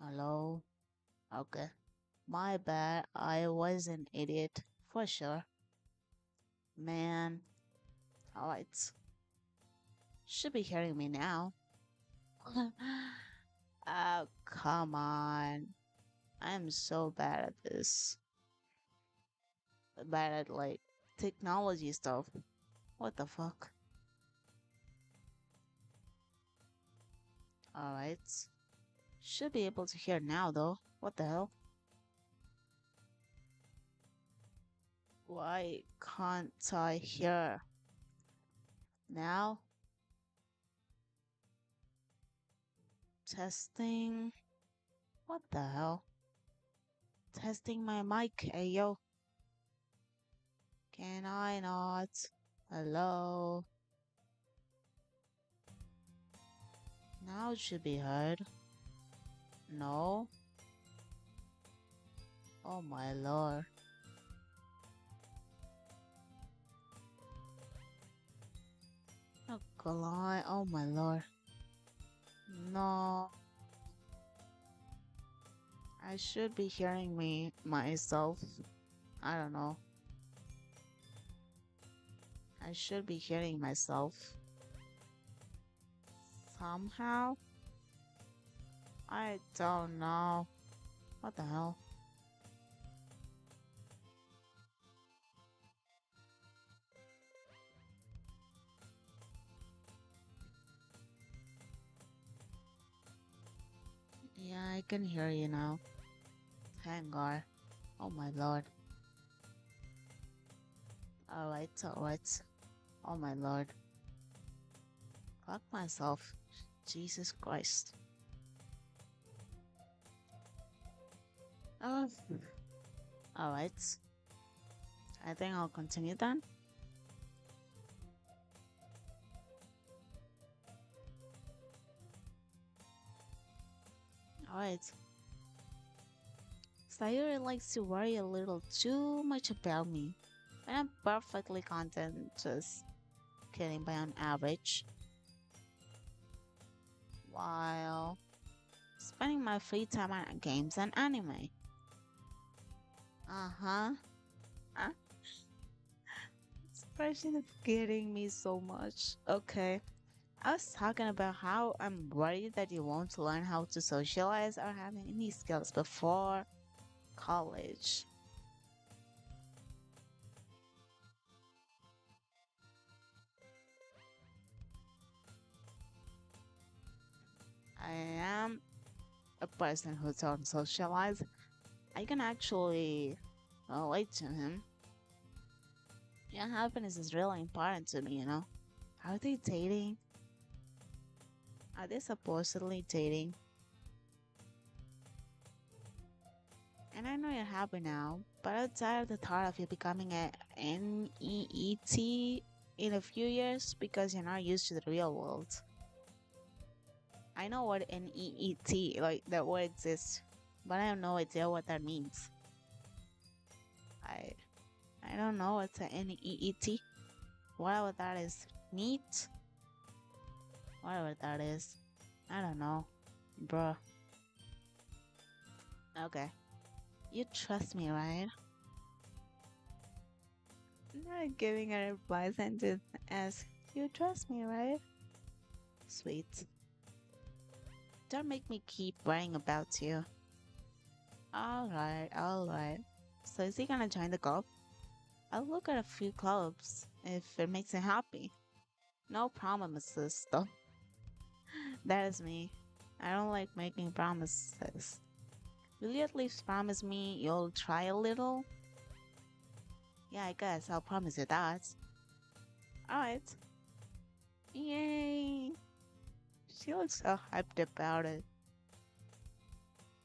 Hello? Okay. My bad. I was an idiot. For sure. Man. Alright. Should be hearing me now. Oh, come on. I'm so bad at this. Bad at, like, technology stuff. What the fuck? Alright. Should be able to hear now, though. What the hell? Why can't I hear now? Testing. What the hell? Testing my mic. Hey, yo. Can I not? Hello? Now it should be heard. No? Oh my lord. Oh god. Oh my lord. No. I should be hearing me myself. I don't know. I should be hearing myself. Somehow? I don't know. What the hell? Yeah, I can hear you now. Thank God. Oh my lord. Alright, alright. Oh my lord. Fuck myself. Jesus Christ. Oh. Alright. I think I'll continue then. Alright. Sayuri likes to worry a little too much about me. And I'm perfectly content just getting by on average. While spending my free time on games and anime. Uh-huh. Huh? This expression is getting me so much. Okay. I was talking about how I'm worried that you won't learn how to socialize or have any skills before college. I am a person who don't socialize. I can actually relate to him. Yeah, happiness is really important to me, you know. Are they dating? Are they supposedly dating? And I know you're happy now, but I'm tired of the thought of you becoming a NEET in a few years because you're not used to the real world. I know what NEET, like that word exists, but I have no idea what that means. I I don't know what's a NEET. Whatever that is. Neat? Whatever that is. I don't know. Bruh. Okay. You trust me, right? Not giving a reply sentence as you trust me, right? Sweet. Don't make me keep worrying about you. Alright, alright. So is he gonna join the club? I'll look at a few clubs if it makes him happy. No promises, though. That is me. I don't like making promises. Will you at least promise me you'll try a little? Yeah, I guess I'll promise you that. Alright. Yay! She looks so hyped about it.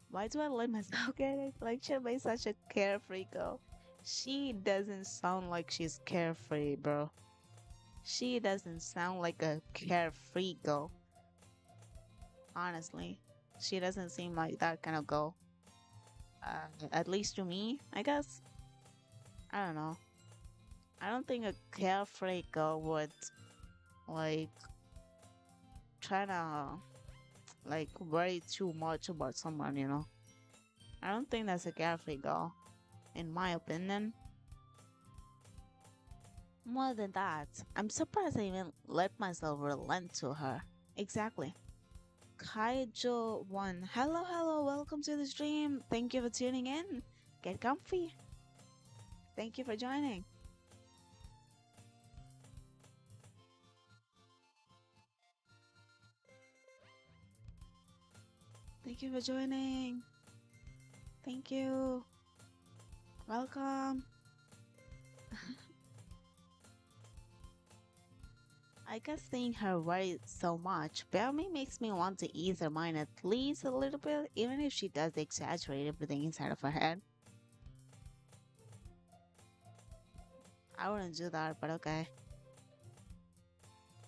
Why do I let myself get it? Like, she'll be such a carefree girl. She doesn't sound like she's carefree, bro. She doesn't sound like a carefree girl. Honestly, she doesn't seem like that kind of girl. At least to me, I guess. I don't know. I don't think a carefree girl would like try to like worry too much about someone, you know. I don't think that's a carefree girl, in my opinion. More than that, I'm surprised I even let myself relent to her. Exactly. Kaijo1. Hello, hello, welcome to the stream. Thank you for tuning in. Get comfy. Thank you for joining. Thank you for joining. Thank you. Welcome. I guess seeing her worry so much barely makes me want to ease her mind at least a little bit, even if she does exaggerate everything inside of her head. I wouldn't do that, but okay.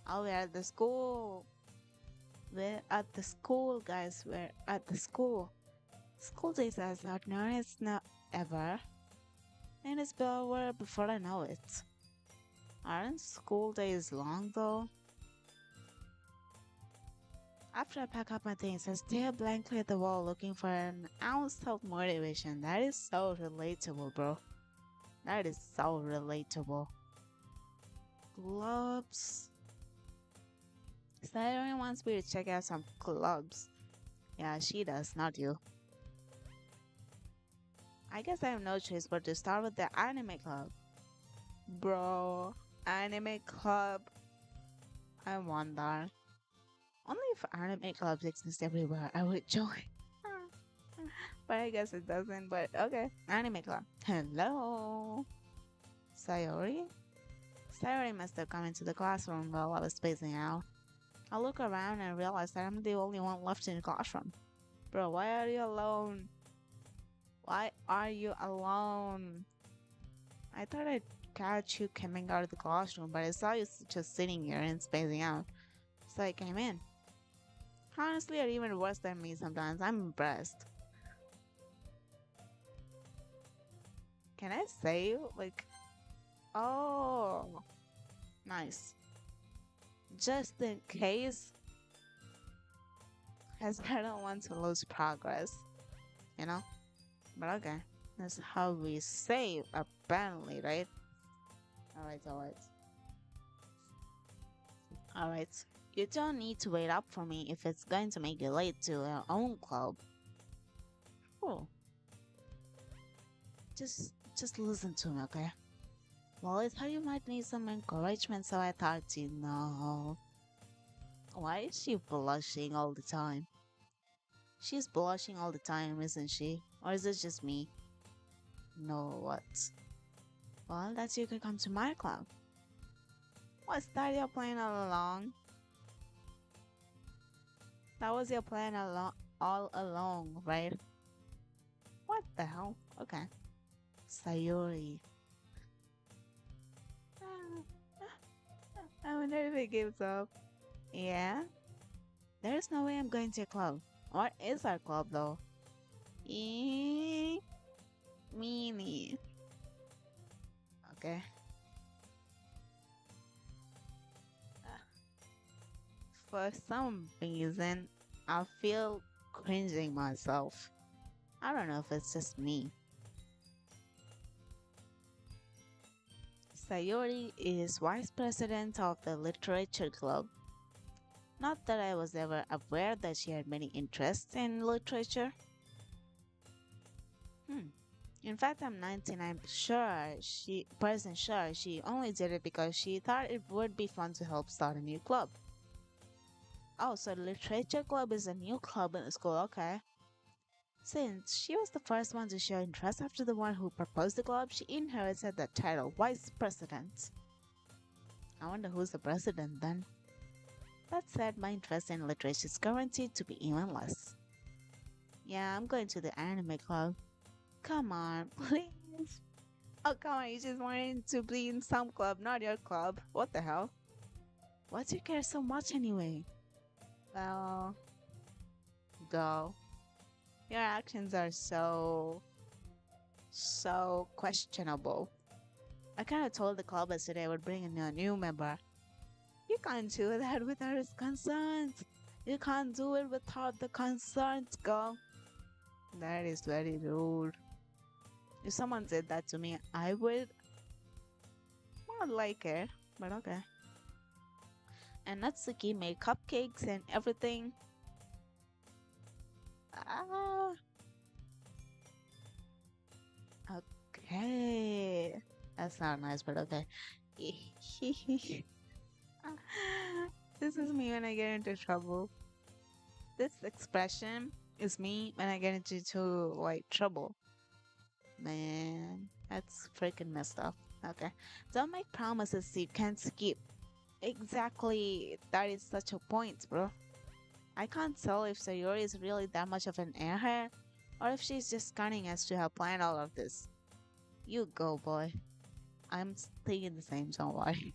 Oh, we're at the school. We're at the school, guys. We're at the school. School days as ordinary as not ever, and it's been over before I know it. Aren't school days long though? After I pack up my things, I stare blankly at the wall looking for an ounce of motivation. That is so relatable, bro. That is so relatable. Clubs. Sayori wants me to check out some clubs. Yeah, she does, not you. I guess I have no choice but to start with the anime club. Bro, anime club. I want that. Only if anime clubs exist everywhere, I would join. But I guess it doesn't. But okay, anime club. Hello, Sayori. Sayori must have come into the classroom while I was spacing out. I look around and realize that I'm the only one left in the classroom. Bro, why are you alone? Why are you alone? I thought I'd catch you coming out of the classroom, but I saw you just sitting here and spacing out. So I came in. Honestly, you're even worse than me sometimes. I'm impressed. Can I save? Like, oh, nice. Just in case, as I don't want to lose progress, you know? But okay, that's how we save, apparently, right? Alright, alright. Alright. You don't need to wait up for me if it's going to make you late to our own club. Oh. Just listen to me, okay? Well, I thought you might need some encouragement, so I thought you know. Why is she blushing all the time? She's blushing all the time, isn't she? Or is it just me? No, what? Well, that's you could come to my club. What's that you're playing all along? That was your plan all along, right? What the hell? Okay. Sayori. I wonder if it gives up. Yeah? There's no way I'm going to a club. What is our club though? Meanie. Okay. For some reason, I feel cringing myself. I don't know if it's just me. Sayori is vice president of the Literature Club. Not that I was ever aware that she had many interests in literature. In fact, I'm 99% sure she only did it because she thought it would be fun to help start a new club. Oh, so the Literature Club is a new club in the school, okay. Since she was the first one to show interest after the one who proposed the club, she inherited the title Vice President. I wonder who's the president then. That said, my interest in literature is guaranteed to be even less. Yeah, I'm going to the anime club. Come on, please. Oh, come on, you just wanted to be in some club, not your club. What the hell? Why do you care so much anyway? Well, go. Your actions are so questionable. I kind of told the club yesterday I would bring in a new member. You can't do that without his consent. You can't do it without the consent, girl. That is very rude. If someone said that to me, I would not like it, but okay. And Natsuki made cupcakes and everything. Ah, okay. That's not nice, but okay. This is me when I get into trouble. This expression is me when I get into like trouble. Man, that's freaking messed up. Okay. Don't make promises you can't keep. Exactly. That is such a point, bro. I can't tell if Sayori is really that much of an airhead or if she's just cunning as to have planned all of this. You go, boy. I'm thinking the same, don't worry.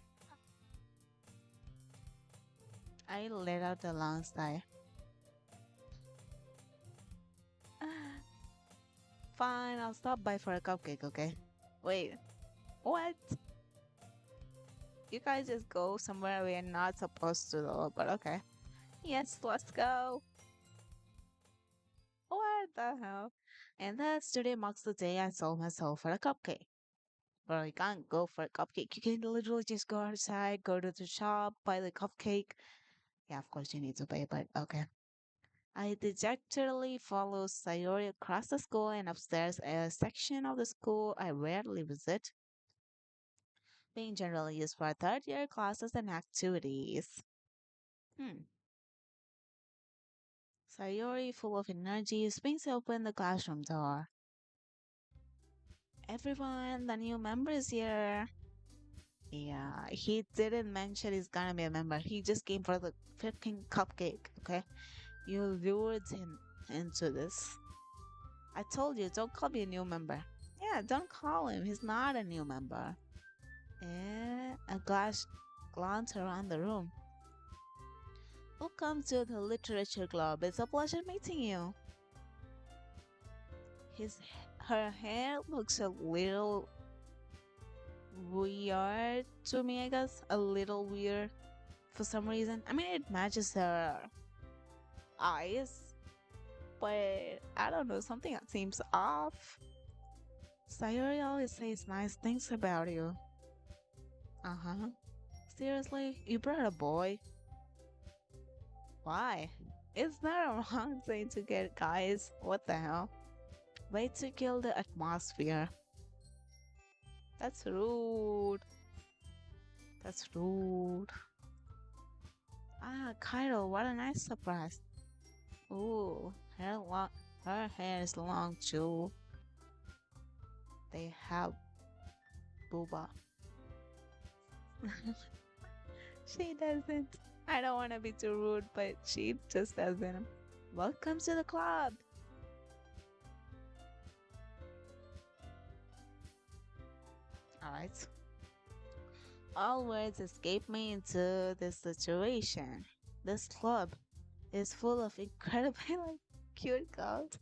I let out a long sigh. Fine, I'll stop by for a cupcake, okay? Wait, what? You guys just go somewhere we're not supposed to though, but okay. Yes, let's go. What the hell? And thus today marks the day I sold myself for a cupcake. But you can't go for a cupcake. You can literally just go outside, go to the shop, buy the cupcake. Yeah, of course you need to pay, but okay. I dejectedly follow Sayori across the school and upstairs a section of the school I rarely visit, being generally used for third year classes and activities. Hmm. Sayori, full of energy, swings open the classroom door. Everyone, the new member is here. Yeah, he didn't mention he's gonna be a member. He just came for the freaking cupcake, okay? You lured him into this. I told you, don't call me a new member. Yeah, don't call him. He's not a new member. A glance around the room. Welcome to the Literature Club. It's a pleasure meeting you. His her hair looks a little weird to me, I guess. A little weird for some reason. I mean, it matches her eyes, but I don't know, something that seems off. Sayori always says nice things about you. Uh huh. Seriously? You brought a boy? Why? It's not a wrong thing to get guys. What the hell? Way to kill the atmosphere. That's rude. That's rude. Ah, Cairo, what a nice surprise. Ooh, her hair is long too. They have booba. She doesn't. I don't want to be too rude, but she just doesn't. Welcome to the club. Alright. All words escape me into this situation. This club is full of incredibly like cute girls.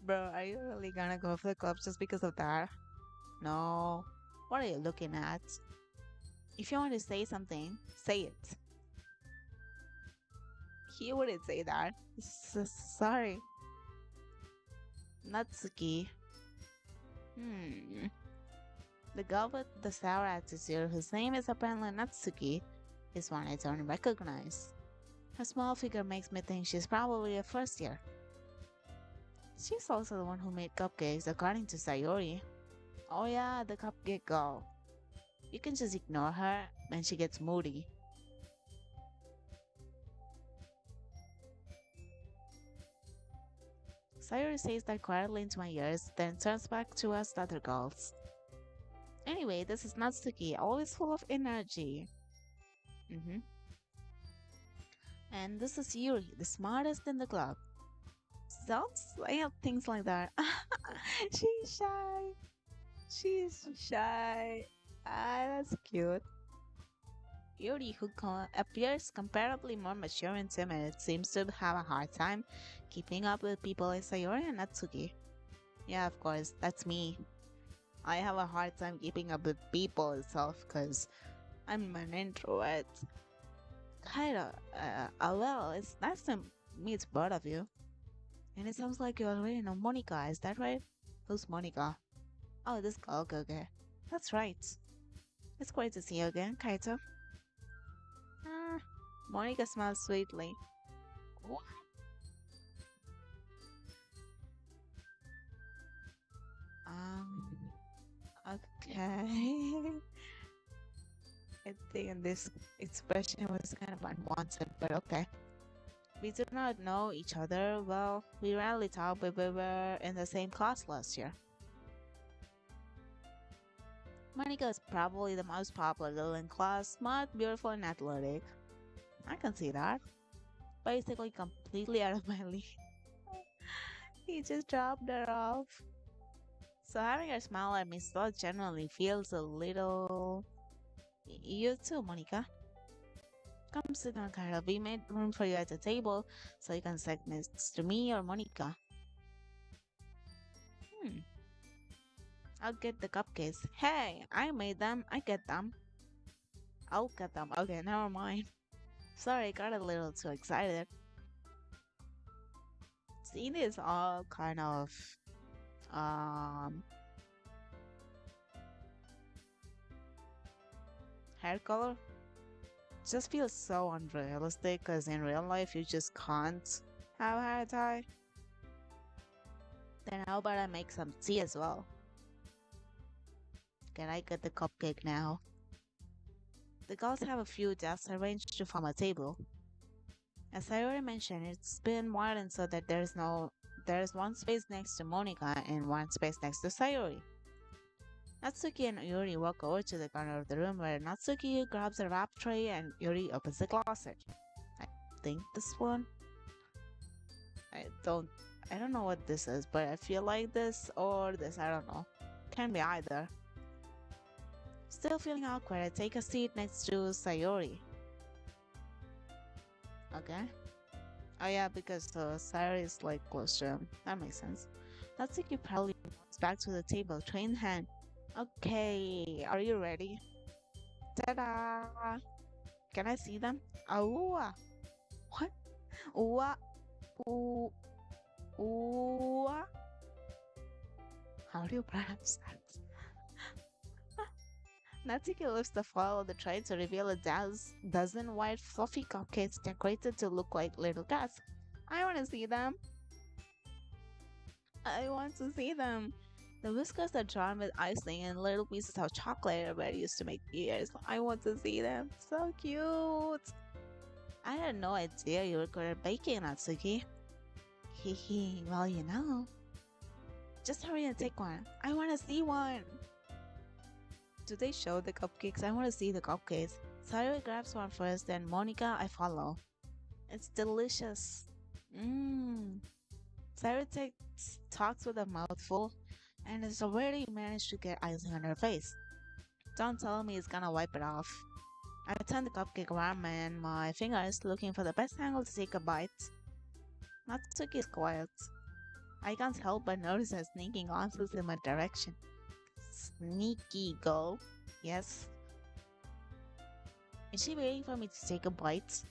Bro, are you really gonna go for the club just because of that? No. What are you looking at? If you want to say something, say it. He wouldn't say that. Sorry. Natsuki. Hmm. The girl with the sour attitude, whose name is apparently Natsuki, is one I don't recognize. Her small figure makes me think she's probably a first year. She's also the one who made cupcakes, according to Sayori. Oh yeah, the cupcake girl. You can just ignore her when she gets moody. Sayori says that quietly into my ears, then turns back to us the other girls. Anyway, this is Natsuki, always full of energy. Mm-hmm. And this is Yuri, the smartest in the club. Don't say things like that. She's shy. She's shy. Ah, that's cute. Yuri, who appears comparably more mature and timid, seems to have a hard time keeping up with people like Sayori and Natsuki. Yeah, of course, that's me. I have a hard time keeping up with people itself because I'm an introvert. Kinda. Well, it's nice to meet both of you. And it sounds like you already know Monica, is that right? Who's Monica? Oh, this girl. Okay, okay. That's right. It's great to see you again, Kaito. Ah, Monica smiles sweetly. Wha- Um, okay. I think this expression was kind of unwanted, but okay. We do not know each other well. We rarely talk, but we were in the same class last year. Monica is probably the most popular girl in class, smart, beautiful, and athletic. I can see that. Basically, completely out of my league. He just dropped her off. So having her smile at me still genuinely feels a little. You too, Monica. Come sit down, Carol. We made room for you at the table so you can sit next to me or Monica. Hmm. I'll get the cupcakes. Hey, I made them. I get them. I'll get them. Okay, never mind. Sorry, I got a little too excited. See, this all kind of um hair color just feels so unrealistic because in real life you just can't have hair tie. Then how about I make some tea as well? Can I get the cupcake now? The girls have a few desks arranged to form a table. As I already mentioned, it's been widened so that there's one space next to Monica and one space next to Sayori. Natsuki and Yuri walk over to the corner of the room where Natsuki grabs a wrap tray and Yuri opens the closet. I think this one. I don't I don't know what this is, but I feel like this or this, I don't know. Can be either. Still feeling awkward, I take a seat next to Sayori. Okay. Oh yeah, because Sayori is like close to him. That makes sense. Natsuki proudly walks back to the table, tray in hand. Okay, are you ready? Ta-da! Can I see them? Oh, what? Ooh, ooh, ooh. How do you pronounce that? Natsuki lifts the foil of the tray to reveal a dozen white fluffy cupcakes decorated to look like little cats. I want to see them. I want to see them. The whiskers are drawn with icing and little pieces of chocolate where used to make ears. I want to see them. So cute. I had no idea you were good at baking, Natsuki. Hehe, well, you know. Just hurry and take one. I want to see one. Do they show the cupcakes? I want to see the cupcakes. Sayori grabs one first, then Monica, I follow. It's delicious. Mmm. Sayori talks with a mouthful and has already managed to get icing on her face. Don't tell me it's gonna wipe it off. I turn the cupcake around and my fingers looking for the best angle to take a bite. Natsuki is quiet. I can't help but notice her sneaking glances in my direction. Sneaky girl. Yes. Is she waiting for me to take a bite?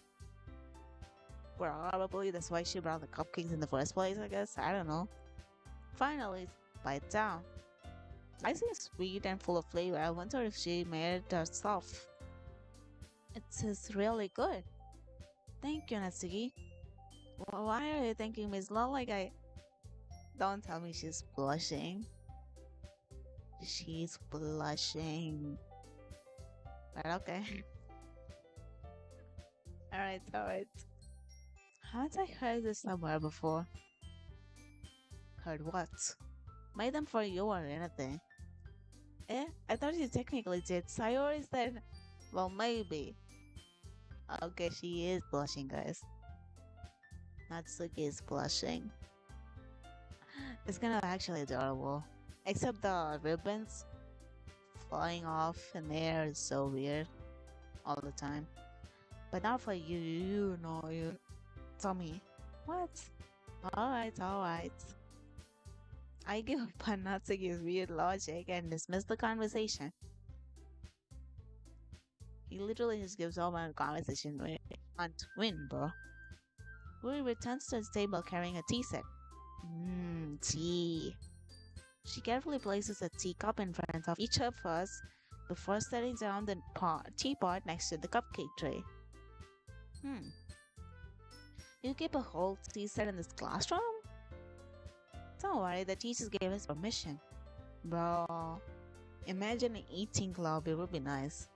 Probably that's why she brought the cupcakes in the first place, I guess. I don't know. Finally, bite down. Icing is sweet and full of flavor. I wonder if she made it herself. It is really good. Thank you, Natsuki. Why are you thanking me? It's not like I. Don't tell me she's blushing. She's blushing. But okay. Alright, alright. Haven't I heard this somewhere before? Heard what? Made them for you or anything. Eh? I thought you technically did. Sayori said, well, maybe. Okay, she is blushing, guys. Natsuki is blushing. It's kind of actually adorable. Except the ribbons flying off in the air is so weird all the time. But not for you, you know, you tell me. What? Alright, alright. I give up on Natsuki's weird logic and dismiss the conversation. He literally just gives all my conversation when he can't win, bro. Guri returns to his table carrying a tea set. Mmm, tea. She carefully places a teacup in front of each of us before setting down the teapot next to the cupcake tray. Hmm, you keep a whole tea set in this classroom? Don't worry, the teachers gave us permission. Bro, imagine an eating club, it would be nice.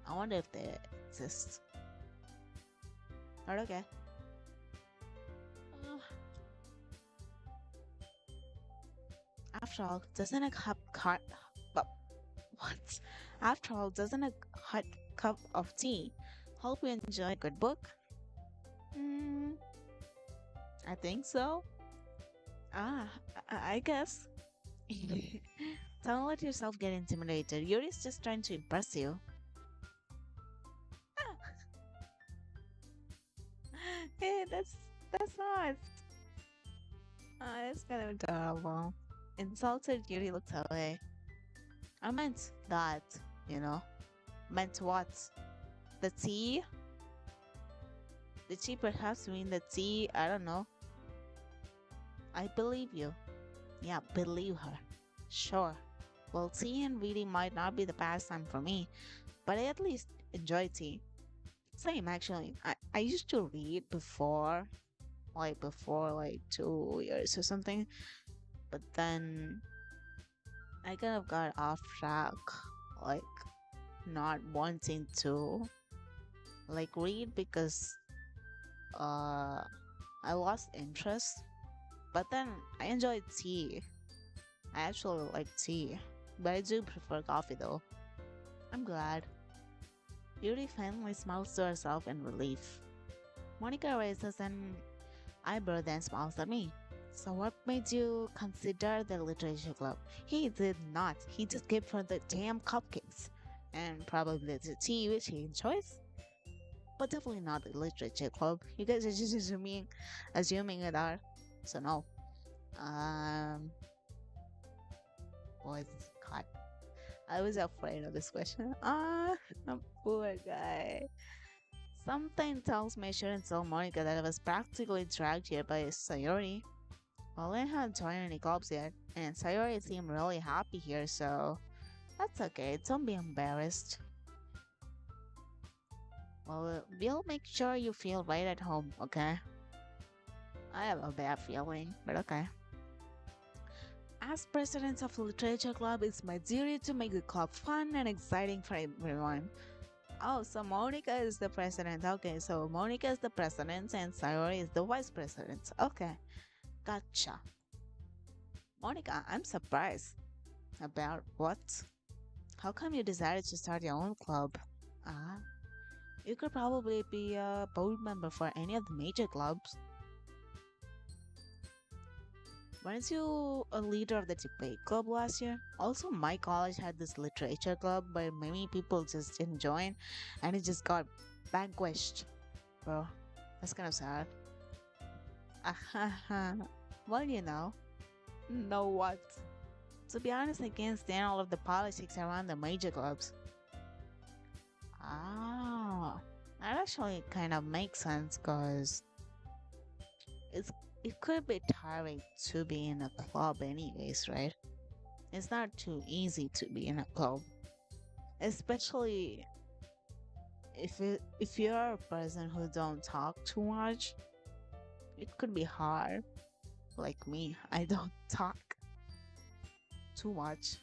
I wonder if they exist. But okay. Uh, After all, doesn't a but what? After all, doesn't a hot cup of tea help you enjoy a good book? Hmm, I think so. Ah, I guess. Don't let yourself get intimidated. Yuri's just trying to impress you. Hey, that's not. It's kind of adorable. Insulted Yuri looked away. I meant that, you know. Meant what? The tea? Did she perhaps mean the tea? I don't know. I believe you. Yeah, believe her. Sure. Well, tea and reading might not be the pastime for me, but I at least enjoy tea. Same, actually. I used to read before like 2 years or something, but then I kind of got off track, like not wanting to like read because uh I lost interest. But then I enjoy tea. I actually like tea, but I do prefer coffee though. I'm glad. Beauty finally smiles to herself in relief. Monica raises an eyebrow then smiles at me. So what made you consider the literature club? He did not. He just gave her the damn cupcakes. And probably the tea which he enjoys. But definitely not the literature club. You guys are just assuming it are. So no. Um boys, God. I was afraid of this question. The poor guy. Something tells me I shouldn't tell Monica that I was practically dragged here by Sayori. Well, I haven't joined any clubs yet, and Sayori seemed really happy here, so that's okay. Don't be embarrassed. Well, we'll make sure you feel right at home, okay? I have a bad feeling, but okay. As president of the Literature Club, it's my duty to make the club fun and exciting for everyone. Oh, so Monica is the president. Okay, so Monica is the president and Sayori is the vice president. Okay, gotcha. Monica, I'm surprised. About what? How come you decided to start your own club? Ah, you could probably be a board member for any of the major clubs. Weren't you a leader of the debate club last year? Also, my college had this literature club, but many people just didn't join, and it just got vanquished. Bro, that's kind of sad. Well, you know what? To be honest, I can't stand all of the politics around the major clubs. Ah, that actually kind of makes sense, cause it's it could be tiring to be in a club anyways, right? It's not too easy to be in a club, especially if you're a person who don't talk too much. It could be hard. Like me, I don't talk too much,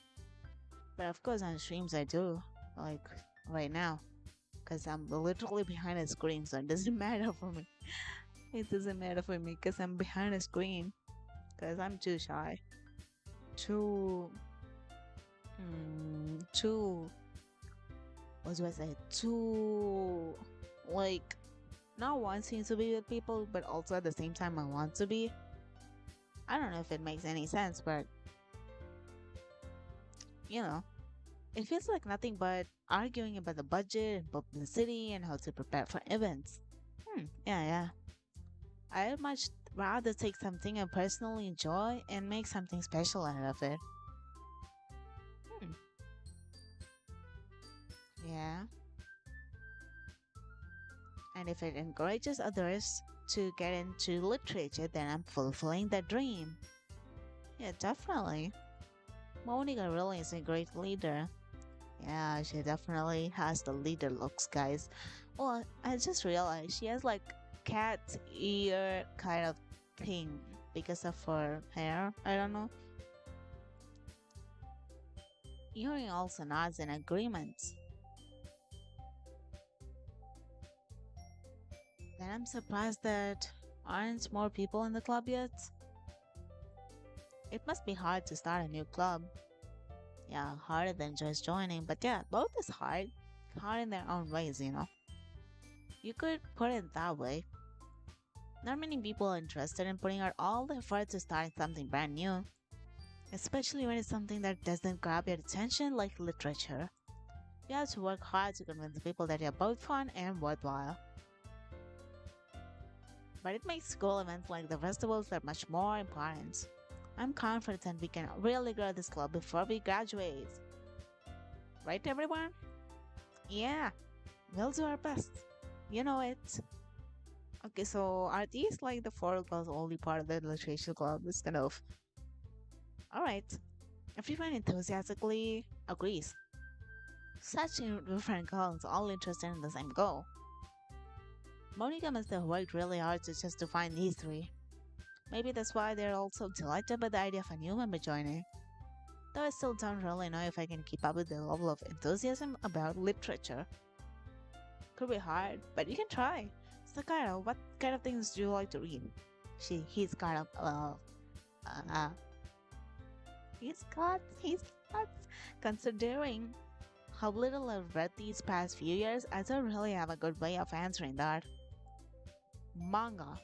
but of course on streams I do, like right now, because I'm literally behind a screen, so it doesn't matter for me. It doesn't matter for me because I'm behind a screen, because I'm too shy, too too, what do I say, too, like, not wanting to be with people, but also at the same time I want to be. I don't know if it makes any sense, but you know, it feels like nothing but arguing about the budget and publicity and how to prepare for events. Yeah. I'd much rather take something I personally enjoy and make something special out of it. Hmm, yeah. And if it encourages others to get into literature, then I'm fulfilling the dream. Yeah, definitely. Monica really is a great leader. Yeah, she definitely has the leader looks, guys. Well, I just realized she has like cat ear kind of thing because of her hair. I don't know. Yuri also nods in agreement. Then I'm surprised that aren't more people in the club yet. It must be hard to start a new club. Yeah, harder than just joining, but yeah, both is hard. Hard in their own ways, you know. You could put it that way. Not many people are interested in putting out all the effort to start something brand new, especially when it's something that doesn't grab your attention like literature. You have to work hard to convince people that you're both fun and worthwhile. But it makes school events like the festivals that much more important. I'm confident we can really grow this club before we graduate. Right, everyone? Yeah, we'll do our best. You know it. Okay, so are these like the four girls only part of the literature club? It's kind of alright. Everyone enthusiastically agrees. Such different girls, all interested in the same goal. Monica must have worked really hard to just to find these three. Maybe that's why they're also delighted by the idea of a new member joining. Though I still don't really know if I can keep up with the level of enthusiasm about literature. Could be hard, but you can try. Sakura, what kind of things do you like to read? He's kind of, uh, he's got, considering how little I've read these past few years, I don't really have a good way of answering that. Manga.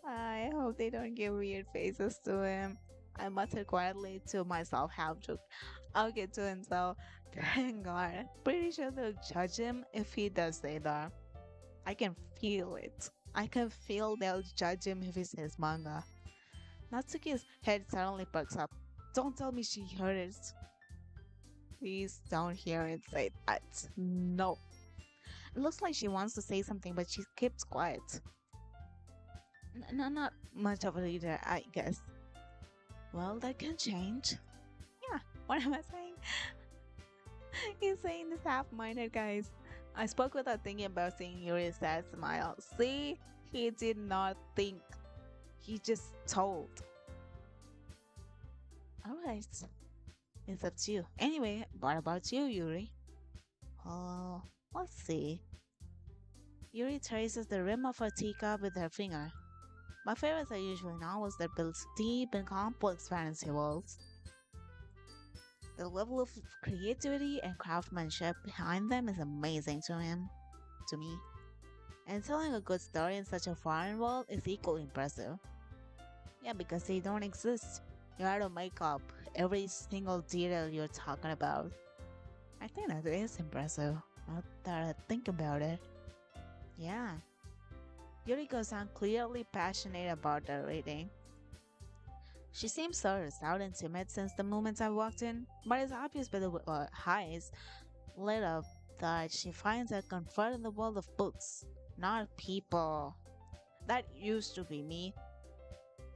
I hope they don't give weird faces to him. I muttered quietly to myself how to I'll get to him, so thank God. Pretty sure they'll judge him if he does say that. I can feel it. I can feel they'll judge him if he says manga. Natsuki's head suddenly perks up. Don't tell me she heard it. Please don't hear it say that. No. It looks like she wants to say something, but she keeps quiet. Not much of a reader, I guess. Well, that can change. Yeah, what am I saying? He's saying this half-minded, guys. I spoke without thinking about seeing Yuri's sad smile. See? He did not think. He just told. Alright. It's up to you. Anyway, what about you, Yuri? Oh, let's see. Yuri traces the rim of her teacup with her finger. My favorites are usually novels that build deep and complex fantasy worlds. The level of creativity and craftsmanship behind them is amazing to me. And telling a good story in such a foreign world is equally impressive. Yeah, because they don't exist. You have to make up every single detail you're talking about. I think that is impressive. Now that I think about it. Yeah. Yuriko sounds clearly passionate about the reading. She seems so reserved and timid since the moment I walked in, but it's obvious by the eyes lit up that she finds her comfort in the world of books, not people. That used to be me.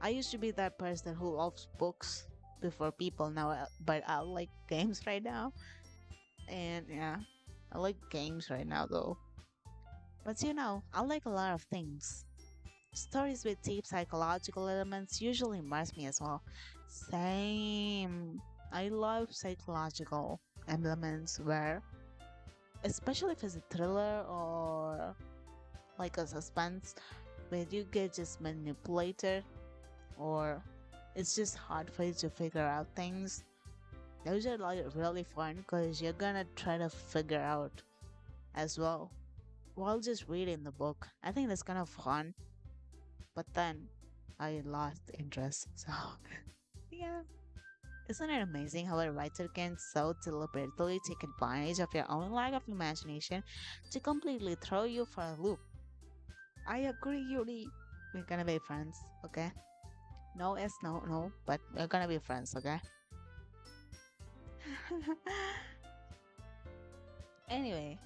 I used to be that person who loves books before people now, but I like games right now. And yeah, I like games right now though. But you know, I like a lot of things. Stories with deep psychological elements usually immerse me as well. Same. I love psychological elements where, especially if it's a thriller or like a suspense, where you get just manipulated or it's just hard for you to figure out things. Those are like really fun because you're gonna try to figure out as well while just reading the book. I think that's kind of fun. But then I lost interest. So yeah. Isn't it amazing how a writer can so deliberately take advantage of your own lack of imagination to completely throw you for a loop? I agree, Yuri. We're gonna be friends, okay? No S, no, but we're gonna be friends, okay? Anyway,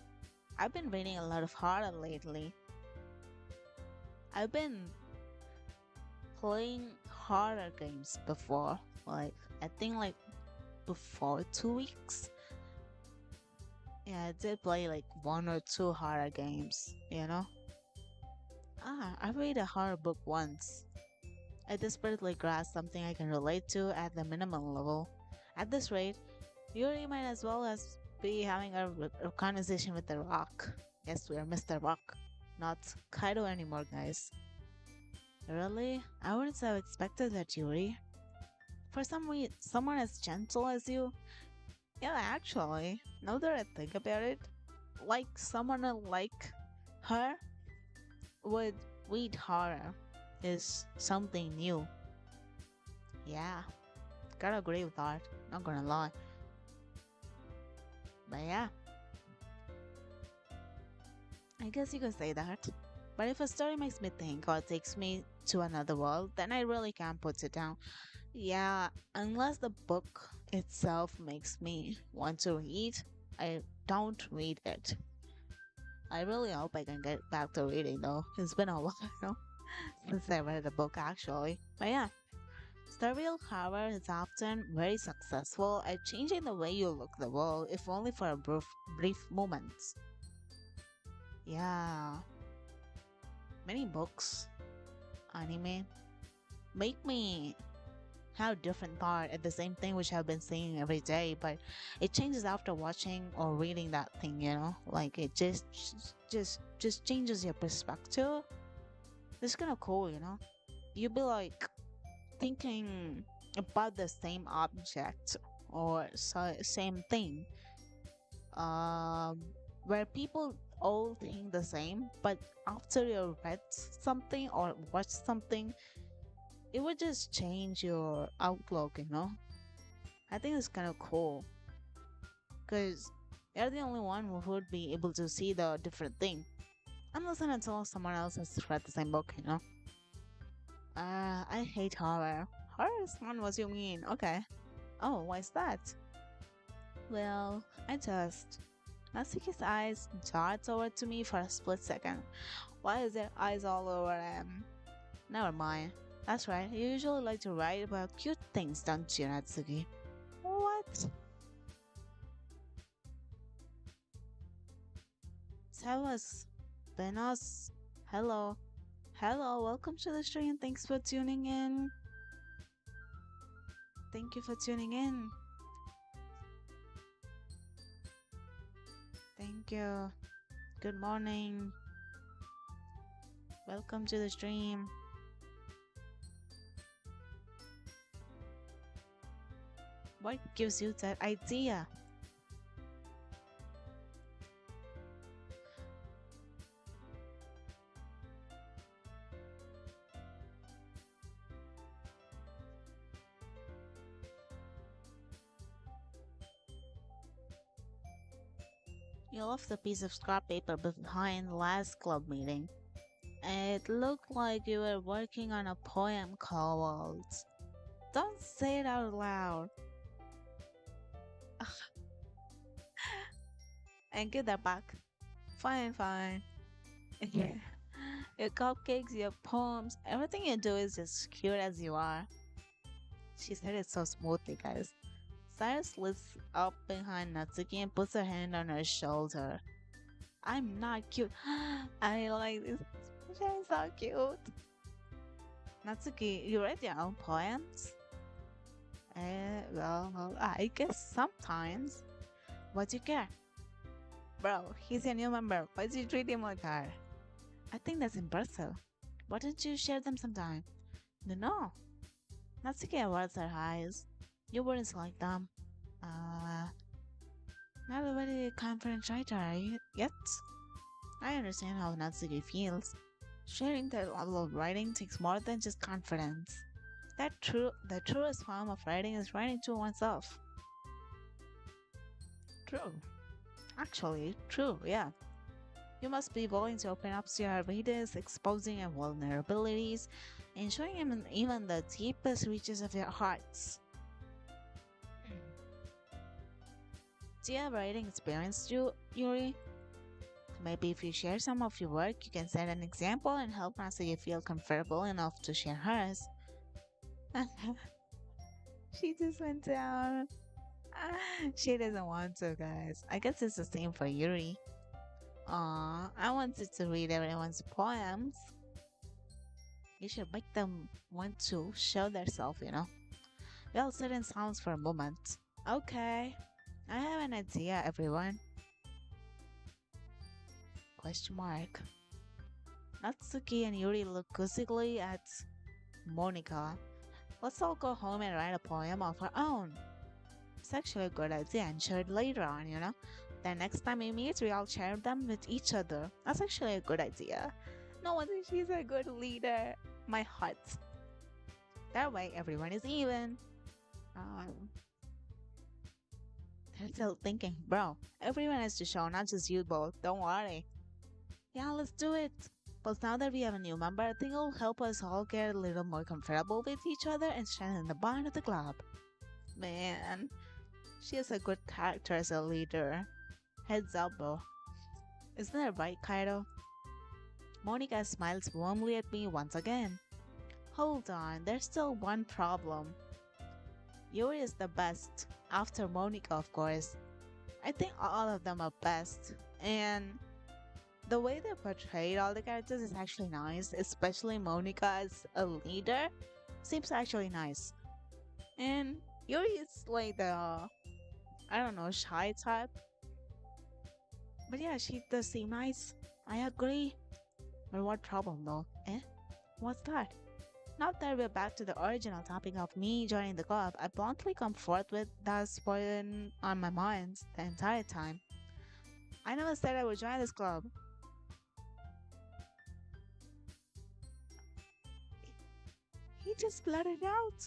I've been reading a lot of horror lately. I've been playing horror games before. Like, I think like before 2 weeks. Yeah, I did play like one or two horror games, you know? I read a horror book once. I desperately grasped something I can relate to at the minimum level. At this rate, Yuri might as well as be having a conversation with the Rock. Yes, we are Mr. Rock, not Kaido anymore, guys. Really? I wouldn't have expected that, Yuri. For someone as gentle as you, yeah, actually, now that I think about it, like someone like her would read horror is something new. Yeah, gotta agree with that. Not gonna lie. But yeah, I guess you could say that. But if a story makes me think or takes me to another world, then I really can't put it down. Yeah, unless the book itself makes me want to read, I don't read it. I really hope I can get back to reading though. It's been a while since I read a book actually. But yeah, surreal horror is often very successful at changing the way you look the world, if only for a brief moment. Yeah, many books, anime, make me have different thought at the same thing which I've been seeing every day, but it changes after watching or reading that thing, you know? Like it just changes your perspective. It's kind of cool, you know? You'll be like thinking about the same object or same thing, um where people all think the same, but after you read something or watch something, it would just change your outlook, you know? I think it's kind of cool because you're the only one who would be able to see the different thing. Unless and until someone else has read the same book, you know? I hate horror. Horror is not what you mean. Okay. Oh, why is that? Well, I just. Natsuki's eyes dart over to me for a split second. Why is there eyes all over him? Never mind. That's right, you usually like to write about cute things, don't you, Natsuki? What? Sebas, Benos, hello. Hello, welcome to the stream. Thanks for tuning in. Thank you for tuning in. Thank you. Good morning. Welcome to the stream. What gives you that idea? You left a piece of scrap paper behind last club meeting. It looked like you were working on a poem called. Don't say it out loud. And give that back. Fine, fine. Yeah. Your cupcakes, your poems, everything you do is as cute as you are. She said it so smoothly, guys. Cyrus lifts up behind Natsuki and puts her hand on her shoulder. I'm not cute. I like this. She's so cute. Natsuki, you read your own poems? Well, I guess sometimes. What do you care? Bro, he's your new member. Why did you treat him like that? I think that's impressive. Why don't you share them sometime? No. Natsuki awards her eyes. You wouldn't select them. Not a very confident writer, are you yet? I understand how Natsuki feels. Sharing that level of writing takes more than just confidence. The truest form of writing is writing to oneself. True. Actually, true, yeah. You must be willing to open up to your readers, exposing your vulnerabilities, and showing them even the deepest reaches of your hearts. Do you have writing experience, Yuri? Maybe if you share some of your work, you can set an example and help Nasuya feel comfortable enough to share hers. She just went down. She doesn't want to, guys. I guess it's the same for Yuri. Aw, I wanted to read everyone's poems. You should make them want to show themselves. We all sit in silence for a moment. Okay, I have an idea, everyone. Question mark. Natsuki and Yuri look quizzically at Monica. Let's all go home and write a poem of our own. It's actually a good idea and share it later on. Then next time we meet, we all share them with each other. That's actually a good idea. No wonder she's a good leader. My heart. That way, everyone is even. Um, they're still thinking, bro. Everyone has to show, not just you both. Don't worry. Yeah, let's do it. But now that we have a new member, I think it'll help us all get a little more comfortable with each other and strengthen the bond of the club. Man, she has a good character as a leader. Heads up, bro. Isn't that right, Kaido? Monica smiles warmly at me once again. Hold on, there's still one problem. Yuri is the best, after Monica, of course. I think all of them are best, and the way they portrayed all the characters is actually nice, especially Monica as a leader. Seems actually nice. And Yuri is like the, I don't know, shy type. But yeah, she does seem nice. I agree. But what problem though? Eh? What's that? Now that we're back to the original topic of me joining the club, I bluntly come forth with that's been on my mind the entire time. I never said I would join this club. He just blurted out.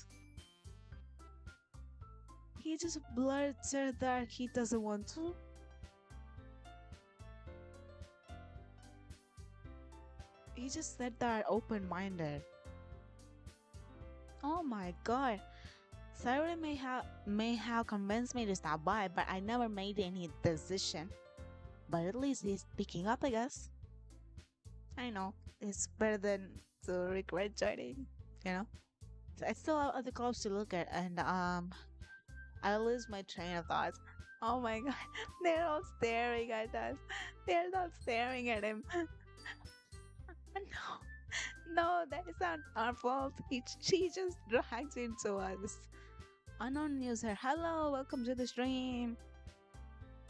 He just blurted that he doesn't want to. He just said that open-minded. Oh my god. Sakura may have convinced me to stop by, but I never made any decision. But at least he's picking up, I guess. I know, it's better than to regret joining. I still have other clubs to look at, and I lose my train of thoughts. Oh my god, they're all staring at us. They're not staring at him. No, that is not our fault. She just dragged into us. Unknown user, hello, welcome to the stream.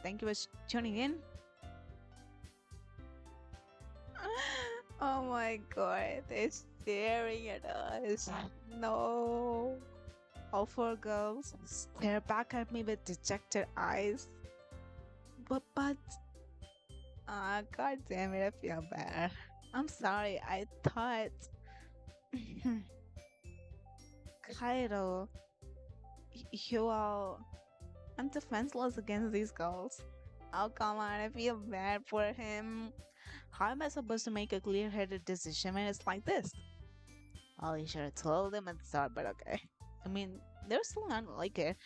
Thank you for tuning in. Oh my god, they're staring at us. No. All four girls stare back at me with dejected eyes. But, god damn it, I feel bad. I'm sorry, I thought. Kaido, you all. I'm defenseless against these girls. Oh, come on, I feel bad for him. How am I supposed to make a clear headed decision when it's like this? Well, you should have told them at the start, but okay. I mean, they're still not like it.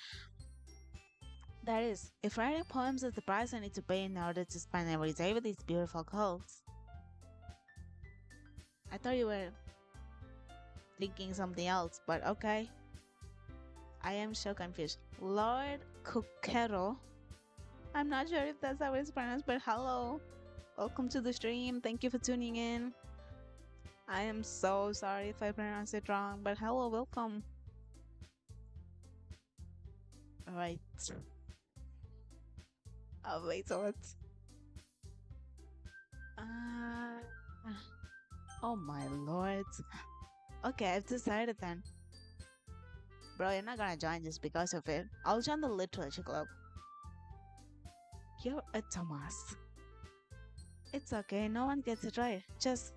That is, if writing poems is the price I need to pay in order to spend every day with these beautiful girls. I thought you were thinking something else, but okay. I am so confused. Lord Coquero. I'm not sure if that's how it's pronounced, but hello. Welcome to the stream. Thank you for tuning in. I am so sorry if I pronounced it wrong, but hello, welcome. Alright. Oh, wait, so what? Oh my lord. Okay, I've decided then. Bro, you're not gonna join just because of it. I'll join the literature club. You're a Thomas. It's okay, no one gets it right. Just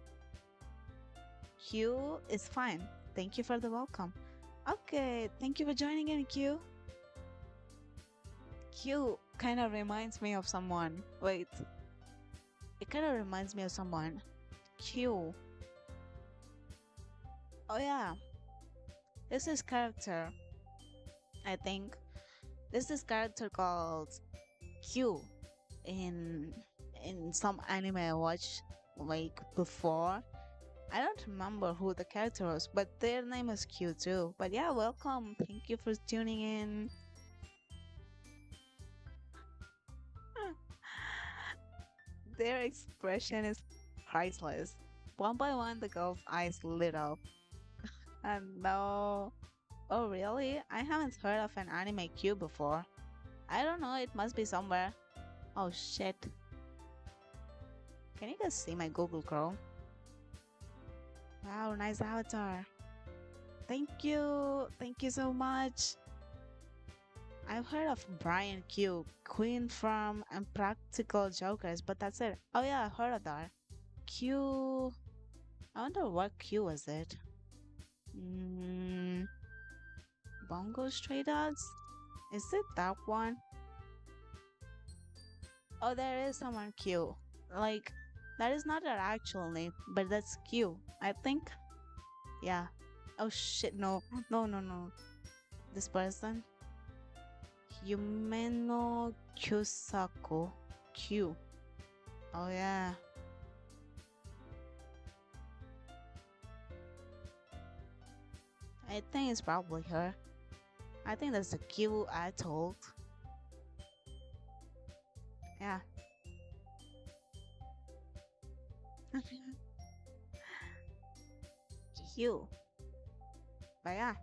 Q is fine. Thank you for the welcome. Okay, thank you for joining in, Q. Q kind of reminds me of someone. Wait. It kind of reminds me of someone. Q. Oh yeah. This is character. I think. This is character called Q in in some anime I watched like before. I don't remember who the character was, but their name is cute too. But yeah, welcome. Thank you for tuning in. Their expression is priceless. One by one, the girl's eyes lit up. And no. Oh, really? I haven't heard of an anime queue before. I don't know, it must be somewhere. Oh shit. Can you guys see my Google Chrome? Wow, nice avatar. Thank you. Thank you so much. I've heard of Brian Q, Queen from and Practical Jokers, but that's it. Oh yeah, I heard of that. Q. I wonder what Q was it? Mm, Bongo Stray Dogs? Is it that one? Oh, there is someone Q. Like, that is not their actual name, but that's Q. I think. Yeah. Oh shit, no. No, no, no. This person? Yumeno Kyusaku. Q. Oh yeah. I think it's probably her. I think that's the Q I told. Yeah. Q. But yeah.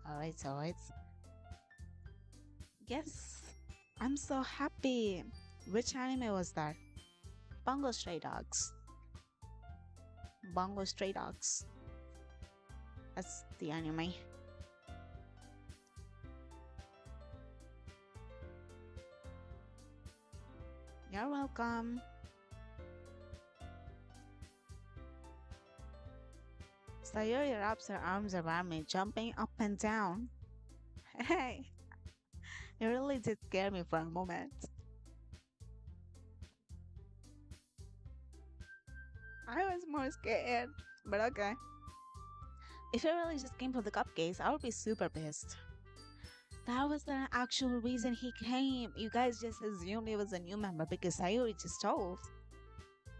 Alright, alright. Yes. I'm so happy. Which anime was that? Bongo Stray Dogs. Bongo Stray Dogs. That's the anime. You're welcome. Sayori wraps her arms around me, jumping up and down. Hey, you really did scare me for a moment. I was more scared, but okay. If it really just came for the cupcakes, I would be super pissed. That was the actual reason he came. You guys just assumed he was a new member because Sayuri just told.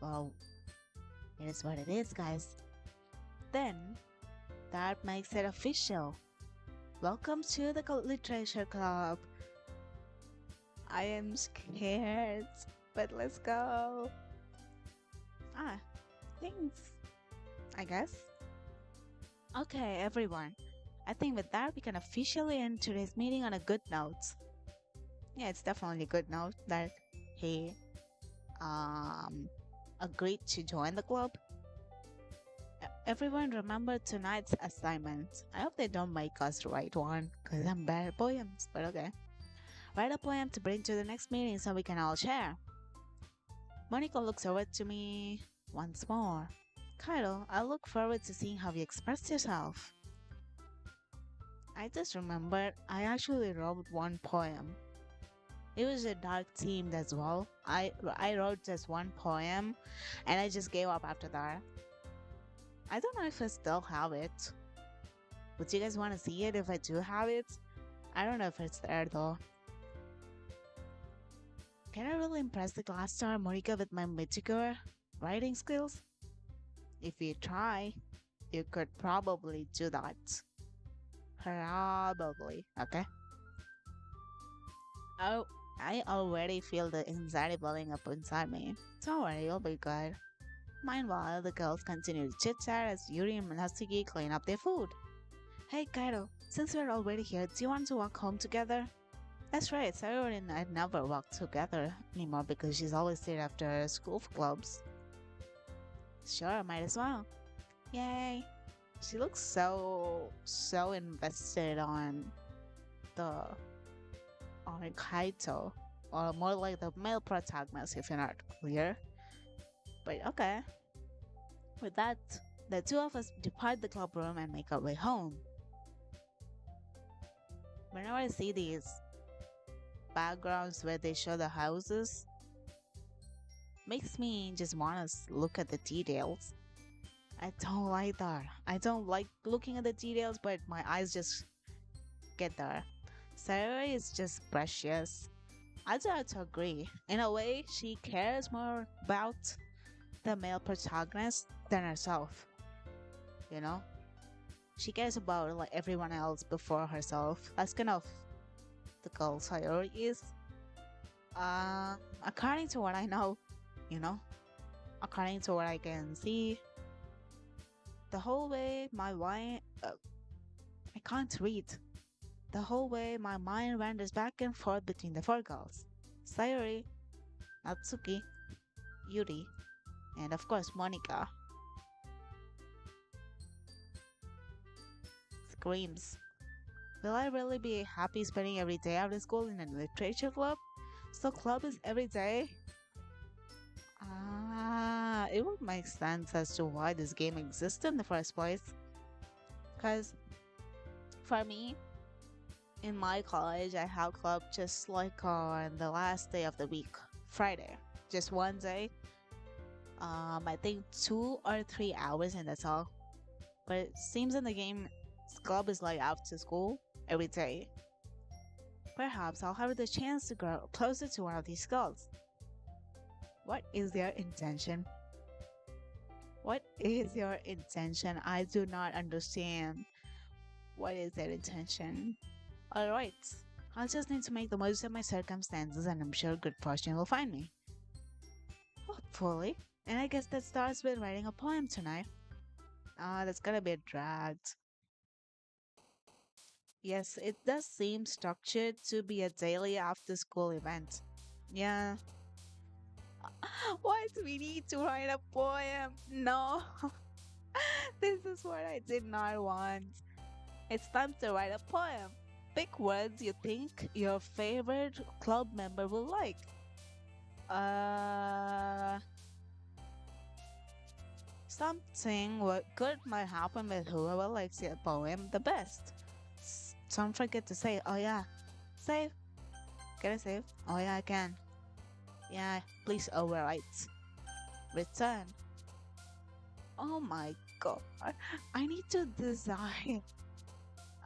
Well, it is what it is, guys. Then, that makes it official. Welcome to the Literature Club. I am scared, but let's go. Ah, thanks. I guess. Okay, everyone. I think with that, we can officially end today's meeting on a good note. Yeah, it's definitely a good note that he agreed to join the club. Everyone remember tonight's assignment. I hope they don't make us write one, because I'm bad at poems, but okay. Write a poem to bring to the next meeting so we can all share. Monica looks over to me once more. Kyle, I look forward to seeing how you express yourself. I just remembered I actually wrote one poem. It was a dark themed as well. I wrote just one poem and I just gave up after that. I don't know if I still have it. Would you guys want to see it if I do have it? I don't know if it's there though. Can I really impress the class star Morika with my mediocre writing skills? If you try, you could probably do that. Probably, okay? Oh, I already feel the anxiety building up inside me. Don't worry, you'll be good. Meanwhile, the girls continue to chit-chat as Yuri and Natsuki clean up their food. Hey Kairo, since we're already here, do you want to walk home together? That's right, Sayori and I never walk together anymore because she's always there after school clubs. Sure, might as well. Yay! She looks so invested the on Kaito, or more like the male protagonist if you're not clear. But okay. With that, the two of us depart the club room and make our way home. Whenever I see these backgrounds where they show the houses, makes me just want to look at the details. I don't like that. I don't like looking at the details, but my eyes just get there. Sarah is just precious. I do have to agree. In a way, she cares more about the male protagonist than herself, you know? She cares about like everyone else before herself. That's kind of the girl's priority is. According to what I know, you know, according to what I can see, the whole way my mind, I can't read. The whole way my mind wanders back and forth between the four girls: Sayori, Natsuki, Yuri, and of course Monica. Screams. Will I really be happy spending every day after school in a literature club? So club is every day? Ah, it would make sense as to why this game exists in the first place. Because for me, in my college, I have club just like on the last day of the week, Friday. Just one day. I think 2 or 3 hours, and that's all. But it seems in the game, club is like after school every day. Perhaps I'll have the chance to grow closer to one of these girls. What is their intention? What is your intention? I do not understand. What is their intention? Alright, I'll just need to make the most of my circumstances and I'm sure good fortune will find me. Hopefully. And I guess that starts with writing a poem tonight. Ah, that's gonna be a drag. Yes, it does seem structured to be a daily after school event. Yeah. Why do we need to write a poem? No. This is what I did not want. It's time to write a poem. Pick words you think your favorite club member will like. Uh, Something what good might happen with whoever likes the poem the best. Don't forget to say, oh yeah, save. Can I save? Oh yeah, I can. Yeah, please overwrite. Return. Oh my god. I need to design.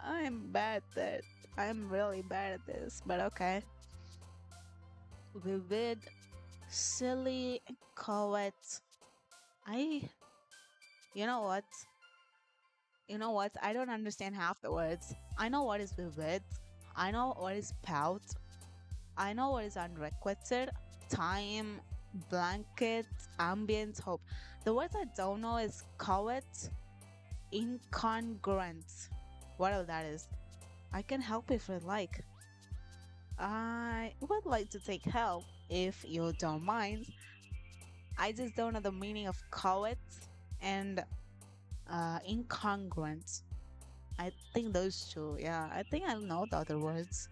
I'm bad at it. I'm really bad at this, but okay. Vivid, silly, poet. I. You know what? You know what? I don't understand half the words. I know what is vivid. I know what is pout. I know what is unrequited. Time, blanket, ambient, hope. The words I don't know is coet, incongruent. Whatever that is. I can help if you'd like. I would like to take help if you don't mind. I just don't know the meaning of coet and incongruent. I think those two, yeah. I think I know the other words.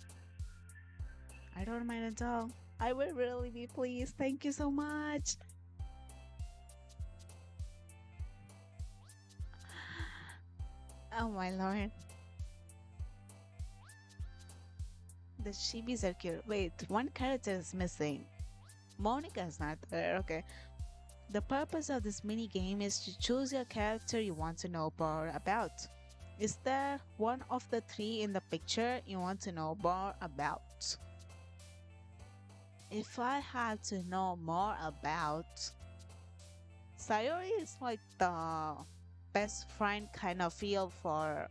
I don't mind at all. I would really be pleased. Thank you so much. Oh my lord. The shibis are cute. Wait, one character is missing. Monica's not there. Okay. The purpose of this mini game is to choose your character you want to know more about. Is there one of the three in the picture you want to know more about? If I had to know more about, Sayori is like the best friend kind of feel for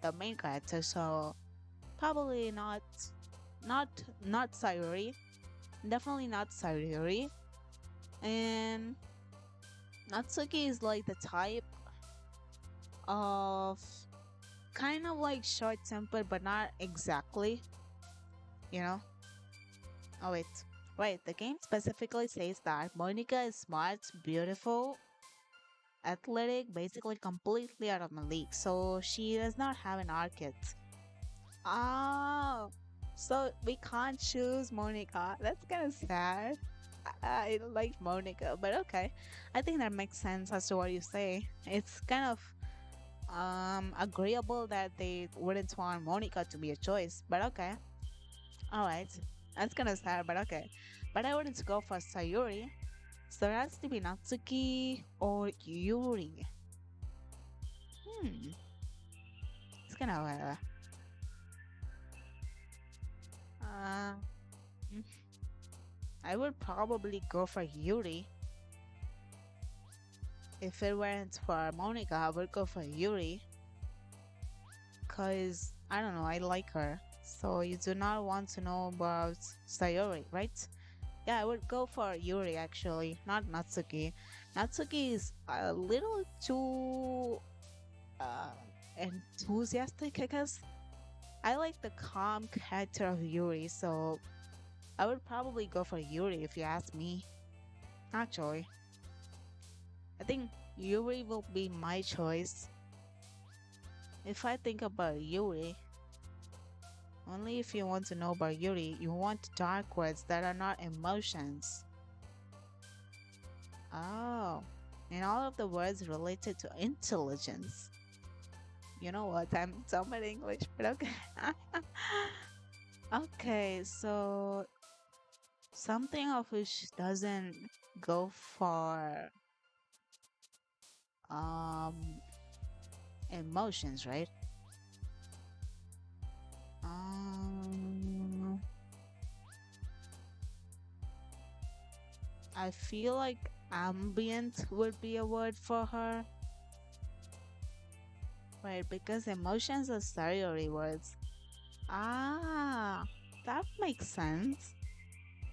the main character, so probably not not Sayori. Definitely not Sayori. And Natsuki is like the type of kind of like short tempered, but not exactly, you know? Oh, wait. Wait, the game specifically says that Monica is smart, beautiful, athletic, basically completely out of my league, so she does not have an archetype. Oh, so we can't choose Monica. That's kind of sad. I like Monica, but okay. I think that makes sense as to what you say. It's kind of agreeable that they wouldn't want Monica to be a choice, but okay. Alright. That's kind of sad, but okay. But I wanted to go for Sayuri. So it has to be Natsuki or Yuri. Hmm. It's gonna mm, I would probably go for Yuri. If it weren't for Monica, I would go for Yuri. Cause I don't know, I like her. So you do not want to know about Sayori, right? Yeah, I would go for Yuri actually, not Natsuki. Natsuki is a little too uh, enthusiastic, I guess. I like the calm character of Yuri, so I would probably go for Yuri if you ask me. Actually, I think Yuri will be my choice. If I think about Yuri, only if you want to know about Yuri, you want dark words that are not emotions. Oh, and all of the words related to intelligence. You know what? I'm dumb at English, but okay. Okay, so something of which doesn't go for um emotions, right? Um, I feel like ambient would be a word for her, right? Because emotions are stereotype words. Ah, that makes sense.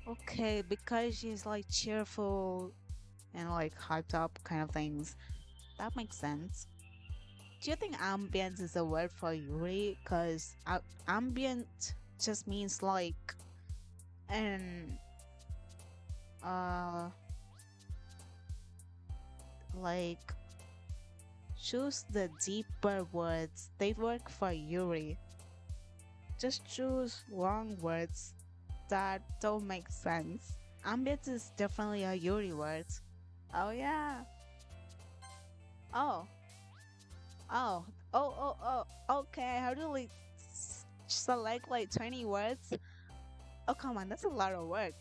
Okay, because she's like cheerful and like hyped up kind of things. That makes sense. Do you think ambient is a word for Yuri? Because ambient just means an uh like choose the deeper words. They work for Yuri. Just choose long words that don't make sense. Ambient is definitely a Yuri word. Oh yeah. Oh. Oh. Okay, I have to like select like 20 words. Oh come on, that's a lot of work.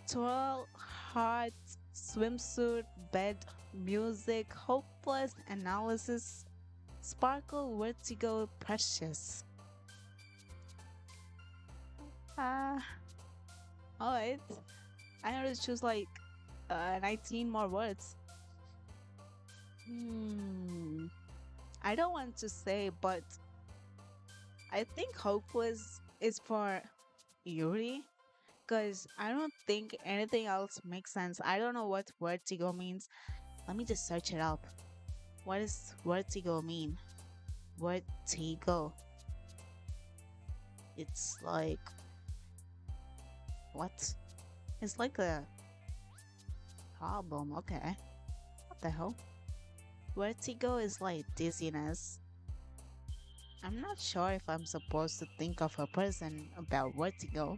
Twirl, heart, swimsuit, bed, music, hopeless, analysis, sparkle, vertigo, precious. Ah, alright. I have to choose like 19 more words. Hmm. I don't want to say, but I think hopeless is for Yuri. Because I don't think anything else makes sense. I don't know what vertigo means. Let me just search it up. What does vertigo mean? Vertigo. It's like what? It's like a problem. Okay. What the hell? Vertigo is like dizziness. I'm not sure if I'm supposed to think of a person about vertigo.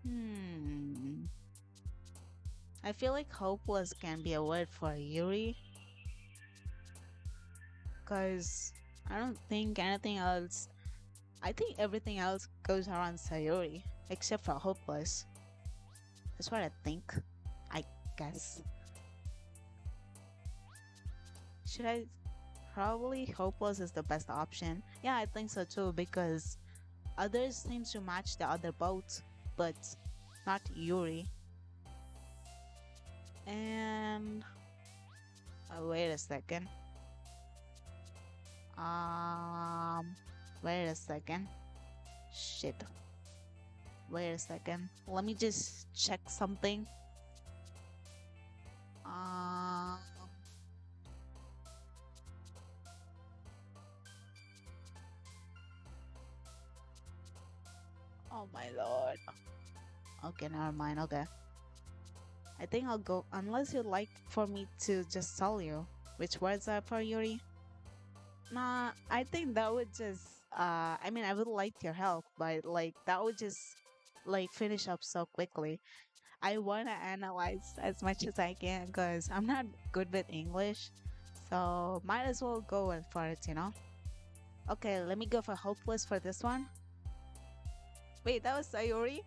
Hmm. I feel like hopeless can be a word for Yuri because I don't think anything else. I think everything else goes around Sayuri except for hopeless. That's what I think. I guess. Should I? Probably hopeless is the best option. Yeah, I think so too because others seem to match the other boat, but not Yuri. And wait a second. Um, wait a second. Shit. Wait a second. Let me just check something. Um, oh my lord. Okay, never mind. Okay. I think I'll go unless you'd like for me to just tell you which words are for Yuri. Nah, I think that would just I mean I would like your help, but like that would just like finish up so quickly. I wanna analyze as much as I can because I'm not good with English. So might as well go in for it, you know? Okay, let me go for hopeless for this one. Wait, that was Sayori?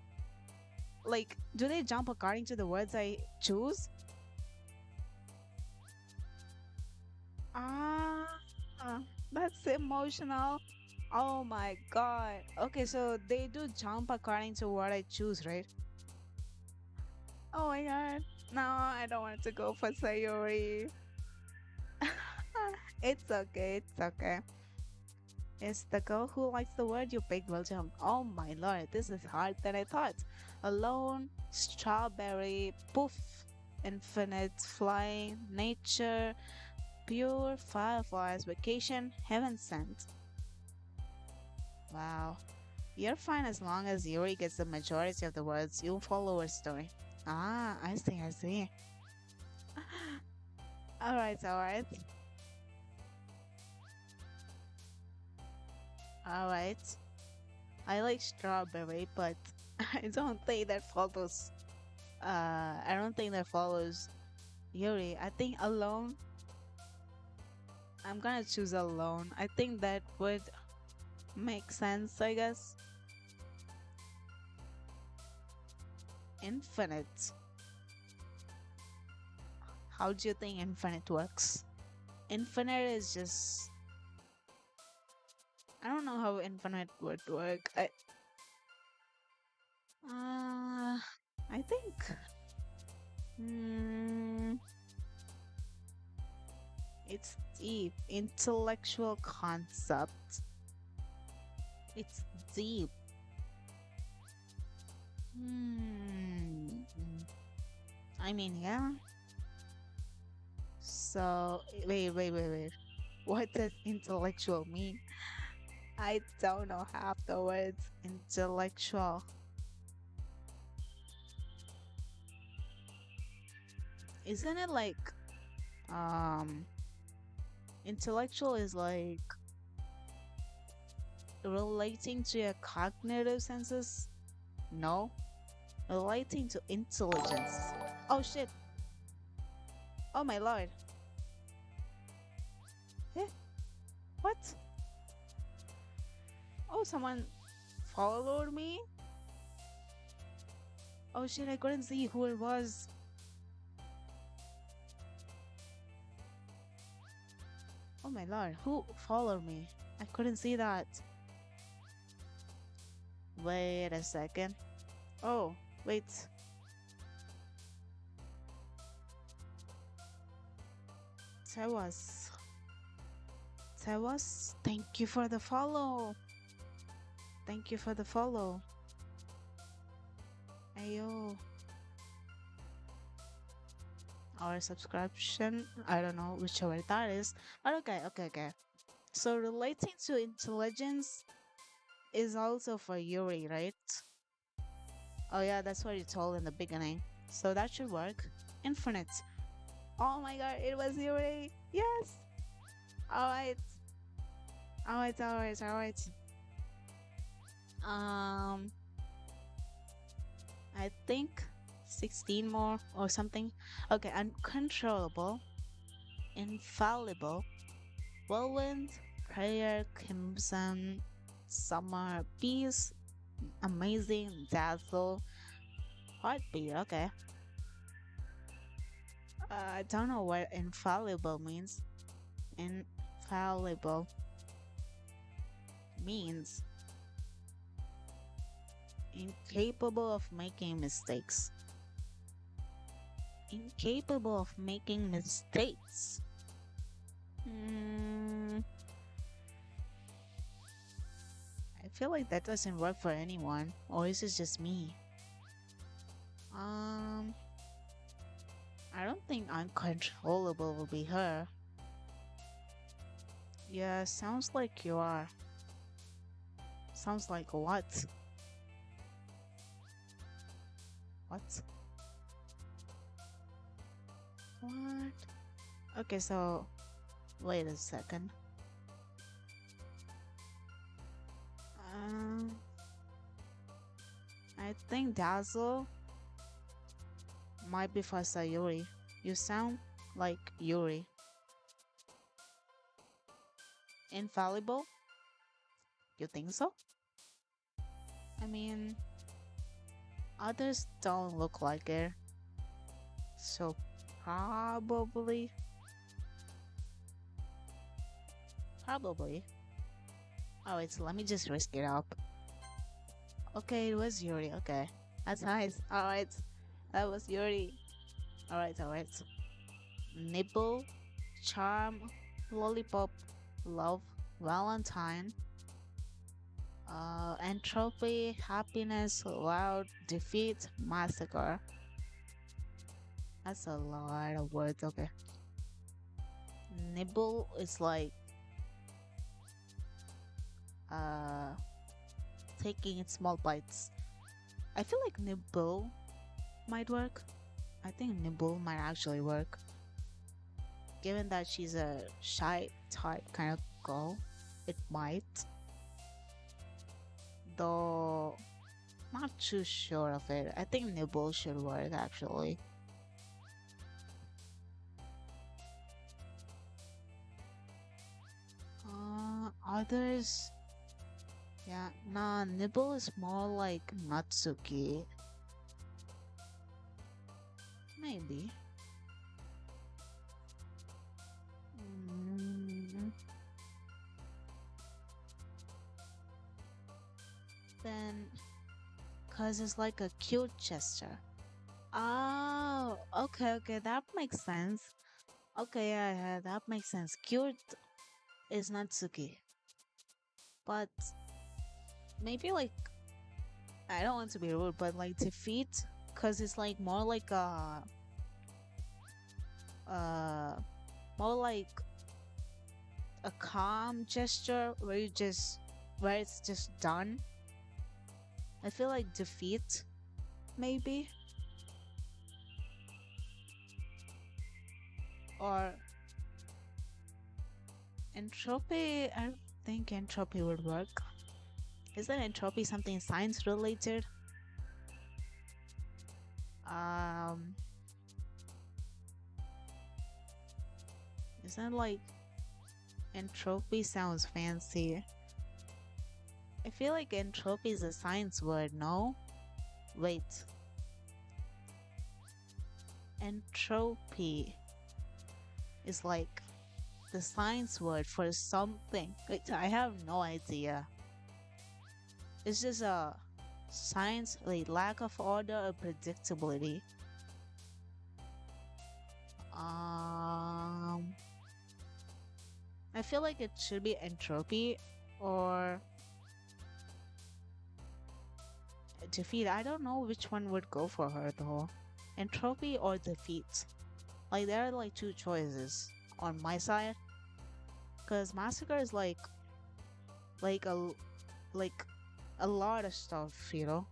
Like, do they jump according to the words I choose? Ah, That's emotional. Oh my god. Okay, so they do jump according to what I choose, right? Oh my god. No, I don't want to go for Sayori. It's okay, it's okay. It's the girl who likes the word you picked will jump. Oh my lord, this is harder than I thought. Alone, strawberry, poof, infinite, flying, nature, pure, fireflies, vacation, heaven sent. Wow. You're fine as long as Yuri gets the majority of the words. You'll follow her story. Ah, I see, I see. Alright, alright. Alright. I like strawberry, but I don't think that follows I don't think that follows Yuri. I think alone. I'm gonna choose alone. I think that would make sense, I guess. Infinite. How do you think infinite works? Infinite is just I don't know how infinite would work. Uh I think mm, it's deep intellectual concept. It's deep. Hmm. I mean, yeah. So wait. What does intellectual mean? I don't know half the words. Intellectual. Isn't it like um intellectual is like relating to your cognitive senses? No. Relating to intelligence. Oh shit. Oh my lord. Eh? What? Oh, someone followed me? Oh shit, I couldn't see who it was. Oh my lord, who followed me? I couldn't see that. Wait a second. Oh, wait. Tewas. Tewas, thank you for the follow. Thank you for the follow. Ayo. Or subscription. I don't know whichever that is. But okay. So relating to intelligence is also for Yuri, right? Oh yeah, that's what you told in the beginning. So that should work. Infinite. Oh my god, it was Yuri. Yes. Alright. Alright. Um I think 16 more or something. Okay, uncontrollable, infallible, whirlwind, prayer, crimson, summer, peace, amazing, dazzle, heartbeat. Okay. I don't know what infallible means. Infallible means incapable of making mistakes. Incapable of making mistakes. Mm, I feel like that doesn't work for anyone, or is it just me? Um, I don't think uncontrollable will be her. Yeah, sounds like you are. Sounds like what? What? What? Okay, so wait a second. Um, I think Dazzle might be for Sayuri. You sound like Yuri. Infallible? You think so? I mean, others don't look like it. So probably Probably. Alright, so let me just risk it up. Okay, it was Yuri. Okay. That's nice. Alright. That was Yuri. Alright. Nibble, charm, lollipop, love, Valentine, entropy, happiness, loud, defeat, massacre. That's a lot of words. Okay. Nibble is like uh taking in small bites. I feel like nibble might work. I think nibble might actually work. Given that she's a shy type kind of girl, it might. Though not too sure of it. I think nibble should work actually. Others, yeah, nah, nibble is more like Natsuki. Maybe. Mm, then, cause it's like a cute gesture. Oh, okay, that makes sense. Okay, yeah, that makes sense. Cute is Natsuki, but maybe like I don't want to be rude, but like defeat, cause it's like more like uh, more like a calm gesture where it's just done. I feel like defeat, maybe, or entropy. I don't think entropy would work. Isn't entropy something science related? Um, isn't like entropy sounds fancy? I feel like entropy is a science word, no? Wait. Entropy is like the science word for something. Wait, I have no idea. It's just a science, like lack of order or predictability. Um, I feel like it should be entropy or defeat. I don't know which one would go for her though. Entropy or defeat. Like there are like two choices on my side. Cause massacre is like a like a lot of stuff, you know.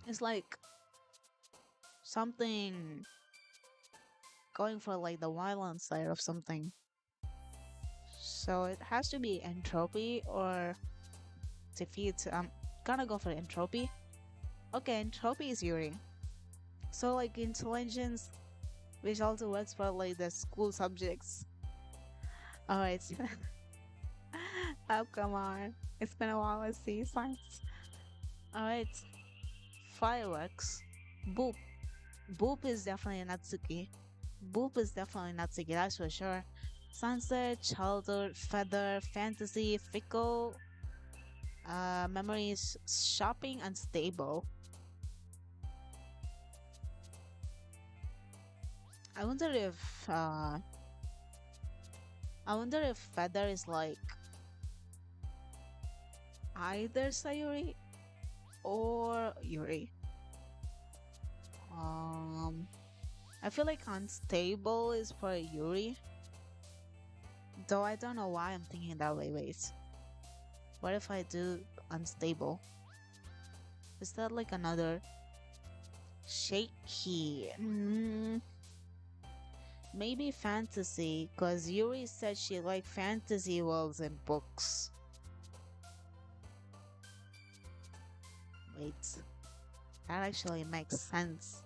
It's like something going for like the violent side of something. So it has to be entropy or defeat. I'm gonna go for entropy. Okay, entropy is Yuri. So like intelligence, which also works for like the school subjects. Alright. Oh come on. It's been a while, let's see science. Alright. Fireworks. Boop. Boop is definitely a Natsuki. Boop is definitely Natsuki, that's for sure. Sunset, childhood, feather, fantasy, fickle, memories, shopping, unstable. I wonder if feather is like either Sayuri or Yuri. I feel like unstable is for Yuri. Though I don't know why I'm thinking that way. Wait. What if I do unstable? Is that like another shaky? Maybe fantasy, because Yuri said she liked fantasy worlds and books. Wait. That actually makes sense.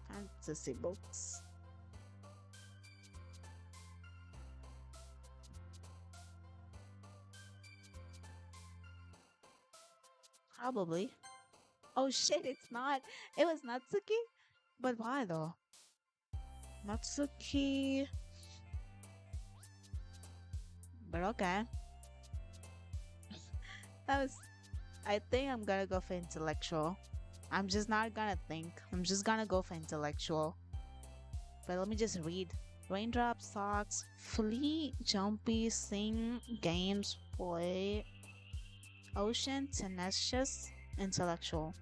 Fantasy books. Probably. Oh shit, it's not. It was Natsuki? But why though? Natsuki. But okay. That was. I think I'm gonna go for intellectual. I'm just not gonna think. I'm just gonna go for intellectual. But let me just read. Raindrop socks, flee, jumpy, sing, games, play, ocean, tenacious, intellectual.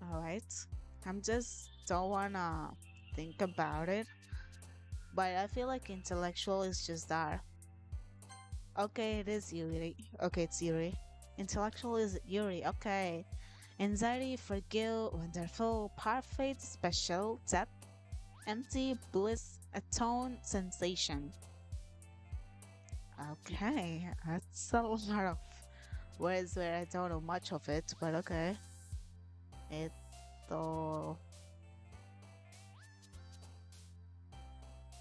Alright. I'm just don't wanna think about it. But I feel like intellectual is just that. Okay, it is Yuri. Okay, it's Yuri. Intellectual is Yuri. Okay. Anxiety, forgive, wonderful, perfect, special, depth, empty, bliss, atone, sensation. Okay, that's a lot of words where I don't know much of it, but okay. Esto.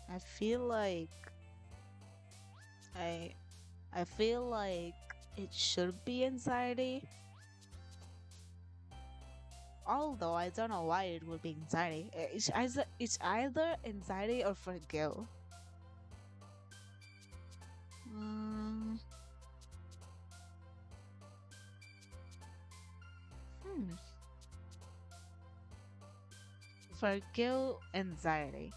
I feel like I I feel like it should be anxiety, although I don't know why it would be anxiety. It's either anxiety or forgive. Mm, hmm. Forgive anxiety.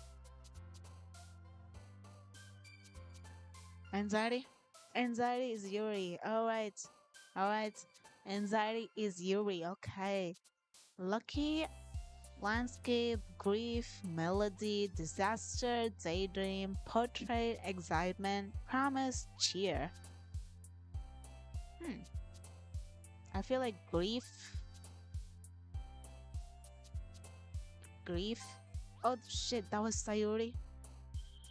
Anxiety? Anxiety is Yuri. Alright. Alright. Anxiety is Yuri. Okay. Lucky, landscape, grief, melody, disaster, daydream, portrait, excitement, promise, cheer. Hmm. I feel like grief. Oh shit, that was Sayuri.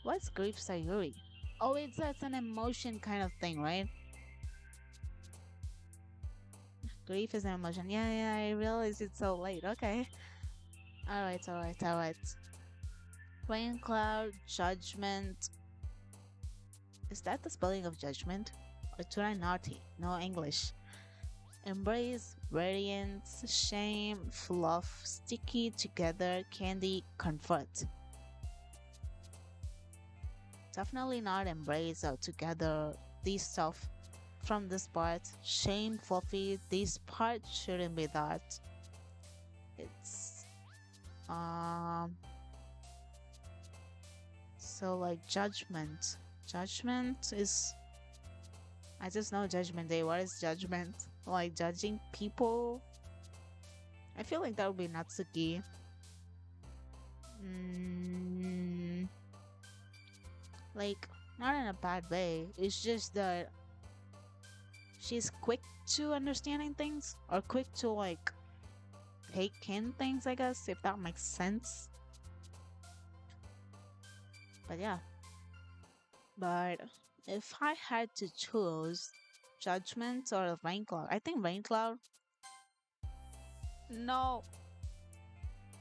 What's grief Sayuri? Oh, it's an emotion kind of thing, right? Grief is an emotion. Yeah, yeah, I realized it's so late. Okay. Alright, alright, alright. Rain cloud, judgment. Is that the spelling of judgment? Or too naughty? No English. Embrace, radiance, shame, fluff, sticky together, candy, comfort. Definitely not embrace or together these stuff from this part. Shame, fluffy, this part shouldn't be that. It's um so like judgment. Judgment is I just know judgment day. What is judgment? Like judging people? I feel like that would be Natsuki. Mm, like not in a bad way. It's just that she's quick to understanding things or quick to like take in things, I guess, if that makes sense. But yeah. But if I had to choose judgment or rain cloud, I think rain cloud. No.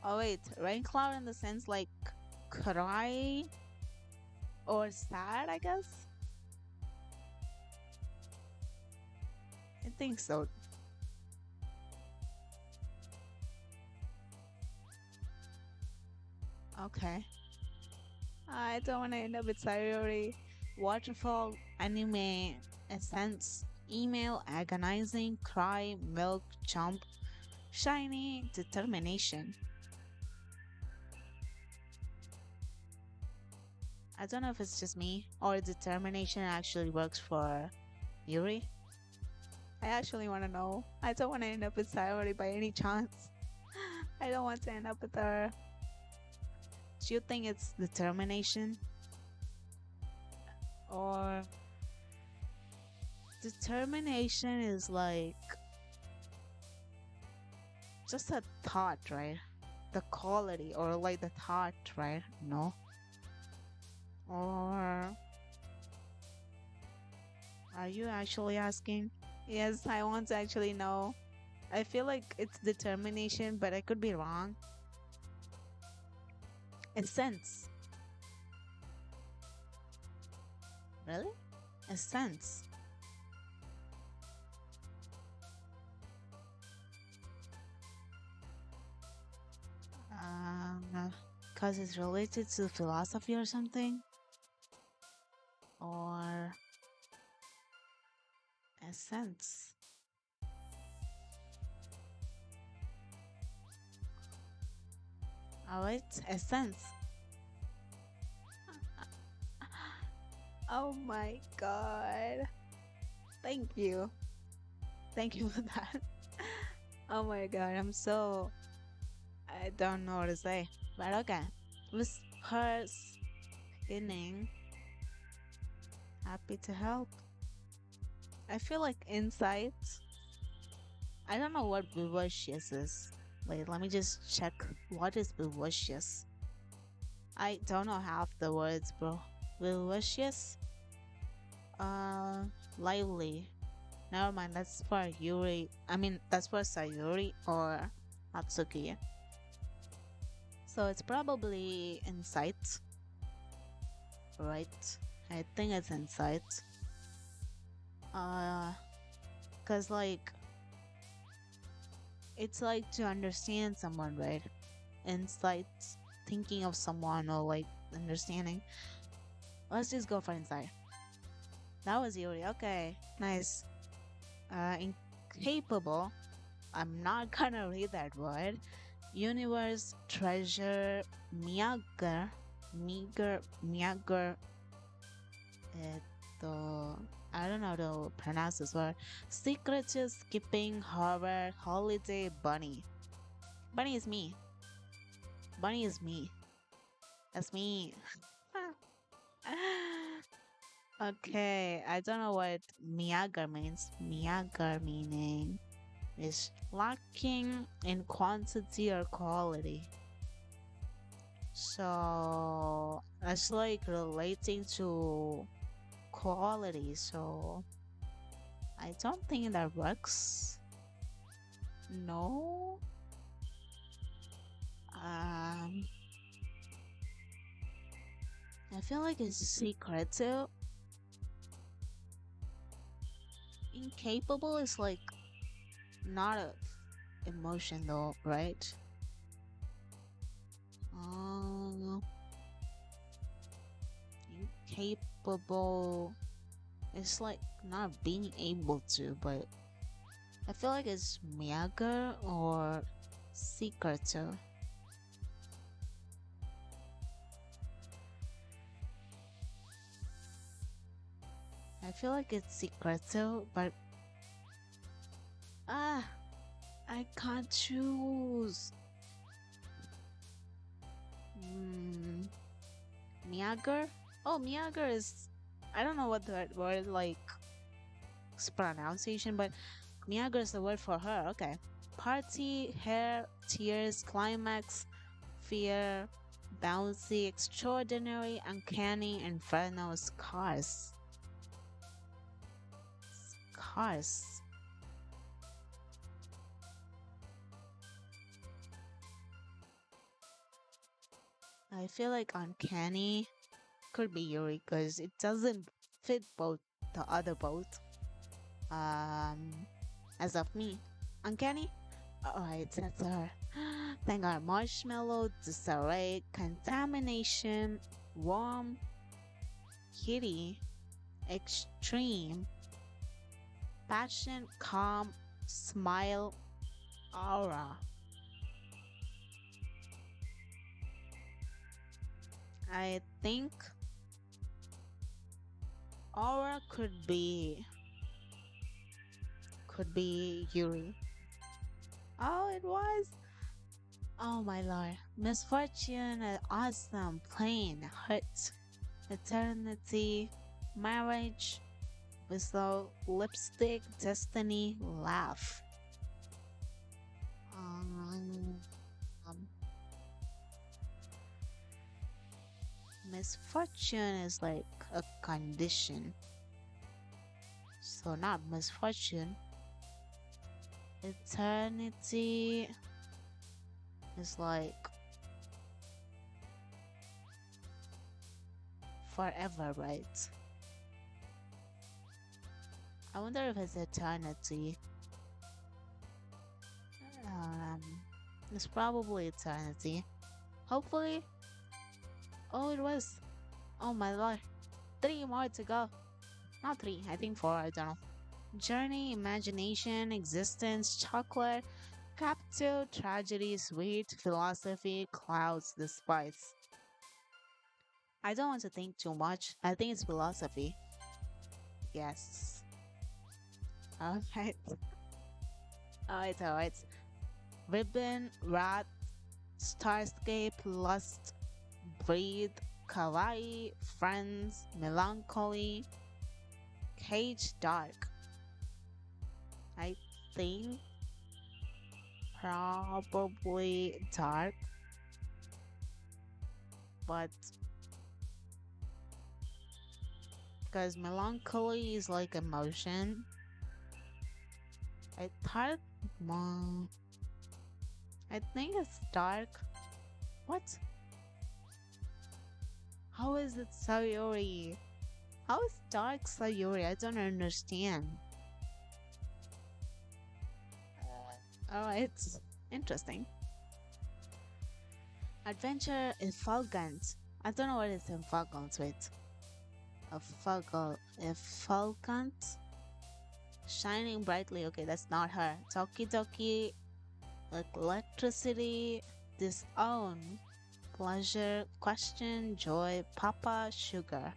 Oh wait, rain cloud in the sense like cry or sad, I guess. I think so. Okay. I don't want to end up with Sayori. Waterfall, anime, essence, email, agonizing, cry, milk, jump, shiny, determination. I don't know if it's just me or determination actually works for Yuri. I actually want to know. I don't want to end up with Sayori by any chance. I don't want to end up with her. Do you think it's determination? Or determination is like just a thought, right? The quality or like the thought, right? No. Or are you actually asking? Yes, I want to actually know. I feel like it's determination, but I could be wrong. It's sense. Really? A sense. because it's related to philosophy or something, or essence. All right, essence. Oh my god. Thank you. Thank you for that. Oh my god, I don't know what to say. But okay. With her skinning, happy to help. I feel like insight. I don't know what vivacious is. Wait, let me just check what is vivacious. I don't know half the words, bro. Vivacious? Uh, lively. Never mind, that's for Yuri. I mean, that's for Sayuri or Atsuki. So it's probably insight, right? I think it's insight. Uh, cause like it's like to understand someone, right? Insight, thinking of someone or like understanding. Let's just go for insight. That was Yuri. Okay, nice. Incapable. I'm not gonna read that word. Universe, treasure, meager, I don't know how to pronounce this word. Secretive, skipping, horror, holiday, bunny. Bunny is me. Bunny is me. That's me. Okay, I don't know what miyaga means. Miyaga meaning is lacking in quantity or quality. So that's like relating to quality. So I don't think that works. No. I feel like it's secretive. Incapable is like not a emotion though, right? Uh, Incapable. It's like not being able to, but I feel like it's Miyaga or secretive. I feel like it's secretive, but ah, I can't choose. Hmm, Miyaga? Oh, Miyaga is. I don't know what the word like pronunciation, but Miyaga is the word for her. Okay. Party, hair, tears, climax, fear, bouncy, extraordinary, uncanny, inferno, scars. Scars. I feel like uncanny could be Yuri because it doesn't fit both the other both. Um, as of me, uncanny. Alright, that's her. Thank God. Marshmallow, disarray, contamination, warm, kitty, extreme, passion, calm, smile, aura. I think aura could be Yuri. Oh, it was. Oh my lord. Misfortune, awesome, plain, hurt, eternity, marriage, whistle, lipstick, destiny, laugh. Um, um, Misfortune is like a condition. So not misfortune. Eternity is like forever, right? I wonder if it's eternity. Um, it's probably eternity. Hopefully, Oh, it was. Oh my lord. Three more to go. Not three, I think four, I don't know. Journey, imagination, existence, chocolate, capture, tragedy, sweet, philosophy, clouds, the spice. I don't want to think too much. I think it's philosophy. Yes. Alright. Alright. Ribbon, rat, starscape, lust, breathe, kawaii, friends, melancholy, cage, dark. I think probably dark, but because melancholy is like emotion, I thought, mm, I think it's dark. What? How is it Sayori? How is dark Sayori? I don't understand. Alright, interesting. Adventure effulgent. I don't know what it's effulgent with. Effulgent? Shining brightly. Okay, that's not her. Doki Doki, like electricity, disown, pleasure, question, joy, papa, sugar.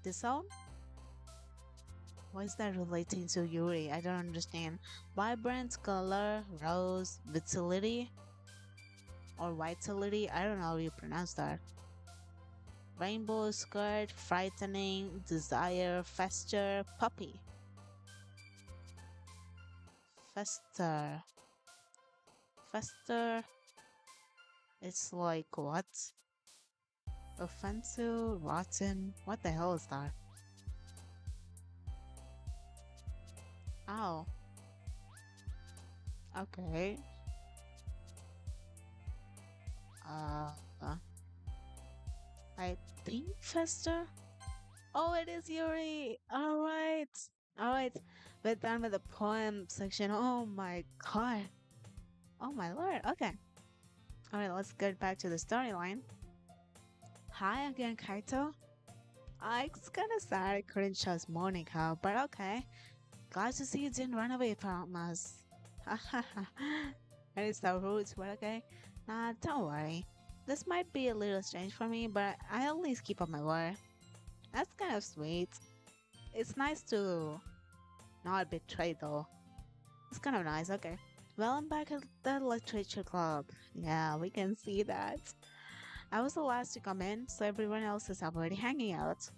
Disown? What is that relating to Yuri? I don't understand. Vibrant color, rose, vitality, or vitality. I don't know how you pronounce that. Rainbow skirt, frightening, desire, fester, puppy. Fester. Fester. It's like what? Offensive, rotten. What the hell is that? Oh, okay. Uh, uh, I think Fester. Oh, it is Yuri. All right, all right. We're done with the poem section. Oh my god. Oh my lord. Okay. All right. Let's get back to the storyline. Hi again, Kaito. It's kind of sad I couldn't choose Monica, but okay. Glad to see you didn't run away from us. That is so rude, but okay. Nah, don't worry. This might be a little strange for me, but I always keep up my word. That's kind of sweet. It's nice to not betray though. It's kind of nice, okay. Well, I'm back at the literature club. Yeah, we can see that. I was the last to come in, so everyone else is already hanging out.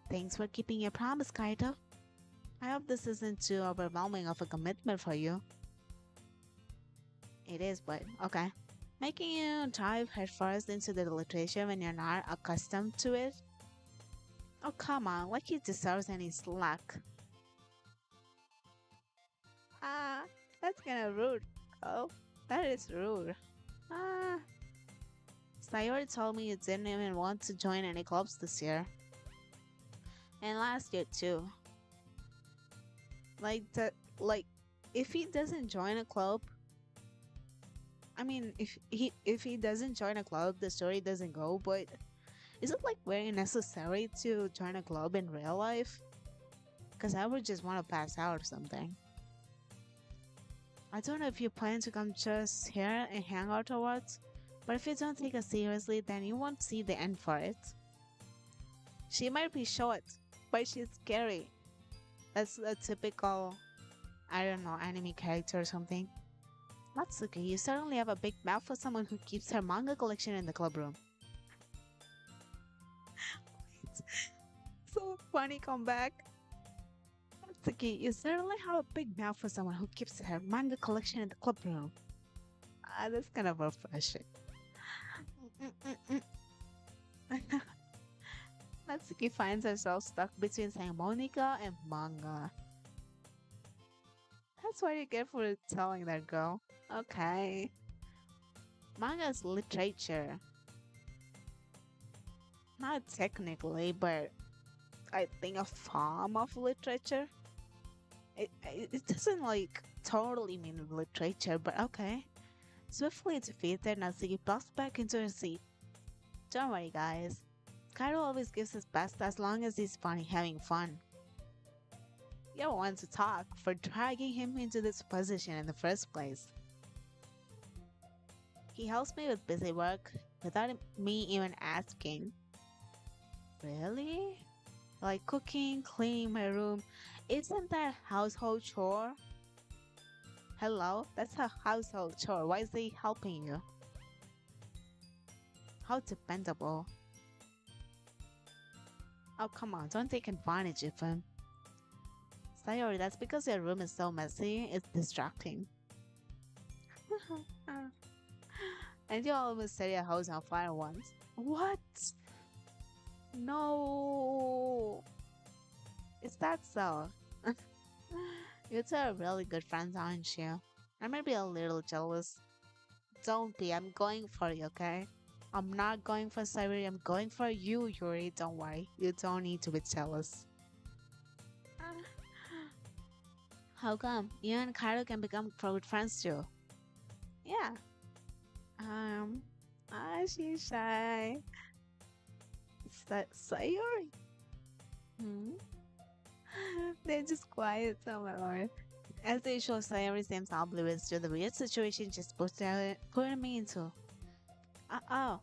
Thanks for keeping your promise, Kaito. I hope this isn't too overwhelming of a commitment for you. It is, but okay. Making you dive headfirst into the literature when you're not accustomed to it? Oh, come on, like he deserves any slack. Ah, that's kinda rude. Oh, that is rude. Ah, Sayori told me you didn't even want to join any clubs this year. And last year too. Like that, like, if he doesn't join a club, I mean, if he doesn't join a club, the story doesn't go. But is it like very necessary to join a club in real life? Because I would just want to pass out or something. I don't know if you plan to come just here and hang out or what, but if you don't take us seriously, then you won't see the end for it. She might be short, but she's scary. That's a typical, I don't know, anime character or something. Natsuki, you certainly have a big mouth for someone who keeps her manga collection in the club room. So funny comeback. Natsuki, you certainly have a big mouth for someone who keeps her manga collection in the club room. Ah, that's kind of refreshing. Natsuki finds herself stuck between saying Monica and manga. That's what you get for telling that girl. Okay. Manga is literature. Not technically, but I think a form of literature. It doesn't like totally mean literature, but okay. Swiftly defeated, Natsuki plops back into her seat. Don't worry, guys. Kaido always gives his best as long as he's funny, having fun. You don't want to talk for dragging him into this position in the first place. He helps me with busy work without me even asking. Really? Like cooking, cleaning my room. Isn't that household chore? Hello? That's a household chore. Why is he helping you? How dependable. Oh, come on. Don't take advantage of him. Sayori, that's because your room is so messy. It's distracting. And you almost set your house on fire once. What? No. Is that so? You two are really good friends, aren't you? I may be a little jealous. Don't be. I'm going for you, okay? I'm not going for Sayori. I'm going for you, Yuri. Don't worry. You don't need to be jealous. How come? You and Kaido can become good friends too. Yeah. Um. She's shy. Sayori. Hmm? They're just quiet, oh my lord. As usual, Sayori seems oblivious to the weird situation just putting me into. Oh.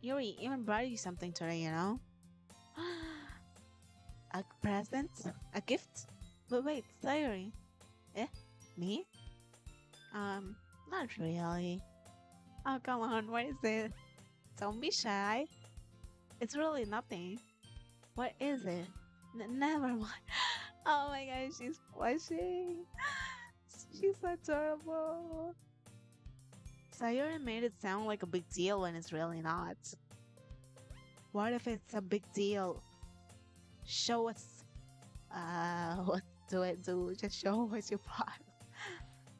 Yuri even brought you something today, you know? A present? A gift? But wait, Sayori. Eh? Me? Not really. Oh, come on, what is it? Don't be shy. It's really nothing. What is it? Never mind. Oh my gosh, she's blushing. She's adorable. Sayori made it sound like a big deal when it's really not. What if it's a big deal? Show us. What do I do? Just show what you brought.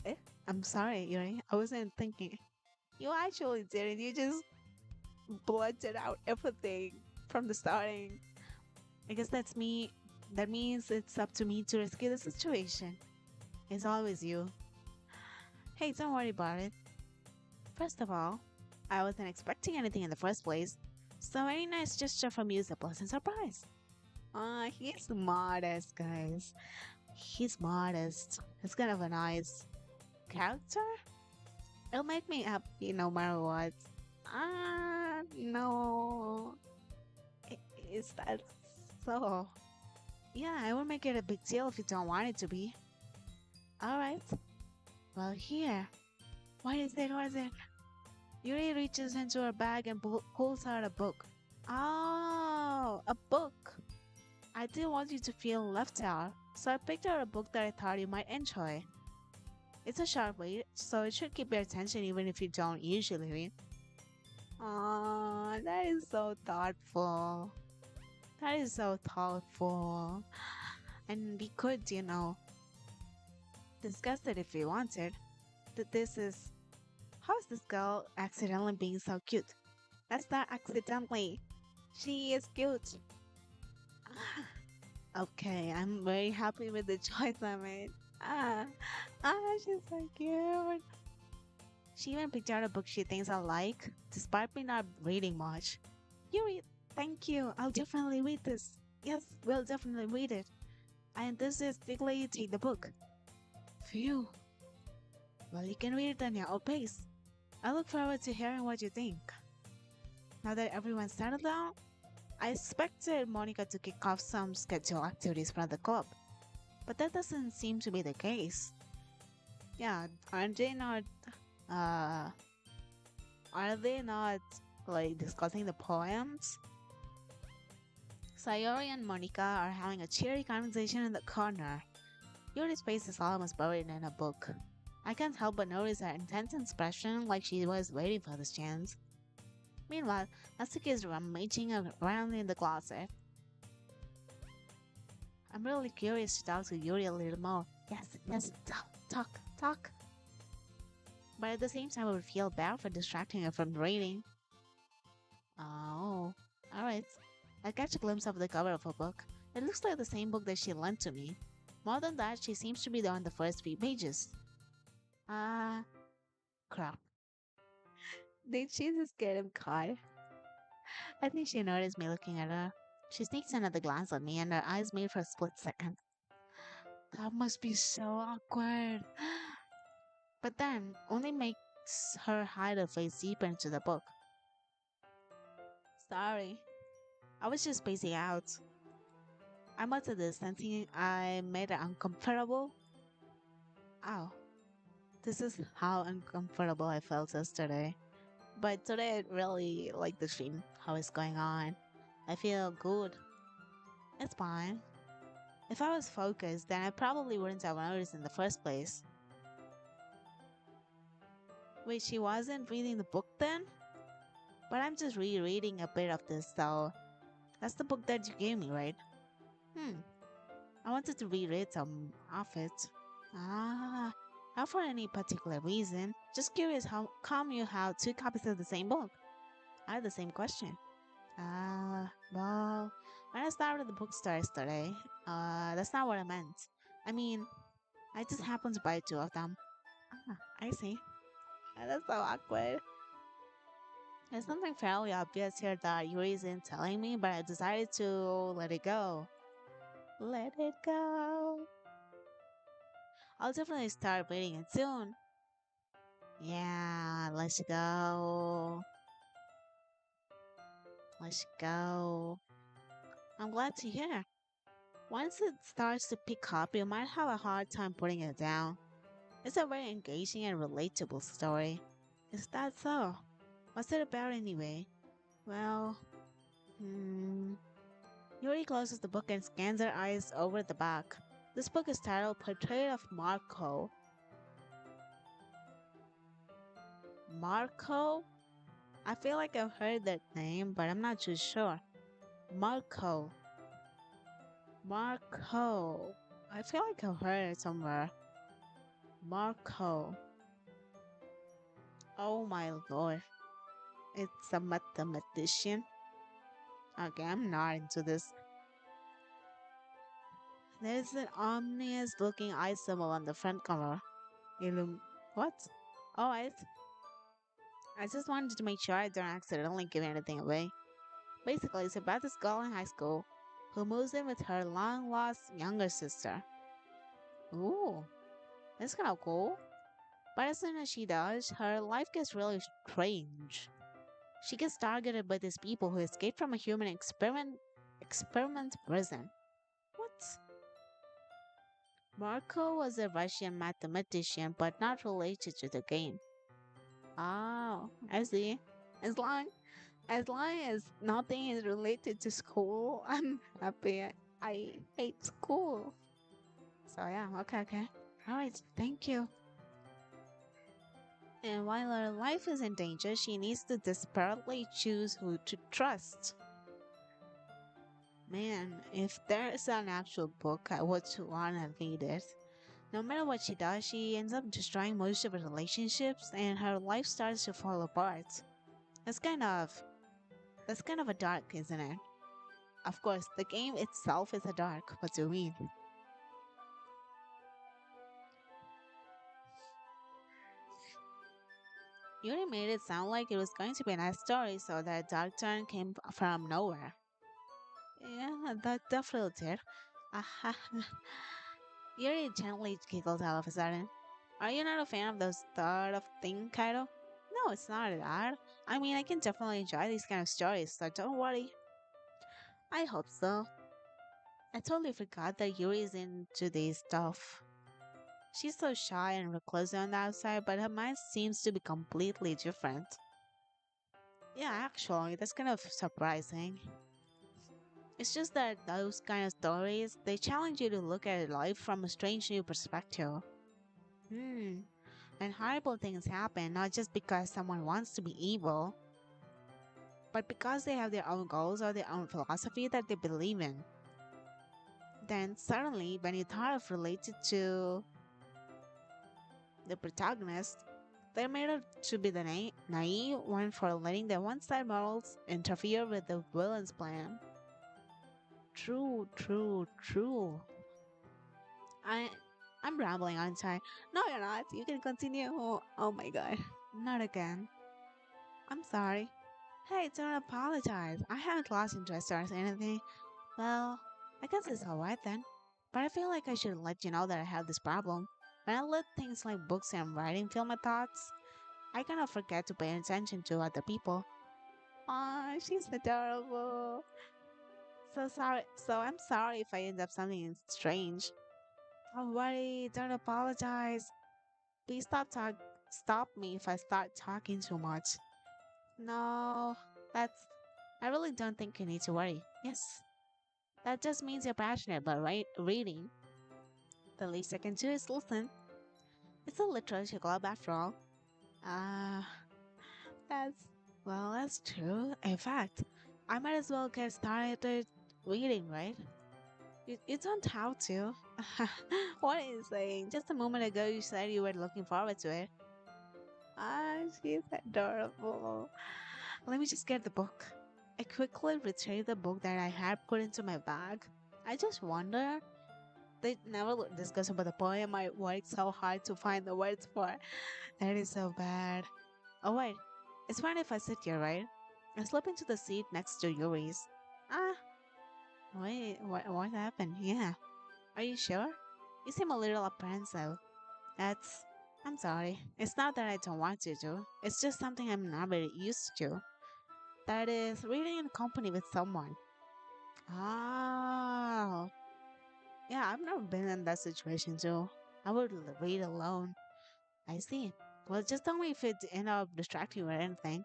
Eh? I'm sorry, Yuri. I wasn't thinking. You actually didn't. You just blurted out everything from the starting. I guess that's me. That means it's up to me to rescue the situation. It's always you. Hey, don't worry about it. First of all, I wasn't expecting anything in the first place, so any nice gesture from you is a pleasant surprise. He's modest, guys. He's modest. It's kind of a nice character. It'll make me happy no matter what. No. Is that so? Yeah, I will make it a big deal if you don't want it to be. Alright. Well, here. What is it? What is it? Yuri reaches into her bag and pulls out a book. Oh, a book. I didn't want you to feel left out, so I picked out a book that I thought you might enjoy. It's a short read, so it should keep your attention even if you don't usually read. Aww, that is so thoughtful. That is so thoughtful. And we could, discuss it if we wanted. That this is... How's this girl accidentally being so cute? That's not accidentally. She is cute. Okay, I'm very happy with the choice I made. She's so cute. She even picked out a book she thinks I like, despite me not reading much. Yuri, thank you. I'll definitely read this. Yes, we'll definitely read it. I enthusiastically take the book. Phew. Well, you can read it on your own pace. I look forward to hearing what you think. Now that everyone's settled down, I expected Monica to kick off some scheduled activities for the club, but that doesn't seem to be the case. Yeah, aren't they not, are they not, like, discussing the poems? Sayori and Monica are having a cheery conversation in the corner. Yuri's face is almost buried in a book. I can't help but notice her intense expression like she was waiting for this chance. Meanwhile, Natsuki is rummaging around in the closet. I'm really curious to talk to Yuri a little more. Yes, talk. But at the same time, I would feel bad for distracting her from reading. Oh, alright. I catch a glimpse of the cover of a book. It looks like the same book that she lent to me. More than that, she seems to be on the first few pages. Crap. Did she just get him caught? I think she noticed me looking at her. She sneaks another glance at me and her eyes meet for a split second. That must be so awkward. But then only makes her hide her face deeper into the book. Sorry, I was just spacing out. I muttered this, thinking I made her uncomfortable. Ow, this is how uncomfortable I felt yesterday. But today I really like the stream, how it's going on. I feel good. It's fine. If I was focused, then I probably wouldn't have noticed in the first place. Wait, she wasn't reading the book then? But I'm just rereading a bit of this, so that's the book that you gave me, right? Hmm, I wanted to reread some of it. Ah, not for any particular reason. Just curious how come you have two copies of the same book? I had the same question. Well, when I started the bookstore yesterday, that's not what I meant. I mean, I just happened to buy two of them. Ah, I see. That's so awkward. There's something fairly obvious here that Yuri isn't telling me, but I decided to let it go. Let it go. I'll definitely start reading it soon. Yeah, let's go. Let's go. I'm glad to hear. Once it starts to pick up, you might have a hard time putting it down. It's a very engaging and relatable story. Is that so? What's it about anyway? Well, hmm. Yuri closes the book and scans her eyes over the back. This book is titled Portrait of Marco. Marco? I feel like I've heard that name, but I'm not too sure. Marco. Marco. I feel like I've heard it somewhere. Marco. Oh my lord. It's a mathematician. Okay, I'm not into this. There's an ominous looking eye symbol on the front cover. What? Oh, I just wanted to make sure I don't accidentally give anything away. Basically, it's about this girl in high school who moves in with her long lost younger sister. Ooh, that's kind of cool. But as soon as she does, her life gets really strange. She gets targeted by these people who escaped from a human experiment prison. What? Marco was a Russian mathematician, but not related to the game. Oh, I see. As long as long as nothing is related to school, I'm happy. I hate school. So yeah, okay. All right, thank you. And while her life is in danger, she needs to desperately choose who to trust. Man, if there's an actual book, I would want to read it. No matter what she does, she ends up destroying most of her relationships, and her life starts to fall apart. That's kind of that's kind of a dark, isn't it? Of course, the game itself is a dark. What do you mean? You already made it sound like it was going to be a nice story, so that dark turn came from nowhere. Yeah, that definitely did. Aha. Yuri gently giggled all of a sudden. Are you not a fan of those sort of thing, Kaido? No, it's not that. I mean, I can definitely enjoy these kind of stories, so don't worry. I hope so. I totally forgot that Yuri is into this stuff. She's so shy and reclusive on the outside, but her mind seems to be completely different. Yeah, actually, that's kind of surprising. It's just that those kind of stories, they challenge you to look at life from a strange new perspective. Hmm. And horrible things happen not just because someone wants to be evil, but because they have their own goals or their own philosophy that they believe in. Then suddenly, when you thought of related to the protagonist, they're made out to be the naive one for letting their one-side morals interfere with the villain's plan. True. I I'm rambling, aren't I? No, you're not. You can continue. Oh my god. Not again. I'm sorry. Hey, don't apologize. I haven't lost interest or anything. Well, I guess it's alright then. But I feel like I should let you know that I have this problem. When I let things like books and writing fill my thoughts, I kind of forget to pay attention to other people. Aw, she's adorable. So sorry. So I'm sorry if I end up something strange. Don't worry. Don't apologize. Please stop me if I start talking too much. No, that's. I really don't think you need to worry. Yes, that just means you're passionate about reading. The least I can do is listen. It's a literature club after all. Ah, that's. Well, that's true. In fact, I might as well get started reading, right? You don't have to. What are you saying? Just a moment ago, you said you were looking forward to it. Ah, she's adorable. Let me just get the book. I quickly retrieved the book that I had put into my bag. I just wonder, they never discuss about the poem I worked so hard to find the words for. That is so bad. Oh wait, it's fine if I sit here, right? I slip into the seat next to Yuri's. Ah, wait, what happened? Yeah. Are you sure? You seem a little apprehensive. That's. I'm sorry. It's not that I don't want to do. It's just something I'm not very used to. That is, reading in company with someone. Oh. Yeah, I've never been in that situation too. I would read alone. I see. Well, just tell me if it end up distracting you or anything.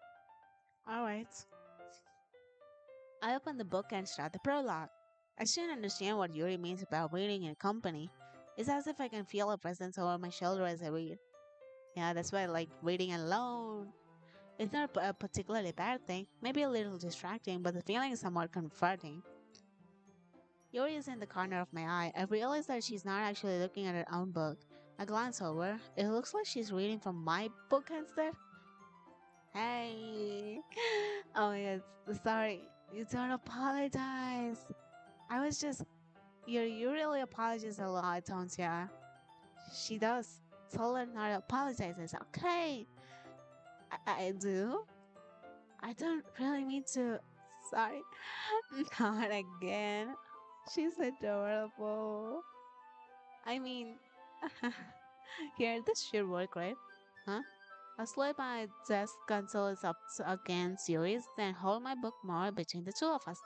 Alright. I open the book and start the prologue. I still understand what Yuri means about reading in company. It's as if I can feel a presence over my shoulder as I read. Yeah, that's why I like reading alone. It's not a particularly bad thing, maybe a little distracting, but the feeling is somewhat comforting. Yuri is in the corner of my eye. I realize that she's not actually looking at her own book. I glance over. It looks like she's reading from my book instead. Hey! Oh my god, sorry. You don't apologize. I was just. You really apologize a lot, don't ya? She does. Tell her not to apologize. It's okay. I do. I don't really mean to. Sorry. Not again. She's adorable. I mean, here, this should work, right? Huh? I'll slide my desk console is up against Yuri's, then hold my book more between the two of us.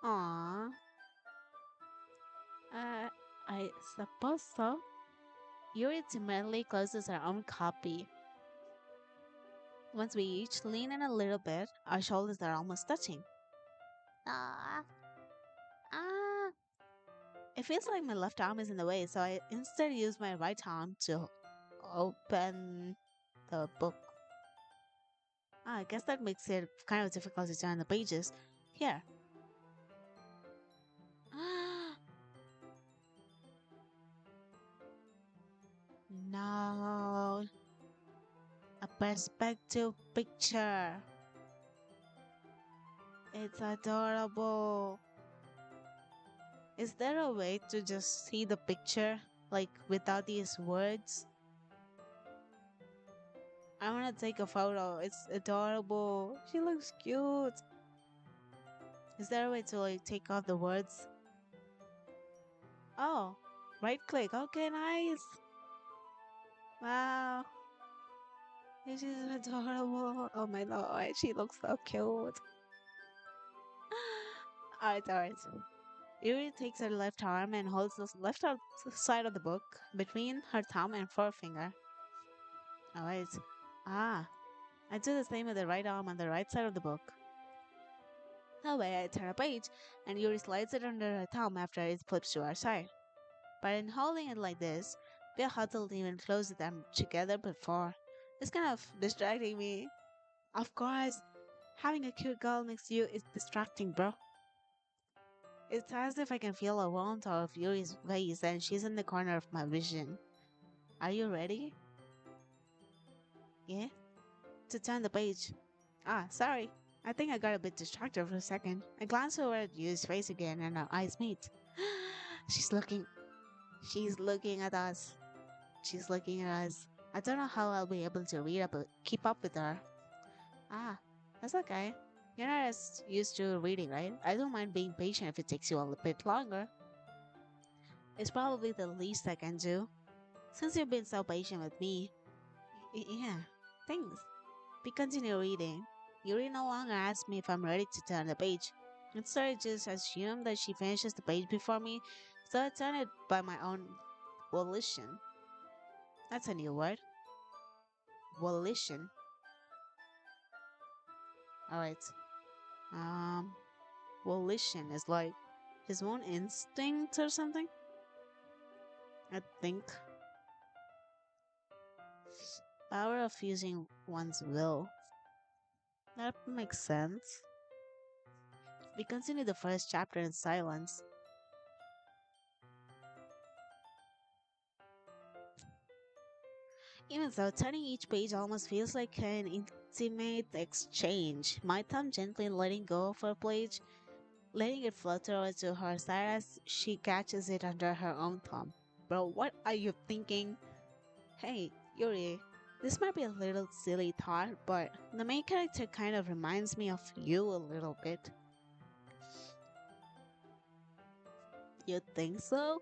Aww. Uh, I suppose so. Yuri timidly closes her own copy. Once we each lean in a little bit, our shoulders are almost touching. Ah, ah. It feels like my left arm is in the way, so I instead use my right arm to open the book. Ah, I guess that makes it kind of difficult to turn the pages. Here. No. A perspective picture. It's adorable. Is there a way to just see the picture, like without these words? I want to take a photo. It's adorable. She looks cute. Is there a way to like take off the words? Oh, right click. Okay, nice. Wow. This is adorable. Oh my lord, she looks so cute. Alright. Yuri takes her left arm and holds the side of the book between her thumb and forefinger. Alright. Ah, I do the same with the right arm on the right side of the book. That way I turn a page and Yuri slides it under her thumb after it flips to our side. But in holding it like this, we are huddled even closer than together before. It's kind of distracting me. Of course, having a cute girl next to you is distracting, bro. It's as if I can feel a warmth of Yuri's face and she's in the corner of my vision. Are you ready? Yeah? To turn the page. Ah, sorry. I think I got a bit distracted for a second. I glance over at Yuri's face again and our eyes meet. She's looking. She's looking at us. She's looking at us. I don't know how I'll be able to keep up with her. Ah, that's okay. You're not as used to reading, right? I don't mind being patient if it takes you a little bit longer. It's probably the least I can do. Since you've been so patient with me, yeah, thanks. We continue reading. Yuri no longer asks me if I'm ready to turn the page. Instead, I just assume that she finishes the page before me, so I turn it by my own volition. That's a new word. Volition. Alright. Um, volition is like his own instinct or something? I think. Power of using one's will. That makes sense. We continue the first chapter in silence. Even so, turning each page almost feels like an intimate exchange. My thumb gently letting go of her page, letting it flutter over to her side as she catches it under her own thumb. Bro, what are you thinking? Hey, Yuri, this might be a little silly thought, but the main character kind of reminds me of you a little bit. You think so?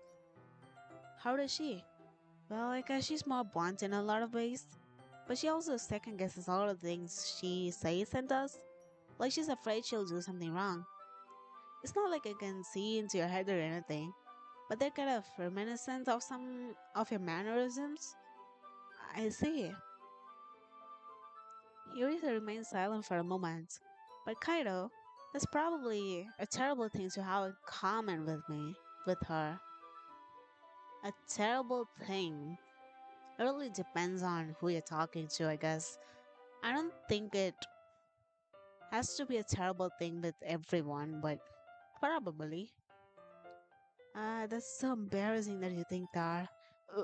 How does she? Well, I guess she's more blunt in a lot of ways, but she also second guesses all the things she says and does. Like she's afraid she'll do something wrong. It's not like I can see into your head or anything, but they're kind of reminiscent of some of your mannerisms. I see. Yurita remains silent for a moment. But Kaido, that's probably a terrible thing to have in common with me, with her. A terrible thing. It really depends on who you're talking to, I guess. I don't think it has to be a terrible thing with everyone, but probably. That's so embarrassing that you think that.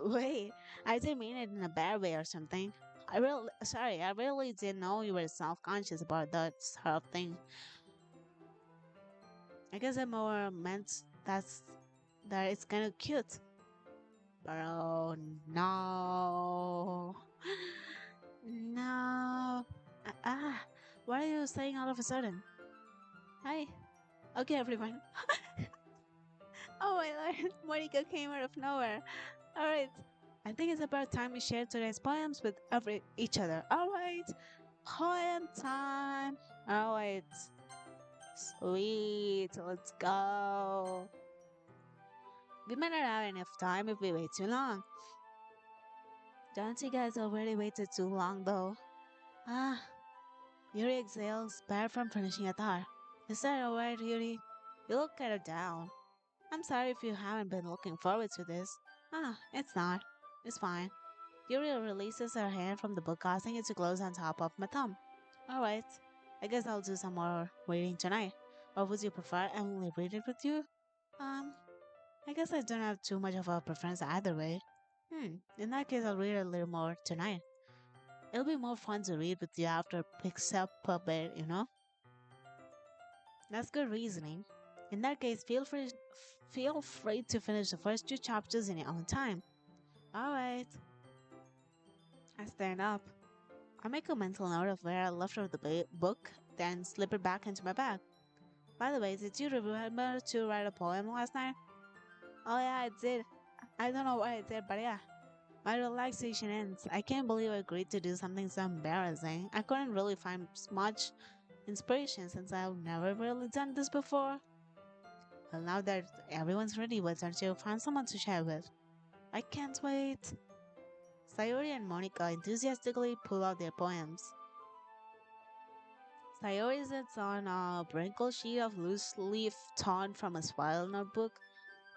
Wait, I didn't mean it in a bad way or something. I really didn't know you were self-conscious about that sort of thing. I guess I more meant that it's kind of cute. But oh no, no. Ah, what are you saying all of a sudden? Hi. Okay, everyone. Oh my lord, Monica came out of nowhere. Alright, I think it's about time we share today's poems with each other. Alright, poem time. Alright, sweet, let's go. We might not have enough time if we wait too long. Don't you guys already waited too long though? Ah, Yuri exhales, bad from finishing a thought. Is that alright, Yuri? You look kinda down. I'm sorry if you haven't been looking forward to this. Ah, it's not. It's fine. Yuri releases her hand from the book, causing it to close on top of my thumb. Alright, I guess I'll do some more reading tonight. Or would you prefer I only read it with you? Um, I guess I don't have too much of a preference either way. In that case, I'll read a little more tonight. It'll be more fun to read with you after it picks up a bit, you know? That's good reasoning. In that case, feel free to finish the first two chapters in your own time. Alright. I stand up. I make a mental note of where I left off the book, then slip it back into my bag. By the way, did you remember to write a poem last night? Oh yeah, I did. I don't know what I did, but yeah. My relaxation ends. I can't believe I agreed to do something so embarrassing. I couldn't really find much inspiration since I've never really done this before. Well, now that everyone's ready, why don't you find someone to share with? I can't wait. Sayori and Monica enthusiastically pull out their poems. Sayori sits on a wrinkled sheet of loose leaf torn from a spiral notebook.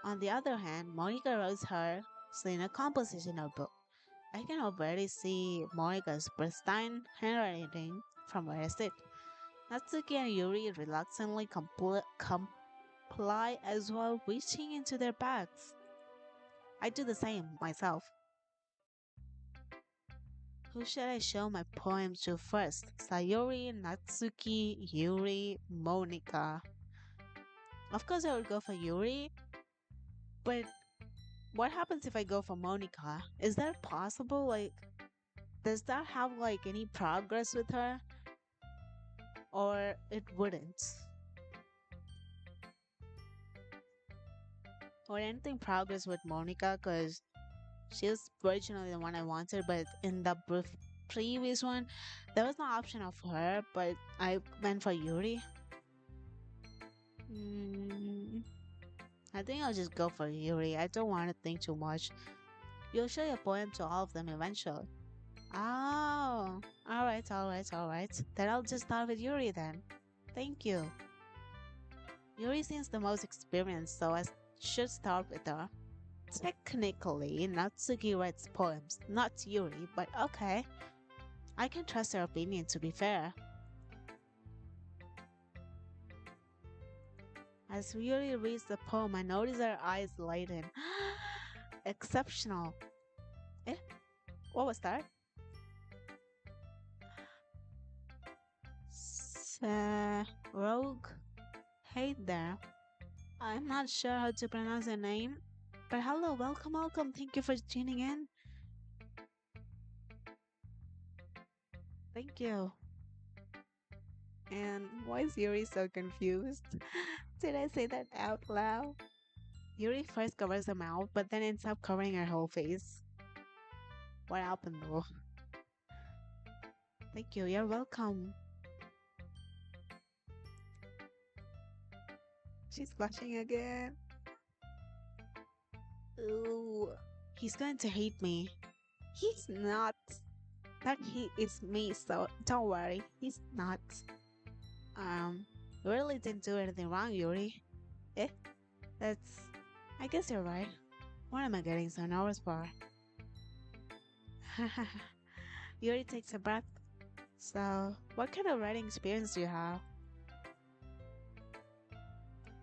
On the other hand, Monica writes hers in a composition notebook. I can already see Monica's pristine handwriting from where I sit. Natsuki and Yuri reluctantly comply as well, reaching into their bags. I do the same myself. Who should I show my poems to first? Sayori, Natsuki, Yuri, Monica. Of course, I would go for Yuri, but what happens if I go for Monica? Is that possible? Like, does that have like any progress with her? or it wouldn't. Or anything progress with Monica because she was originally the one I wanted, but in the previous one, there was no option of her, but I went for Yuri. Mm, I think I'll just go for Yuri. I don't want to think too much. You'll show your poem to all of them eventually. Oh, alright. Then I'll just start with Yuri then. Thank you. Yuri seems the most experienced, so I should start with her. Technically, Natsuki writes poems, not Yuri, but okay. I can trust her opinion to be fair. As Yuri reads the poem, I notice her eyes lighten. Exceptional. Eh? What was that? Rogue? Hey there. I'm not sure how to pronounce your name, but hello, welcome. Thank you for tuning in. Thank you. And why is Yuri so confused? Did I say that out loud? Yuri first covers her mouth, but then ends up covering her whole face. What happened though? Thank you, you're welcome. She's blushing again. Ooh, he's going to hate me. He's not. But he is me, so don't worry. He's not. You really didn't do anything wrong, Yuri. Eh? That's. I guess you're right. What am I getting so nervous for? Yuri takes a breath. So, what kind of writing experience do you have?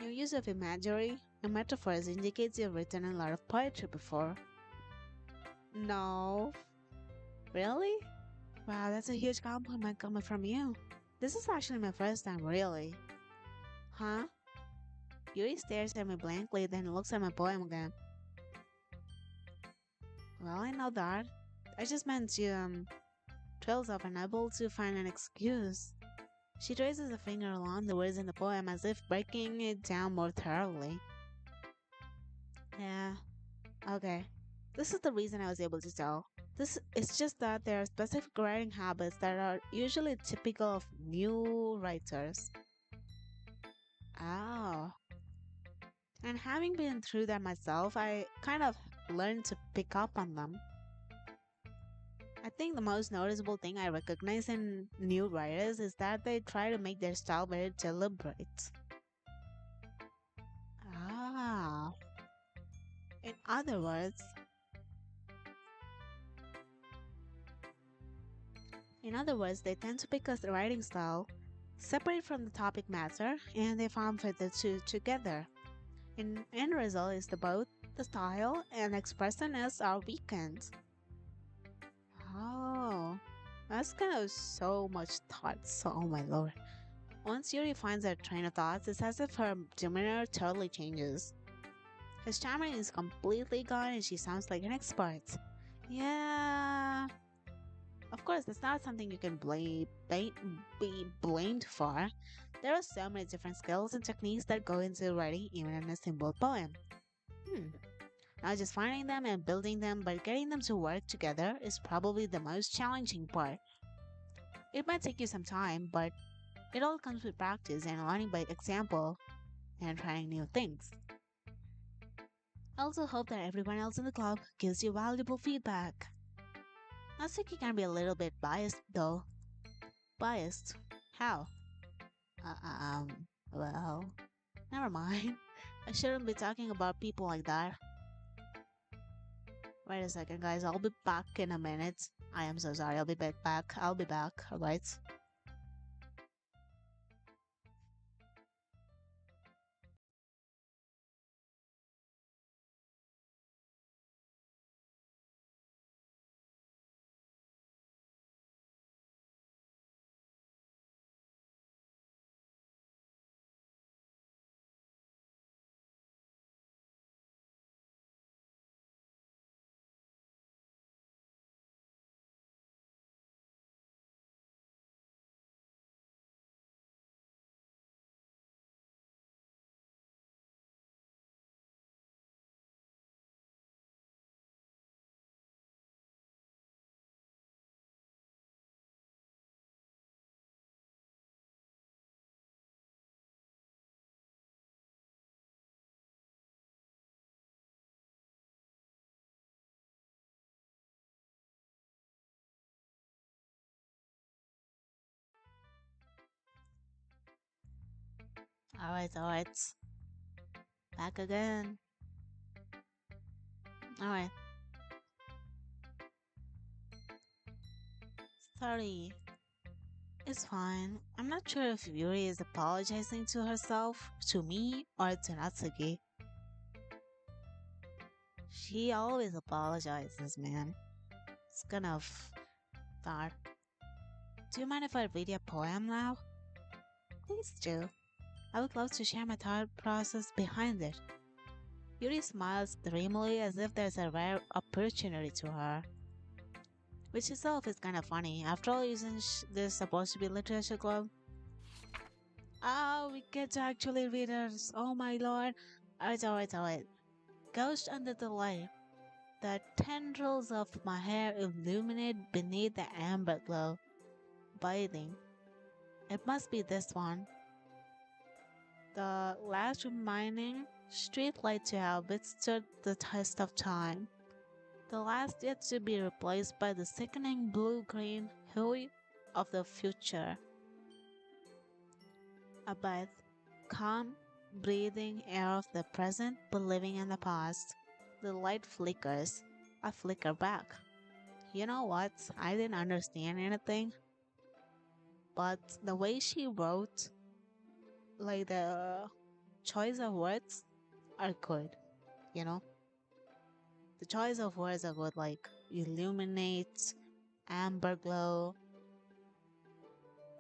Your use of imagery and metaphors indicates you've written a lot of poetry before. No. Really? Wow, that's a huge compliment coming from you. This is actually my first time, really. Huh? Yuri stares at me blankly, then looks at my poem again. Well, I know that. I just meant you, trails off unable to find an excuse. She traces a finger along the words in the poem as if breaking it down more thoroughly. Yeah, okay. This is the reason I was able to tell. This it's just that there are specific writing habits that are usually typical of new writers. Oh. And having been through that myself, I kind of learned to pick up on them. I think the most noticeable thing I recognize in new writers is that they try to make their style very deliberate. Ah. In other words, they tend to pick a writing style separate from the topic matter and they farm fit the two together. In end result is the both the style and expressiveness are weakened. Oh, that's kind of so much thoughts. Oh my lord. Once Yuri finds her train of thoughts, it's as if her demeanor totally changes. Her stamina is completely gone and she sounds like an expert. Yeah. Of course, that's not something you can be blamed for. There are so many different skills and techniques that go into writing even in a simple poem. Hmm. Not just finding them and building them, but getting them to work together is probably the most challenging part. It might take you some time, but it all comes with practice and learning by example and trying new things. I also hope that everyone else in the club gives you valuable feedback. Natsuki can be a little bit biased though. Biased? How? Uh, well, never mind. I shouldn't be talking about people like that. Wait a second, guys. I'll be back in a minute. I am so sorry. I'll be back. I'll be back. Alright. Alright, alright. Back again. Alright. Sorry. It's fine. I'm not sure if Yuri is apologizing to herself, to me, or to Natsuki. She always apologizes, man. It's kind of dark. Do you mind if I read a poem now? Please do. I would love to share my thought process behind it. Yuri smiles dreamily as if there's a rare opportunity to her, which itself is kind of funny. After all, isn't this supposed to be literature club? Oh, we get to actually read it. Oh my lord. Alright. Ghost under the light. The tendrils of my hair illuminate beneath the amber glow. Bathing. It must be this one. The last remaining streetlight to have withstood the test of time. The last yet to be replaced by the sickening blue-green hue of the future. A bath, calm, breathing air of the present but living in the past. The light flickers. I flicker back. You know what? I didn't understand anything, but the way she wrote, like the choice of words are good, you know? The choice of words are good, like illuminate, amber glow,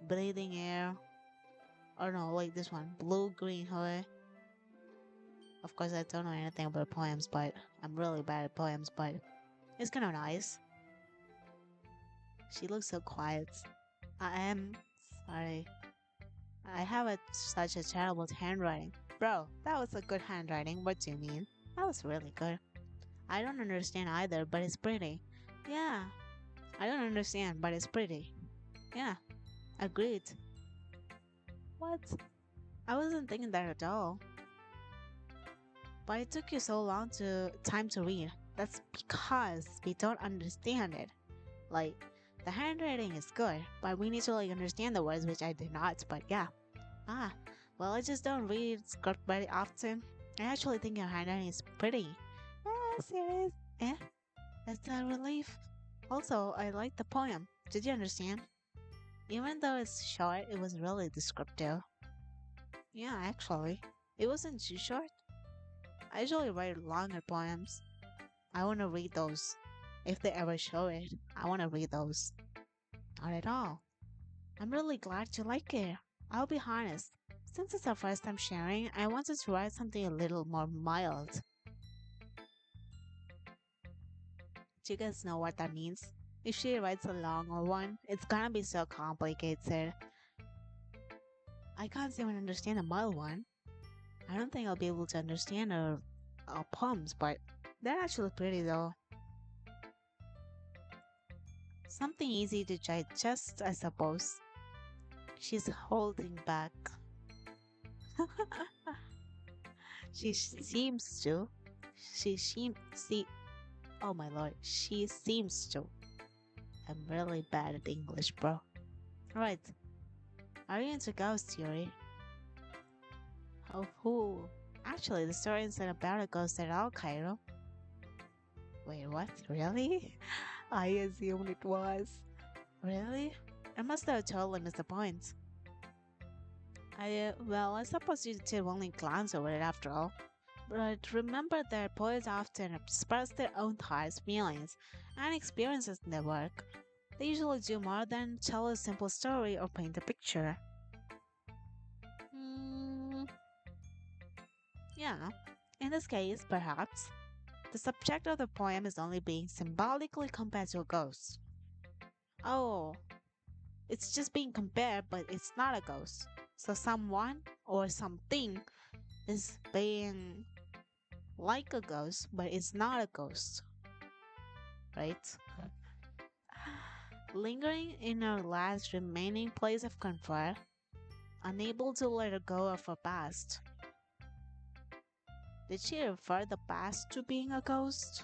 breathing air, or no, like this one, blue green hue. Of course, I don't know anything about poems, but I'm really bad at poems, but it's kind of nice. She looks so quiet. I am sorry. I have such a terrible handwriting. Bro, that was a good handwriting. What do you mean? That was really good. I don't understand either, but it's pretty. Yeah, I don't understand, but it's pretty. Yeah, agreed. What? I wasn't thinking that at all. But it took you so long to time to read. That's because we don't understand it. Like, the handwriting is good, but we need to like understand the words, which I did not, but yeah. Ah, well, I just don't read script very often. I actually think your handwriting is pretty. Yes, it is. Eh? That's a relief. Also, I like the poem. Did you understand? Even though it's short, it was really descriptive. Yeah, actually. It wasn't too short. I usually write longer poems. I want to read those. If they ever show it, I want to read those. Not at all. I'm really glad you like it. I'll be honest. Since it's our first time sharing, I wanted to write something a little more mild. Do you guys know what that means? If she writes a longer one, it's gonna be so complicated. I can't even understand a mild one. I don't think I'll be able to understand her poems, but they're actually pretty though. Something easy to digest, I suppose. She's holding back. She seems to. See. Oh my lord, she seems to. I'm really bad at English, bro. Right. Are you into ghost theory? Oh, who? Actually, the story isn't about a ghost at all, Cairo. Wait, what? Really? I assumed it was. Really? I must have totally missed the point. Well, I suppose you did only glance over it after all. But remember that poets often express their own thoughts, feelings, and experiences in their work. They usually do more than tell a simple story or paint a picture. Hmm, yeah, in this case, perhaps, the subject of the poem is only being symbolically compared to a ghost. Oh, it's just being compared, but it's not a ghost. So someone or something is being like a ghost, but it's not a ghost, right? Lingering in her last remaining place of comfort, unable to let her go of her past. Did she refer the past to being a ghost?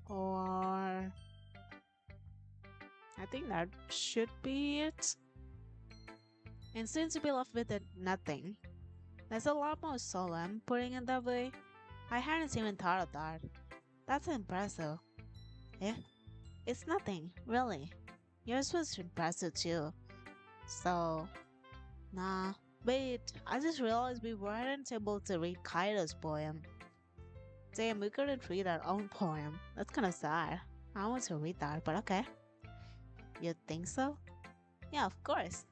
Or. I think that should be it. And soon to be left with nothing. That's a lot more solemn putting it that way. I hadn't even thought of that. That's impressive. Eh? It's nothing, really. Yours was impressive too. So, nah. Wait, I just realized we weren't able to read Kaido's poem. Damn, we couldn't read our own poem. That's kinda sad. I want to read that, but okay. You think so? Yeah, of course.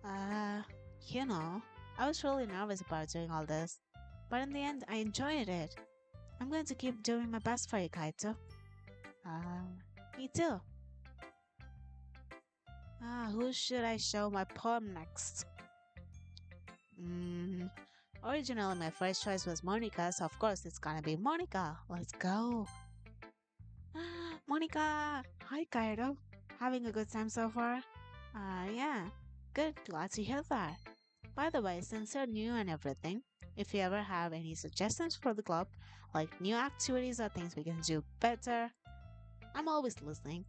Uh, you know, I was really nervous about doing all this, but in the end, I enjoyed it. I'm going to keep doing my best for you, Kaito. Me too. Who should I show my poem next? Mm, originally, my first choice was Monica, so of course it's gonna be Monica. Let's go. Monica! Hi, Kaito. Having a good time so far? Yeah. Good, glad to hear that. By the way, since you're new and everything, if you ever have any suggestions for the club, like new activities or things we can do better, I'm always listening.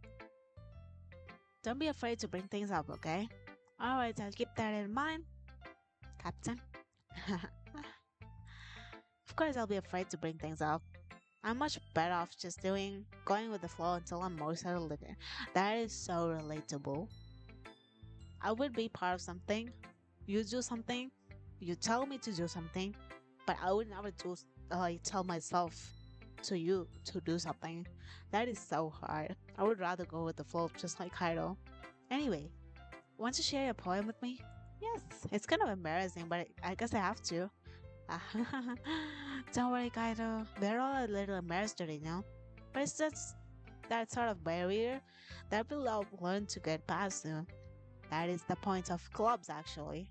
Don't be afraid to bring things up, okay? Alright, I'll keep that in mind, Captain. Of course, I'll be afraid to bring things up. I'm much better off just going with the flow until I'm more settled in it. That is so relatable. I would be part of something, you do something, you tell me to do something, but I would never tell myself to you to do something. That is so hard. I would rather go with the flow, just like Kaido. Anyway, want to share your poem with me? Yes, it's kind of embarrassing, but I guess I have to. Don't worry, Kaido. We're all a little embarrassed right now. But it's just that sort of barrier that we'll all learn to get past soon. That is the point of clubs, actually.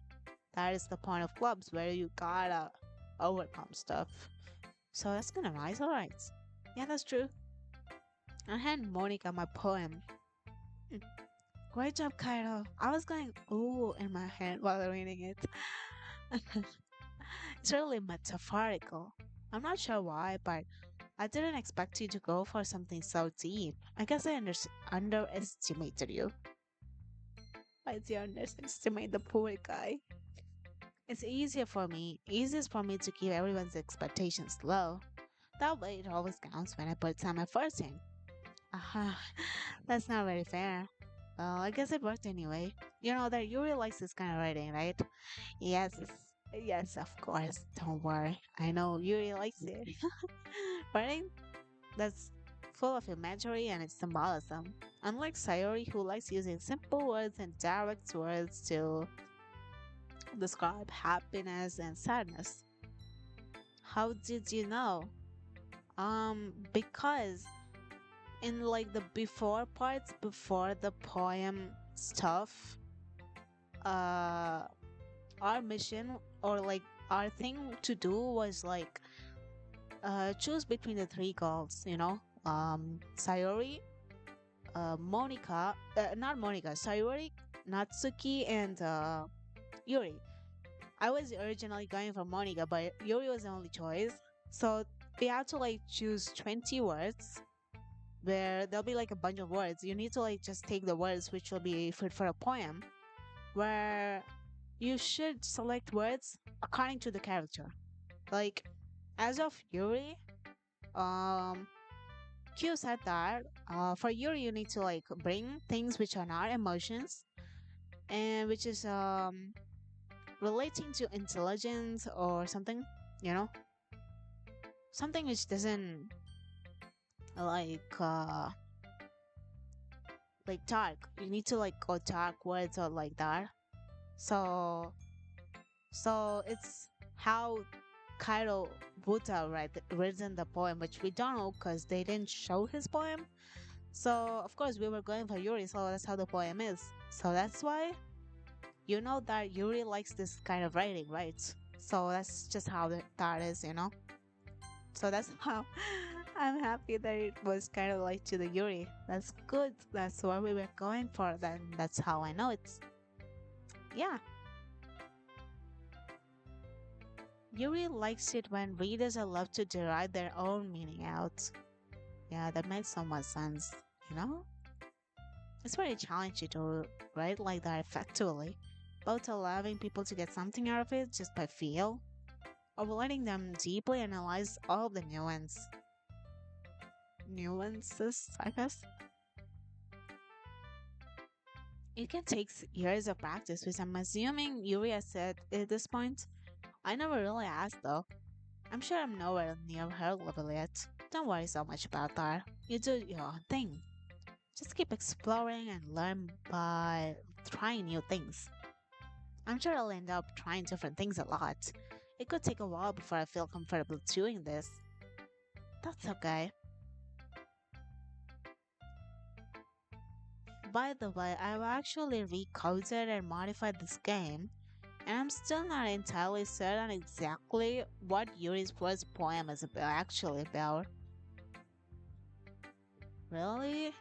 That is the point of clubs where you gotta overcome stuff. So that's kinda nice, alright. Yeah, that's true. I hand Monica my poem. Mm, Great job, Kaido. I was going ooh in my head while reading it. It's really metaphorical. I'm not sure why, but I didn't expect you to go for something so deep. I guess I underestimated you. Why do you underestimate the poor guy? It's easiest for me to keep everyone's expectations low. That way it always counts when I put some effort in. Aha, that's not very fair. Well, I guess it worked anyway. You know that Yuri likes this kind of writing, right? Yes, yes, of course. Don't worry. I know Yuri likes it. Writing that's full of imagery and its symbolism. Unlike Sayori, who likes using simple words and direct words to describe happiness and sadness. How did you know? Because in like the before parts, before the poem stuff, uh, our mission or like our thing to do was like choose between the three girls, Sayori, not Monica, Sayori, Natsuki, and Yuri. I was originally going for Monica, but Yuri was the only choice. So we had to like choose 20 words where there'll be like a bunch of words. You need to like just take the words which will be fit for a poem, where you should select words according to the character. Like, as of Yuri, um, Q said that for Yuri you need to like bring things which are not emotions and which is relating to intelligence or something, you know, something which doesn't like like dark. You need to like go dark words or like that. So it's how Kaido would have written the poem, which we don't know because they didn't show his poem. So of course we were going for Yuri, so that's how the poem is. So that's why you know that Yuri likes this kind of writing, right? So that's just how that is, you know. So that's how I'm happy that it was kind of like to the Yuri. That's good. That's what we were going for. Then that's how I know it's. Yeah. Yuri likes it when readers are allowed to derive their own meaning out. Yeah, that makes so much sense, you know? It's very challenging to write like that effectively, both allowing people to get something out of it just by feel, or letting them deeply analyze all the nuances, I guess. It can take years of practice, which I'm assuming Yuri has said at this point. I never really asked though. I'm sure I'm nowhere near her level yet. Don't worry so much about that. You do your own thing. Just keep exploring and learn by trying new things. I'm sure I'll end up trying different things a lot. It could take a while before I feel comfortable doing this. That's okay. By the way, I've actually recoded and modified this game, and I'm still not entirely certain exactly what Yuri's first poem is actually about. Really?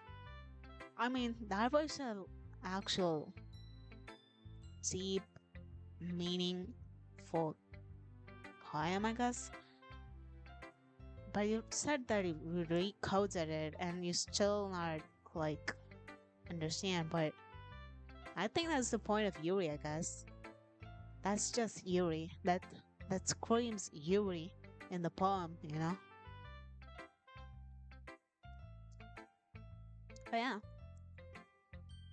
I mean, that was an actual deep, meaningful poem, I guess. But you said that you recoded it and you still not like understand, but I think that's the point of Yuri, I guess. That's just Yuri. That screams Yuri in the poem. But yeah,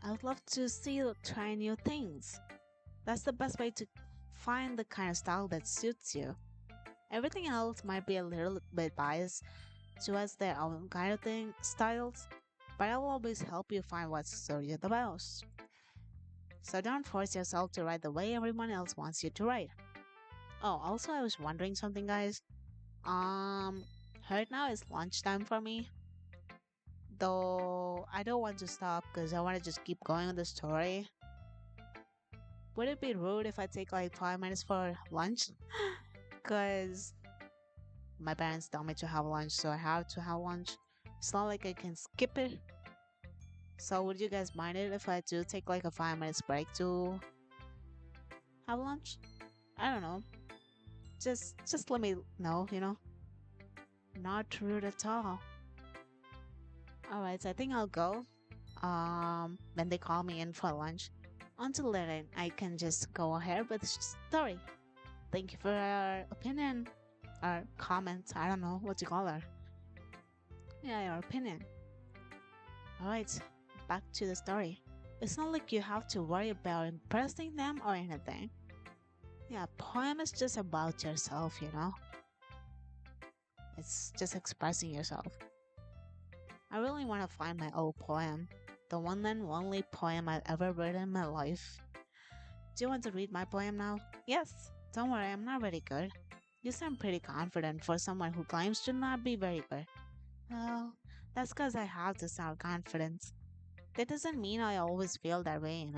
I would love to see you try new things. That's the best way to find the kind of style that suits you. Everything else might be a little bit biased towards their own kind of styles, but I'll always help you find what suits you the most. So don't force yourself to write the way everyone else wants you to write. Oh, also I was wondering something, guys. Um, right now it's lunchtime for me, though I don't want to stop because I want to just keep going on the story. Would it be rude if I take like 5 minutes for lunch? Because my parents tell me to have lunch, so I have to have lunch. It's not like I can skip it. So would you guys mind it if I do take like a 5 minutes break to have lunch? I don't know. Just let me know. Not rude at all. Alright, so I think I'll go. When they call me in for lunch. Until then, I can just go ahead with the story. Thank you for your opinion or comment. I don't know what you call her. Yeah, your opinion. Alright, back to the story. It's not like you have to worry about impressing them or anything. Yeah, poem is just about yourself. It's just expressing yourself. I really want to find my old poem. The one and only poem I've ever written in my life. Do you want to read my poem now? Yes. Don't worry, I'm not very good. You sound pretty confident for someone who claims to not be very good. Well, that's because I have to sound confident. That doesn't mean I always feel that way.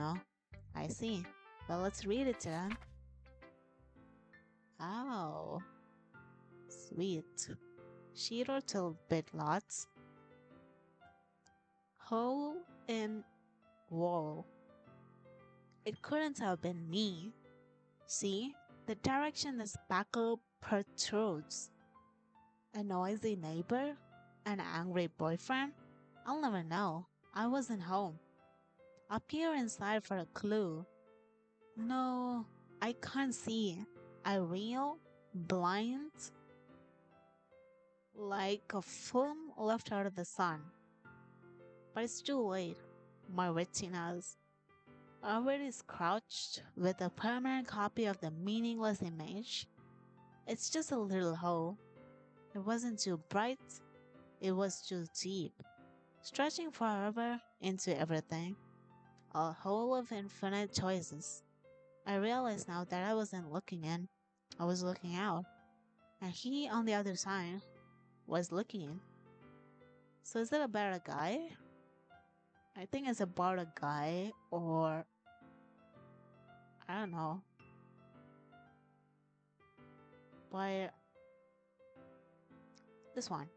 I see. Well, let's read it then. Oh, sweet. She wrote a bit lots. Hole in wall. It couldn't have been me. See, the direction the sparkle protrudes. A noisy neighbor? An angry boyfriend? I'll never know. I wasn't home. I peer inside for a clue. No, I can't see. I reel, blind, like a film left out of the sun. But it's too late. My retinas already scratched with a permanent copy of the meaningless image. It's just a little hole. It wasn't too bright, it was too deep, stretching forever into everything. A hole of infinite choices. I realize now that I wasn't looking in, I was looking out. And he on the other side was looking in. So is it about a guy? I think it's about a guy, or I don't know. But this one,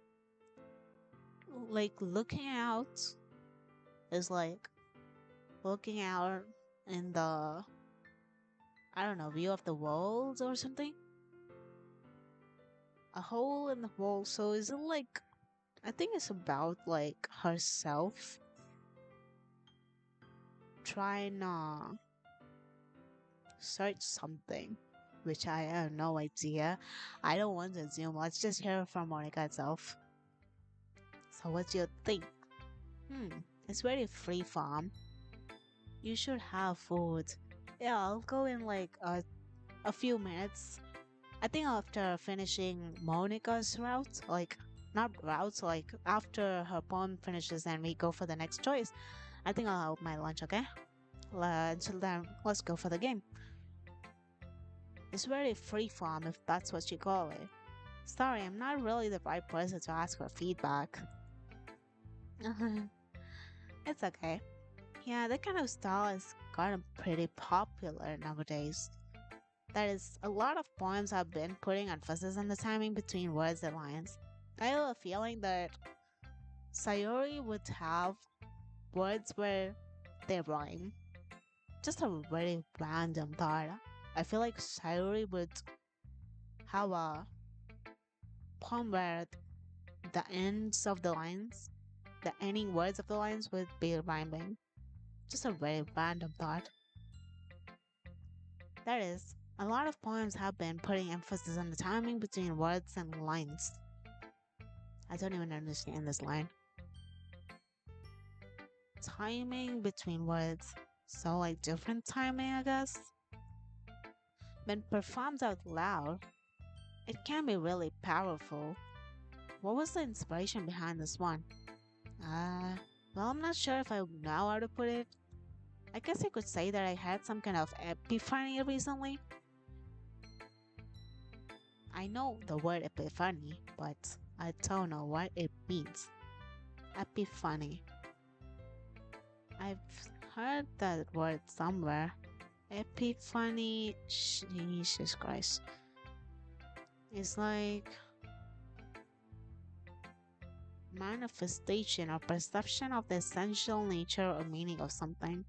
like looking out, is like looking out in the, I don't know, view of the world or something. A hole in the wall. So is it like, I think it's about like herself trying to search something. which I have no idea. I don't want to assume. Let's just hear from Monica itself. So, what's your think? Hmm, it's very free farm. You should have food. Yeah, I'll go in like a few minutes. I think after finishing Monica's route, like not routes, like after her poem finishes and we go for the next choice, I think I'll have my lunch, okay? Until then, let's go for the game. It's very free form if that's what you call it. Sorry, I'm not really the right person to ask for feedback. It's okay. Yeah, that kind of style is kind of pretty popular nowadays. That is, a lot of poems have been putting emphasis on the timing between words and lines. I have a feeling that Sayori would have words where they rhyme. Just a very random thought. I feel like Sayori would have a poem where the ends of the lines, the ending words of the lines would be rhyming. Just a very random thought. That is, a lot of poems have been putting emphasis on the timing between words and lines. I don't even understand this line. Timing between words. So, like different timing, I guess? When performed out loud, it can be really powerful. What was the inspiration behind this one? Uh, well, I'm not sure if I know how to put it. I guess I could say that I had some kind of epiphany recently. I know the word epiphany, but I don't know what it means. Epiphany. I've heard that word somewhere. Epiphany, Jesus Christ. It's like manifestation or perception of the essential nature or meaning of something.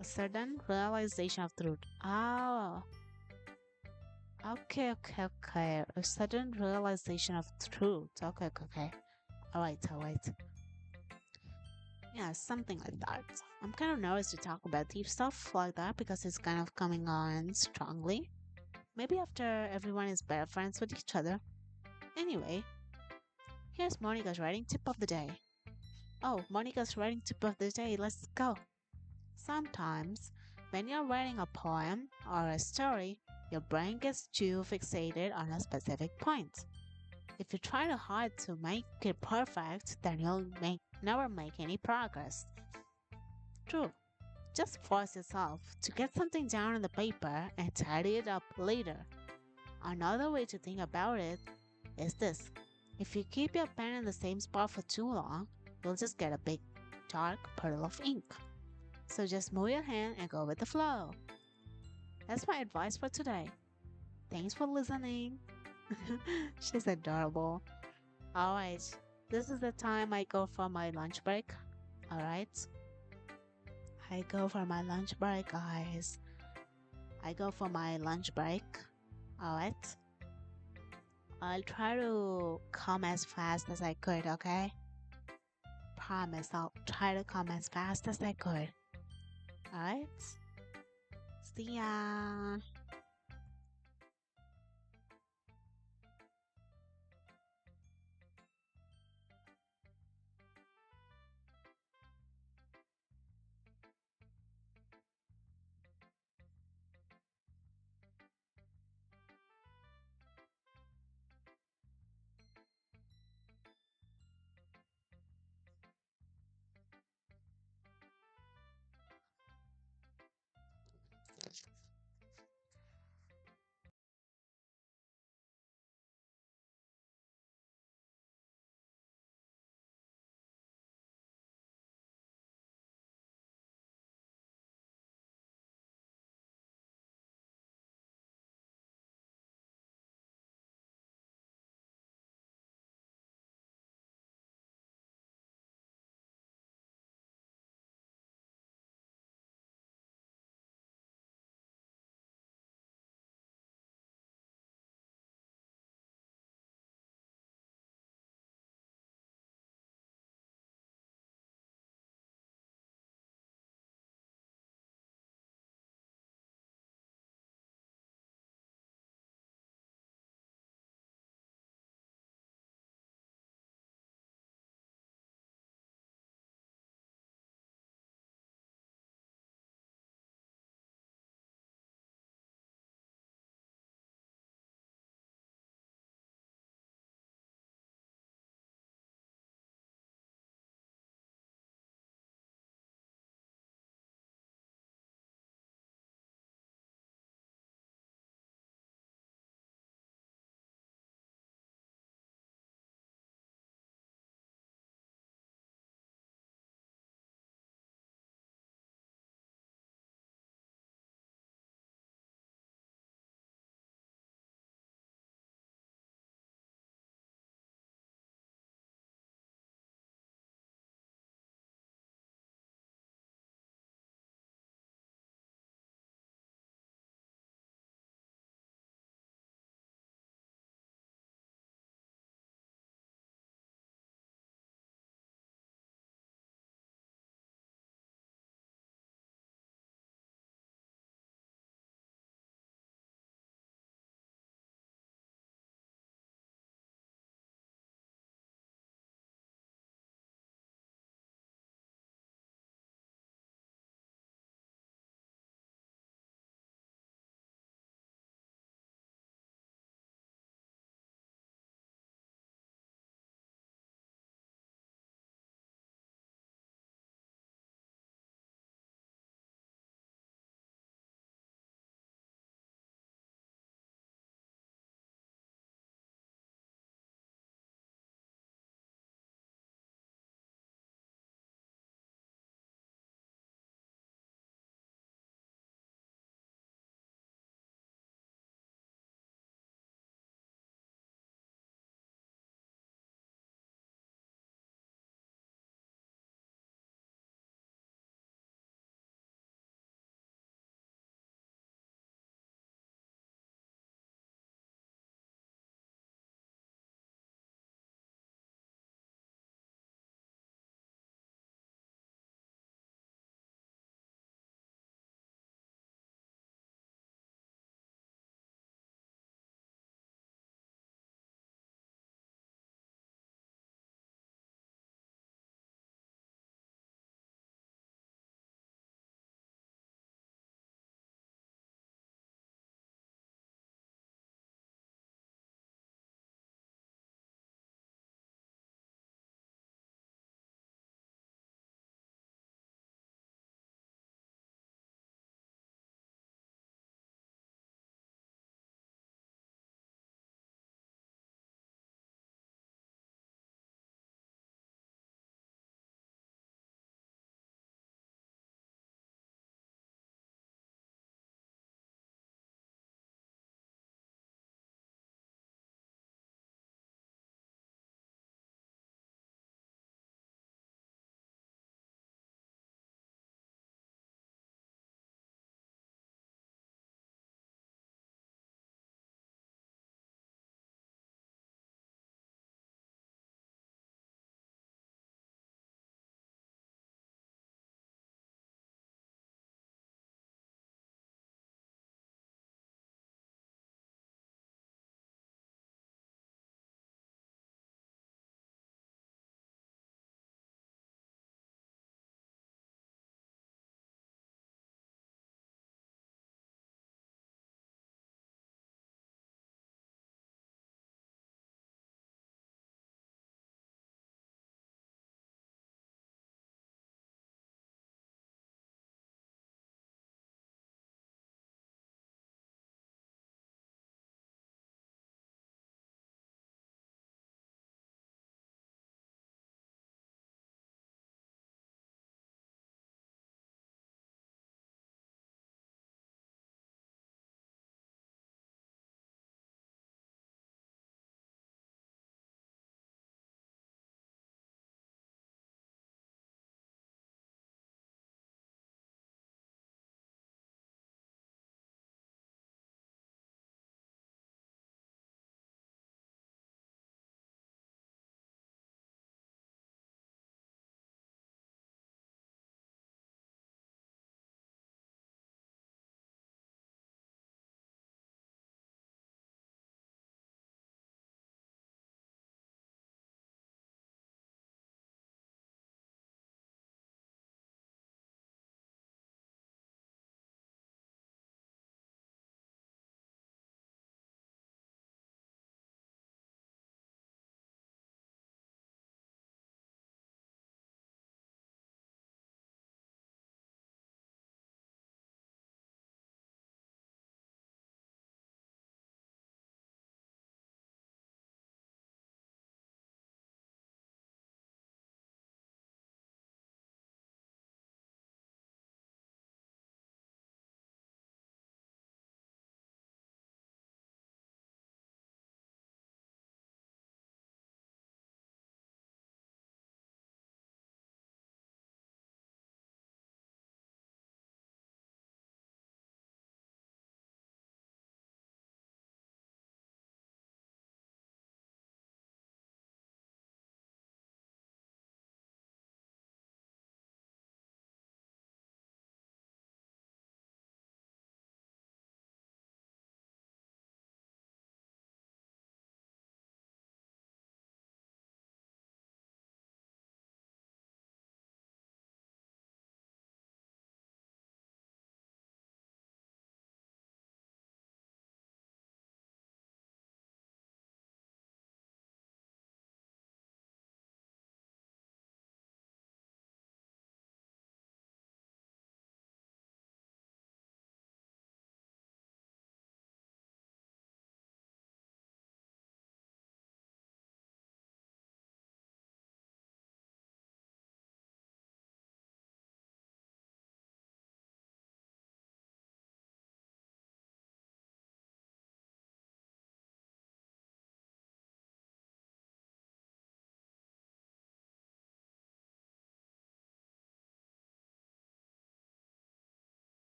A sudden realization of truth. Oh, okay. A sudden realization of truth. Okay. Alright. Yeah, something like that. I'm kind of nervous to talk about deep stuff like that because it's kind of coming on strongly. Maybe after everyone is better friends with each other. Anyway, here's Monica's writing tip of the day. Oh, Monica's writing tip of the day, let's go. Sometimes, when you're writing a poem or a story, your brain gets too fixated on a specific point. If you try too hard to make it perfect, then never make any progress. True. Just force yourself to get something down on the paper and tidy it up later. Another way to think about it is this. If you keep your pen in the same spot for too long, you'll just get a big, dark puddle of ink. So just move your hand and go with the flow. That's my advice for today. Thanks for listening. She's adorable. Alright, this is the time I go for my lunch break. Alright? I go for my lunch break, guys. I go for my lunch break. Alright? I'll try to come as fast as I could, okay? Promise I'll try to come as fast as I could. Alright? See ya!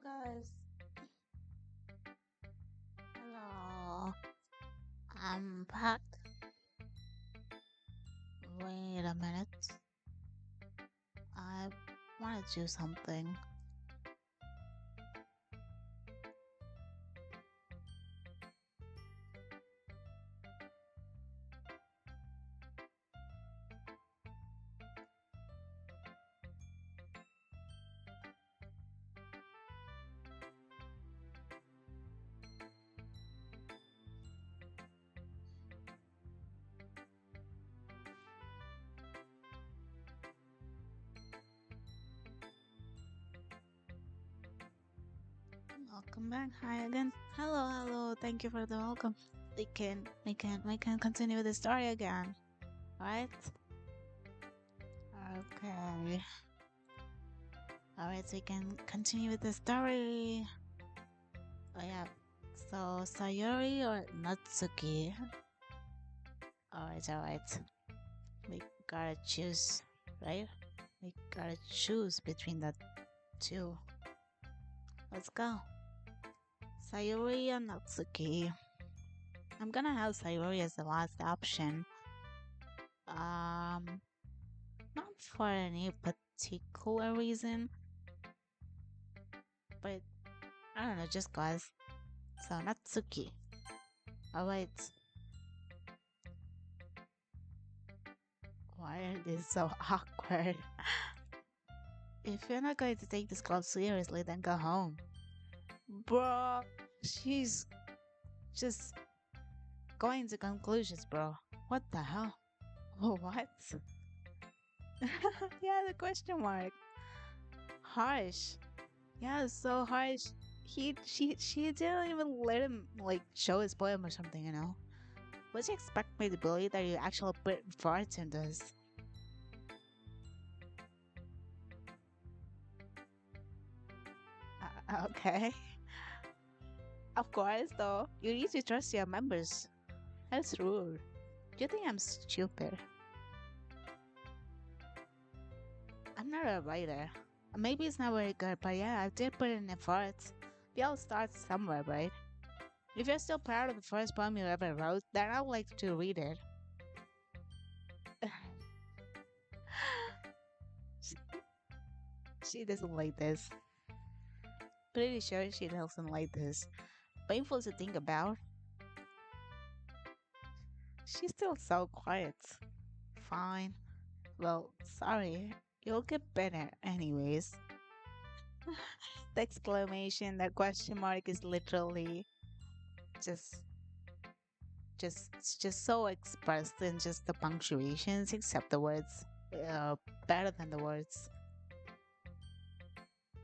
Guys. Hello. I'm back. Wait a minute. I want to do something. Welcome back. Hi again. Hello, hello. Thank you for the welcome. We can continue with the story again. Right? Okay. Alright, so we can continue with the story. Oh yeah. So Sayori or Natsuki? Alright. We gotta choose, right? We gotta choose between the two. Let's go. Sayori or Natsuki? I'm gonna have Sayori as the last option. Um, Not for any particular reason, but I don't know, just cause. So Natsuki. Alright. Why are this so awkward? If you're not going to take this club seriously, then go home. Bro, she's just going to conclusions, bro. What the hell? Oh, what? Yeah, the question mark. Harsh. Yeah, so harsh. She didn't even let him like show his poem or something, you know. Would you expect me to believe that you actually put farts in this? Okay. Of course, though. You need to trust your members. That's rude. Do you think I'm stupid? I'm not a writer. Maybe it's not very good, but yeah, I did put in effort. We all start somewhere, right? If you're still proud of the first poem you ever wrote, then I'd like to read it. She she doesn't like this. Pretty sure she doesn't like this. Painful to think about. She's still so quiet. Fine. Well, sorry. You'll get better anyways. The exclamation, that question mark is literally just just so expressed in just the punctuations except the words uh, better than the words.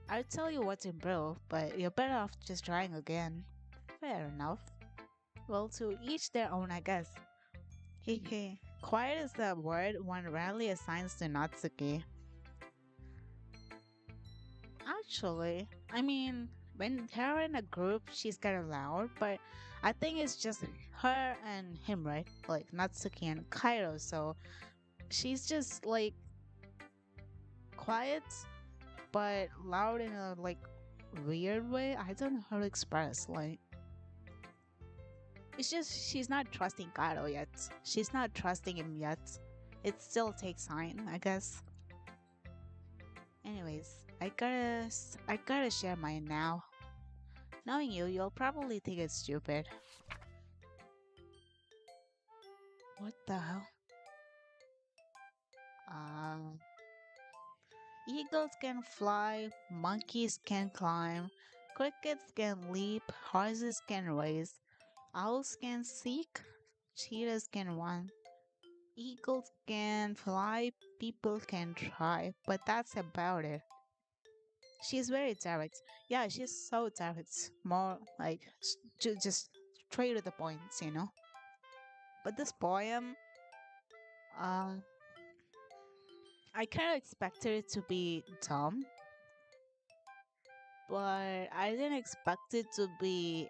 I'll tell you what to improve, but you're better off just trying again. Fair enough. Well, to each their own, I guess. Hehe. Quiet is the word one rarely assigns to Natsuki. Actually, I mean, when they're in a group, she's kind of loud, but I think it's just her and him, right? Like Natsuki and Kairo, so she's just like quiet but loud in a like weird way. I don't know how to express. Like, it's just she's not trusting Kairo yet. She's not trusting him yet. It still takes time, I guess. Anyways, I gotta share mine now. Knowing you, you'll probably think it's stupid. What the hell? Um, Eagles can fly, monkeys can climb, crickets can leap, horses can race, owls can seek, cheetahs can run, eagles can fly, people can try, but that's about it. She's very direct. Yeah, she's so direct. More like just straight to the points, you know? But this poem, um, I kind of expected it to be dumb, but I didn't expect it to be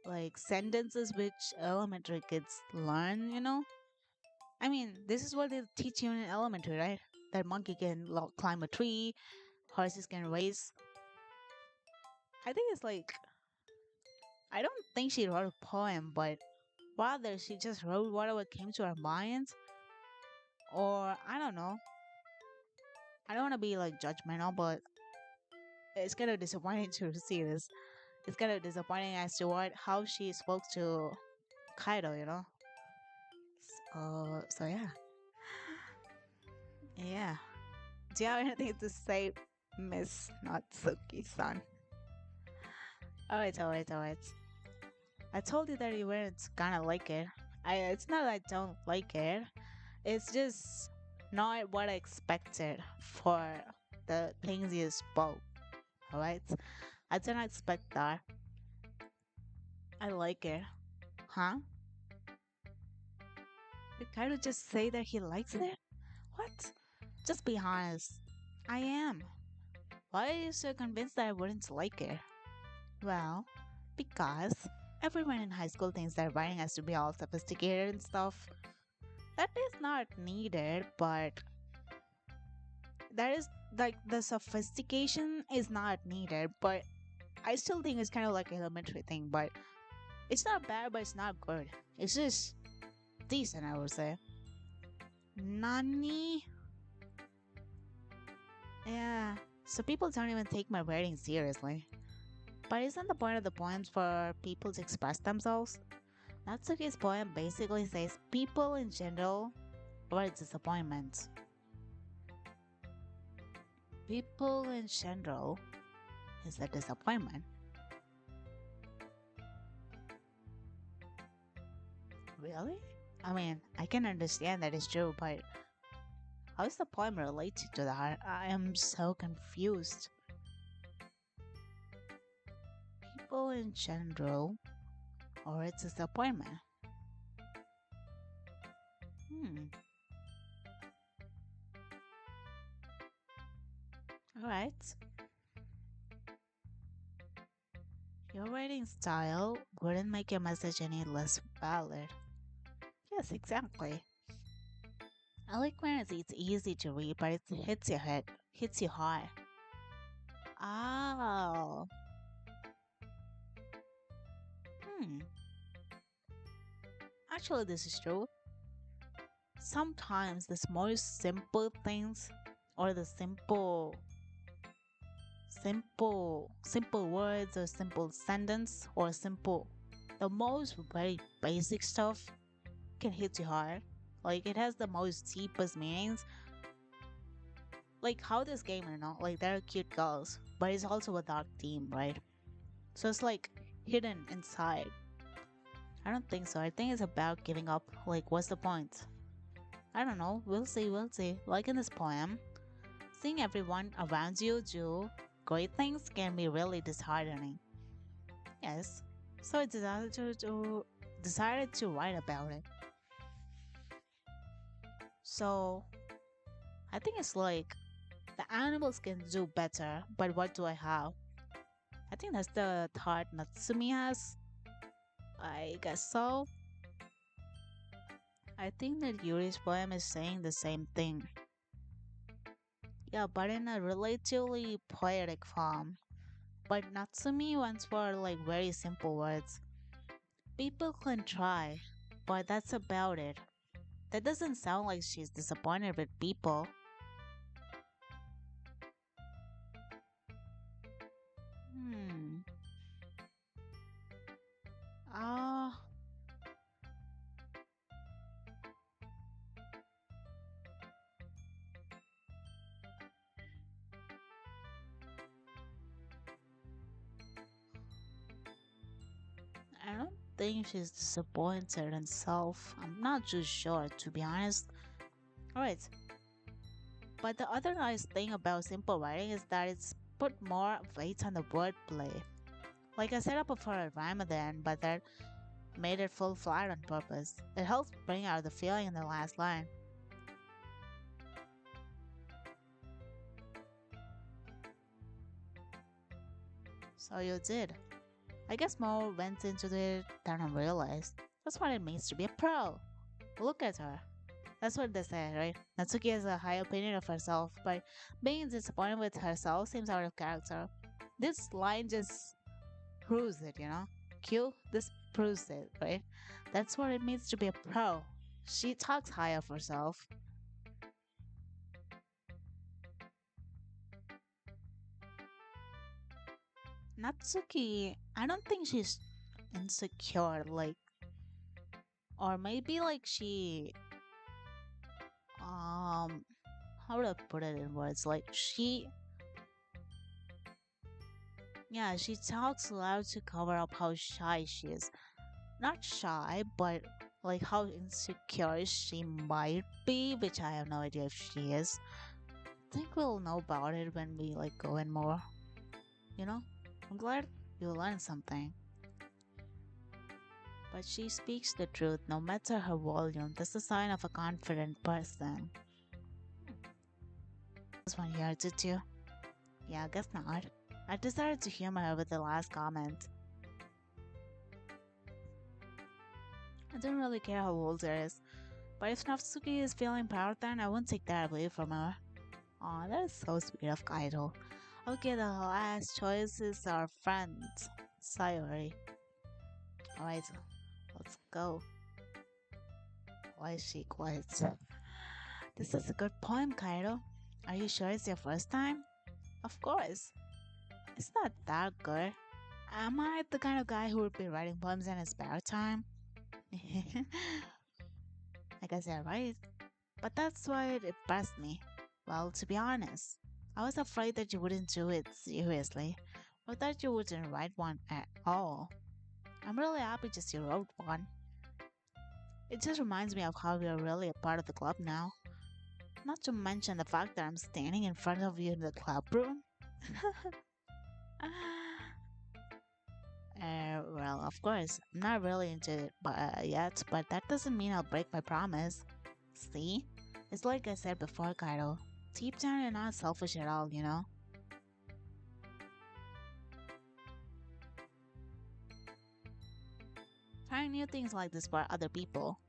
like sentences which elementary kids learn, you know? I mean, this is what they teach you in elementary, right? That monkey can climb a tree, horses can race. I think it's like, I don't think she wrote a poem, but rather she just wrote whatever came to her mind. Or I don't know. I don't want to be like judgmental, but it's kind of disappointing to see this. It's kind of disappointing as to how she spoke to Kaido, you know? So yeah. Yeah. Do you have anything to say, Miss Natsuki-san? Alright, alright, alright. I told you that you weren't gonna like it. It's not that I don't like it. It's just not what I expected for the things you spoke. Alright? I didn't expect that. I like it. Huh? Did Kaido just say that he likes it? What? Just be honest. I am. Why are you so convinced that I wouldn't like it? Well, because everyone in high school thinks that writing has to be all sophisticated and stuff. That is not needed, but that is like the sophistication is not needed, but I still think it's kind of like an elementary thing, but it's not bad, but it's not good. It's just decent, I would say. Nani? Yeah, so people don't even take my writing seriously. But isn't the point of the poems for people to express themselves? Natsuki's poem basically says people in general were disappointment. People in general is a disappointment. Really? I mean, I can understand that it's true, but how is the poem related to that? I am so confused. People in general or it's disappointment? Hmm. Alright. Your writing style wouldn't make your message any less valid. Yes, exactly. I like when it's easy to read, but it hits your head, hits you hard. Oh. Hmm. Actually, this is true. Sometimes the most simple things or the simple words or simple sentence or simple the most very basic stuff can hit you hard. Like it has the most deepest meanings. Like how this game, you know, like they're cute girls, but it's also a dark theme, right? So it's like hidden inside. I don't think so. I think it's about giving up. Like, what's the point? I don't know. We'll see. We'll see. Like in this poem, seeing everyone around you do great things can be really disheartening. Yes. So I decided to write about it. So I think it's like the animals can do better, but what do I have? I think that's the thought Natsumi has. I guess so. I think that Yuri's poem is saying the same thing. Yeah, but in a relatively poetic form. But Natsumi wants for like very simple words. People can try, but that's about it. That doesn't sound like she's disappointed with people. Hmm. Ah, I don't think she's disappointed in self. I'm not too sure, to be honest. Alright, but the other nice thing about simple writing is that it's put more weight on the wordplay. Like I set up for a rhyme at the end, but that made it full flat on purpose. It helps bring out the feeling in the last line. So you did. I guess more went into it than I realized. That's what it means to be a pro. Look at her. That's what they say, right? Natsuki has a high opinion of herself, but being disappointed with herself seems out of character. This line just proves it, you know? Q, this proves it, right? That's what it means to be a pro. She talks high of herself. Natsuki, I don't think she's insecure, like, or maybe like she, um, how would I put it in words? Like, yeah, she talks loud to cover up how shy she is. Not shy, but like how insecure she might be, which I have no idea if she is. I think we'll know about it when we like go in more, you know? I'm glad you learned something. But she speaks the truth no matter her volume. That's a sign of a confident person. This one here, did you? Yeah, I guess not. I decided to humor her with the last comment. I don't really care how old it is, but if Natsuki is feeling proud, then I won't take that away from her. Aw, that is so sweet of Kaido. Okay, the last choices are friends. Sayori. Alright, let's go. Why is she quiet? This is a good poem, Kaido. Are you sure it's your first time? Of course. It's not that good. Am I the kind of guy who would be writing poems in his spare time? I guess you're right. But that's why it impressed me. Well, to be honest, I was afraid that you wouldn't do it seriously, or that you wouldn't write one at all. I'm really happy just you wrote one. It just reminds me of how you're really a part of the club now. Not to mention the fact that I'm standing in front of you in the club room. Well, of course, I'm not really into it yet, but that doesn't mean I'll break my promise. See? It's like I said before, Kaido. Deep down, you're not selfish at all, you know? Trying new things like this for other people.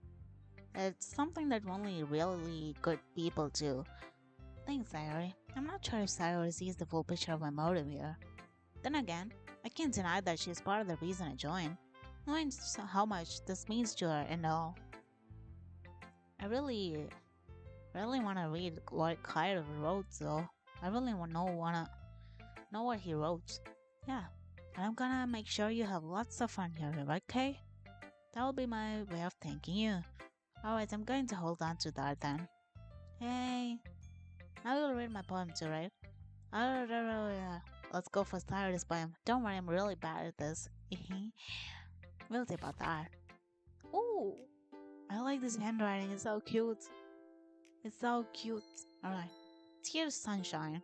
It's something that only really good people do. Thanks, Sayori. I'm not sure if Sayori sees the full picture of my motive here. Then again, I can't deny that she's part of the reason I joined. Knowing how much this means to her and all. I really want to read what Kaido wrote, though. I really wanna know what he wrote. Yeah, and I'm gonna make sure you have lots of fun here, okay? That will be my way of thanking you. Alright, I'm going to hold on to that then. Hey, now you'll read my poem too, right? Yeah. Let's go for start this poem. Don't worry, I'm really bad at this. We'll see about that. Ooh, I like this handwriting. It's so cute. It's so cute. Alright. Dear sunshine,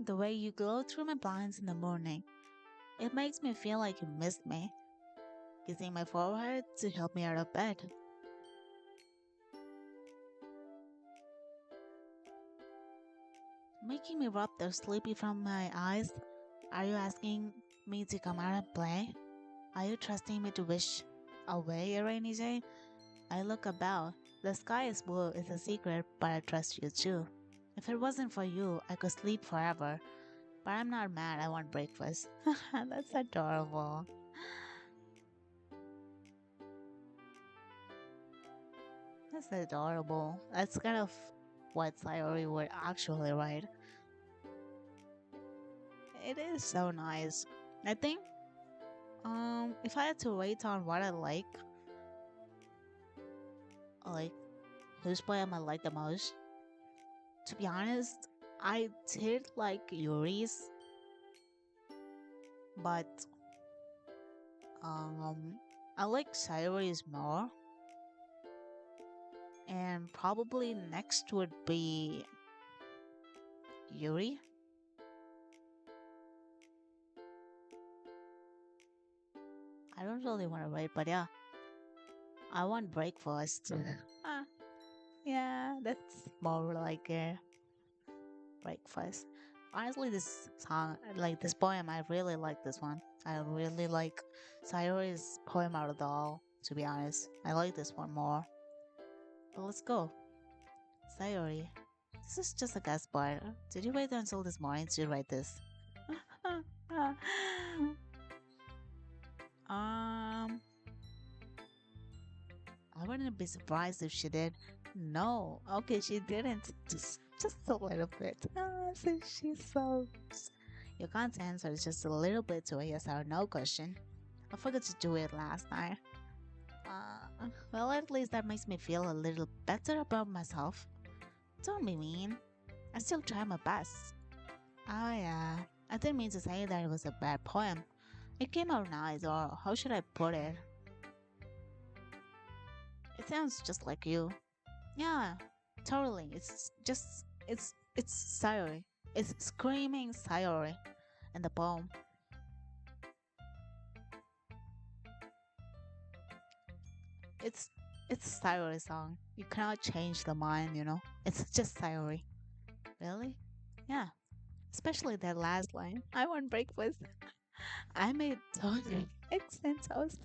the way you glow through my blinds in the morning, it makes me feel like you missed me. Kissing my forehead to help me out of bed. Making me rub the sleepy from my eyes. Are you asking me to come out and play? Are you trusting me to wish away a rainy day? I look about. The sky is blue, it's a secret, but I trust you too. If it wasn't for you, I could sleep forever. But I'm not mad, I want breakfast. That's adorable. That's adorable. That's kind of what Sayori would actually write. It is so nice. I think, if I had to rate on what I like whose poem I like the most, to be honest, I did like Yuri's, but I like Sayori's more, and probably next would be Yuri. I don't really want to rate, but yeah, I want breakfast. Ah, yeah, that's more like a breakfast. Honestly, this song, like this poem, I really like this one. I really like Sayori's poem out of the all, to be honest. I like this one more. But let's go. Sayori, this is just a guest part. Did you wait until this morning to write this? um, I wouldn't be surprised if she did. No, okay, she didn't. Just a little bit. So she's so. You can't answer just a little bit to a yes or no question. I forgot to do it last night. Well, at least that makes me feel a little better about myself. Don't be mean. I still try my best. Oh yeah, I didn't mean to say that it was a bad poem. It came out nice, or how should I put it? It sounds just like you. Yeah, totally. It's sorry. It's screaming sorry in the poem. It's it's sorry song. You cannot change the mind. It's just sorry. Really? Yeah. Especially that last line. I want breakfast. I made totally eggs and toast.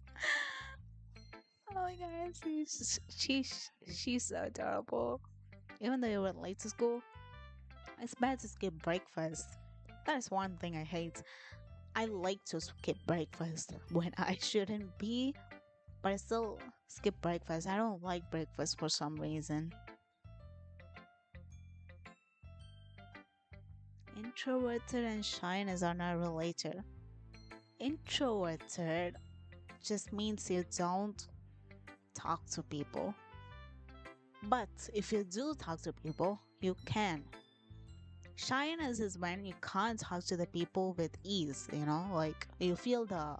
Oh my god, she's so adorable. Even though you were late to school, it's bad to skip breakfast. That is one thing I hate. I like to skip breakfast when I shouldn't be, but I still skip breakfast. I don't like breakfast for some reason. Introverted and shyness are not related. Introverted just means you don't talk to people. But if you do talk to people, you can. Shyness is when you can't talk to the people with ease, like you feel the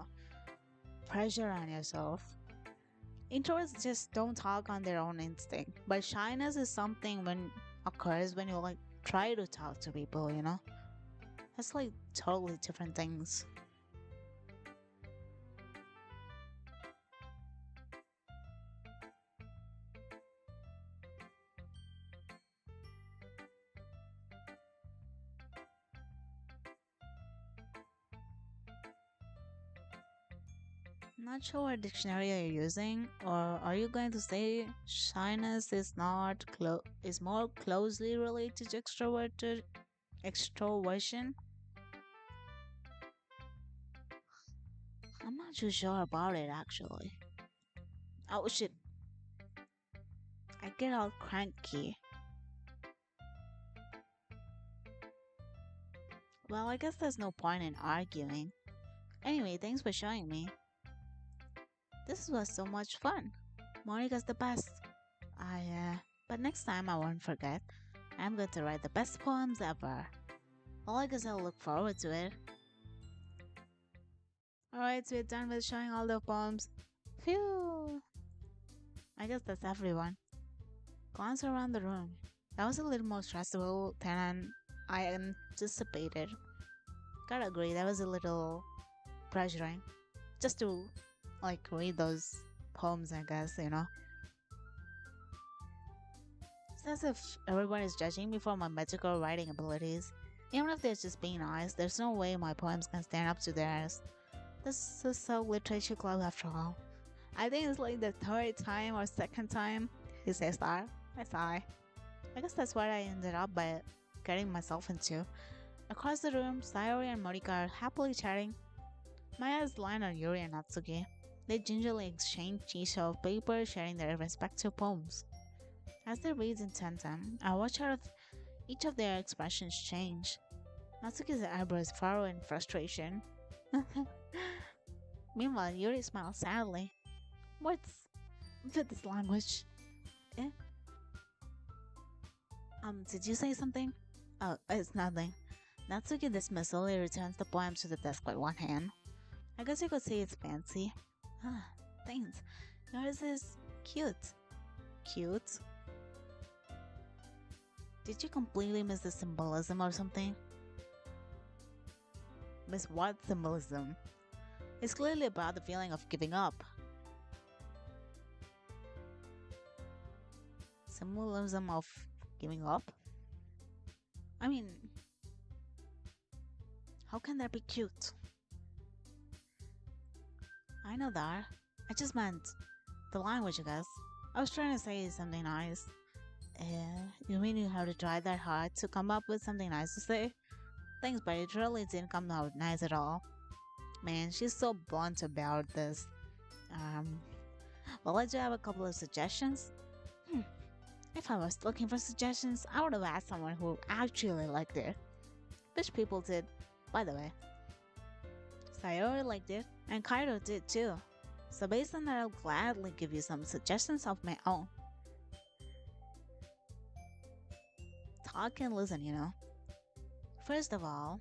pressure on yourself. Introverts just don't talk on their own instinct, but shyness is something when occurs when you like try to talk to people. That's like totally different things. Not sure what dictionary you're using, or are you going to say shyness is more closely related to extroversion? I'm not too sure about it actually. Oh shit, I get all cranky. Well, I guess there's no point in arguing. Anyway, thanks for showing me. This was so much fun. Monica's the best. But next time I won't forget. I'm going to write the best poems ever. Well, I guess I'll look forward to it. Alright, so we're done with showing all the poems. Phew! I guess that's everyone. Glance around the room. That was a little more stressful than I anticipated. Gotta agree, that was a little pressuring. Just to, like, read those poems, I guess. It's as if everyone is judging me for my magical writing abilities. Even if they're just being nice, there's no way my poems can stand up to theirs. This is a literature club after all. I think it's like the third time or second time he says that. I sigh. I guess that's what I ended up by getting myself into. Across the room, Sayori and Morika are happily chatting. My eyes line on Yuri and Natsuki. They gingerly exchange sheets of paper, sharing their respective poems. As they read in tandem, I watch each of their expressions change. Natsuki's eyebrows furrow in frustration. Meanwhile, Yuri smiles sadly. What's with this language? Eh? Did you say something? Oh, it's nothing. Natsuki dismissively returns the poem to the desk with one hand. I guess you could say it's fancy. Ah, thanks. Yours is cute. Cute? Did you completely miss the symbolism or something? Miss what symbolism? It's clearly about the feeling of giving up. Symbolism of giving up? I mean, how can that be cute? I know that. I just meant the language, I guess. I was trying to say something nice. You mean you have to try that hard to come up with something nice to say? Thanks, but it really didn't come out nice at all. Man, she's so blunt about this. Um, well, I do have a couple of suggestions. Hmm. If I was looking for suggestions, I would have asked someone who actually liked it. Which people did, by the way. Sayori liked it, and Kaido did too. So based on that, I'll gladly give you some suggestions of my own. Talk and listen, you know. First of all,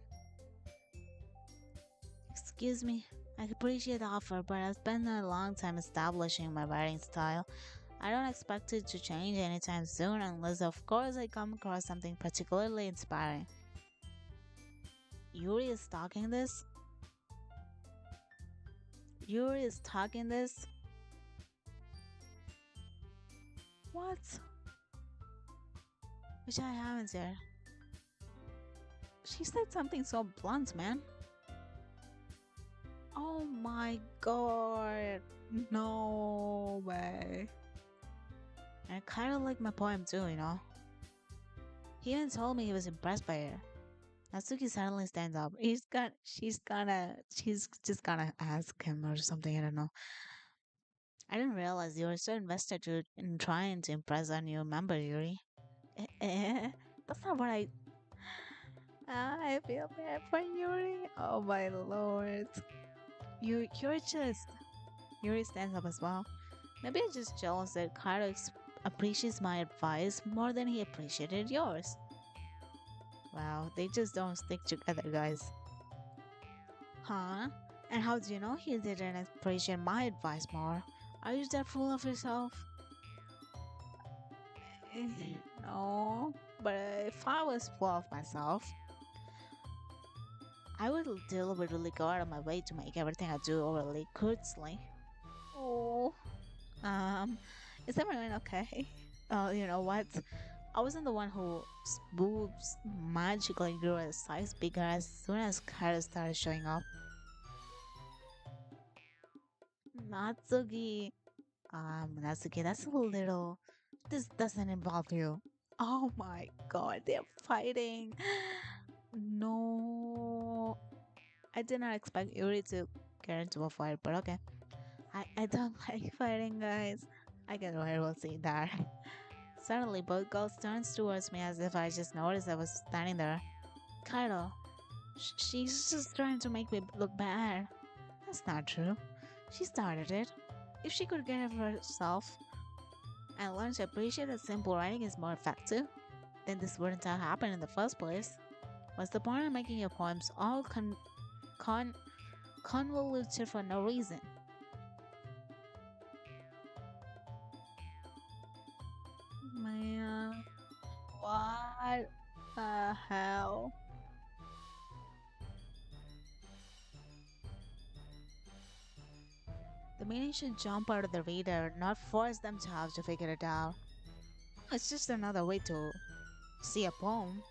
excuse me, I appreciate the offer, but I've spent a long time establishing my writing style. I don't expect it to change anytime soon unless, of course, I come across something particularly inspiring. Yuri is talking this? Yuri is talking this? What? Which I haven't here. She said something so blunt, man. Oh my god. No way. And I kinda like my poem too, you know. He even told me he was impressed by it. Natsuki suddenly stands up. She's just gonna ask him or something, I don't know. I didn't realize you were so invested in trying to impress a new member, Yuri. That's not what I feel bad for Yuri. Oh my lord. You're just. Yuri stands up as well. Maybe I'm just jealous that Kaido appreciates my advice more than he appreciated yours. Wow, they just don't stick together, guys. Huh? And how do you know he didn't appreciate my advice more? Are you that full of yourself? No. But if I was full of myself, I would deliberately go out of my way to make everything I do overly courteously. Oh. Um, is everyone okay? Oh, you know what? I wasn't the one whose boobs magically grew a size bigger as soon as Kara started showing up. Natsuki. Natsuki, that's a little. This doesn't involve you. Oh my god, they're fighting. No. I did not expect Yuri to get into a fight, but okay. I don't like fighting, guys. I get why we'll see that. Suddenly, both girls turns towards me as if I just noticed I was standing there. Kaido, she's just trying to make me look bad. That's not true. She started it. If she could get it for herself and learn to appreciate that simple writing is more effective, then this wouldn't have happened in the first place. What's the point of making your poems all con- convoluted for no reason? Man, what the hell? The meaning should jump out of the reader, not force them to have to figure it out. It's just another way to see a poem.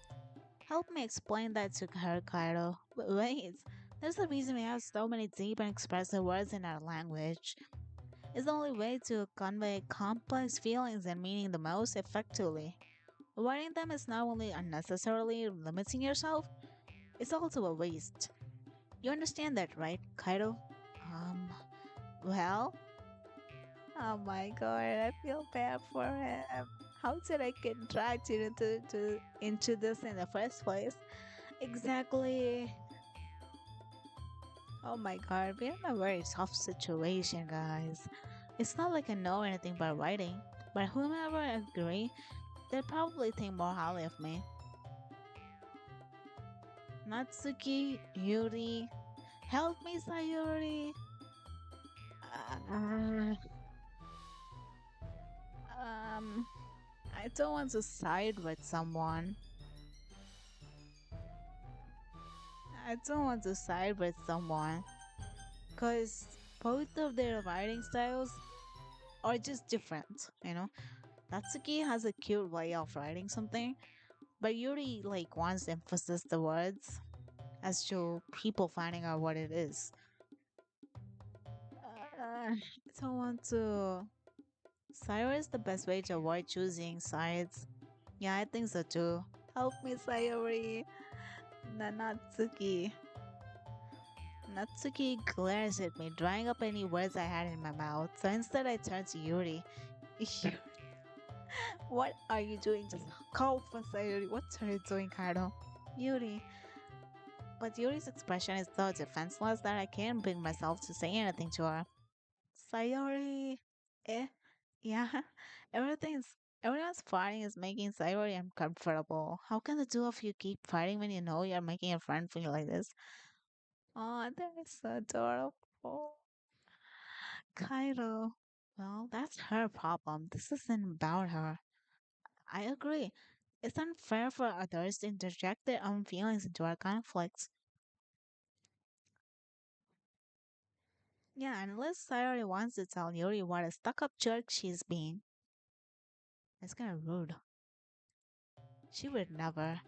Help me explain that to her, Kaido. Wait, there's a reason we have so many deep and expressive words in our language. It's the only way to convey complex feelings and meaning the most effectively. Avoiding them is not only unnecessarily limiting yourself, it's also a waste. You understand that, right, Kaido? Um, well, oh my god, I feel bad for him. How did I get dragged into this in the first place? Exactly. Oh my god, we're in a very tough situation, guys. It's not like I know anything about writing, but whomever agree, they'll probably think more highly of me. Natsuki, Yuri, help me, Sayori. Uh, um, I don't want to side with someone. I don't want to side with someone, cause both of their writing styles are just different. You know, Natsuki has a cute way of writing something, but Yuri like wants to emphasize the words as to people finding out what it is. I don't want to. Sayori is the best way to avoid choosing sides. Yeah, I think so too. Help me, Sayori. Natsuki. Natsuki glares at me, drying up any words I had in my mouth. So instead, I turn to Yuri. What are you doing? Just call for Sayuri. What are you doing, Kaido? Yuri. But Yuri's expression is so defenseless that I can't bring myself to say anything to her. Sayori. Eh? Yeah. Everything's Everyone's fighting is making Sayori uncomfortable. How can the two of you keep fighting when you know you're making a friend feel like this? Oh, that is so adorable. Kaido. Well, that's her problem. This isn't about her. I agree. It's unfair for others to interject their own feelings into our conflicts. Yeah, unless Sayori wants to tell Yuri what a stuck up jerk she's being. It's kinda rude. She would never.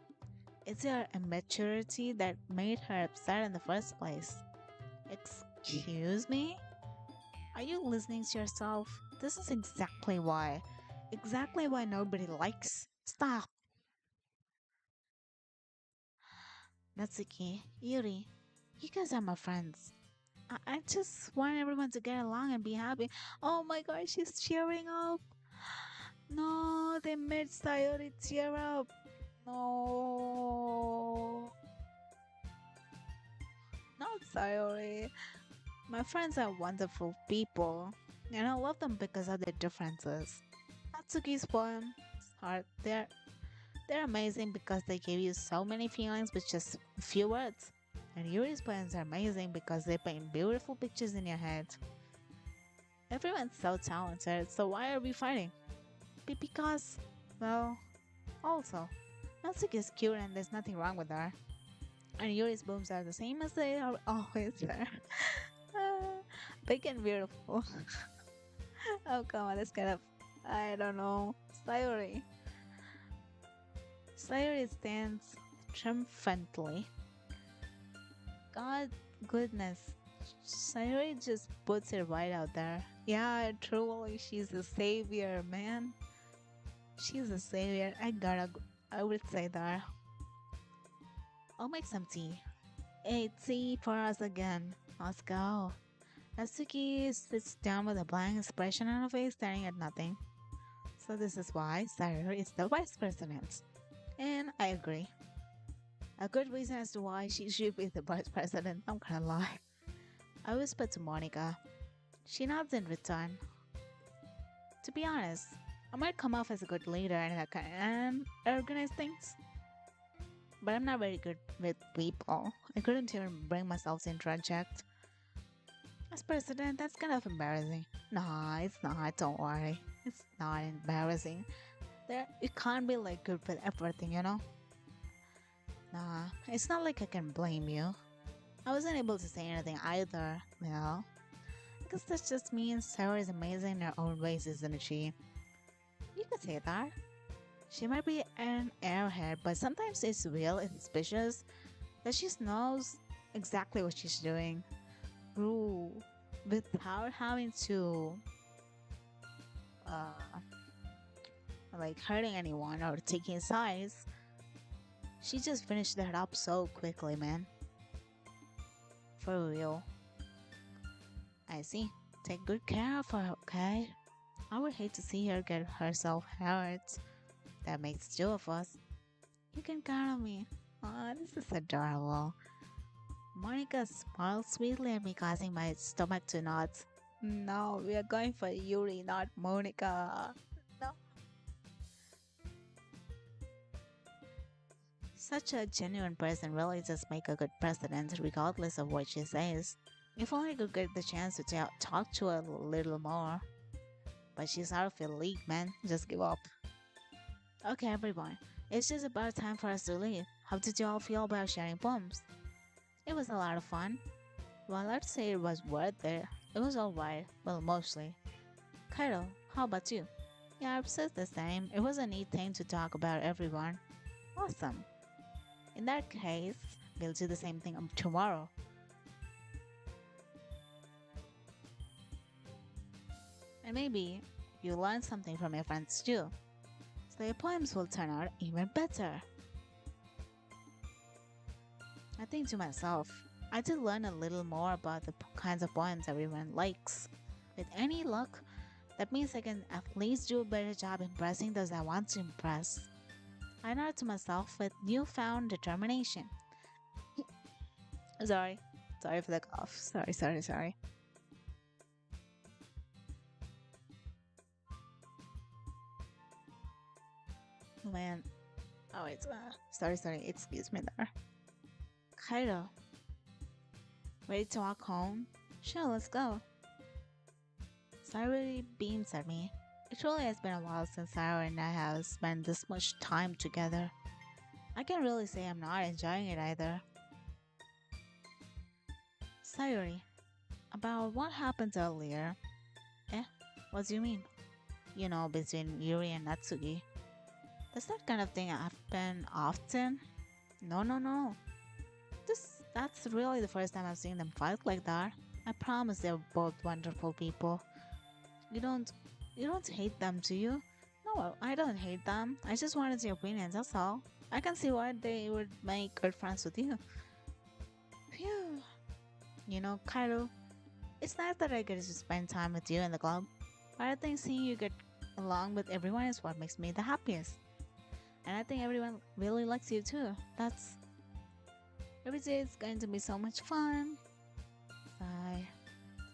It's her immaturity that made her upset in the first place. Excuse me? Are you listening to yourself? This is exactly why. Exactly why nobody likes. Stop. Natsuki, Yuri, you guys are my friends. I just want everyone to get along and be happy. Oh my god, she's cheering up. No, they made Sayori tear up. No, not Sayori. My friends are wonderful people, and I love them because of their differences. Natsuki's poems are they're amazing because they give you so many feelings with just a few words. And Yuri's poems are amazing because they paint beautiful pictures in your head. Everyone's so talented, so why are we fighting? Because, well, also, Natsuki is cute and there's nothing wrong with her. And Yuri's boobs are the same as they are always there. Big and beautiful. Oh, come on, that's kind of, I don't know. Sayori. Sayori stands triumphantly. God goodness. Sayori just puts it right out there. Yeah, truly, she's a savior, man. She's a savior. I would say that. I'll make some tea. Hey, tea for us again. Let's go. Natsuki sits down with a blank expression on her face, staring at nothing. So this is why Sayori is the vice president. And I agree. A good reason as to why she should be the vice president, I'm gonna lie. I whisper to Monica. She nods in return. To be honest, I might come off as a good leader and I can organize things, but I'm not very good with people. I couldn't even bring myself to interject. As president, that's kind of embarrassing. Nah, it's not, don't worry. It's not embarrassing. You can't be like good with everything, you know? Nah, it's not like I can blame you. I wasn't able to say anything either, well. I guess that just means Sarah is amazing in her own ways, isn't she? You could say that. She might be an airhead, but sometimes it's real and suspicious that she knows exactly what she's doing. Ooh, without having to, uh, like hurting anyone or taking sides. She just finished that up so quickly, man. For real. I see. Take good care of her, okay? I would hate to see her get herself hurt. That makes two of us. You can count on me. Aw, this is adorable. Monica smiled sweetly at me, causing my stomach to knot. No, we are going for Yuri, not Monica. No. Such a genuine person really does make a good president, regardless of what she says. If only I could get the chance to talk to her a little more. But she's out of your league, man. Just give up. Okay, everyone. It's just about time for us to leave. How did you all feel about sharing poems? It was a lot of fun. Well, I'd say it was worth it. It was alright. Well, mostly. Kaido, how about you? Yeah, I've said the same. It was a neat thing to talk about everyone. Awesome. In that case, we'll do the same thing tomorrow. And maybe you learn something from your friends too. So your poems will turn out even better. I think to myself, I did learn a little more about the kinds of poems everyone likes. With any luck, that means I can at least do a better job impressing those I want to impress. I nodded to myself with newfound determination. Sorry. Sorry for the cough. Sorry. Oh man. Oh, wait. Sorry. Excuse me there. Kaido, ready to walk home? Sure, let's go. Sayuri beams at me. It really has been a while since Sayuri and I have spent this much time together. I can't really say I'm not enjoying it either. Sayuri, about what happened earlier. Eh? What do you mean? You know, between Yuri and Natsuki. Does that kind of thing happen often? No. That's really the first time I've seen them fight like that. I promise they're both wonderful people. You don't you don't hate them, do you? No, I don't hate them. I just wanted your opinion, that's all. I can see why they would make good friends with you. Phew. You know, Kaido, it's nice that I get to spend time with you in the club. But I think seeing you get along with everyone is what makes me the happiest. And I think everyone really likes you too. That's every day is going to be so much fun. Sigh.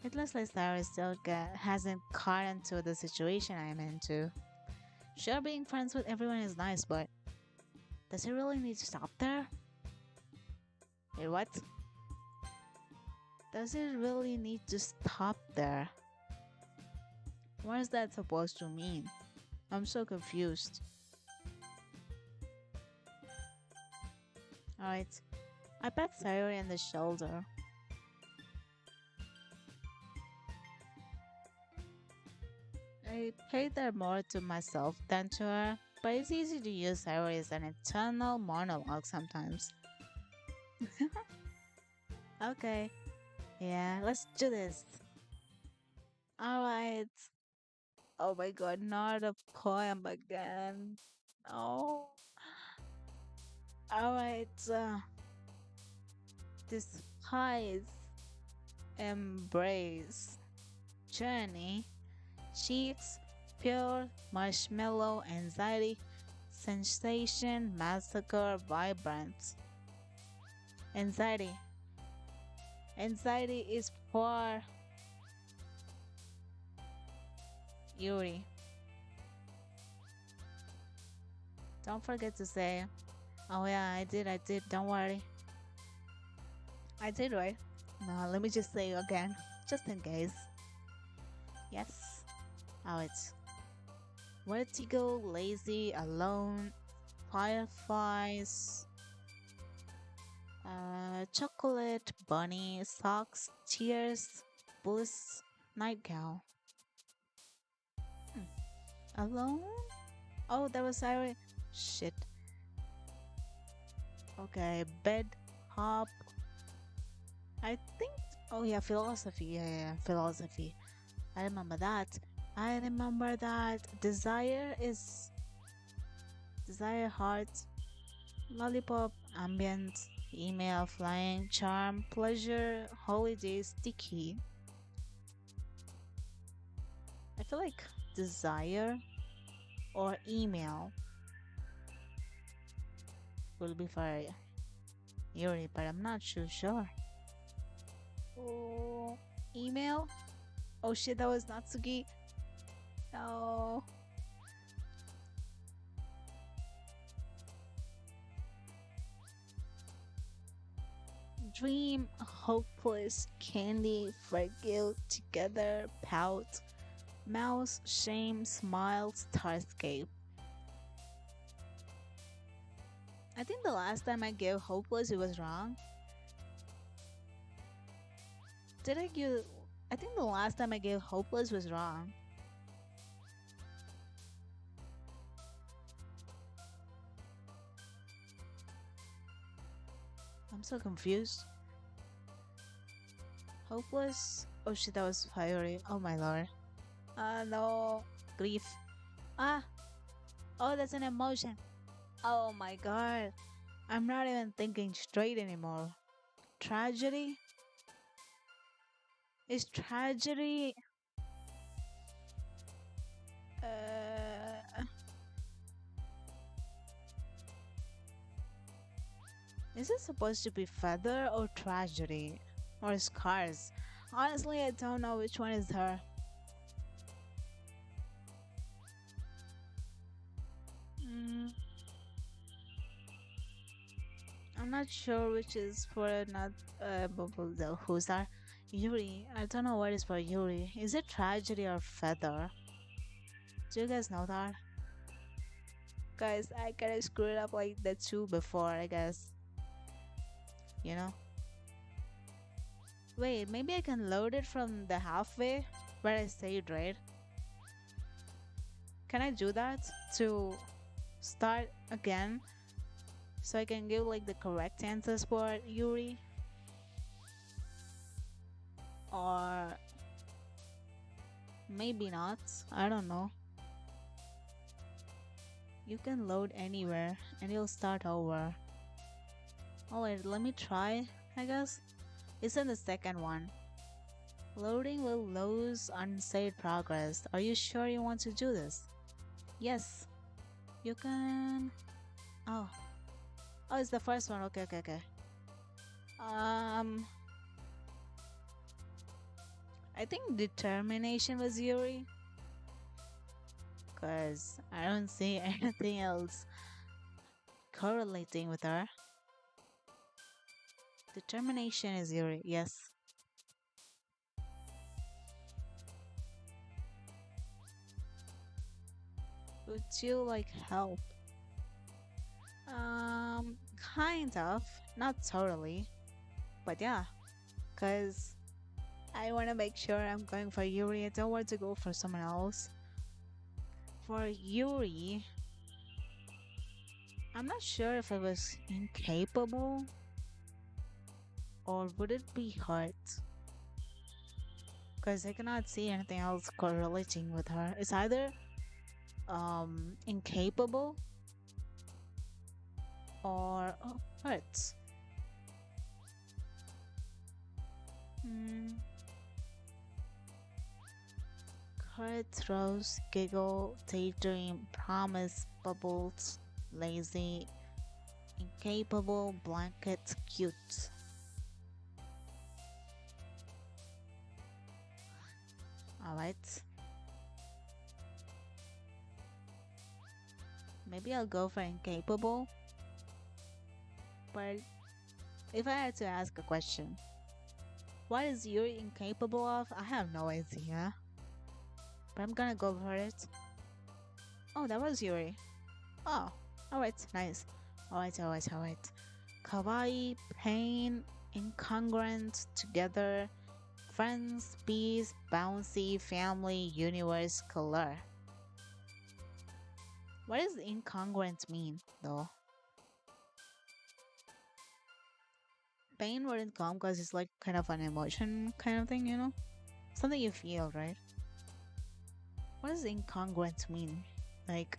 It looks like Sarah still hasn't caught into the situation I'm into. Sure, being friends with everyone is nice, but does it really need to stop there? Wait, what? Does it really need to stop there? What is that supposed to mean? I'm so confused. Alright, I pat Sayori on the shoulder. I paid that more to myself than to her, but it's easy to use Sayori as an eternal monologue sometimes. Okay, yeah, let's do this. Alright. Oh my god, not a poem again. No. Alright, despise, embrace, journey, cheeks, pure, marshmallow, anxiety, sensation, massacre, vibrant. Anxiety. Anxiety is for Yuri. Don't forget to say, oh yeah, I did, don't worry. I did, right? No, let me just say again, just in case. Yes. Oh, it's vertigo, lazy, alone, fireflies, chocolate, bunny, socks, tears, bliss, nightgown. Alone? Oh, that was Siren. Shit. Okay, bed, hop. I think. Oh yeah, philosophy. Yeah, philosophy. I remember that. Desire is desire, heart, lollipop, ambient, email, flying, charm, pleasure, holiday, sticky. I feel like desire or email will be for Yuri, but I'm not too sure. Oh, email? Oh shit, that was Natsuki. No. Dream, hopeless, candy, forgive, together, pout, mouse, shame, smile, starscape. I think the last time I gave hopeless, it was wrong. Did I give? I think the last time I gave hopeless was wrong. I'm so confused. Hopeless? Oh shit, that was fiery. Oh my lord. Ah, no. Grief. Ah! Oh, that's an emotion. Oh my god. I'm not even thinking straight anymore. Tragedy? Is tragedy. Uh, is it supposed to be feather or tragedy? Or scars? Honestly, I don't know which one is her. Mm, I'm not sure which is for not the who's are Yuri. I don't know what is for Yuri. Is it tragedy or feather? Do you guys know that? Guys, I kind of screwed up like the two before, I guess. You know? Wait, maybe I can load it from the halfway where I saved, right? Can I do that to start again so I can give like the correct answers for Yuri? Or maybe not. I don't know. You can load anywhere and you'll start over. Alright, let me try, I guess. It's in the second one. Loading will lose unsaved progress. Are you sure you want to do this? Yes. You can. Oh. Oh, it's the first one. Okay, okay, okay. Um. I think determination was Yuri. Because I don't see anything else correlating with her. Determination is Yuri, yes. Would you like help? Kind of. Not totally. But yeah. Because I want to make sure I'm going for Yuri. I don't want to go for someone else. For Yuri, I'm not sure if it was incapable or would it be hurt? Because I cannot see anything else correlating with her. It's either incapable or hurt. Hmm. Hurt, throws, giggle, daydream, promise, bubbles, lazy, incapable, blanket, cute. Alright. Maybe I'll go for incapable. But if I had to ask a question, what is Yuri incapable of? I have no idea. But I'm gonna go for it. Oh, that was Yuri. Oh, alright, nice. Alright, alright, alright. Kawaii, pain, incongruent, together, friends, peace, bouncy, family, universe, color. What does incongruent mean, though? Pain wouldn't come because it's like kind of an emotion kind of thing, you know? Something you feel, right? What does incongruent mean? Like,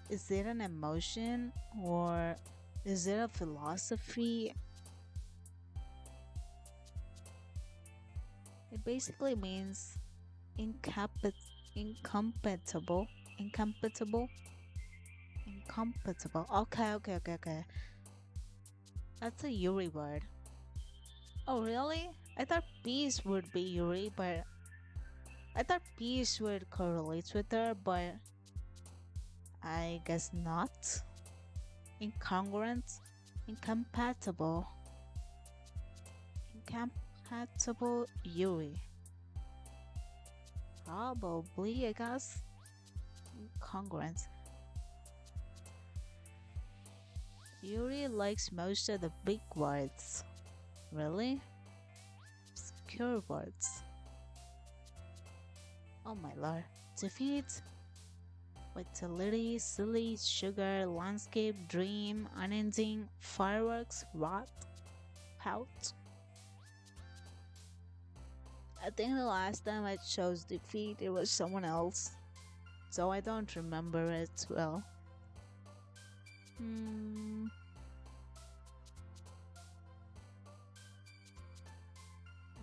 is it an emotion or is it a philosophy? It basically means incompatible, incompatible, incompatible. Okay, okay, okay, okay. That's a Yuri word. Oh, really? I thought peace would be Yuri, but I thought peace would correlate with her, but I guess not. Incongruent, incompatible, incompatible Yuri. Probably, I guess. Incongruent. Yuri likes most of the big words. Really? Obscure words. Oh my lord. Defeat, vitality, silly, sugar, landscape, dream, unending, fireworks, rot, pout. I think the last time I chose defeat, it was someone else. So I don't remember it well. Hmm,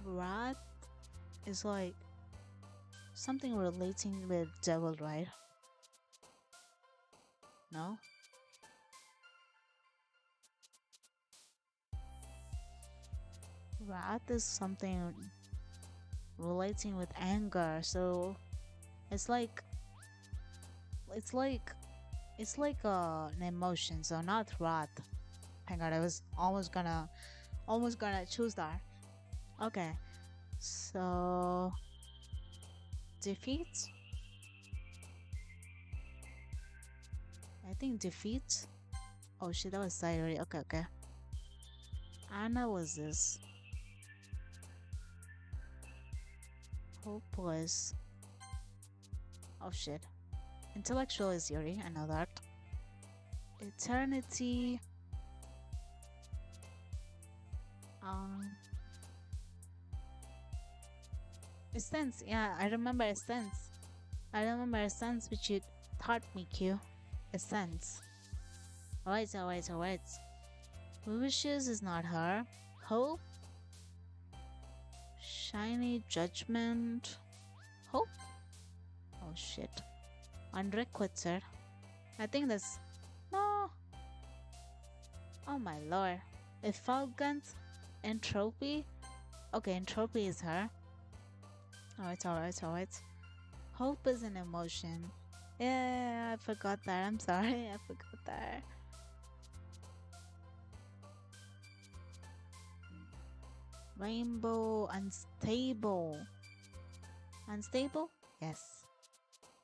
rat is like something relating with devil, right? No? Wrath is something relating with anger, so it's like it's like it's like an emotion, so not wrath. Thank God, I was almost gonna choose that. Okay, so defeat. I think defeat. Oh shit, that was Sayori. Okay, okay. Anna was this hopeless. Oh shit. Intellectual is Yuri. I know that. Eternity. Um, Essence. Yeah, I remember Essence. I remember Essence, which you taught me, Q. Essence. Alright, alright, alright. Wishes is not her. Hope. Shiny Judgment. Hope. Oh shit. Unrequited. I think that's. No. Oh my lord. Effulgent. Entropy. Okay, entropy is her. Alright, alright, alright. Hope is an emotion. Yeah, I forgot that. I'm sorry, I forgot that. Rainbow, unstable. Unstable? Yes.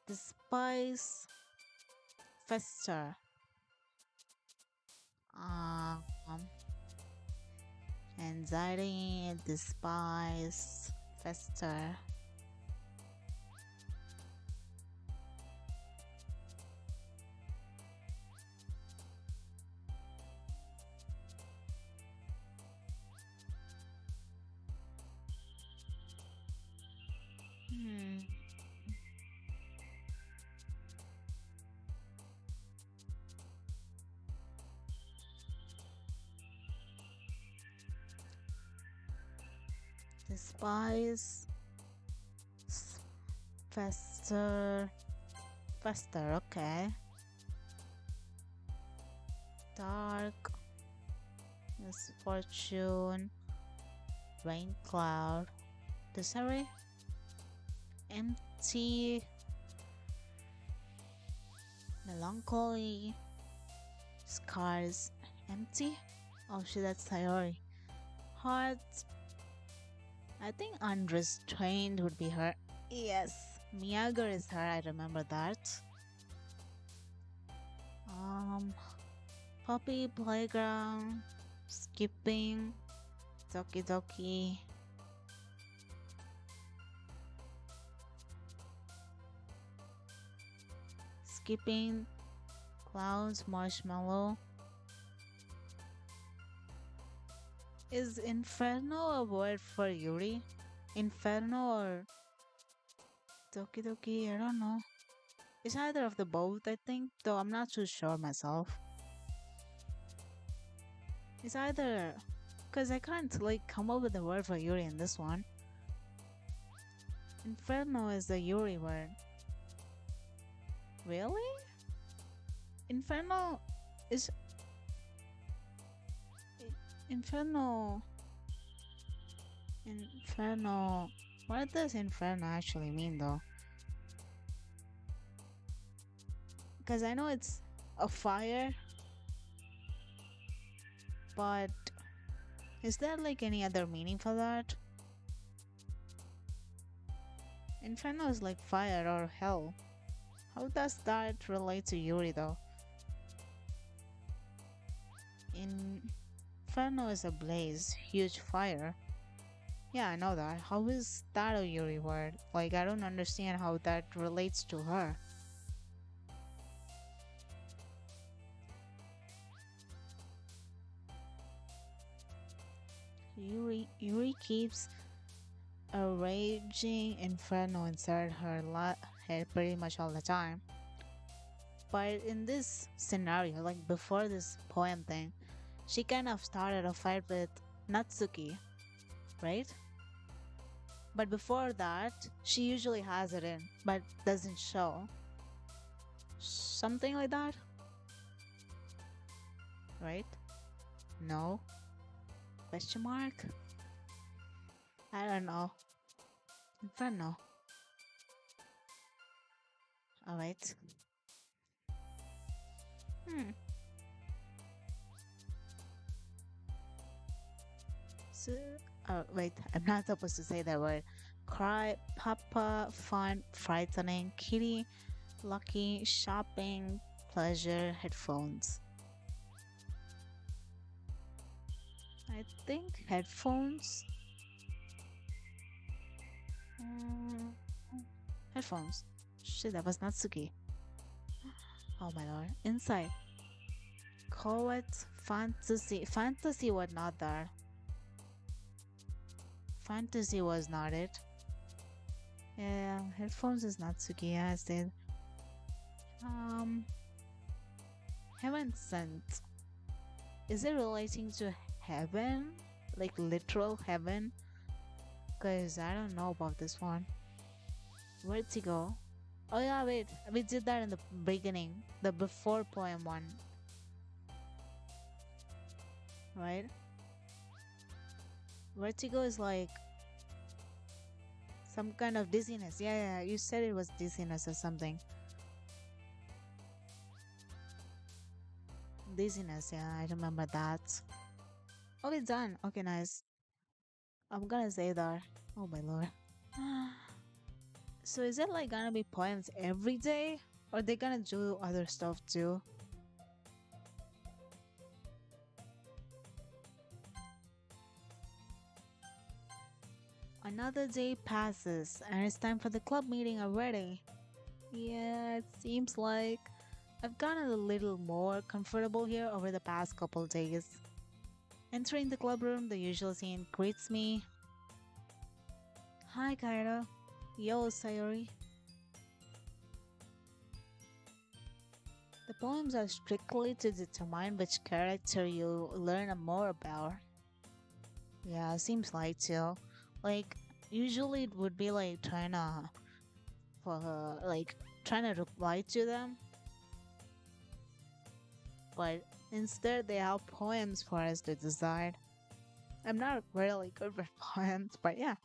Despise, fester. Um, Anxiety, despise, fester. Hmm. Despise, fester, fester. Okay. Dark, misfortune, rain cloud. Disarray, empty, melancholy, scars, empty. Oh shit, that's Sayori. Heart, I think unrestrained would be her. Yes, Miyagi is her. I remember that. Um, puppy playground, skipping, Doki Doki, skipping, clouds, marshmallow. Is Inferno a word for Yuri? Inferno or Doki Doki? I don't know. It's either of the both, I think, though I'm not too sure myself. It's either because I can't like come up with a word for Yuri in this one. Inferno is the Yuri word. Really? Inferno is Inferno. Inferno. What does Inferno actually mean though? Because I know it's a fire, but is there like any other meaning for that? Inferno is like fire or hell. How does that relate to Yuri though? Inferno is a blaze, huge fire. Yeah, I know that. How is that a Yuri word? Like, I don't understand how that relates to her. Yuri keeps a raging inferno inside her head pretty much all the time. But in this scenario, like before this poem thing, she kind of started a fight with Natsuki, right? But before that, she usually has it in, but doesn't show. Something like that, right? No? Question mark? I don't know. I don't know. Alright. Hmm. So, oh, wait, I'm not supposed to say that word. Cry, papa, fun, frightening, kitty, lucky, shopping, pleasure, headphones. I think headphones. Mm, headphones. Shit, that was Natsuki. Oh my lord. Inside. Poet, fantasy. Fantasy was not there. Fantasy was not it. Yeah, headphones is Natsuki, yeah, I said. Um, heaven sent. Is it relating to heaven? Like literal heaven? Because I don't know about this one. Where'd he go? Oh yeah, wait. We did that in the beginning. The before poem one. Right? Vertigo is like some kind of dizziness. Yeah, yeah, you said it was dizziness or something. Dizziness, yeah, I remember that. Okay, done. Okay, nice. I'm gonna say that. Oh my lord. So is it like gonna be poems every day? Or they gonna do other stuff too? Another day passes and it's time for the club meeting already. Yeah, it seems like I've gotten a little more comfortable here over the past couple days. Entering the club room, the usual scene greets me. Hi, Kairo. Yo, Sayori. The poems are strictly to determine which character you learn more about. Yeah, seems like too. Like, usually it would be like like trying to reply to them, but instead they have poems for us to decide. I'm not really good with poems, but yeah,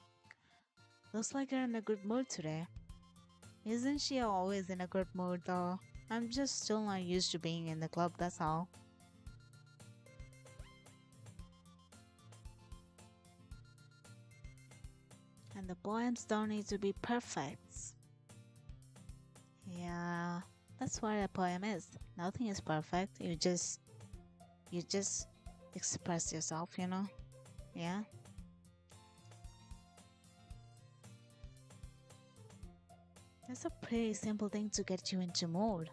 looks like you're in a good mood today. Isn't she always in a good mood though? I'm just still not used to being in the club, that's all. And the poems don't need to be perfect. Yeah, that's what a poem is. Nothing is perfect. You just express yourself, you know? Yeah. That's a pretty simple thing to get you into mood.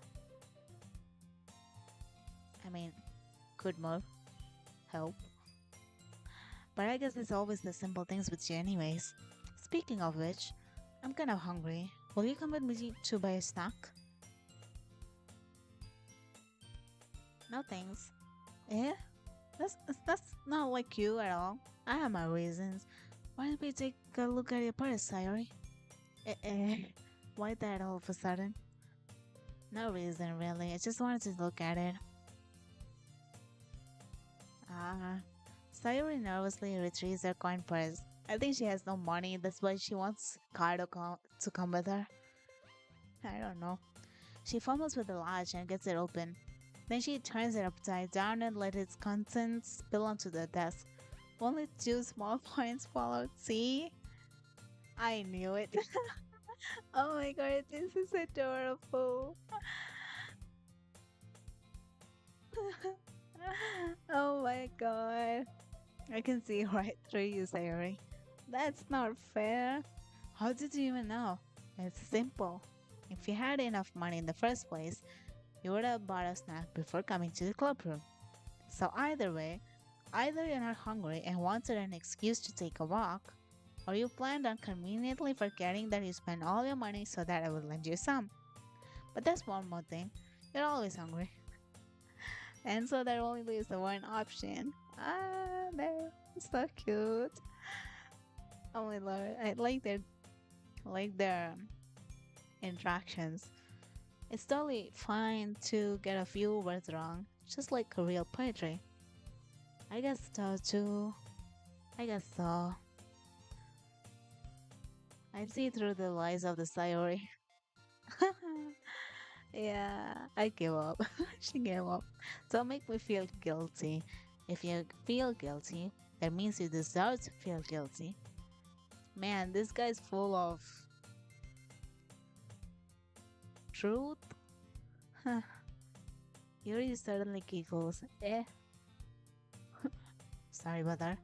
I mean, good mood, help. But I guess it's always the simple things with you anyways. Speaking of which, I'm kind of hungry. Will you come with me to buy a snack? No thanks. Eh? That's not like you at all. I have my reasons. Why don't we take a look at your purse, Sayori? Eh. Why that all of a sudden? No reason really. I just wanted to look at it. Ah. Sayori nervously retrieves her coin purse. I think she has no money. That's why she wants Car to come with her. I don't know. She fumbles with the latch and gets it open. Then she turns it upside down and lets its contents spill onto the desk. Only two small points fall out. See? I knew it. Oh my god, this is adorable. Oh my god. I can see right through you, Sayori. That's not fair. How did you even know? It's simple. If you had enough money in the first place, you would have bought a snack before coming to the club room. So either way, either you're not hungry and wanted an excuse to take a walk, or you planned on conveniently forgetting that you spent all your money so that I would lend you some. But there's one more thing. You're always hungry. And so there only leaves the one option. Ah, they're so cute. Oh my lord. I like their interactions. It's totally fine to get a few words wrong, just like a real poetry. I guess so too. I guess so. I see through the lies of the Sayori. Yeah, I give up. She gave up. Don't make me feel guilty. If you feel guilty, that means you deserve to feel guilty. Man, this guy's full of truth. Huh. Yuri certainly giggles. Sorry about that.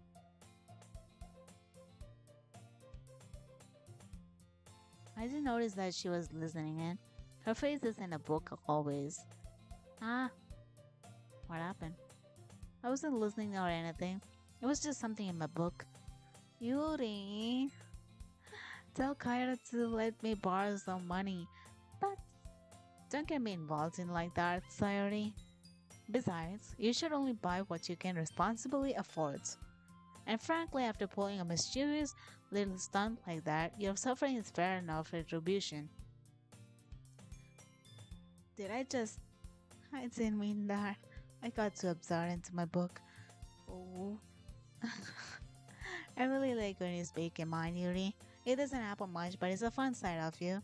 I didn't notice that she was listening in. Her face is in a book always. Ah, what happened? I wasn't listening or anything. It was just something in my book. Yuri, tell Kyra to let me borrow some money. But don't get me involved in like that, Sayori. Besides, you should only buy what you can responsibly afford. And frankly, after pulling a mysterious little stunt like that, your suffering is fair enough retribution. Did I just. I didn't mean that. I got too absorbed into my book. Oh. I really like when you speak in mind, Yuri. It doesn't happen much, but it's a fun side of you.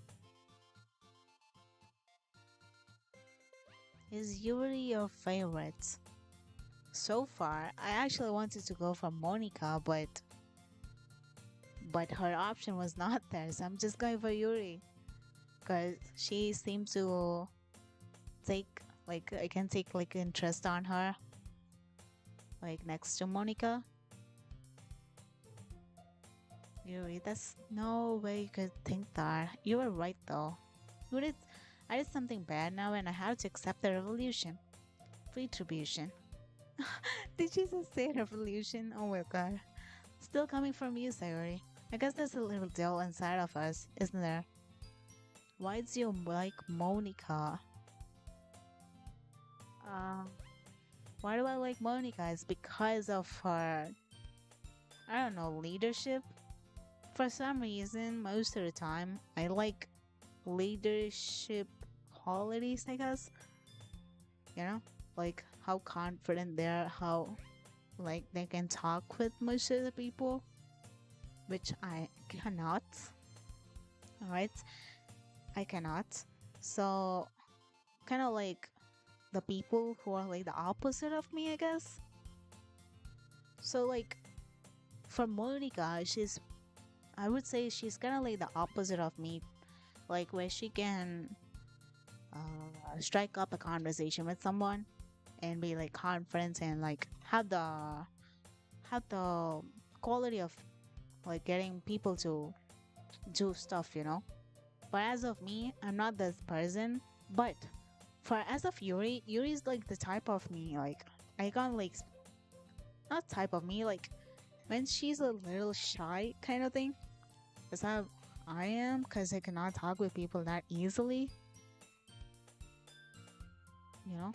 Is Yuri your favorite? So far, I actually wanted to go for Monica, but her option was not there, so I'm just going for Yuri because she seemed to take like I can take like interest on her, like next to Monica. Yuri, that's no way you could think that. You were right though. You did. I did something bad now, and I have to accept the revolution. Retribution. Did you just say revolution? Oh my god. Still coming from you, Sayori. I guess there's a little devil inside of us, isn't there? Why do you like Monica? Um, why do I like Monica? It's because of her, I don't know, leadership. For some reason, most of the time, I like leadership qualities, I guess. You know, like how confident they are, how like they can talk with most of the people, which I cannot. All right, I cannot. So, kind of like the people who are like the opposite of me, I guess. So, like for Monica, I would say she's kind of like the opposite of me, like where she can strike up a conversation with someone and be like confident and like have the quality of like getting people to do stuff. But as of me, I'm not this person. But for as of Yuri's like the type of me like I can't like not type of me like when she's a little shy kind of thing. That's how I am because I cannot talk with people that easily. You know.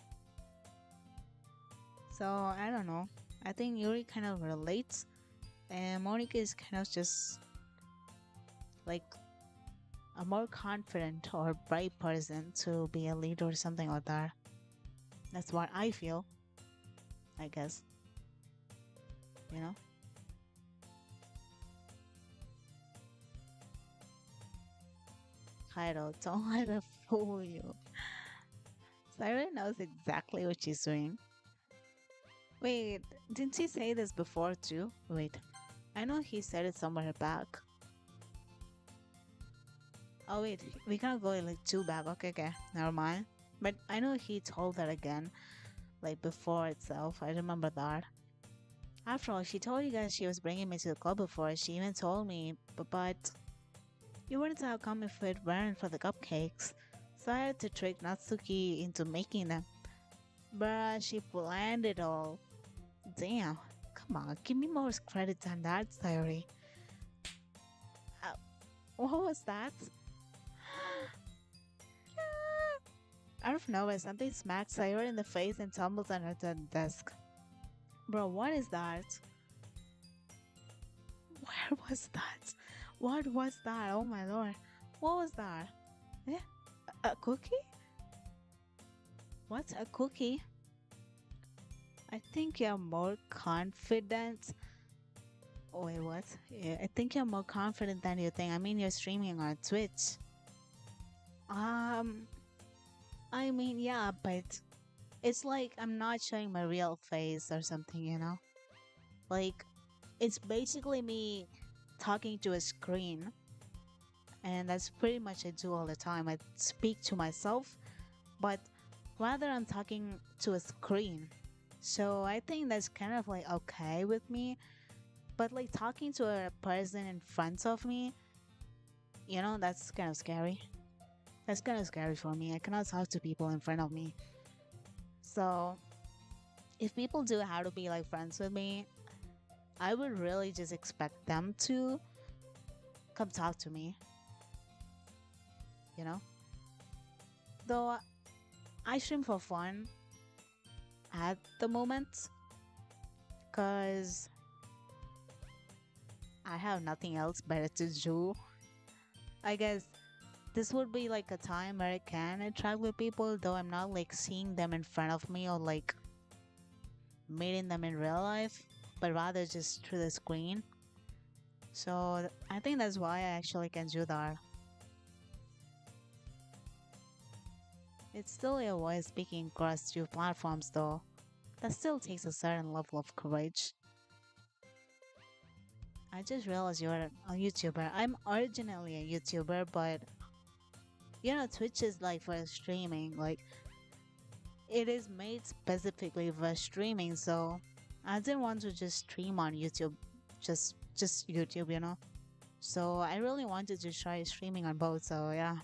So I don't know. I think Yuri kind of relates, and Monica is kind of just like a more confident or bright person to be a leader or something like that. That's what I feel, I guess. You know? Cairo, don't let her fool you. Siren knows exactly what she's doing. Wait, didn't he say this before too? Wait, I know he said it somewhere back. Oh wait, we can't go like two back. Okay, okay, never mind. But I know he told that again, like before itself. I remember that. After all, she told you guys she was bringing me to the club before. She even told me, but you wouldn't have come if it weren't for the cupcakes. So I had to trick Natsuki into making them. Bruh, she planned it all. Damn, come on, give me more credit than that, Sayori. Uh, what was that? Out of nowhere, something smacks Sayori in the face and tumbles under the desk. Bro, what is that? Where was that? What was that? Oh my lord. What was that? Eh? A cookie? What's a cookie? I think you're more confident. Oh, wait, what? Yeah, I think you're more confident than you think. I mean, you're streaming on Twitch. Um, I mean, yeah, but it's like I'm not showing my real face or something, you know? Like, it's basically me talking to a screen, and that's pretty much I do all the time. I speak to myself, but rather I'm talking to a screen. So I think that's kind of like okay with me, but like talking to a person in front of me, that's kind of scary. That's kind of scary for me. I cannot talk to people in front of me. So if people do have to be like friends with me, I would really just expect them to come talk to me, you know? Though I stream for fun at the moment because I have nothing else better to do. I guess this would be like a time where I can interact with people, though I'm not like seeing them in front of me or like meeting them in real life, but rather just through the screen. So I think that's why I actually can do that. It's still a voice speaking across two platforms, though. That still takes a certain level of courage. I just realized you're a YouTuber. I'm originally a YouTuber, but Twitch is like for streaming. Like, it is made specifically for streaming, so I didn't want to just stream on YouTube, just YouTube, So I really wanted to try streaming on both. So yeah,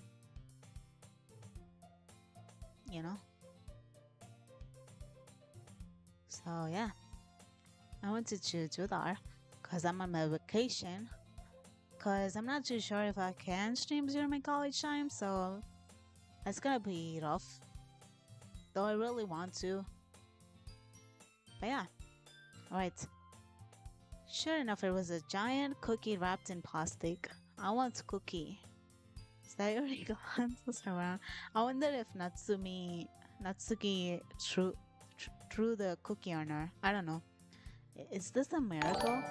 you know. So yeah, I wanted to do that because I'm on my vacation. Because I'm not too sure if I can stream during my college time, so it's gonna be rough. Though I really want to. But yeah, alright. Sure enough, it was a giant cookie wrapped in plastic. I want cookie. Sayori glances around. I wonder if Natsuki threw the cookie on her. I don't know. Is this a miracle?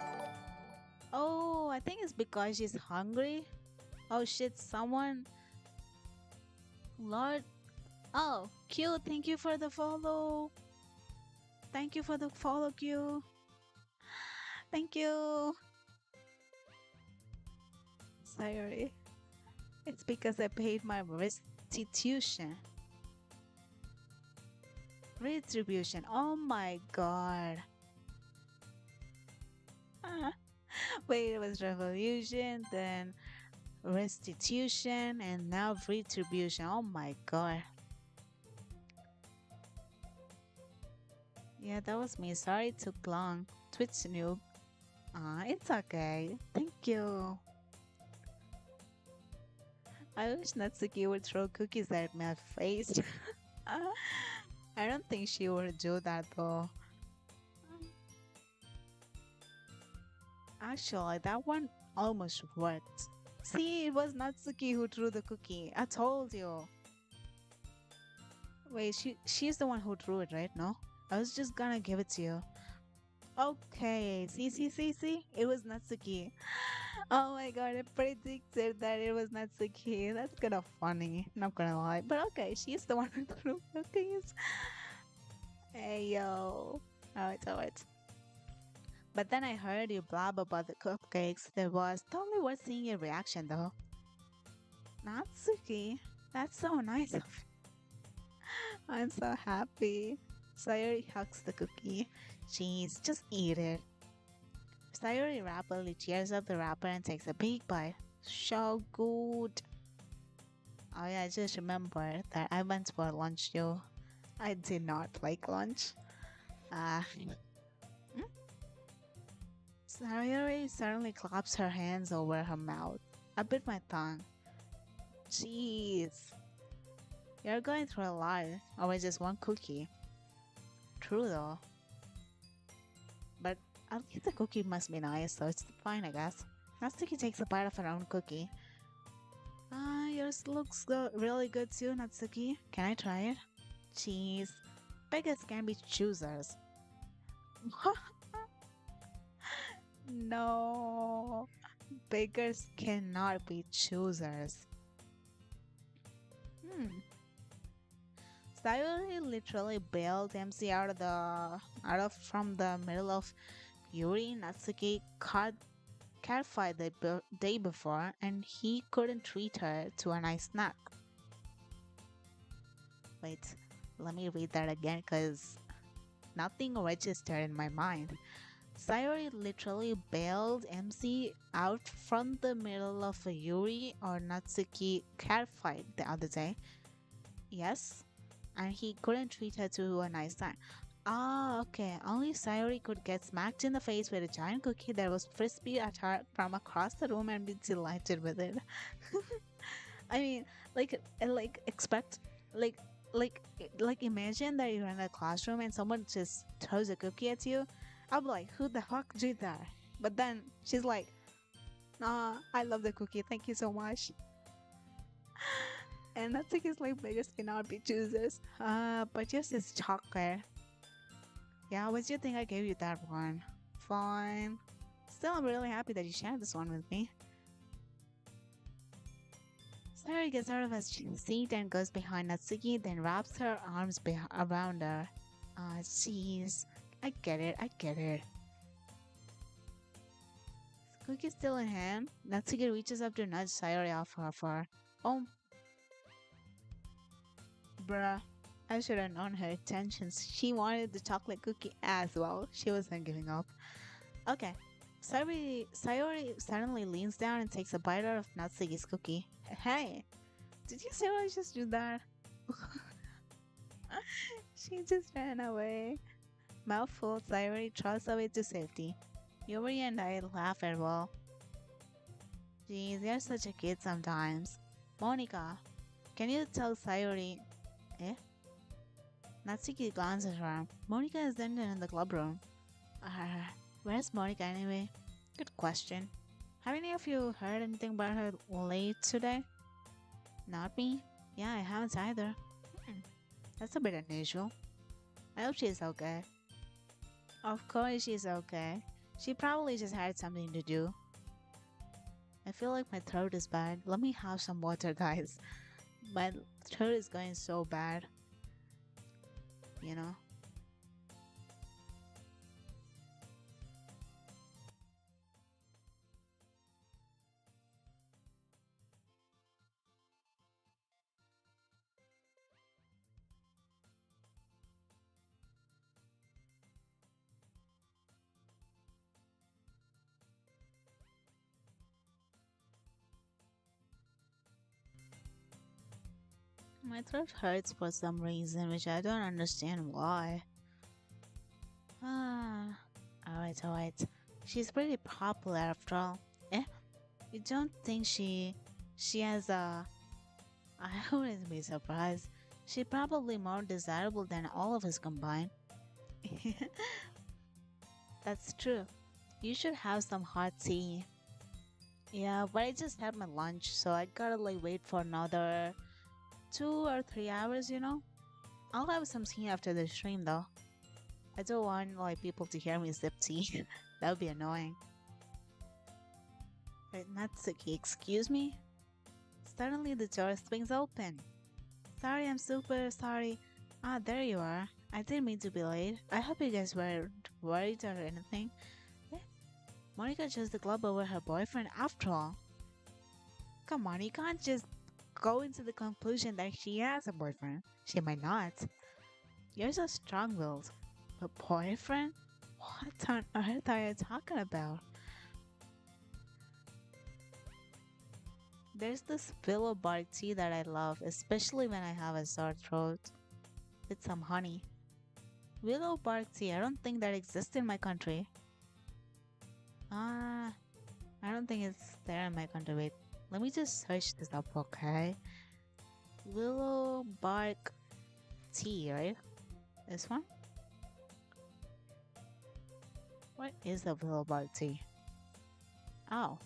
Oh, I think it's because she's hungry. Oh shit, someone. Lord. Oh, Q, thank you for the follow. Thank you for the follow, Q. Thank you. Sorry. It's because I paid my restitution. Retribution. Oh my god. Wait, it was revolution, then restitution, and now retribution. Oh my god. Yeah, that was me. Sorry it took long. Twitch noob. It's okay. Thank you. I wish Natsuki would throw cookies at my face. I don't think she would do that though. Actually, that one almost worked. See, it was Natsuki who threw the cookie. I told you. Wait, she's the one who threw it, right? No? I was just gonna give it to you. Okay, see? It was Natsuki. Oh my god, I predicted that it was Natsuki. That's kind of funny, not gonna lie. But okay, she's the one who threw cookies. Hey yo. Alright. But then I heard you blab about the cupcakes. There was totally worth seeing your reaction though. Natsuki, that's so nice of you. I'm so happy. Sayori hugs the cookie. Jeez, just eat it. Sayori rapidly tears up the wrapper and takes a big bite. So good. Oh yeah, I just remember that I went for lunch too. I did not like lunch. Hmm? Sayori suddenly claps her hands over her mouth. I bit my tongue. Jeez. You're going through a lot. Always just one cookie. True though. But at least the cookie must be nice, so it's fine, I guess. Natsuki takes a bite of her own cookie. Ah, yours looks really good too, Natsuki. Can I try it? Cheese. Beggars can be choosers. No. Beggars cannot be choosers. Hmm. Sayuri literally bailed MC out of from the middle of Yuri. Natsuki caught catfight the day before, and he couldn't treat her to a nice snack. Wait, let me read that again because nothing registered in my mind. Sayori literally bailed MC out from the middle of a Yuri or Natsuki catfight the other day. Yes, and he couldn't treat her to a nice time. Ah, okay. Only Sayori could get smacked in the face with a giant cookie that was frisbee at her from across the room and be delighted with it. I mean, expect, like, like imagine that you're in a classroom and someone just throws a cookie at you. I'll be like, who the fuck did that? But then she's like, nah, I love the cookie. Thank you so much. And I think it's like beggars cannot be choosers. But just it's chocolate. Yeah, what do you think I gave you that one? Fine. Still, I'm really happy that you shared this one with me. Sarah gets out of her seat and goes behind Natsuki, then wraps her arms around her. Ah, jeez. I get it, I get it. Is Cookie still in hand? Natsuki reaches up to nudge Sayori off her far. Oh, bruh. I should have known her intentions. She wanted the chocolate cookie as well. She wasn't giving up. Okay. Sayori suddenly leans down and takes a bite out of Natsuki's cookie. Hey, did you see I just do that? She just ran away. Mouthful, Sayori trots away to safety. Yuri and I laugh as well. Geez, you're such a kid sometimes. Monica, can you tell Sayori... Eh? Natsuki glances around. Monica is then in the club room. Where's Monica anyway? Good question. Have any of you heard anything about her late today? Not me. Yeah, I haven't either. That's a bit unusual. I hope she's okay. Of course she's okay. She probably just had something to do. I feel like my throat is bad. Let me have some water, guys. My throat is going so bad. You know? My throat hurts for some reason, which I don't understand why. Ah, alright, alright. She's pretty popular after all. Eh? You don't think she has a... I wouldn't be surprised. She's probably more desirable than all of us combined. That's true. You should have some hot tea. Yeah, but I just had my lunch, so I gotta like wait for another 2 or 3 hours, you know? I'll have some tea after the stream though. I don't want like people to hear me sip tea. That would be annoying. Wait, Natsuki, excuse me? Suddenly the door swings open. Sorry, I'm super sorry. Ah, there you are. I didn't mean to be late. I hope you guys weren't worried or anything. Eh? Monica chose the club over her boyfriend after all. Come on, you can't just go into the conclusion that she has a boyfriend. She might not. You're so strong-willed. A boyfriend? What on earth are you talking about? There's this willow bark tea that I love, especially when I have a sore throat. With some honey. Willow bark tea, I don't think that exists in my country. Ah, I don't think it's there in my country. Wait, let me just search this up, okay? Willow bark tea, right? This one? What is a willow bark tea? Oh,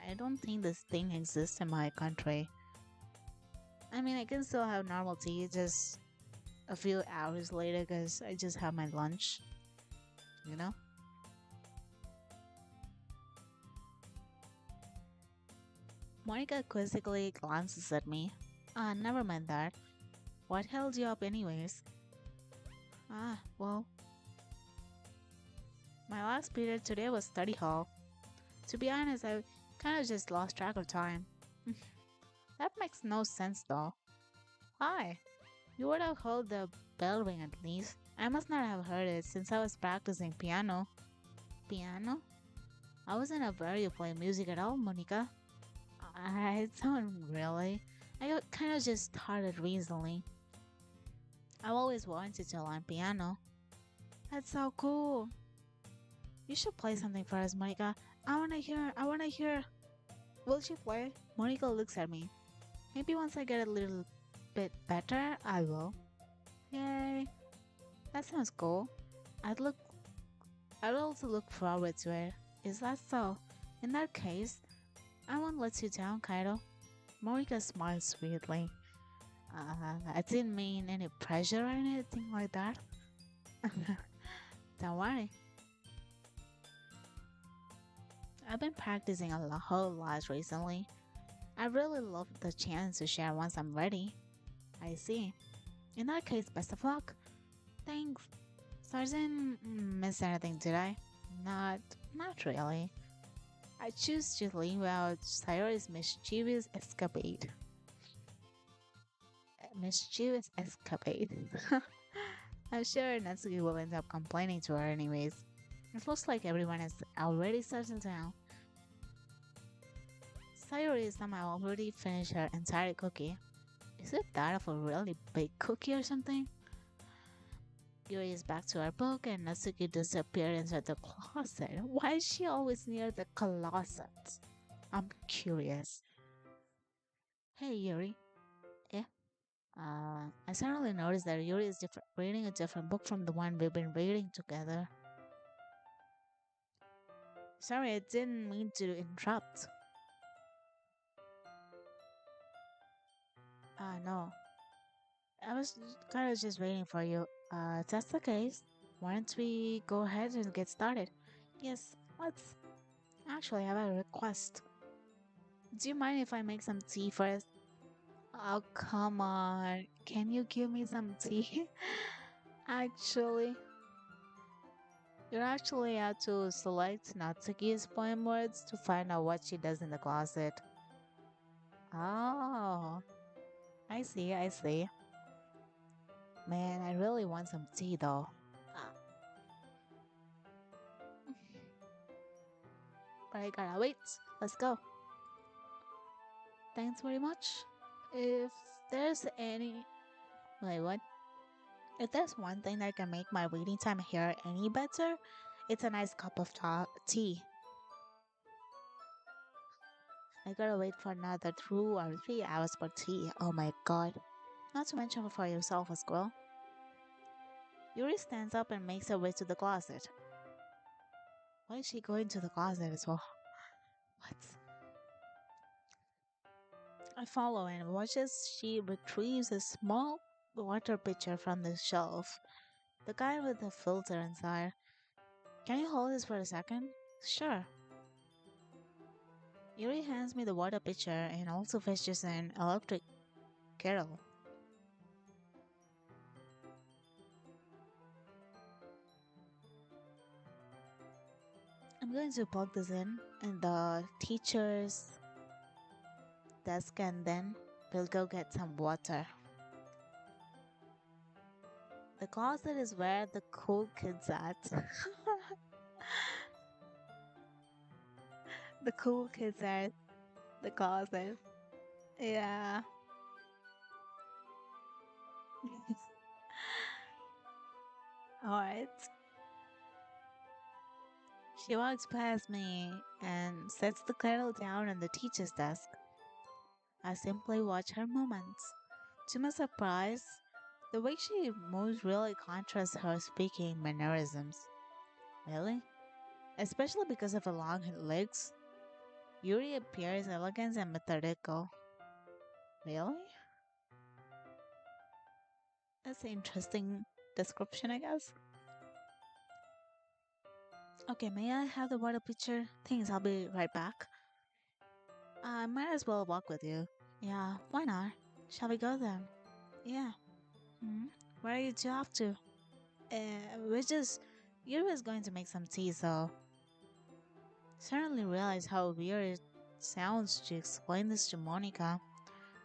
I don't think this thing exists in my country. I mean, I can still have normal tea, just a few hours later because I just have my lunch, you know? Monica quizzically glances at me. Ah, never mind that. What held you up, anyways? Ah, well, my last period today was study hall. To be honest, I kind of just lost track of time. That makes no sense, though. Hi, you would have heard the bell ring at least. I must not have heard it since I was practicing piano. Piano? I wasn't aware you play music at all, Monica. I don't really. I kind of just started recently. I've always wanted to learn piano. That's so cool. You should play something for us, Monica. I wanna hear. Will she play? Monica looks at me. Maybe once I get a little bit better, I will. Yay. That sounds cool. I'd look I'd also look forward to it. Is that so? In that case, I won't let you down, Kaido. Monica smiles sweetly. I didn't mean any pressure or anything like that. Don't worry. I've been practicing whole lot recently. I really love the chance to share once I'm ready. I see. In that case, best of luck. Thanks. So I didn't miss anything, did I? Not, not really. I choose to leave out Sayori's mischievous escapade. Mischievous escapade. I'm sure Natsuki will end up complaining to her anyways. It looks like everyone is already settled down. Sayori somehow already finished her entire cookie. Is it that of a really big cookie or something? Yuri is back to her book and Natsuki disappears into the closet. Why is she always near the closet? I'm curious. Hey Yuri. Eh? I suddenly noticed that Yuri is reading a different book from the one we've been reading together. Sorry, I didn't mean to interrupt. No. I was kind of just waiting for you. If that's the case, why don't we go ahead and get started? Yes, let's. Actually, I have a request. Do you mind if I make some tea first? Oh, come on. Can you give me some tea? Actually, you're actually have to select Natsuki's poem words to find out what she does in the closet. Oh, I see, I see. Man, I really want some tea though. Ah, but I gotta wait. Let's go. Thanks very much. If there's any. Wait, what? If there's one thing that can make my reading time here any better, it's a nice cup of tea. I gotta wait for another 2 or 3 hours for tea. Oh my god. Not to mention for yourself as well. Yuri stands up and makes her way to the closet. Why is she going to the closet as well? What? I follow and watch as she retrieves a small water pitcher from the shelf. The guy with the filter inside. Can you hold this for a second? Sure. Yuri hands me the water pitcher and also fetches an electric kettle. I'm going to plug this in the teacher's desk and then we'll go get some water. The closet is where the cool kids at. The cool kids are the closet. Yeah. Alright. She walks past me and sets the kettle down on the teacher's desk. I simply watch her movements. To my surprise, the way she moves really contrasts her speaking mannerisms. Really? Especially because of her long legs, Yuri appears elegant and methodical. Really? That's an interesting description, I guess. Okay, may I have the water pitcher? Thanks, I'll be right back. I might as well walk with you. Yeah, why not? Shall we go then? Yeah. Hmm? Where are you two off to? We're just. Yuri is going to make some tea, so. Suddenly realize how weird it sounds to explain this to Monica.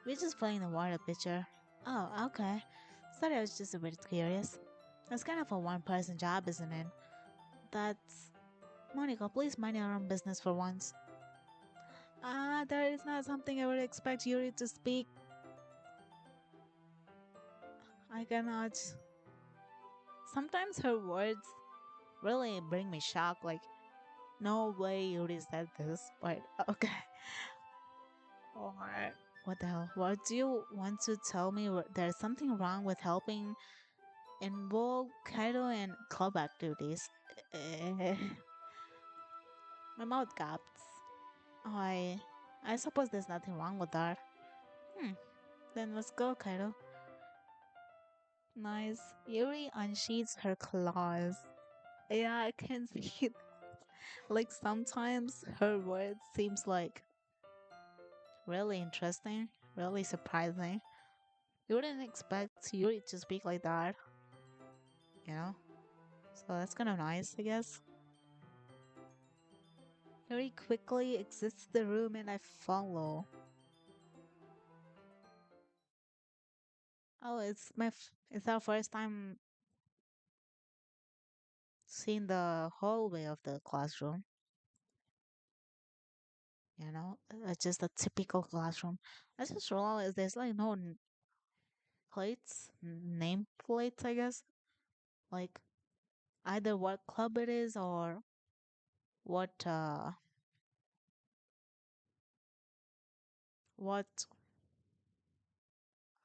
We're just playing the water pitcher. Oh, okay. Sorry, I was just a bit curious. That's kind of a one person job, isn't it? That's. Monica, please mind your own business for once. That is not something I would expect Yuri to speak. I cannot. Sometimes her words really bring me shock. Like, no way Yuri said this, but okay. Or, what the hell? What do you want to tell me? There's something wrong with helping involve Kaido in club activities. Eh, my mouth gaps. I, I suppose there's nothing wrong with that. Hmm. Then let's go, Kaido. Nice. Yuri unsheathes her claws. Yeah, I can see it. Like sometimes her words seems like really interesting, really surprising. You wouldn't expect Yuri to speak like that, you know? So that's kind of nice, I guess. Yuri quickly exits the room and I follow. Oh, it's our first time seeing the hallway of the classroom, you know? Just a typical classroom. I just realized there's like no name plates, I guess. Like either what club it is or what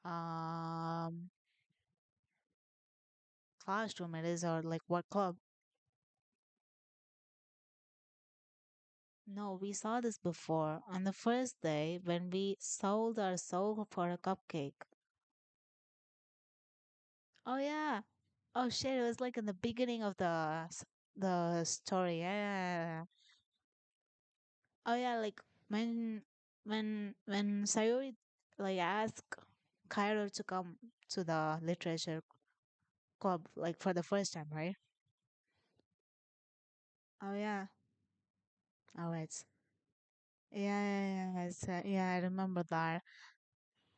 um classroom it is or like what club. No, we saw this before on the first day when we sold our soul for a cupcake. Oh yeah. Oh shit, it was like in the beginning of the story. Yeah, yeah, yeah. Oh yeah, like when Sayuri like asked Cairo to come to the literature club like for the first time, right? Oh yeah. Oh right. Yeah, yeah, yeah. Yeah, I remember that.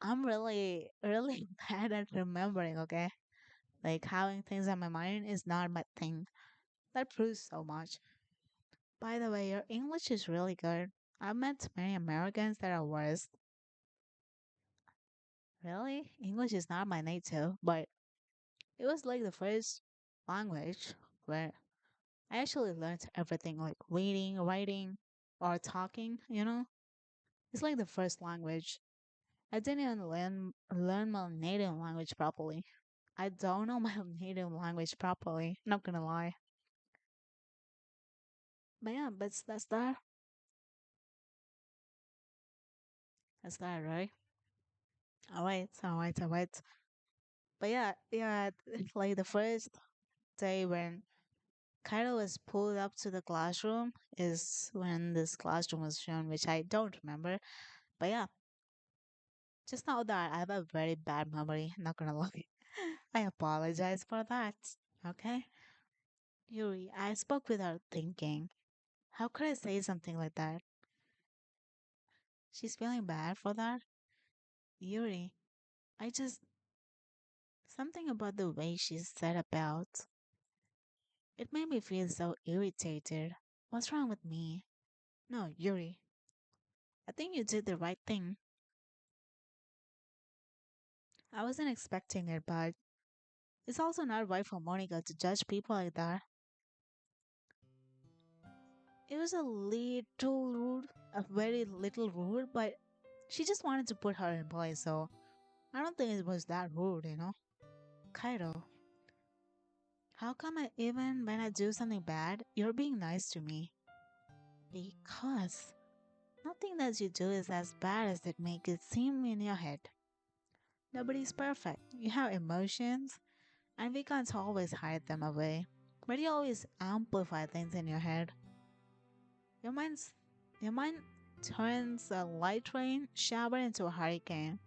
I'm really bad at remembering, okay? Like having things on my mind is not my thing. That proves so much. By the way, your English is really good. I've met many Americans that are worse. Really? English is not my native, but it was like the first language where I actually learned everything like reading, writing, or talking, you know? It's like the first language. I didn't even learn my native language properly. I don't know my native language properly, not gonna lie. But yeah, but that's that. That's that, right? Alright, alright, alright. But yeah, yeah, it's like the first day when Cairo was pulled up to the classroom is when this classroom was shown, which I don't remember. But yeah, just know that I have a very bad memory, not gonna lie. I apologize for that. Okay? Yuri, I spoke without thinking. How could I say something like that? She's feeling bad for that? Yuri, I just. Something about the way she said about. It made me feel so irritated. What's wrong with me? No, Yuri. I think you did the right thing. I wasn't expecting it, but it's also not right for Monica to judge people like that. It was a little rude, a very little rude, but She just wanted to put her in place, so I don't think it was that rude. Kaido, how come even when I do something bad, you're being nice to me? Because nothing that you do is as bad as it makes it seem in your head. Nobody's perfect. You have emotions, and we can't always hide them away. But you always amplify things in your head. Your mind's your mind turns a light rain shower into a hurricane,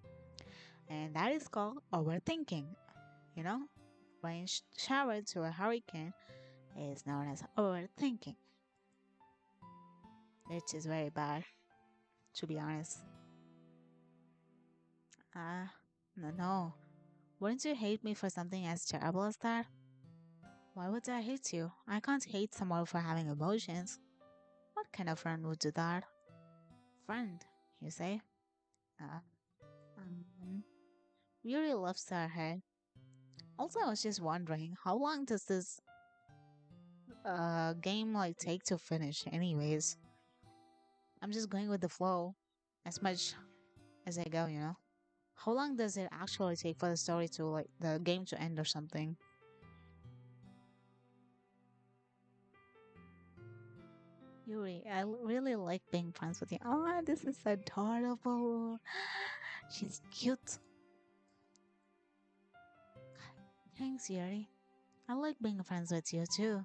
and that is called overthinking. You know, rain shower to a hurricane is known as overthinking, which is very bad, to be honest. Ah, no, no. Wouldn't you hate me for something as terrible as that? Why would I hate you? I can't hate someone for having emotions. What kind of friend would do that? Friend, you say? Uh, um, Yuri loves her head. Also, I was just wondering, how long does this game like take to finish? Anyways, I'm just going with the flow, as much as I go. How long does it actually take for the story to like the game to end or something? Yuri, really like being friends with you. Oh, this is adorable. She's cute. Thanks, Yuri. I like being friends with you too.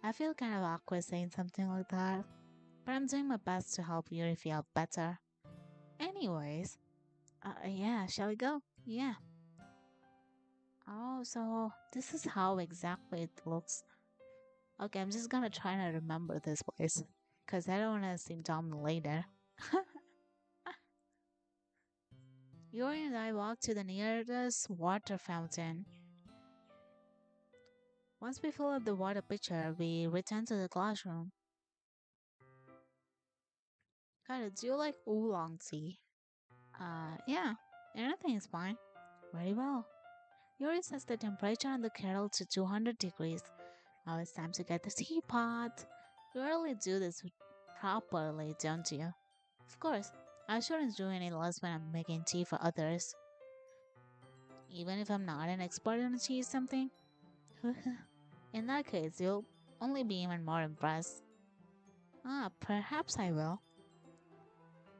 I feel kind of awkward saying something like that, but I'm doing my best to help Yuri feel better. Anyways, yeah, shall we go? Yeah. Oh, so this is how exactly it looks. Okay, I'm just gonna try to remember this place, because I don't want to seem dumb later. Yuri and I walked to the nearest water fountain. Once we fill up the water pitcher, we return to the classroom. God, do you like oolong tea? Yeah, anything is fine. Very well. Yuri sets the temperature on the kettle to 200 degrees. Now it's time to get the teapot. You really do this properly, don't you? Of course, I shouldn't do any less when I'm making tea for others. Even if I'm not an expert on tea something. In that case, you'll only be even more impressed. Ah, perhaps I will.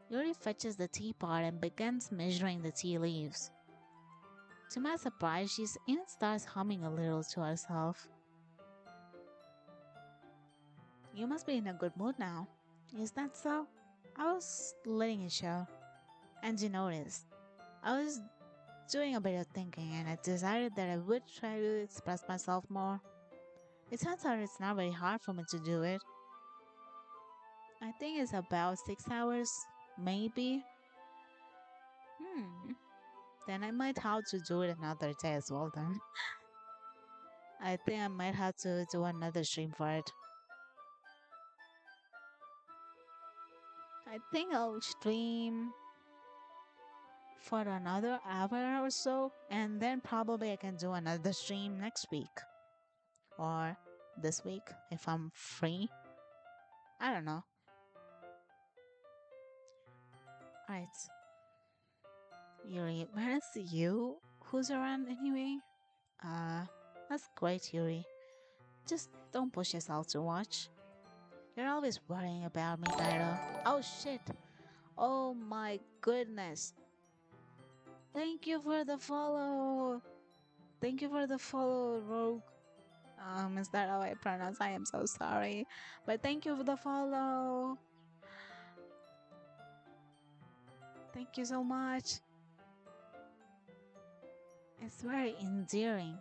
Yuri fetches the teapot and begins measuring the tea leaves. To my surprise, she even starts humming a little to herself. You must be in a good mood now. Is that so? I was letting it show. And you noticed, I was doing a bit of thinking and I decided that I would try to express myself more. It turns out it's not very hard for me to do it. I think it's about 6 hours, maybe. Hmm. Then I might have to do it another day as well then. I think I might have to do another stream for it. I think I'll stream for another hour or so, and then probably I can do another stream next week or this week if I'm free. I don't know. Alright, Yuri, where is you? Who's around anyway? Uh, that's great, Yuri. Just don't push yourself too much. You're always worrying about me, Dairo. Oh shit! Oh my goodness! Thank you for the follow! Thank you for the follow, Rogue. Is that how I pronounce? I am so sorry. But thank you for the follow. Thank you so much. It's very endearing.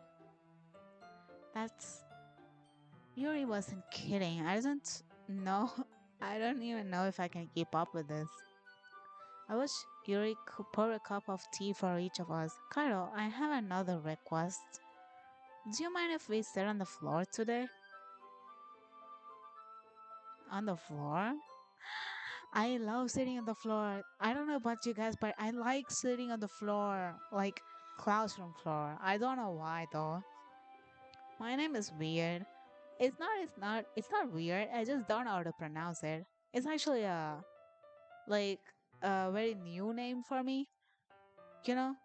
That's Yuri wasn't kidding. I don't know. I don't even know if I can keep up with this. I wish Yuri could pour a cup of tea for each of us. Karo, I have another request. Do you mind if we sit on the floor today? On the floor? I love sitting on the floor. I don't know about you guys, but I like sitting on the floor, like classroom floor. I don't know why though. My name is weird. It's not weird. I just don't know how to pronounce it. It's actually like a very new name for me, you know?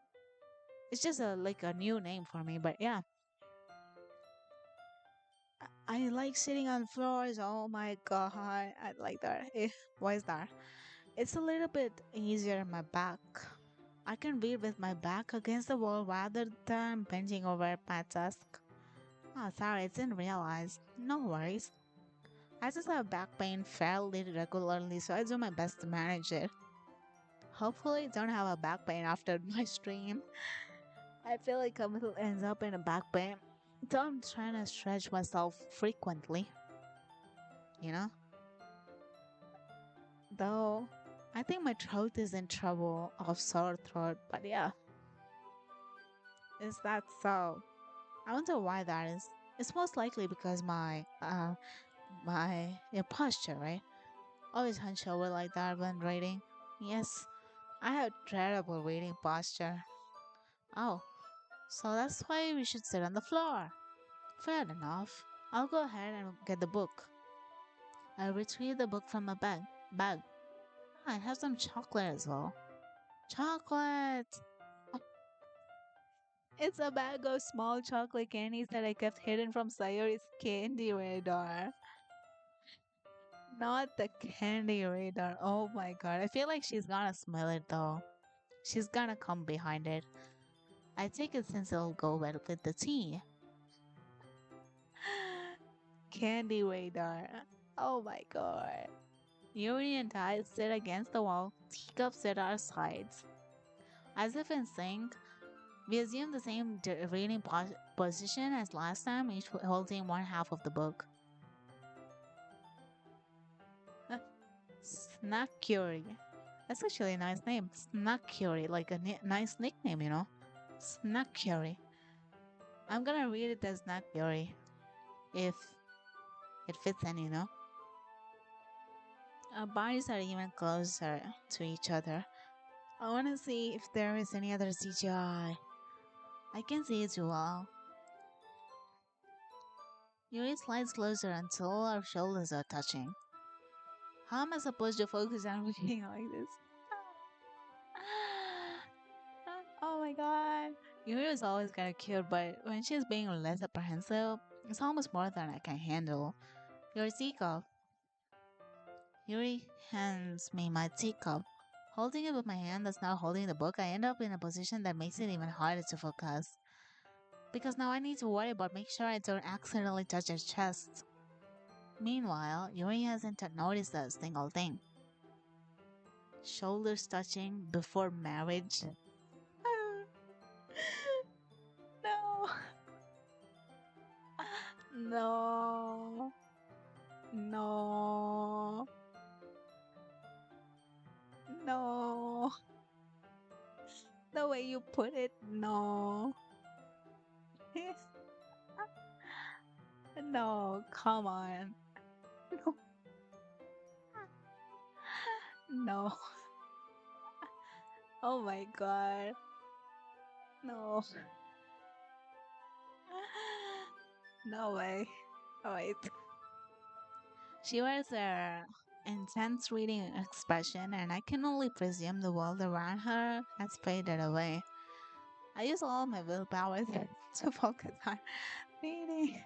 It's just like a new name for me, but yeah. I like sitting on floors. Oh my god, I like that. Why is that? It's a little bit easier on my back. I can read with my back against the wall rather than bending over my desk. Oh, sorry, I didn't realize. No worries. I just have back pain fairly regularly, so I do my best to manage it. Hopefully, I don't have a back pain after my stream. I feel like I will end up in a back pain. So I'm trying to stretch myself frequently, you know? Though, I think my throat is in trouble of sore throat, but yeah, is that so? I wonder why that is. It's most likely because my posture, right? Always hunch over like that when reading. Yes, I have terrible reading posture. Oh, so that's why we should sit on the floor. Fair enough. I'll go ahead and get the book. I retrieve the book from my bag. I have some chocolate as well. Chocolate! Oh, it's a bag of small chocolate candies that I kept hidden from Sayori's candy radar. Not the candy radar. Oh my god. I feel like she's gonna smell it though. She's gonna come behind it. I take it since it'll go well with the tea. Candy radar. Oh my god. Yuri and I sit against the wall, teacups at our sides. As if in sync, we assume the same reading position as last time, each holding one half of the book. Snack Curie. That's actually a nice name. Snack Curie, like a nice nickname, you know? Snack Curie. I'm gonna read it as Snack Curie, if it fits in, you know? Our bodies are even closer to each other. I wanna see if there is any other CGI. I can see it too well. Yuri slides closer until our shoulders are touching. How am I supposed to focus on reading like this? Oh my god. Yuri is always kind of cute, but when she's being less apprehensive, it's almost more than I can handle. Your teacup. Yuri hands me my teacup. Holding it with my hand that's not holding the book, I end up in a position that makes it even harder to focus. Because now I need to worry about making sure I don't accidentally touch her chest. Meanwhile, Yuri hasn't noticed a single thing. Shoulders touching before marriage. No. No. No. No. The way you put it, no. No, come on. No. No. Oh my god. No. No way. Oh, wait. She wears a intense reading expression, and I can only presume the world around her has faded away. I use all my willpower to focus on reading.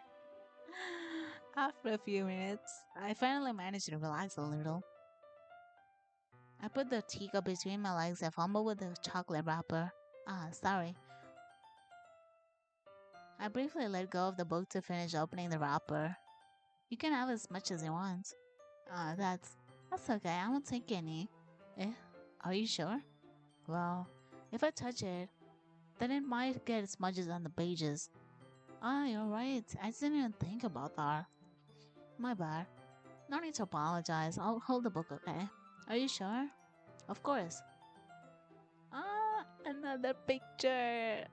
After a few minutes, I finally managed to relax a little. I put the teacup between my legs and fumbled with the chocolate wrapper. Ah, sorry. I briefly let go of the book to finish opening the wrapper. You can have as much as you want. That's okay. I won't take any. Eh? Are you sure? Well, if I touch it, then it might get smudges on the pages. Ah, you're right. I didn't even think about that. My bad. No need to apologize. I'll hold the book, okay? Are you sure? Of course. Ah, another picture.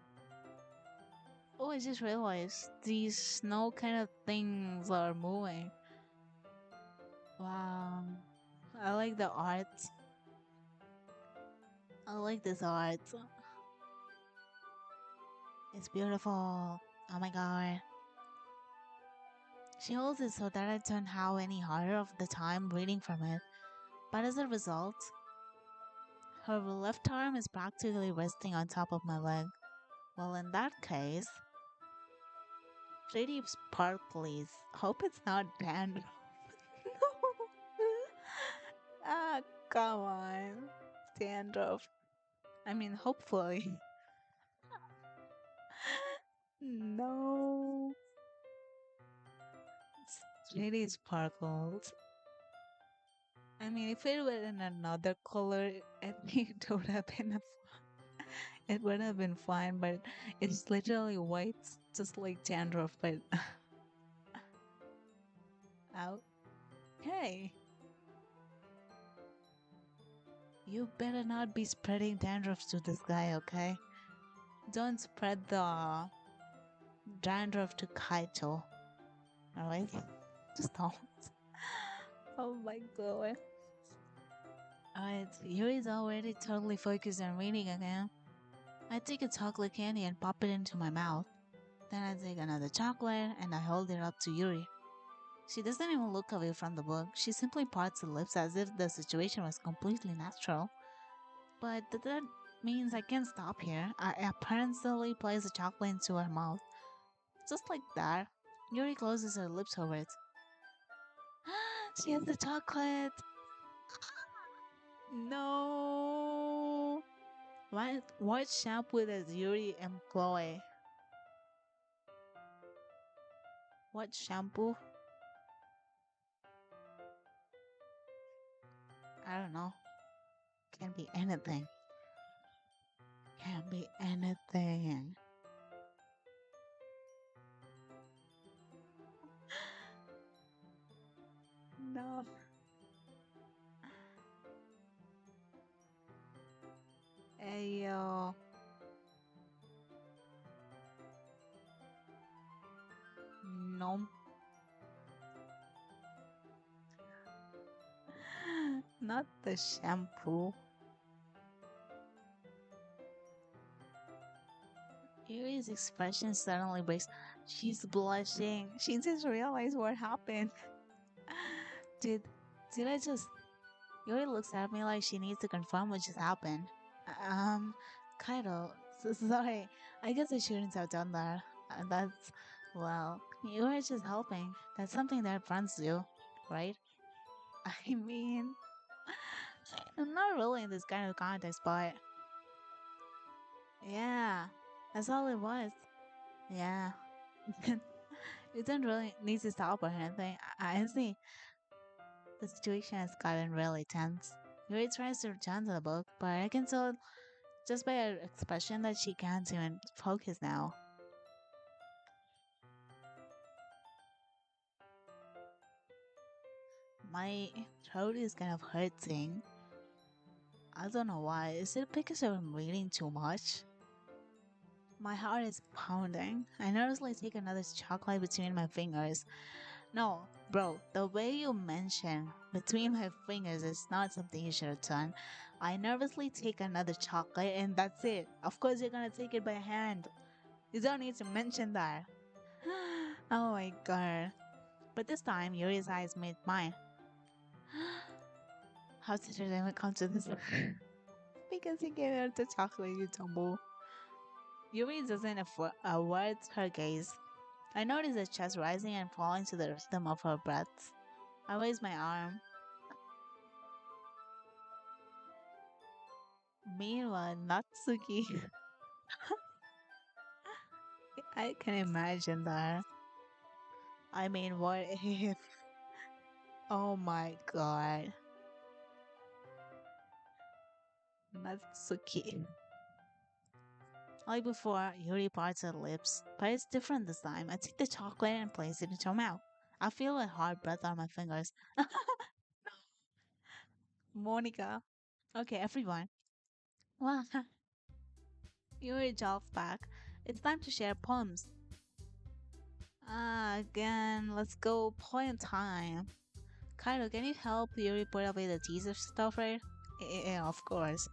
Oh, I just realized these snow kind of things are moving. Wow. I like the art. I like this art. It's beautiful. Oh my god. She holds it so that I don't have any harder of the time reading from it. But as a result, Her left arm is practically resting on top of my leg. Well, in that case, pretty sparklies. Hope it's not dandruff. Ah, come on. Dandruff. I mean, hopefully. No. It's really sparkles. I mean, if it were in another color, I think it would have been it would have been fine, but it's literally white, just like dandruff, but out. Hey, you better not be spreading dandruff to this guy, okay? Don't spread the dandruff to Kaito, alright? Just don't. Oh my god. Alright, Yuri's already totally focused on reading again. I take a chocolate candy and pop it into my mouth. Then I take another chocolate and I hold it up to Yuri. She doesn't even look away from the book. She simply parts her lips as if the situation was completely natural. But that means I can't stop here. I apparently place the chocolate into her mouth. Just like that, Yuri closes her lips over it. She has the chocolate! No! What shampoo does Yuri employ? What shampoo? I don't know. Can be anything. Can be anything. No. Ayo. No. Not the shampoo. Yuri's expression suddenly breaks. She's blushing. She just realized what happened. Did did I just Yuri looks at me like she needs to confirm what just happened. Um, Kaido, sorry. I guess I shouldn't have done that. That's, well, you were just helping. That's something that friends do, right? I mean, I'm not really in this kind of context, but yeah, that's all it was. Yeah. You don't really need to stop or anything. I see the situation has gotten really tense. Yuri tries to return to the book, but I can tell just by her expression that she can't even focus now. My throat is kind of hurting. I don't know why. Is it because I'm reading too much? My heart is pounding. I nervously take another chocolate between my fingers. No, bro, the way you mention between my fingers is not something you should have done. I nervously take another chocolate and that's it. Of course, you're gonna take it by hand. You don't need to mention that. Oh my god. But this time, Yuri's eyes meet mine. How did it even come to this? Because he gave her the chocolate, you tumble. Yuri doesn't avoid her gaze. I notice her chest rising and falling to the rhythm of her breaths. I raise my arm. Meanwhile, Natsuki. I can imagine that. I mean, what if? Oh my god. Natsuki. Like before, Yuri parts her lips, but it's different this time. I take the chocolate and place it into her mouth. I feel a hard breath on my fingers. Monica. Okay, everyone. Well, Yuri jogs back. It's time to share poems. Ah, again, let's go poem time. Kaido, can you help Yuri put away the teaser stuff, right? Yeah, of course.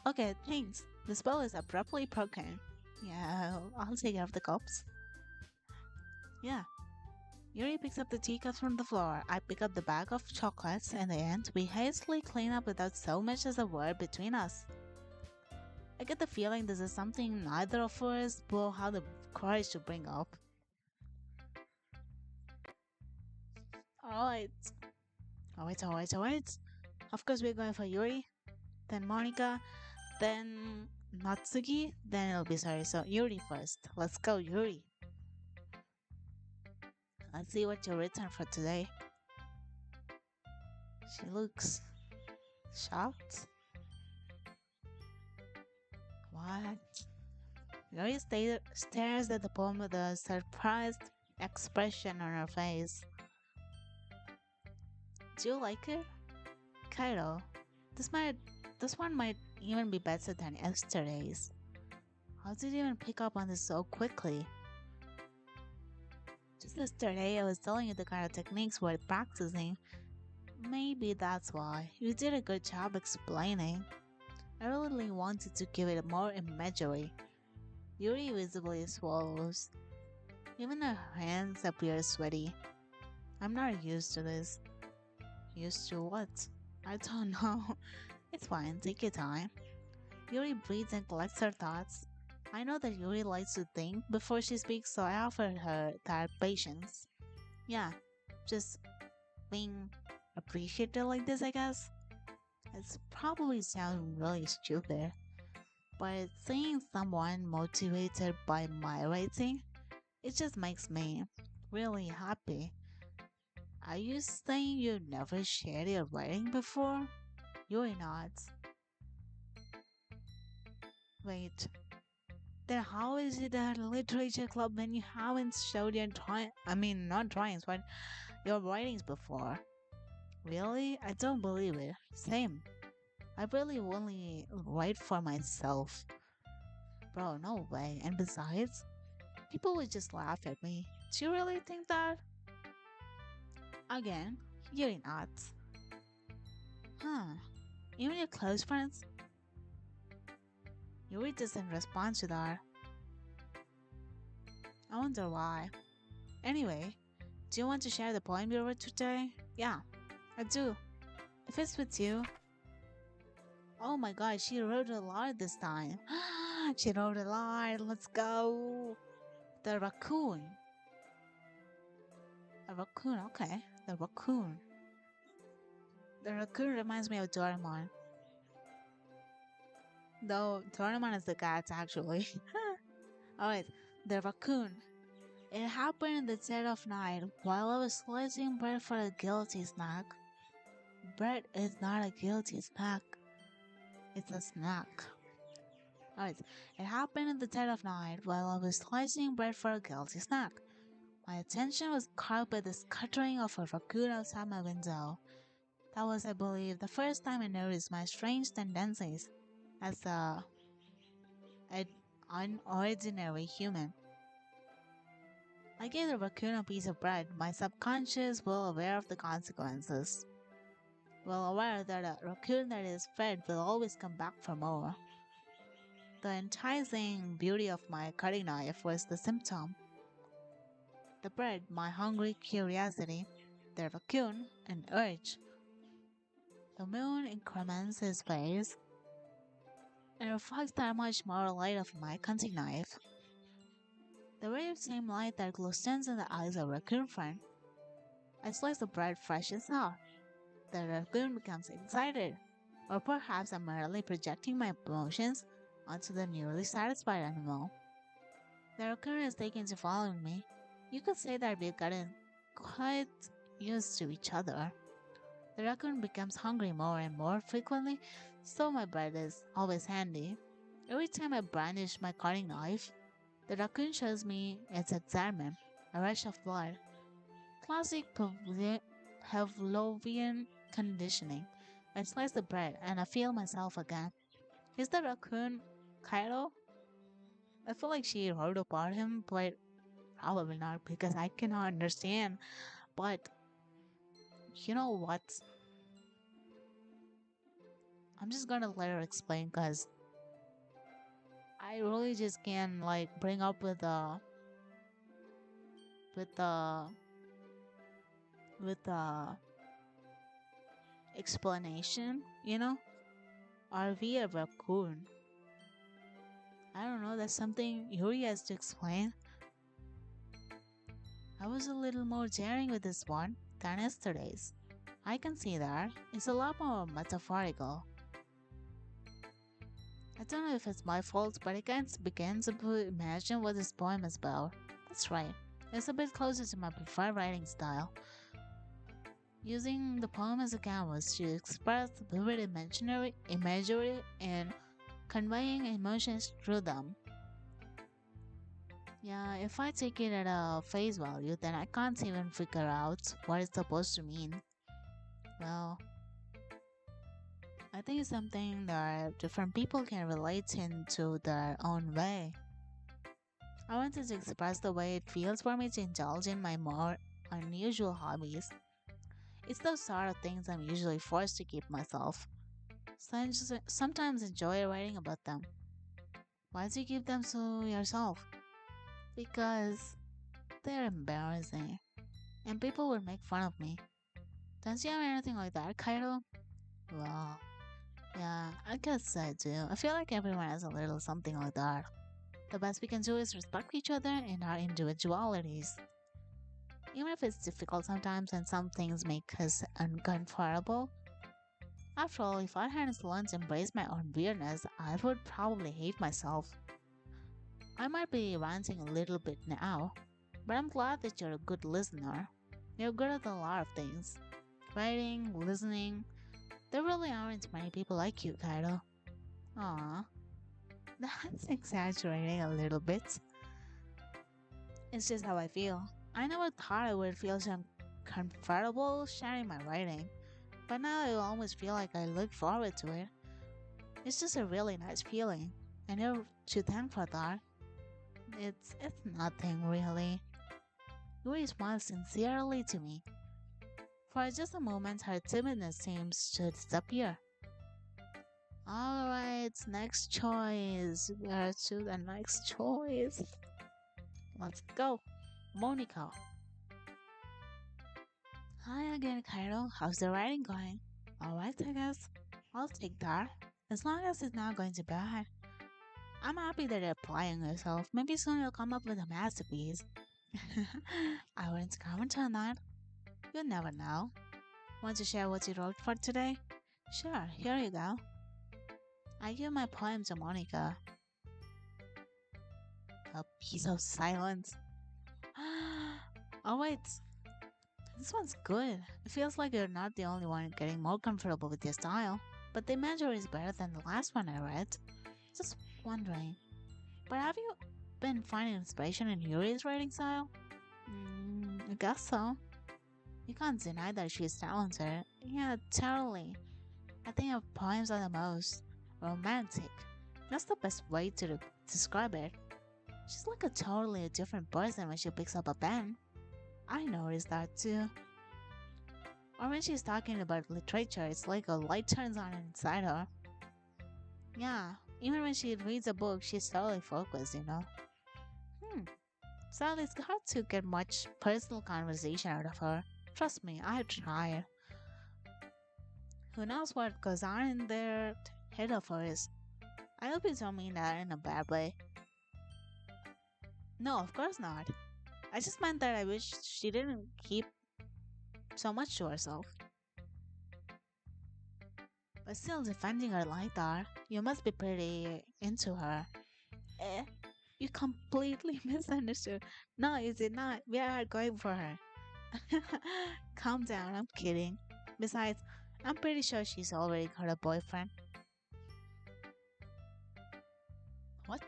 Okay, thanks. The spell is abruptly broken. Yeah, I'll take care of the cups. Yeah. Yuri picks up the teacups from the floor. I pick up the bag of chocolates, and in the end, we hastily clean up without so much as a word between us. I get the feeling this is something neither of us will have the courage to bring up. Alright. Alright. Of course, we're going for Yuri, then Monica, then Natsuki, then it'll be sorry. So, Yuri first. Let's go, Yuri. Let's see what you written for today. She looks shocked. What? Yuri stares at the poem with a surprised expression on her face. Do you like it? Cairo, this might this one might even be better than yesterday's. How did you even pick up on this so quickly? Just yesterday I was telling you the kind of techniques we're practicing. Maybe that's why. You did a good job explaining. I really wanted to give it more imagery. Yuri visibly swallows. Even her hands appear sweaty. I'm not used to this. Used to what? I don't know. It's fine, take your time. Yuri breathes and collects her thoughts. I know that Yuri likes to think before she speaks, so I offered her that patience. Yeah, just being appreciated like this, I guess. It's probably sounds really stupid, but seeing someone motivated by my writing, it just makes me really happy. Are you saying you never shared your writing before? You're not. Wait, then how is it a literature club when you haven't showed your not drawings, but your writings before? Really? I don't believe it. Same. I really only write for myself. Bro, no way. And besides, people would just laugh at me. Do you really think that? Again, you're not. Huh. Even your close friends? Yuri doesn't respond to that. I wonder why. Anyway, do you want to share the poem you wrote today? Yeah, I do. If it's with you. Oh my god, she wrote a lot this time. She wrote a lot. Let's go. The raccoon. A raccoon, okay. The raccoon. The raccoon reminds me of Doraemon. Though Doraemon is the cat, actually. Alright, the raccoon. It happened in the dead of night while I was slicing bread for a guilty snack. Bread is not a guilty snack. It's a snack. Alright, it happened in the dead of night while I was slicing bread for a guilty snack. My attention was caught by the scuttering of a raccoon outside my window. That was, I believe, the first time I noticed my strange tendencies as an unordinary human. I gave the raccoon a piece of bread, my subconscious well aware of the consequences. Well aware that a raccoon that is fed will always come back for more. The enticing beauty of my cutting knife was the symptom. The bread, my hungry curiosity. The raccoon, an urge. The moon increments his face and reflects that much more light of my cutting knife. The very same light that glistens in the eyes of a raccoon friend. I slice the bread fresh and sour. The raccoon becomes excited. Or perhaps I'm merely projecting my emotions onto the newly satisfied animal. The raccoon is taken to following me. You could say that we've gotten quite used to each other. The raccoon becomes hungry more and more frequently, so my bread is always handy. Every time I brandish my cutting knife, the raccoon shows me its excitement, a rush of blood. Classic Pavlovian conditioning. I slice the bread and I feel myself again. Is the raccoon Cairo? I feel like she wrote about him, but probably not because I cannot understand. But you know what? I'm just gonna let her explain because I really just can't like bring up with the with the explanation, you know? Are we a raccoon? I don't know, that's something Yuri has to explain. I was a little more daring with this one than yesterday's. I can see that. It's a lot more metaphorical. I don't know if it's my fault, but I can't begin to imagine what this poem is about. That's right. It's a bit closer to my preferred writing style. Using the poem as a canvas to express vivid imagery and conveying emotions through them. Yeah, if I take it at a face value, then I can't even figure out what it's supposed to mean. Well, I think it's something that different people can relate into their own way. I wanted to express the way it feels for me to indulge in my more unusual hobbies. It's those sort of things I'm usually forced to keep myself. So I just sometimes enjoy writing about them. Why do you keep them to yourself? Because they're embarrassing, and people would make fun of me. Don't you have anything like that, Kaido? Well, yeah, I guess I do. I feel like everyone has a little something like that. The best we can do is respect each other and our individualities. Even if it's difficult sometimes and some things make us uncomfortable. After all, if I hadn't learned to embrace my own weirdness, I would probably hate myself. I might be ranting a little bit now, but I'm glad that you're a good listener. You're good at a lot of things. Writing, listening. There really aren't many people like you, Kaido. Aw, that's exaggerating a little bit. It's just how I feel. I never thought I would feel so comfortable sharing my writing, but now I almost feel like I look forward to it. It's just a really nice feeling, and you're to thank for that. It's nothing really. Yuri smiles sincerely to me. For just a moment, her timidness seems to disappear. Alright, next choice. We are to the next choice. Let's go. Monica. Hi again, Cairo. How's the writing going? Alright, I guess. I'll take that. As long as it's not going to bad. I'm happy that you're applying yourself. Maybe soon you'll come up with a masterpiece. I wouldn't comment on that. You never know. Want to share what you wrote for today? Sure, here you go. I give my poem to Monica. A piece of silence. Oh wait, this one's good. It feels like you're not the only one getting more comfortable with your style, but the imagery is better than the last one I read. Just wondering. But have you been finding inspiration in Yuri's writing style? I guess so. You can't deny that she's talented. Yeah, totally. I think her poems are the most romantic. That's the best way to describe it. She's like a totally different person when she picks up a pen. I noticed that too. Or when she's talking about literature, it's like a light turns on inside her. Yeah, even when she reads a book, she's totally focused, you know? So it's hard to get much personal conversation out of her. Trust me, I've tried. Who knows what goes on in their head of hers? I hope you don't mean that in a bad way. No, of course not. I just meant that I wish she didn't keep so much to herself. But still defending her like that, you must be pretty into her. Eh, you completely misunderstood. No, you did not. We are going for her. Calm down, I'm kidding. Besides, I'm pretty sure she's already got a boyfriend. What?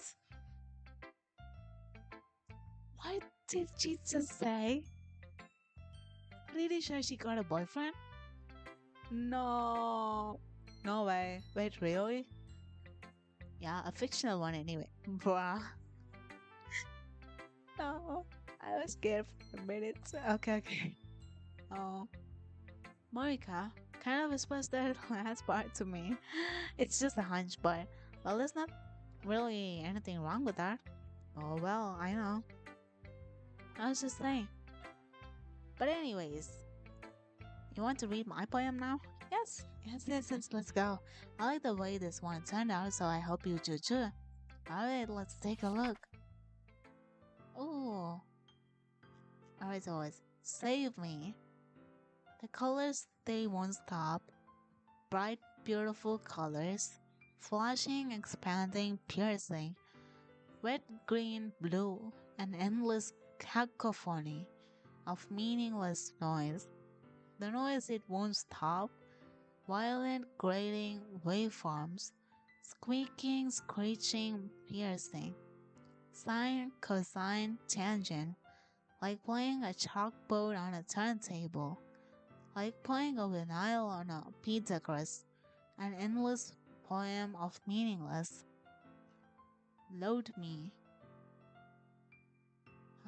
What did she just say? Pretty sure she got a boyfriend? No. No way. Wait, really? Yeah, a fictional one anyway. Bruh. No. I was scared for a minute. Okay, okay. Oh. Monica kind of expressed that last part to me. It's just a hunch, but well, there's not really anything wrong with that. Oh well, I know. I was just saying. But anyways, you want to read my poem now? Yes, let's go. I like the way this one turned out, so I hope you do too. Alright, let's take a look. Oh, alright, always. Save me. The colors they won't stop. Bright, beautiful colors. Flashing, expanding, piercing. Red, green, blue. An endless cacophony of meaningless noise. The noise it won't stop. Violent, grating waveforms. Squeaking, screeching, piercing. Sine, cosine, tangent. Like playing a chalkboard on a turntable. Like playing a vinyl on a pizza crust. An endless poem of meaningless. Load me.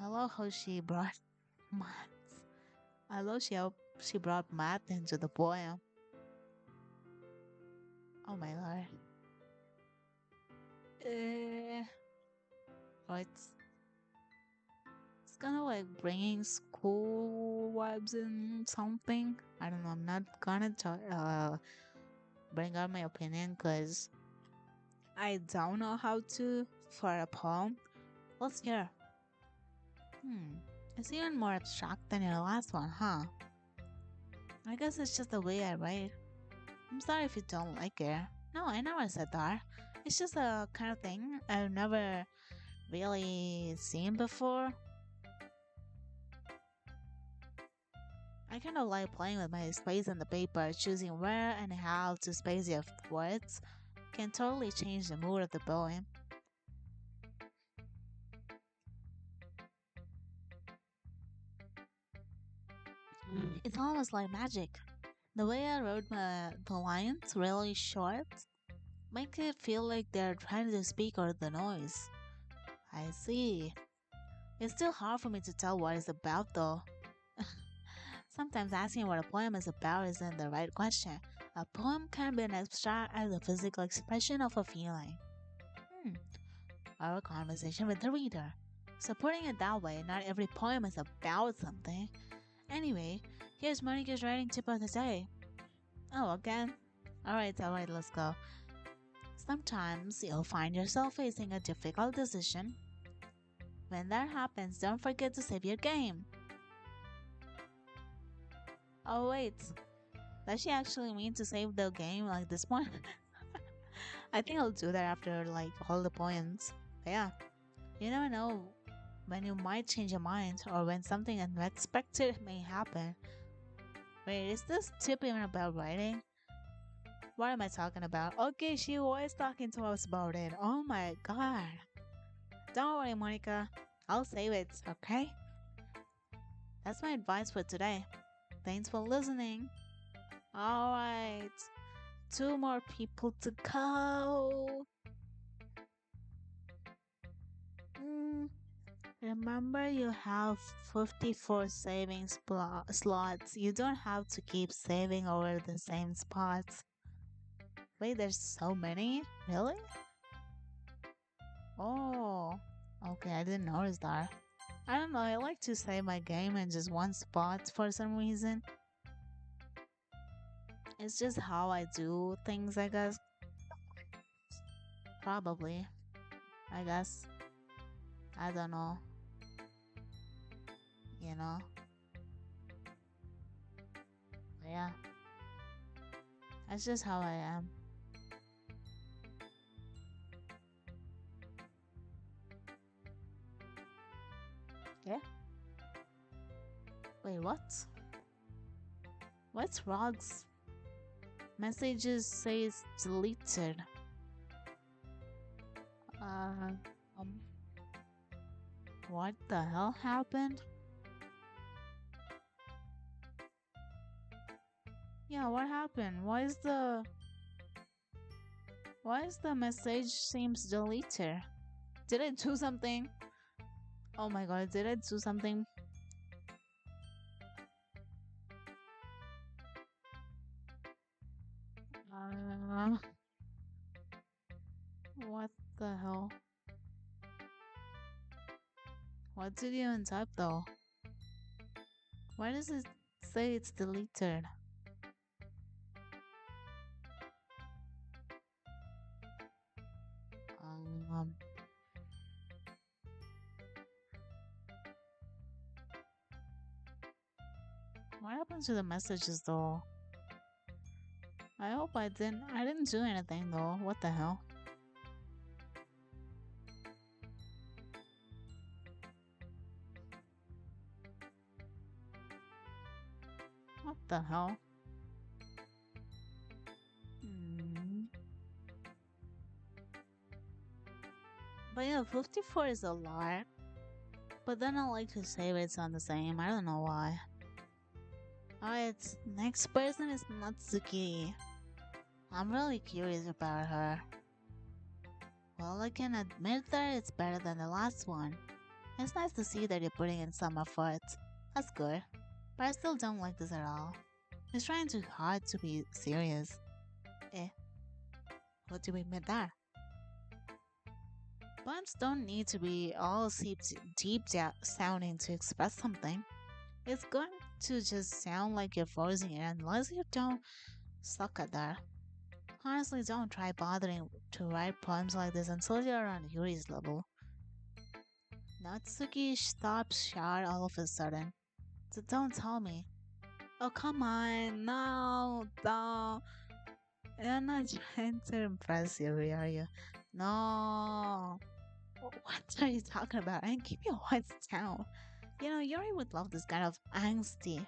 I love how she brought maths. I love how she brought math into the poem. Oh my lord. Uh, oh, it's kind of like bringing school vibes in something. I don't know. I'm not gonna bring out my opinion because I don't know how to for a poem. Let's hear. Hmm. It's even more abstract than your last one, huh? I guess it's just the way I write. I'm sorry if you don't like it. No, I never said that. It's just a kind of thing I've never really seen before. I kind of like playing with my space on the paper, choosing where and how to space your words can totally change the mood of the poem. It's almost like magic. The way I wrote the lines really short make it feel like they're trying to speak over the noise. I see. It's still hard for me to tell what it's about though. Sometimes asking what a poem is about isn't the right question. A poem can be as abstract as a physical expression of a feeling. Hmm. Or a conversation with the reader. So putting it that way, not every poem is about something. Anyway, here's Monica's writing tip of the day. Oh, again? Alright, let's go. Sometimes you'll find yourself facing a difficult decision. When that happens, don't forget to save your game. Oh, wait. Does she actually mean to save the game like this one? I think I'll do that after like all the points. But yeah, you never know when you might change your mind or when something unexpected may happen. Wait, is this tip even about writing? What am I talking about? Okay, she was talking to us about it. Oh my god. Don't worry, Monica. I'll save it, okay? That's my advice for today. Thanks for listening. Alright. Two more people to go. Mm, remember, you have 54 savings slots. You don't have to keep saving over the same spots. Wait, there's so many? Really? Oh, okay, I didn't notice that. I don't know, I like to save my game in just one spot for some reason. It's just how I do things, I guess. Probably. I guess. I don't know. You know? But yeah. That's just how I am. Yeah? Wait, what? What's Rog's messages says deleted? Uh, um, what the hell happened? Yeah, what happened? Why is the message seems deleted? Did I do something? Oh my god, did I do something? Uh, what the hell? What did you even type though? Why does it say it's deleted? Um, What happened to the messages though? I hope I didn't do anything though. What the hell? What the hell? Hmm. But yeah, 54 is a lot. But then I like to save it's on the same. I don't know why. Alright, next person is Natsuki. I'm really curious about her. Well, I can admit that it's better than the last one. It's nice to see that you're putting in some effort. That's good. But I still don't like this at all. He's trying too hard to be serious. Eh, what do we mean there? Poems don't need to be all sounding to express something. It's going to just sound like you're forcing it unless you don't suck at that. Honestly, don't try bothering to write poems like this until you're on Yuri's level. Natsuki stops short all of a sudden. So don't tell me. Oh, come on. No, don't. I'm not trying to impress you, are you? No. What are you talking about? And keep your voice down. You know, Yuri would love this kind of angsty.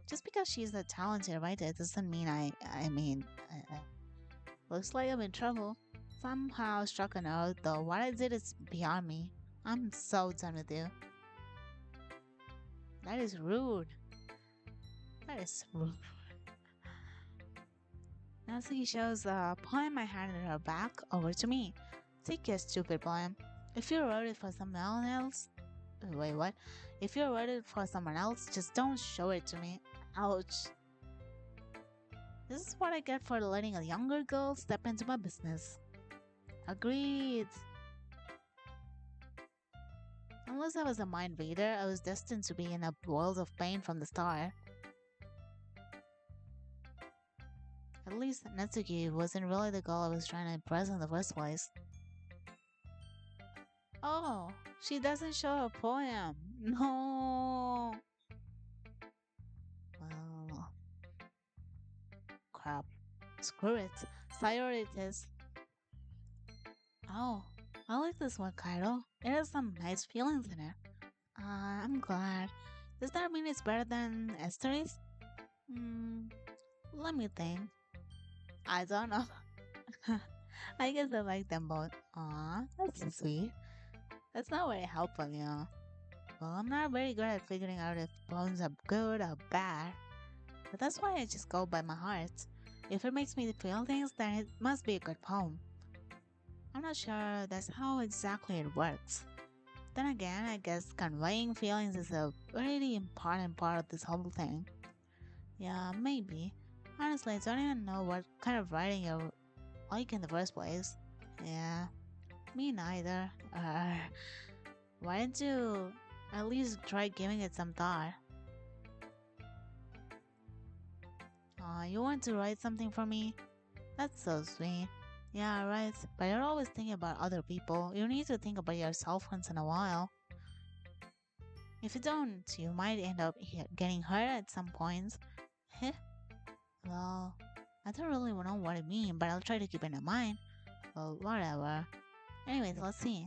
Just because she's a talented writer doesn't mean looks like I'm in trouble. Somehow struck a note, though what I did is beyond me. I'm so done with you. That is rude. That is rude. Nancy shows a poem I had in her back over to me. Take your stupid poem. If you wrote it for someone else, wait, what? If you wrote it for someone else, just don't show it to me. Ouch. This is what I get for letting a younger girl step into my business. Agreed. Unless I was a mind reader, I was destined to be in a world of pain from the start. At least Natsuki wasn't really the girl I was trying to impress in the first place. Oh, she doesn't show a poem. No. Well, crap. Screw it. Sayori it is. Oh, I like this one, Kaido. It has some nice feelings in it. I'm glad. Does that mean it's better than Esther's? Hmm, let me think. I don't know. I guess I like them both. Aw, that's so sweet. That's not very helpful, you know. Well, I'm not very good at figuring out if poems are good or bad. But that's why I just go by my heart. If it makes me feel things, then it must be a good poem. I'm not sure that's how exactly it works. Then again, I guess conveying feelings is a really important part of this whole thing. Yeah, maybe. Honestly, I don't even know what kind of writing you like in the first place. Yeah, me neither. Why don't you at least try giving it some thought? You want to write something for me? That's so sweet. Yeah, right. But you're always thinking about other people. You need to think about yourself once in a while. If you don't, you might end up getting hurt at some points. Heh. Well, I don't really know what I mean, but I'll try to keep it in mind. Well, whatever. Anyways, let's see.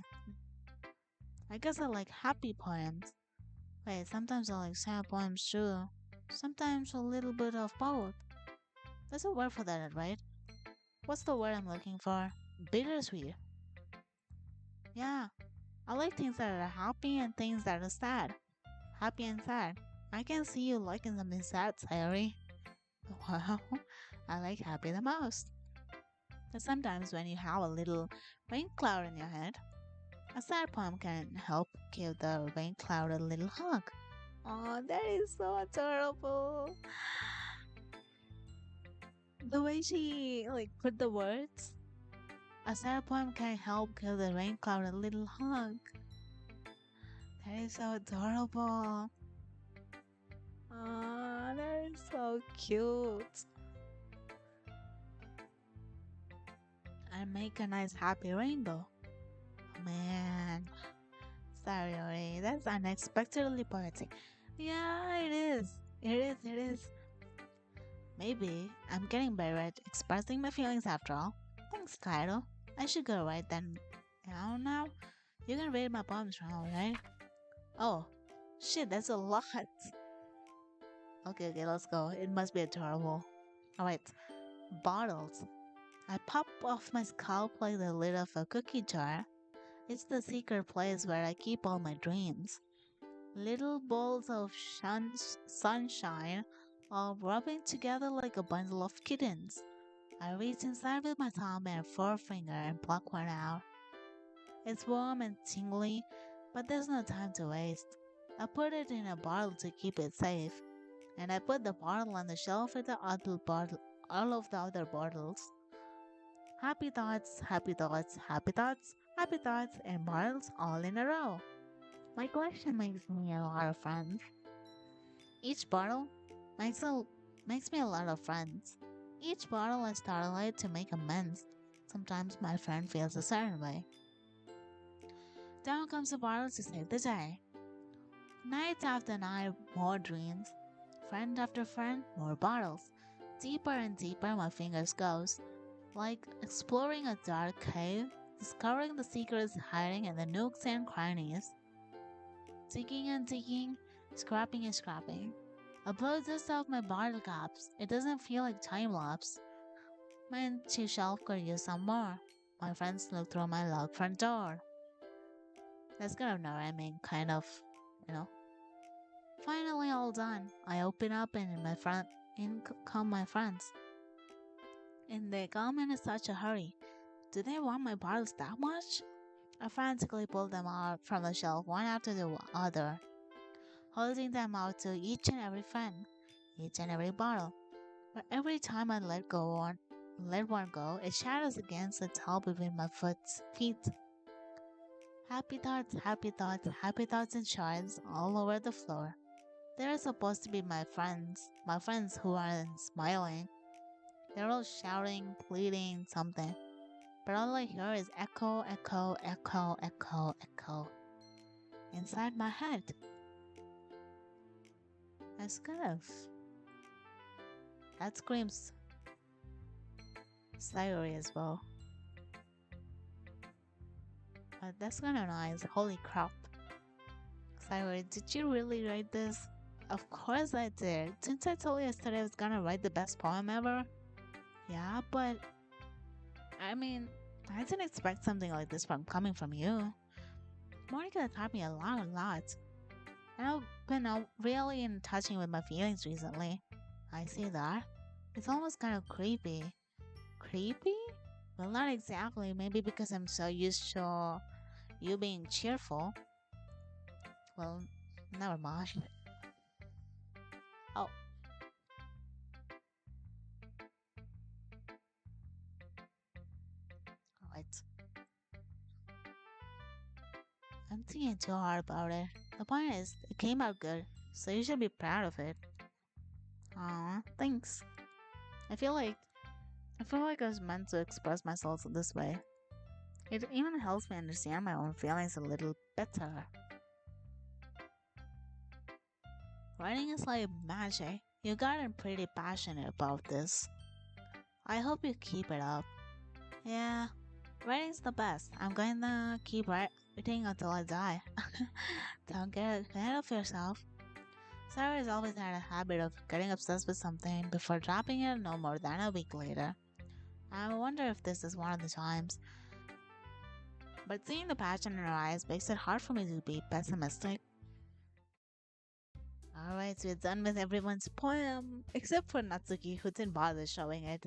I guess I like happy poems. Wait, sometimes I like sad poems too. Sometimes a little bit of both. There's a word for that, right? What's the word I'm looking for? Bittersweet. Yeah, I like things that are happy and things that are sad. Happy and sad. I can see you liking something sad, Sayori. Well, I like happy the most. But sometimes when you have a little rain cloud in your head, a sad poem can help give the rain cloud a little hug. Oh, that is so adorable. The way she put the words. A sad poem can help give the rain cloud a little hug. That is so adorable. Ah, that is so cute. And make a nice happy rainbow. Man, sorry, Ori, that's unexpectedly poetic. Yeah, it is. it is. Maybe I'm getting better at expressing my feelings after all. Thanks, Kaido. I should go right then. Now, you can read my poems now, right? Oh, shit, that's a lot. Okay, let's go. It must be adorable. Alright, bottles. I pop off my scalp like the lid of a cookie jar. It's the secret place where I keep all my dreams. Little balls of sunshine, all rubbing together like a bundle of kittens. I reach inside with my thumb and forefinger and pluck one out. It's warm and tingly, but there's no time to waste. I put it in a bottle to keep it safe, and I put the bottle on the shelf with the other bottle, all of the other bottles. Happy thoughts, happy thoughts, happy thoughts, happy thoughts, and bottles all in a row. My collection makes me a lot of friends. Each bottle makes, a, makes me a lot of friends. Each bottle I starlight to make amends. Sometimes my friend feels a certain way. Down comes the bottle to save the day. Night after night, more dreams. Friend after friend, more bottles. Deeper and deeper my fingers goes, like exploring a dark cave, discovering the secrets hiding in the nooks and crannies. Digging and digging, scrapping and scrapping. I blow dust off my bottle caps. It doesn't feel like time lapse. My empty shelf could use some more. My friends look through my locked front door. That's kind of rhyming, kind of, you know. Finally, all done. I open up and in come my friends. And they come in such a hurry. Do they want my bottles that much? I frantically pull them out from the shelf one after the other, holding them out to each and every friend, each and every bottle. But every time I let one go, it shatters against the tile between my feet. Happy thoughts, happy thoughts and shards all over the floor. They're supposed to be my friends who aren't smiling. They're all shouting, pleading, something. But all I hear is echo, echo, echo, echo, echo. Inside my head. That's kind of. That screams slavery as well. But that's kind of nice. Holy crap. Slavery, did you really write this? Of course I did. Since I told you yesterday I was gonna write the best poem ever. Yeah, but I mean, I didn't expect something like this from coming from you. Monica taught me a lot. And I've been really in touching with my feelings recently. I see that. It's almost kind of creepy. Creepy? Well, not exactly. Maybe because I'm so used to you being cheerful. Well, never mind. Oh, alright. I'm thinking too hard about it. The point is, it came out good, so you should be proud of it. Aw, thanks. I feel like I feel like I was meant to express myself this way. It even helps me understand my own feelings a little better. Writing is like magic. You gotten pretty passionate about this. I hope you keep it up. Yeah, writing's the best. I'm gonna keep writing until I die. Don't get ahead of yourself. Sarah has always had a habit of getting obsessed with something before dropping it no more than a week later. I wonder if this is one of the times. But seeing the passion in her eyes makes it hard for me to be pessimistic. Alright, so we're done with everyone's poem, except for Natsuki, who didn't bother showing it.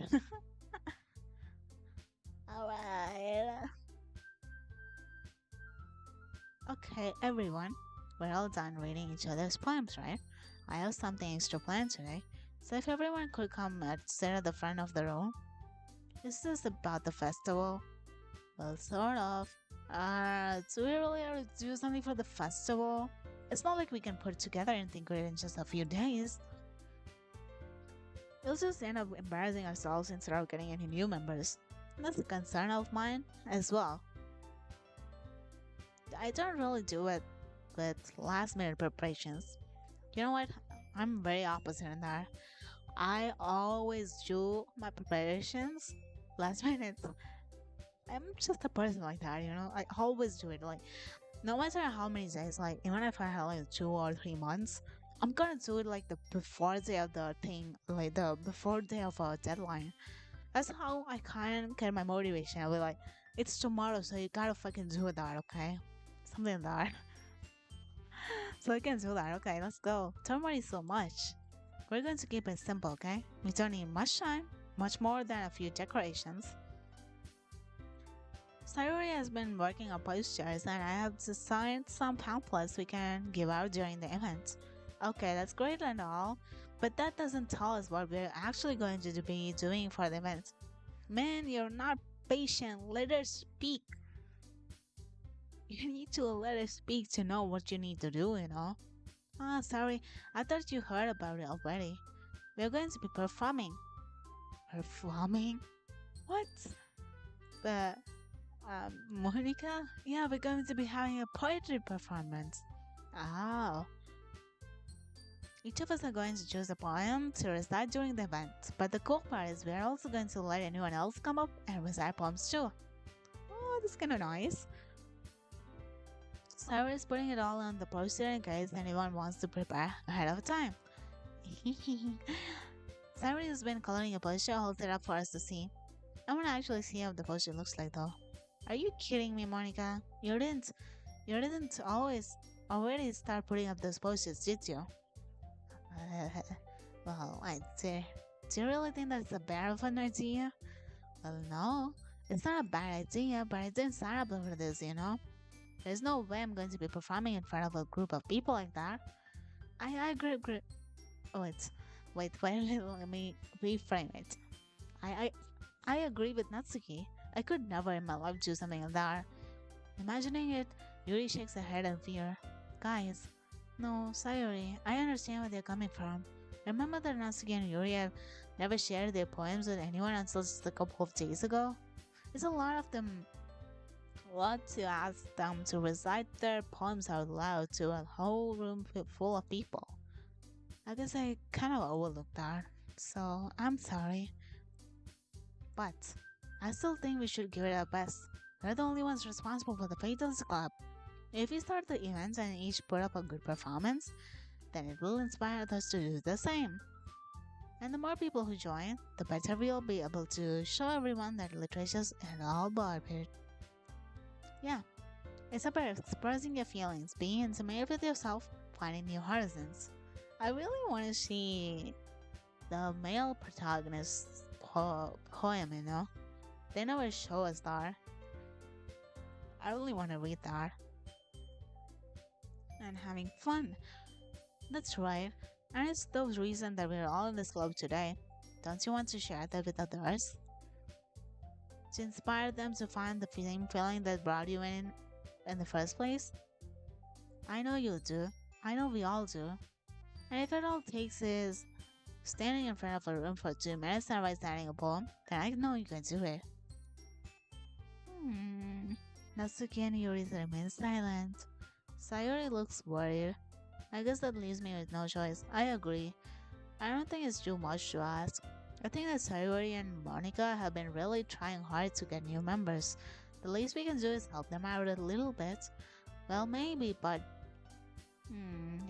Alright. Okay, everyone. We're all done reading each other's poems, right? I have something extra planned today, so if everyone could come and sit at the front of the room. Is this about the festival? Well, sort of. Do we really have to do something for the festival? It's not like we can put together anything great in just a few days. We'll just end up embarrassing ourselves instead of getting any new members. That's a concern of mine as well. I don't really do it with last minute preparations. You know what? I'm very opposite in that. I always do my preparations last minute. I'm just a person like that, you know. I always do it. Like no matter how many days, like even if I have like 2 or 3 months, I'm gonna do it like the before day of the thing, like the before day of a deadline. That's how I kind of get my motivation. I'll be like, it's tomorrow, so you gotta fucking do that, okay? Something like that. So I can do that. Okay, let's go. Don't worry so much. We're going to keep it simple, okay? We don't need much time, much more than a few decorations. Sayuri has been working on posters and I have designed some pamphlets we can give out during the event. Okay, that's great and all, but that doesn't tell us what we're actually going to be doing for the event. Man, you're not patient. Let her speak. You need to let her speak to know what you need to do, you know? Ah, sorry. I thought you heard about it already. We're going to be performing. Performing? What? But, Monica? Yeah, we're going to be having a poetry performance. Oh. Each of us are going to choose a poem to recite during the event. But the cool part is we're also going to let anyone else come up and recite poems too. Oh, that's kind of nice. Sarah is putting it all on the poster in case anyone wants to prepare ahead of time. Sarah has been coloring a poster all set up for us to see. I want to actually see how the poster looks like though. Are you kidding me, Monica? You didn't already start putting up those posters, did you? Well, I do. Do you really think that's a bad of an idea? Well, no. It's not a bad idea, but I didn't sign up for this, you know? There's no way I'm going to be performing in front of a group of people like that. I agree. Oh, wait a little. Let me reframe it. I, I agree with Natsuki. I could never in my life do something like that. Imagining it, Yuri shakes her head in fear. Guys, no, Sayori, I understand where they're coming from. Remember that Natsuki and Yuri have never shared their poems with anyone until just a couple of days ago? It's a lot of them. What to ask them to recite their poems out loud to a whole room full of people. I guess I kind of overlooked that, so I'm sorry. But I still think we should give it our best. We're the only ones responsible for the fate of this club. If we start the event and each put up a good performance, then it will inspire others to do the same. And the more people who join, the better we'll be able to show everyone that literature's and all barbaric. Yeah, it's about expressing your feelings, being intimate with yourself, finding new horizons. I really want to see the male protagonist's poem, you know? They never show us that. I really want to read that. And having fun. That's right. And it's the reason that we're all in this club today. Don't you want to share that with others? To inspire them to find the same feeling that brought you in the first place? I know you do. I know we all do. And if it all takes is standing in front of a room for 2 minutes and reciting a poem, then I know you can do it. Natsuki and Yuri remain silent. Sayori looks worried. I guess that leaves me with no choice. I agree. I don't think it's too much to ask. I think that Sayori and Monica have been really trying hard to get new members. The least we can do is help them out a little bit. Well, maybe, but...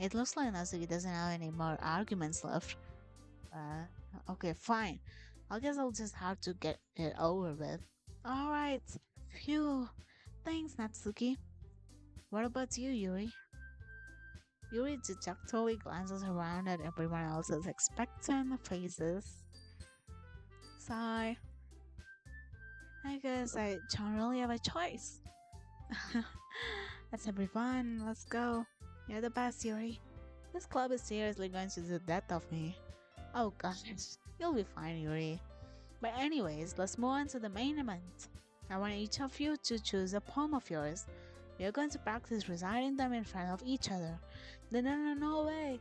it looks like Natsuki doesn't have any more arguments left. Okay, fine. I guess I'll just have to get it over with. Alright. Phew. Thanks, Natsuki. What about you, Yuri? Yuri dejectedly glances around at everyone else's expectant faces. Sigh. I guess I don't really have a choice. That's everyone. Let's go. You're the best, Yuri. This club is seriously going to do the death of me. Oh gosh, you'll be fine, Yuri. But anyways, let's move on to the main event. I want each of you to choose a poem of yours. We are going to practice reciting them in front of each other. No way.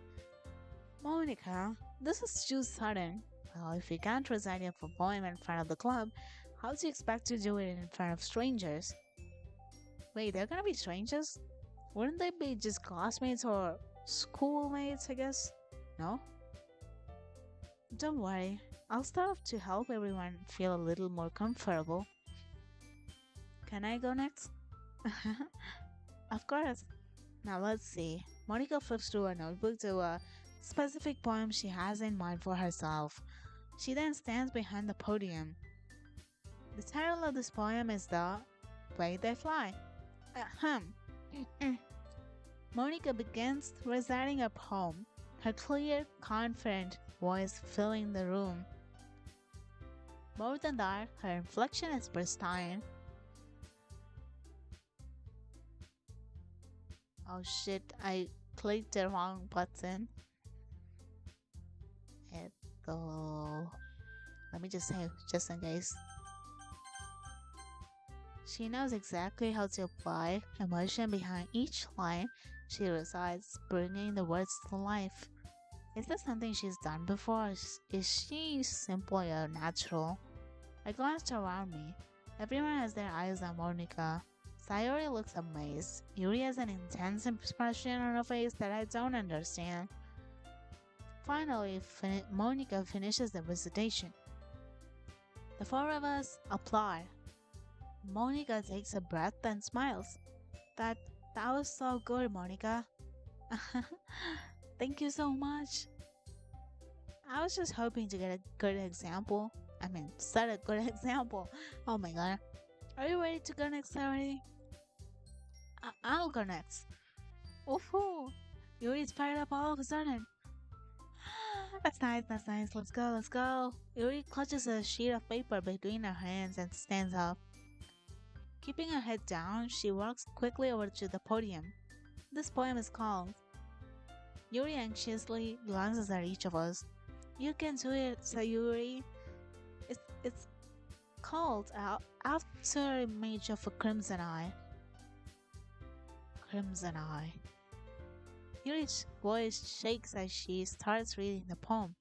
Monica, this is too sudden. Well, if you can't recite your poem in front of the club, how do you expect to do it in front of strangers? Wait, they're gonna be strangers? Wouldn't they be just classmates or schoolmates, I guess? No? Don't worry. I'll start off to help everyone feel a little more comfortable. Can I go next? Of course. Now let's see. Monica flips through a notebook to a specific poem she has in mind for herself. She then stands behind the podium. The title of this poem is The Way They Fly. Ahem. Monica begins reciting a poem, her clear, confident voice filling the room. More than that, her inflection is pristine. Oh shit, I clicked the wrong button. Echo. Let me just say, just in case. She knows exactly how to apply emotion behind each line she recites, bringing the words to life. Is this something she's done before? Is she simply a natural? I glanced around me. Everyone has their eyes on Monica. Sayori looks amazed. Yuri has an intense expression on her face that I don't understand. Finally, Monica finishes the recitation. The four of us applaud. Monica takes a breath and smiles. That that was so good, Monica. Thank you so much. I was just hoping to get a good example. Set a good example. Oh my god. Are you ready to go next already? I'll go next. Woohoo! Yuri's fired up all of a sudden. That's nice, that's nice. Let's go, let's go. Yuri clutches a sheet of paper between her hands and stands up. Keeping her head down, she walks quickly over to the podium. This poem is called. Yuri anxiously glances at each of us. You can do it, Sayuri. It's called After Image of a Crimson Eye. Crimson Eye. Yuri's voice shakes as she starts reading the poem.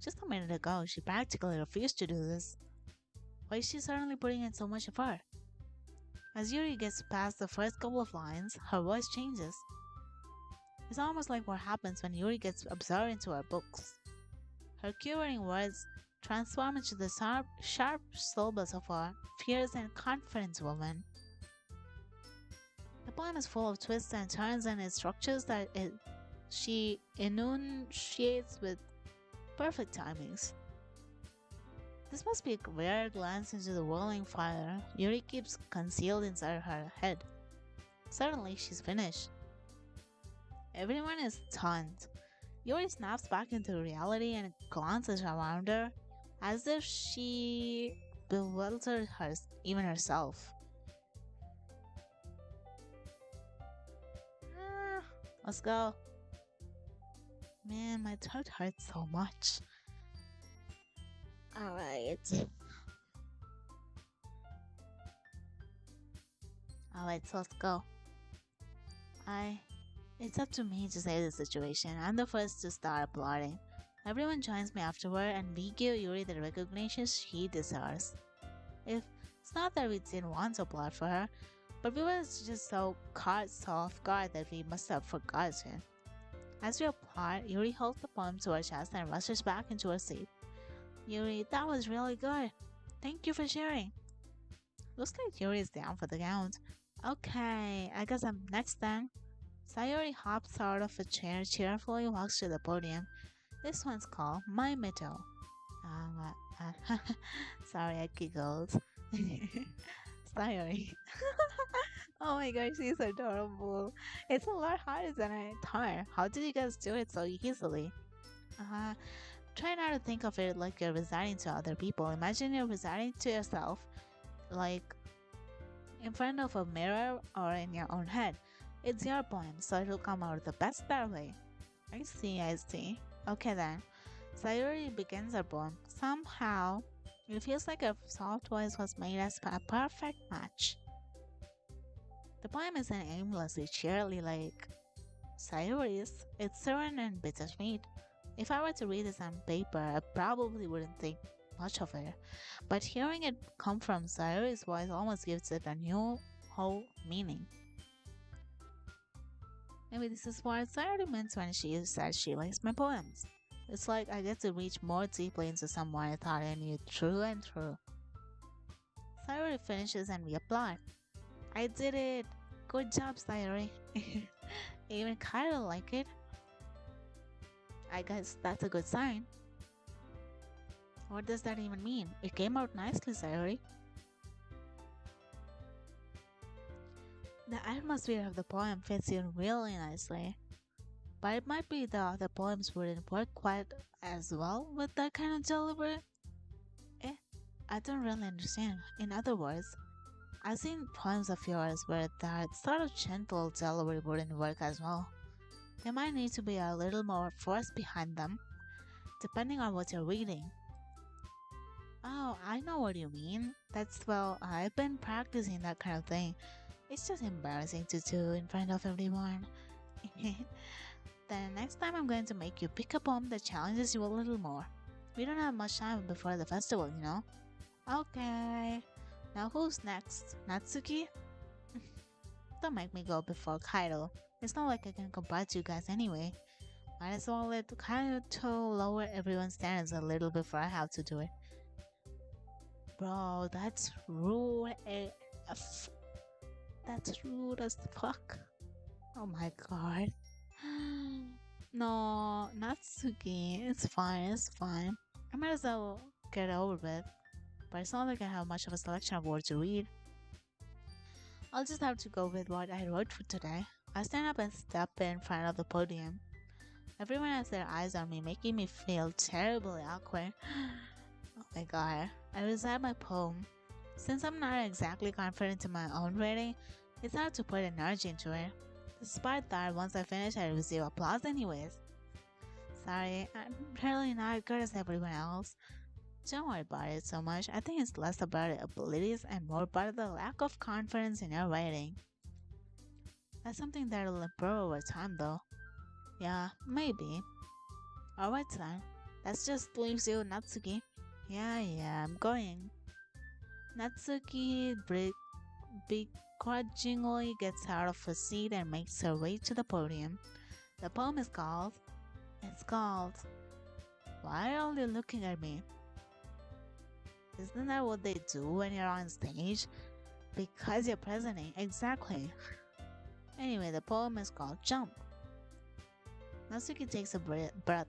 Just a minute ago, she practically refused to do this. Why is she suddenly putting in so much effort? As Yuri gets past the first couple of lines, her voice changes. It's almost like what happens when Yuri gets absorbed into her books. Her quivering words transform into the sharp syllables of a fierce and confident woman. The poem is full of twists and turns and structures that she enunciates with perfect timings. This must be a rare glance into the whirling fire Yuri keeps concealed inside her head. Suddenly, she's finished. Everyone is stunned. Yuri snaps back into reality and glances around her as if she bewildered even herself. Let's go. Man, my throat hurts so much. Alright. Alright, so let's go. It's up to me to save the situation. I'm the first to start applauding. Everyone joins me afterward and we give Yuri the recognition she deserves. It's not that we didn't want to applaud for her, but we were just so caught off guard that we must have forgotten. As we applaud, Yuri holds the poem to her chest and rushes back into her seat. Yuri, that was really good. Thank you for sharing. Looks like Yuri is down for the count. Okay, I guess I'm next then. Sayori hops out of a chair, cheerfully walks to the podium. This one's called My Meadow. Sorry, I giggled. Sayori. Oh my gosh, she's adorable. It's a lot harder than I thought. How did you guys do it so easily? Try not to think of it like you're reciting to other people. Imagine you're reciting to yourself, like in front of a mirror or in your own head. It's your poem, so it'll come out the best that way. I see, I see. Okay then. Sayuri begins her poem. Somehow, it feels like her soft voice was made as a perfect match. The poem isn't aimlessly cheerily like Sayuri's. It's serene and bittersweet. If I were to read this on paper, I probably wouldn't think much of it. But hearing it come from Sayuri's voice almost gives it a new whole meaning. Maybe this is what Sayuri meant when she said she likes my poems. It's like I get to reach more deeply into someone I thought I knew true and true. Sayuri finishes and we applaud. I did it! Good job, Sayuri. Even Kyle like it. I guess that's a good sign. What does that even mean? It came out nicely, Sayuri. The atmosphere of the poem fits in really nicely. But it might be the other poems wouldn't work quite as well with that kind of delivery. Eh, I don't really understand. In other words, I've seen poems of yours where that sort of gentle delivery wouldn't work as well. There might need to be a little more force behind them, depending on what you're reading. Oh, I know what you mean. Well, I've been practicing that kind of thing. It's just embarrassing to do in front of everyone. Then next time I'm going to make you pick a poem that challenges you a little more. We don't have much time before the festival, you know? Okay. Now who's next? Natsuki? Don't make me go before Kaido. It's not like I can compare to you guys anyway. Might as well let Kaido to lower everyone's standards a little before I have to do it. Bro, that's rude AF. That's rude as fuck. Oh my god. No, Natsuki. It's fine, it's fine. I might as well get over it. But it's not like I have much of a selection of words to read. I'll just have to go with what I wrote for today. I stand up and step in front of the podium. Everyone has their eyes on me, making me feel terribly awkward. Oh my god. I recite my poem. Since I'm not exactly confident in my own writing, it's hard to put energy into it. Despite that, once I finish, I receive applause anyways. Sorry, I'm really not as good as everyone else. Don't worry about it so much. I think it's less about your abilities and more about the lack of confidence in your writing. That's something that'll improve over time though. Yeah, maybe. Alright then. That just leaves you, Natsuki. Yeah, I'm going. Natsuki begrudgingly gets out of her seat and makes her way to the podium. The poem is called... It's called... Why are you looking at me? Isn't that what they do when you're on stage? Because you're presenting, exactly. Anyway, the poem is called Jump. Natsuki takes a breath.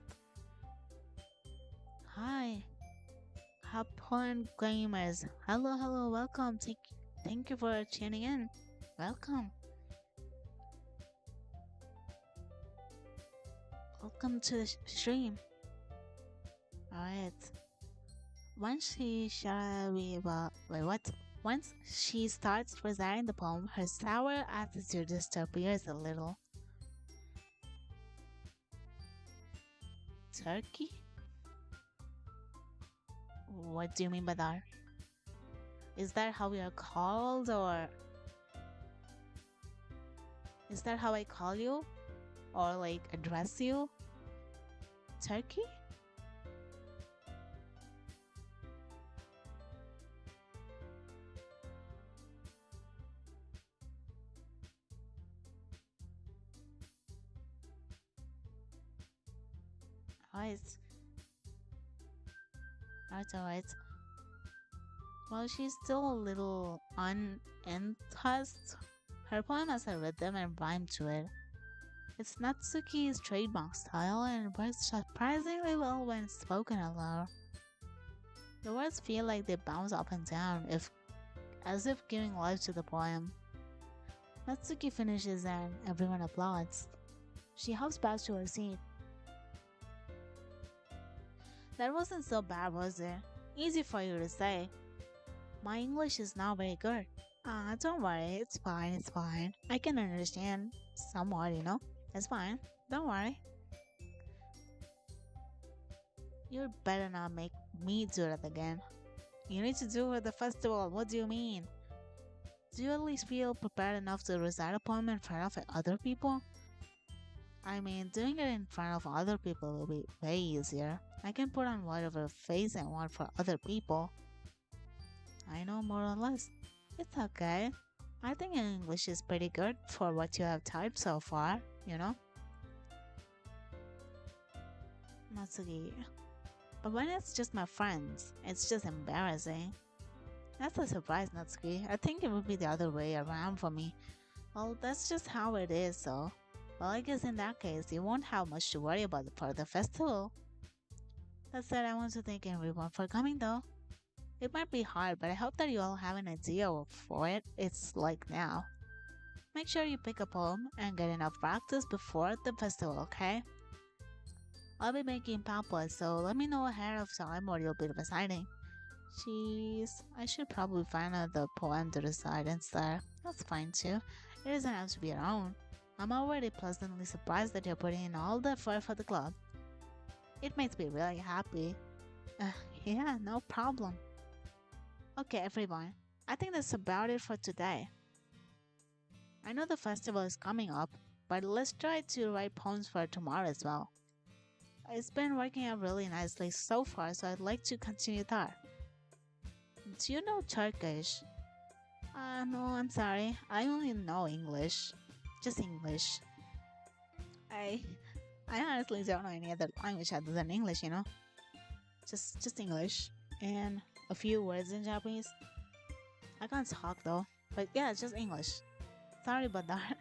Hi, Hapon gamers. Hello, welcome. Thank you for tuning in. Welcome. Welcome to the stream. Alright. Once she starts reciting the poem, her sour attitude disappears a little. Turkey? What do you mean by that? Is that how we are called, or is that how I call you? Or like address you? Turkey? Alright. Well, she's still a little unenthused. Her poem has a rhythm and rhyme to it. It's Natsuki's trademark style and works surprisingly well when spoken aloud. The words feel like they bounce up and down, as if giving life to the poem. Natsuki finishes and everyone applauds. She hops back to her seat. That wasn't so bad, was it? Easy for you to say. My English is not very good. Don't worry, it's fine. I can understand somewhat, you know? It's fine, don't worry. You better not make me do that again. You need to do it at the festival, what do you mean? Do you at least feel prepared enough to recite a poem in front of other people? I mean, doing it in front of other people will be way easier. I can put on whatever face I want for other people. I know more or less. It's okay. I think your English is pretty good for what you have typed so far, you know? Natsuki. But when it's just my friends, it's just embarrassing. That's a surprise, Natsuki. I think it would be the other way around for me. Well, that's just how it is, so. Well, I guess in that case, you won't have much to worry about for the festival. That said, I want to thank everyone for coming though. It might be hard, but I hope that you all have an idea of what it's like now. Make sure you pick a poem and get enough practice before the festival, okay? I'll be making pamphlets, so let me know ahead of time or you'll be reciting. Jeez, I should probably find another poem to recite instead. That's fine too. It doesn't have to be your own. I'm already pleasantly surprised that you're putting in all the effort for the club. It makes me really happy. Uh, yeah, no problem. Okay, everyone. I think that's about it for today. I know the festival is coming up, but let's try to write poems for tomorrow as well. It's been working out really nicely so far, so I'd like to continue that. Do you know Turkish? No, I'm sorry. I only know English. Just English. I I honestly don't know any other language other than English, you know? Just English. And a few words in Japanese. I can't talk though. But yeah, it's just English. Sorry about that.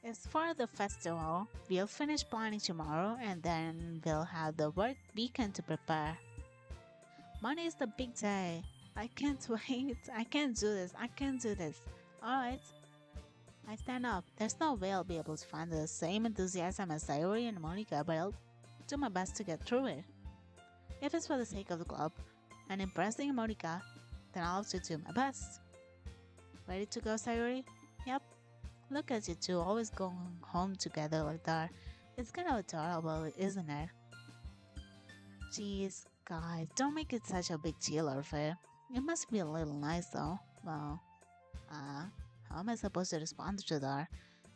As for the festival, we'll finish planning tomorrow and then we'll have the work weekend to prepare. Monday is the big day. I can't wait. I can't do this. I can't do this. Alright. I stand up. There's no way I'll be able to find the same enthusiasm as Sayori and Monica, but I'll do my best to get through it. If it's for the sake of the club and impressing Monica, then I'll have to do my best. Ready to go, Sayori? Yep. Look at you two always going home together like that. It's kind of adorable, isn't it? Jeez, guys, don't make it such a big deal of it. It must be a little nice though. Well, how am I supposed to respond to that?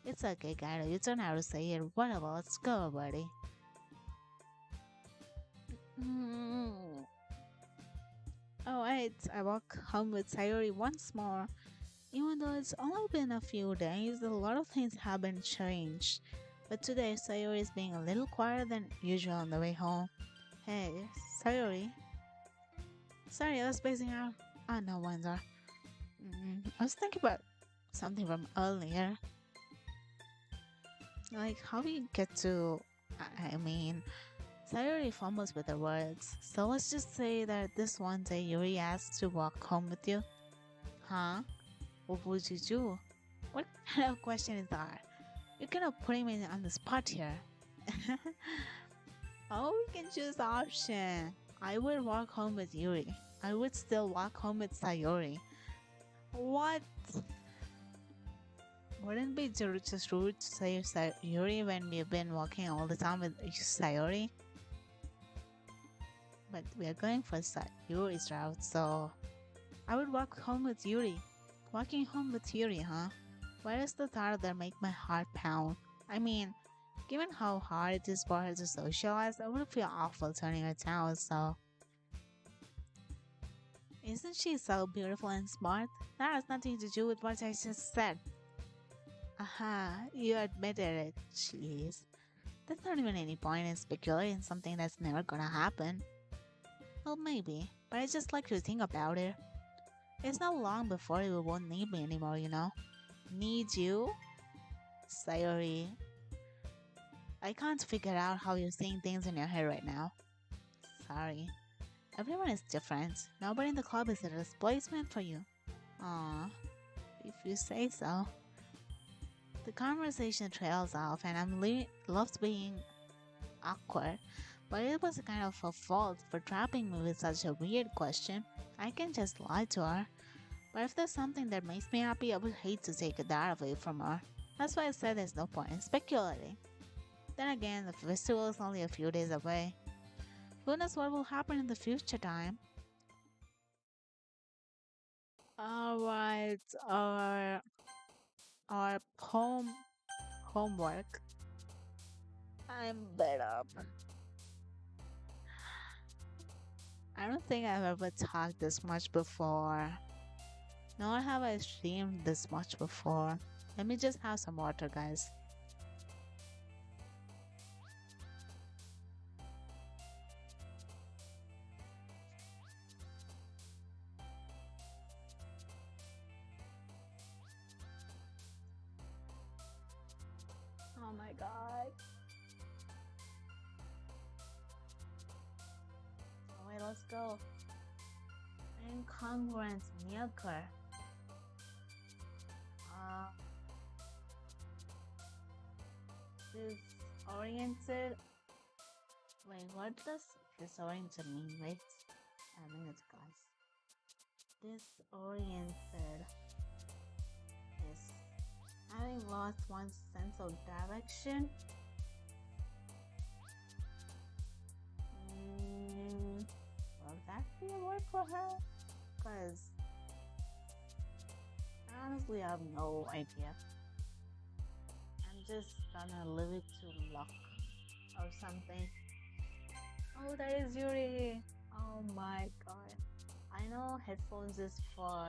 It's okay, Gato, you don't have to say it. Whatever, let's go, buddy. Mm. Alright, I walk home with Sayori once more. Even though it's only been a few days, a lot of things have been changed. But today, Sayori is being a little quieter than usual on the way home. Hey, Sayori. Sorry, I was spacing out. Ah, no wonder. I was thinking about something from earlier. Like how we get to. I mean, Sayori fumbles with the words. So let's just say that this one day Yuri asks to walk home with you. Huh? What would you do? What kind of question is that? You're kind of putting me on the spot here. Oh, we can choose the option. I would walk home with Yuri. I would still walk home with Sayori. What? Wouldn't it be just rude to say Sayori when we've been walking all the time with Sayori? But we are going for Yuri's route, so I would walk home with Yuri. Walking home with Yuri, huh? Why does the thought of that make my heart pound? I mean, given how hard it is for her to socialize, I would feel awful turning her down, so. Isn't she so beautiful and smart? That has nothing to do with what I just said. Aha, you admitted it. Jeez. There's not even any point in speculating something that's never gonna happen. Well, maybe, but I just like to think about it. It's not long before you won't need me anymore, you know? Need you? Sayori. I can't figure out how you're seeing things in your head right now. Sorry. Everyone is different. Nobody in the club is a replacement for you. Aw, if you say so. The conversation trails off and loves being awkward, but it was kind of her fault for trapping me with such a weird question. I can just lie to her. But if there's something that makes me happy, I would hate to take that away from her. That's why I said there's no point in speculating. Then again, the festival is only a few days away. Who knows what will happen in the future time? Alright, our homework. I'm bed up. I don't think I've ever talked this much before. Nor have I streamed this much before. Let me just have some water, guys. Oh my god. Alright, let's go. Incongruence maker. Uh, disoriented. Wait, what does disoriented mean? Wait, a minute, guys. Disoriented is having lost one's sense of direction. Will that be a word for her? Because honestly, I have no idea. I'm just gonna leave it to luck or something. Oh, that is Yuri. Oh my god. I know headphones is for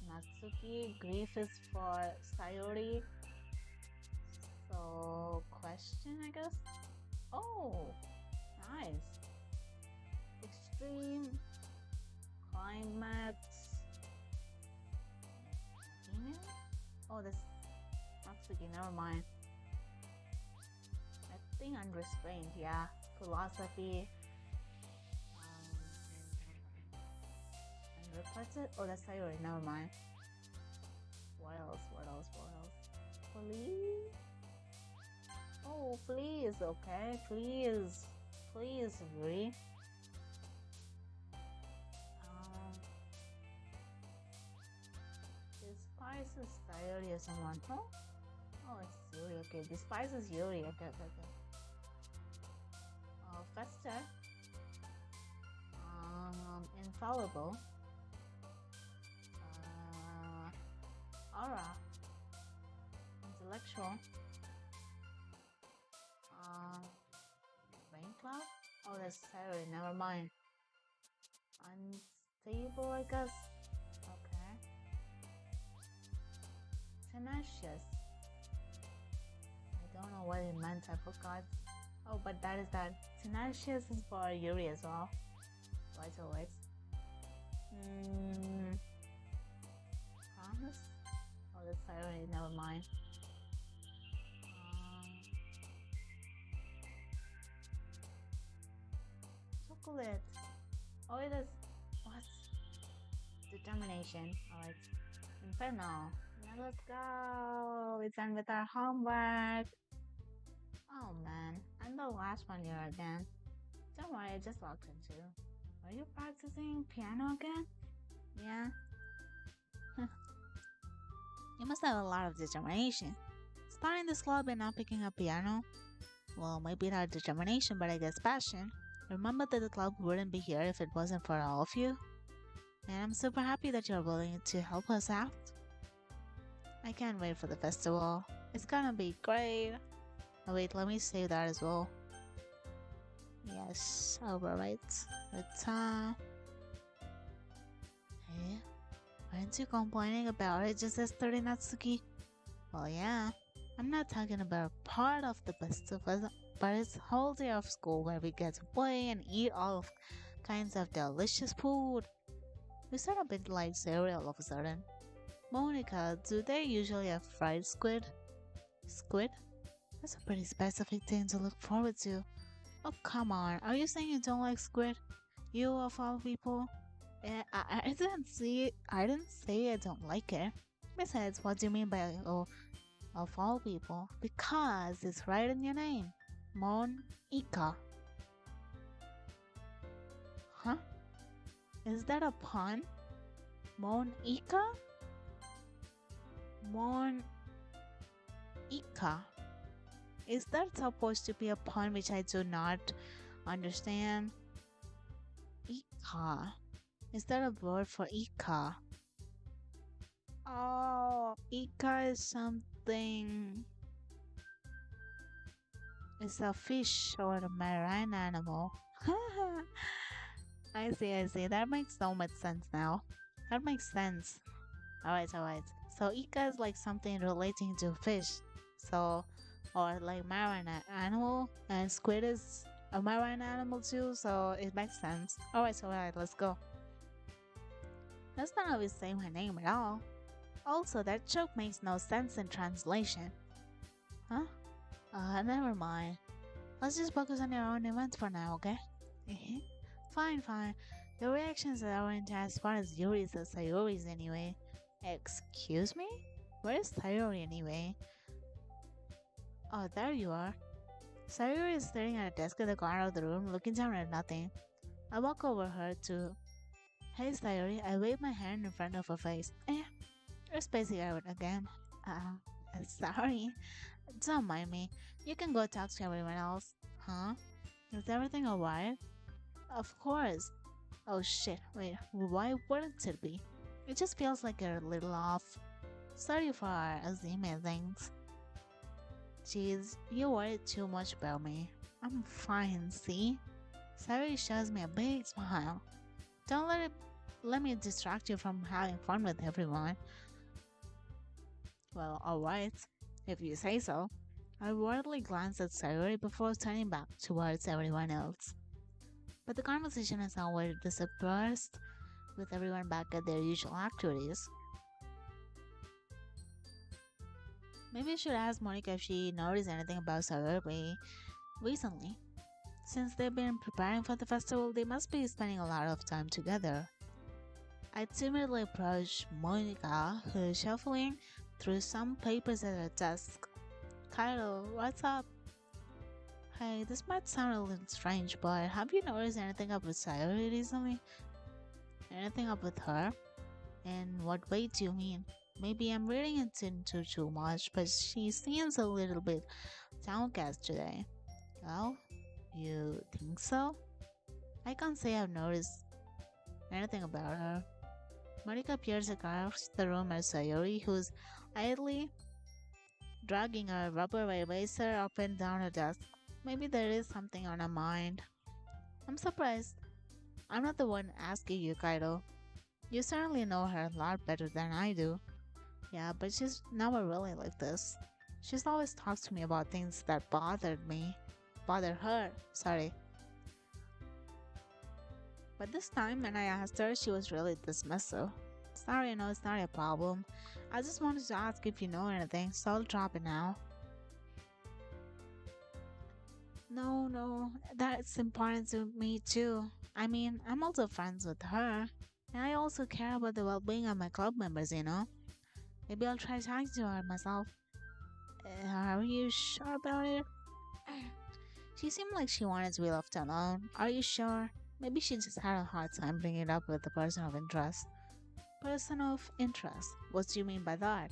Natsuki, grief is for Sayori. So, question, I guess? Oh, nice. Extreme, climax, email? Oh, this Natsuki, never mind. I think unrestrained, yeah. Philosophy. And request it? Oh, that's Sayori, never mind. What else? Please? Oh, please, okay. Please, Yuri. Despises Sayori or someone, huh? Oh, it's Yuri, okay. Despises Yuri, okay. Fester. Infallible. Aura. Intellectual. Rain cloud? Oh, that's Sayori, never mind. Unstable, I guess. Okay. Tenacious. I don't know what it meant, I forgot. Oh, but that is that. Tenacious is for Yuri as well. Wait. Promise? Oh, that's Sayori, never mind. Chocolate. Oh, it is. What? Determination. Alright. Inferno. Now let's go. It's done with our homework. Oh man, I'm the last one here again. Don't worry, I just walked in too. Are you practicing piano again? Yeah. You must have a lot of determination. Starting this club and not picking up piano? Well, maybe not determination, but I guess passion. Remember that the club wouldn't be here if it wasn't for all of you? And I'm super happy that you're willing to help us out. I can't wait for the festival. It's gonna be great. Oh wait, let me save that as well. Yes, alright. Let's Hey, aren't you complaining about it just yesterday, Natsuki? Well, yeah. I'm not talking about part of the festival, but it's whole day of school where we get to play and eat all kinds of delicious food. We start a bit like cereal all of a sudden. Monica, do they usually have fried squid? Squid? That's a pretty specific thing to look forward to. Oh, come on. Are you saying you don't like squid? You of all people? I didn't see it. I didn't say I don't like it. Besides, what do you mean by of all people? Because it's right in your name. Monica. Huh? Is that a pun? Monica? Monica. Is that supposed to be a pun which I do not understand? Ika. Is that a word for Ika? Oh, Ika is something. It's a fish or a marine animal. I see. That makes so much sense now. That makes sense. Alright, alright. So Ika is like something relating to fish. So, or like marine animal, and squid is a marine animal too, so it makes sense. Alright, let's go. That's not how we say my name at all. Also, that joke makes no sense in translation. Huh? Never mind. Let's just focus on your own event for now, okay? Fine, fine. Your reactions aren't as far as Yuri's as Sayori's anyway. Excuse me? Where is Sayori anyway? Oh, there you are. Sayori is staring at a desk in the corner of the room, looking down at nothing. I walk over her to. Hey Sayori, I wave my hand in front of her face. You're spacing out again. Sorry. Don't mind me. You can go talk to everyone else. Huh? Is everything alright? Of course. Oh shit, wait, why wouldn't it be? It just feels like you're a little off. Sorry for assuming things. Jeez, you worry too much about me. I'm fine, see? Sayori shows me a big smile. Don't let me distract you from having fun with everyone. Well, alright, if you say so. I worriedly glance at Sayori before turning back towards everyone else. But the conversation has already dispersed, with everyone back at their usual activities. Maybe I should ask Monica if she noticed anything about Sayori recently. Since they've been preparing for the festival, they must be spending a lot of time together. I timidly approach Monica, who is shuffling through some papers at her desk. Kyle, what's up? Hey, this might sound a little strange, but have you noticed anything up with Sayori recently? Anything up with her? In what way do you mean? Maybe I'm reading into too much, but she seems a little bit downcast today. Well, you think so? I can't say I've noticed anything about her. Monica appears across the room at Sayori, who's idly dragging a rubber eraser up and down her desk. Maybe there is something on her mind. I'm surprised. I'm not the one asking you, Kaido. You certainly know her a lot better than I do. Yeah, but she's never really like this. She's always talked to me about things that bothered me. Bother her, sorry. But this time when I asked her, she was really dismissive. Sorry, I know it's not a problem. I just wanted to ask if you know anything, so I'll drop it now. No, that's important to me too. I mean, I'm also friends with her, and I also care about the well being of my club members, you know? Maybe I'll try talking to her myself. Are you sure about it? She seemed like she wanted to be left alone. Are you sure? Maybe she just had a hard time bringing it up with the person of interest. Person of interest? What do you mean by that?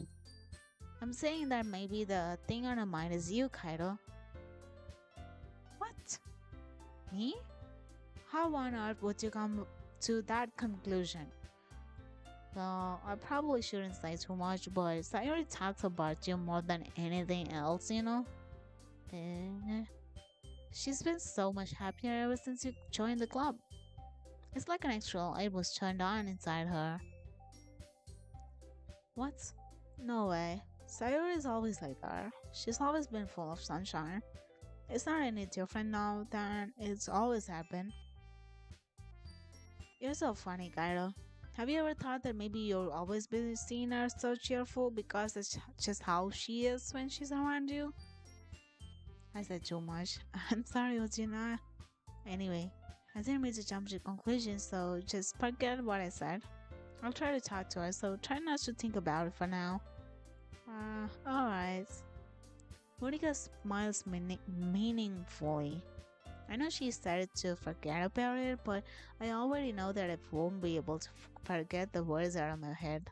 I'm saying that maybe the thing on her mind is you, Kaido. What? Me? How on earth would you come to that conclusion? Well, I probably shouldn't say too much, but Sayori talks about you more than anything else, you know? Eh, she's been so much happier ever since you joined the club. It's like an extra light was turned on inside her. What? No way. Sayori is always like that. She's always been full of sunshine. It's not any different now than it's always happened. You're so funny, Kaido. Have you ever thought that maybe you'll always be seeing her so cheerful because it's just how she is when she's around you? I said too much. I'm sorry, Ujina. Anyway, I didn't mean to jump to conclusions, so just forget what I said. I'll try to talk to her, so try not to think about it for now. Alright. Monica smiles meaningfully. I know she started to forget about it, but I already know that I won't be able to forget the words that are in my head.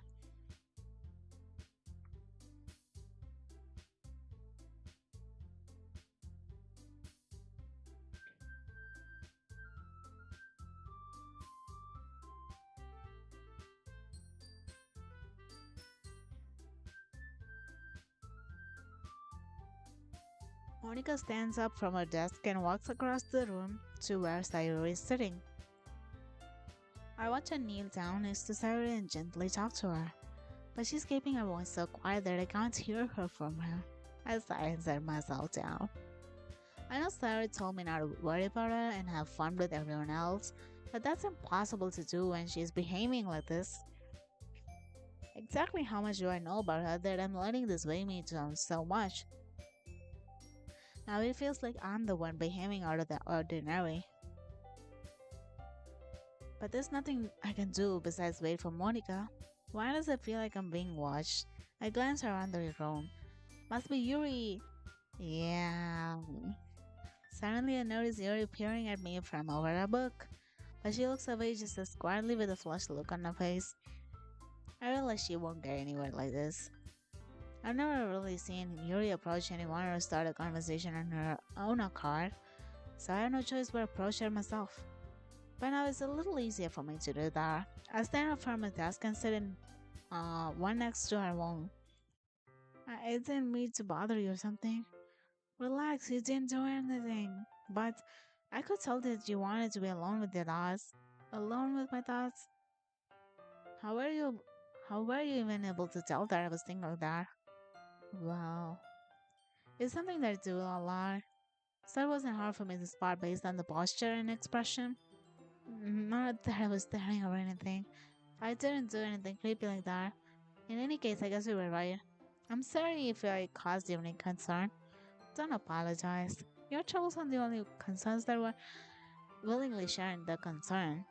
Monica stands up from her desk and walks across the room to where Sayori is sitting. I want to kneel down next to Sayori and gently talk to her, but she's keeping her voice so quiet that I can't hear her from her. I sigh and set myself down. I know Sarah told me not to worry about her and have fun with everyone else, but that's impossible to do when she's behaving like this. Exactly how much do I know about her that I'm letting this weigh me down so much? Now it feels like I'm the one behaving out of the ordinary. But there's nothing I can do besides wait for Monica. Why does it feel like I'm being watched? I glance around the room. Must be Yuri. Yeah. Suddenly I notice Yuri peering at me from over a book. But she looks away just as quietly with a flushed look on her face. I realize she won't get anywhere like this. I've never really seen Yuri approach anyone or start a conversation on her own accord, so I have no choice but approach her myself. But now it's a little easier for me to do that. I stand up from my desk and sit in one next to her wall. I didn't mean to bother you or something. Relax, you didn't do anything. But I could tell that you wanted to be alone with your thoughts. Alone with my thoughts? How were you how were you even able to tell that I was thinking of that? Wow. It's something that I do a lot. So it wasn't hard for me to spot based on the posture and expression. Not that I was staring or anything. I didn't do anything creepy like that. In any case, I guess you were right. I'm sorry if I caused you any concern. Don't apologize. Your troubles aren't the only concerns that were willingly sharing the concern.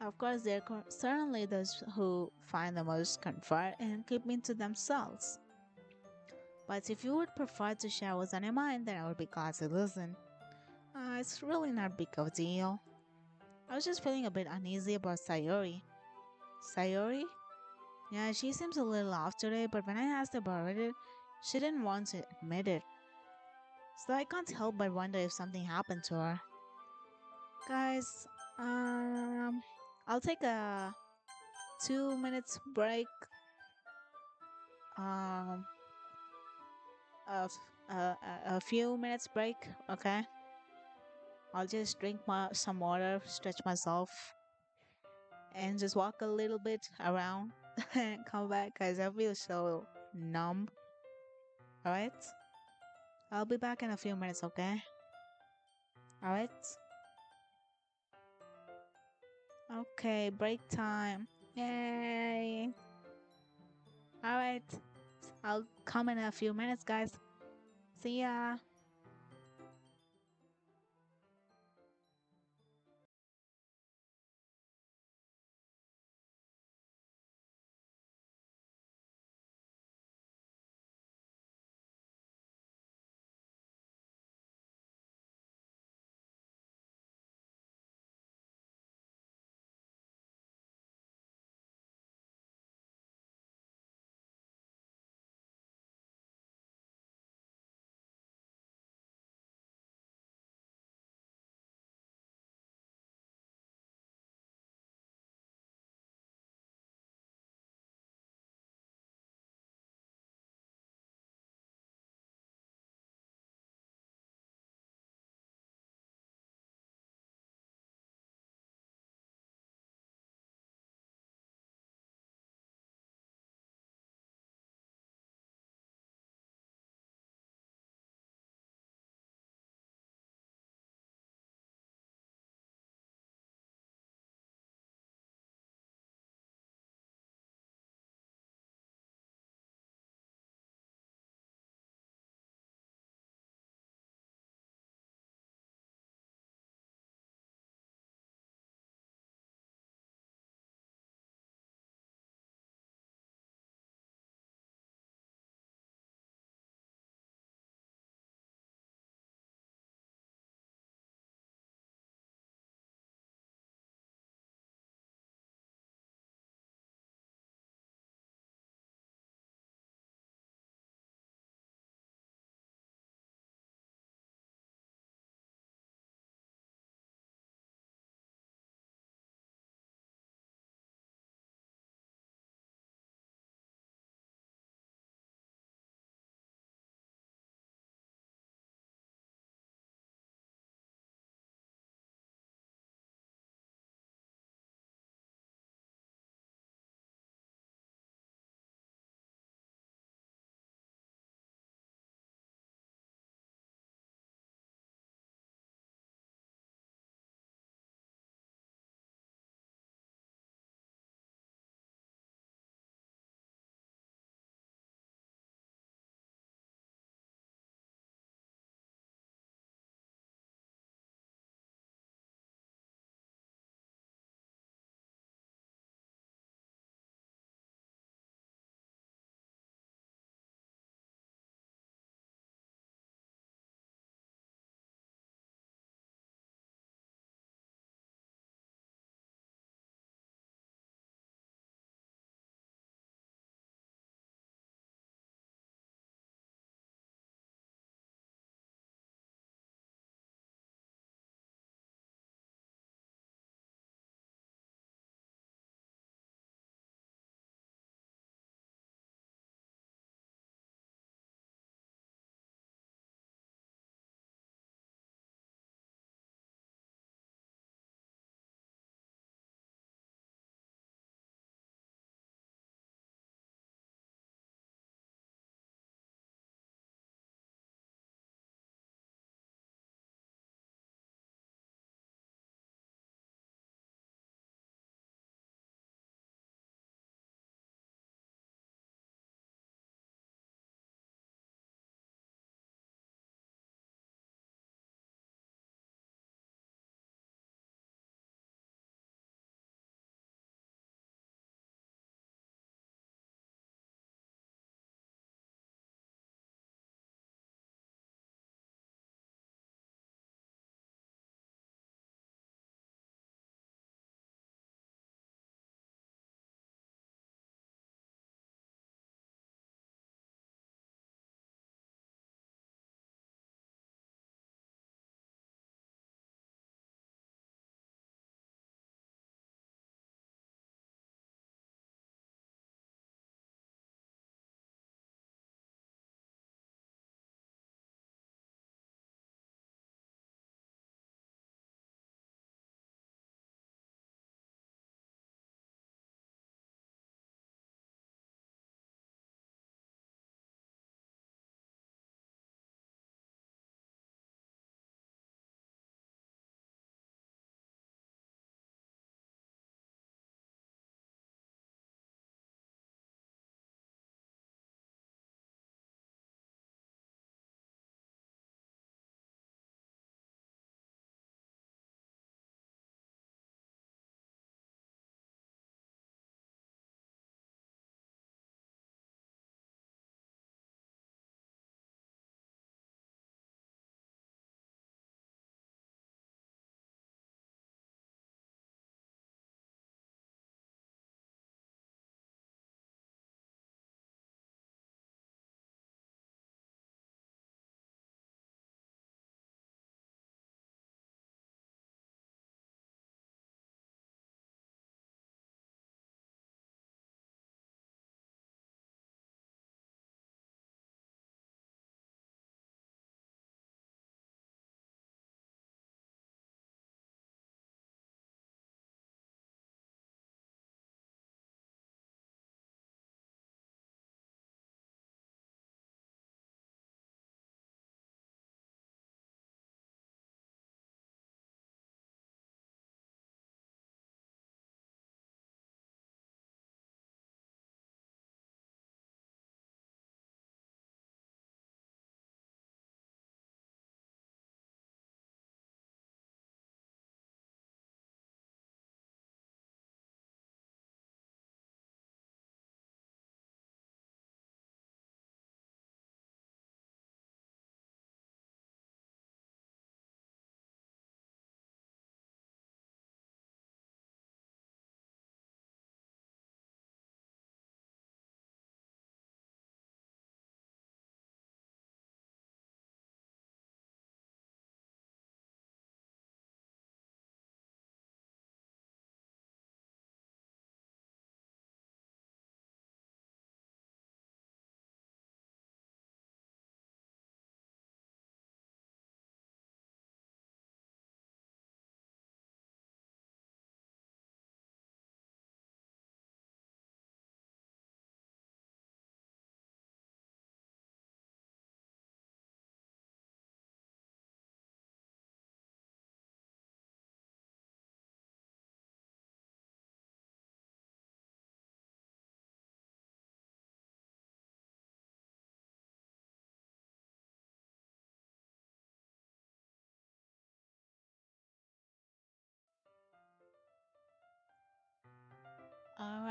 Of course, there are certainly those who find the most comfort in keeping to themselves. But if you would prefer to share what's on your mind, then I would be glad to listen. It's really not a big of a deal. I was just feeling a bit uneasy about Sayori. Sayori? Yeah, she seems a little off today, but when I asked about it, she didn't want to admit it. So I can't help but wonder if something happened to her. Guys, I'll take a 2 minutes break. Um, a, a few minutes break, okay? I'll just drink some water, stretch myself, and just walk a little bit around and come back because I feel so numb. Alright? I'll be back in a few minutes, okay? Alright? Okay, break time. Yay! Alright, I'll come in a few minutes, guys. See ya!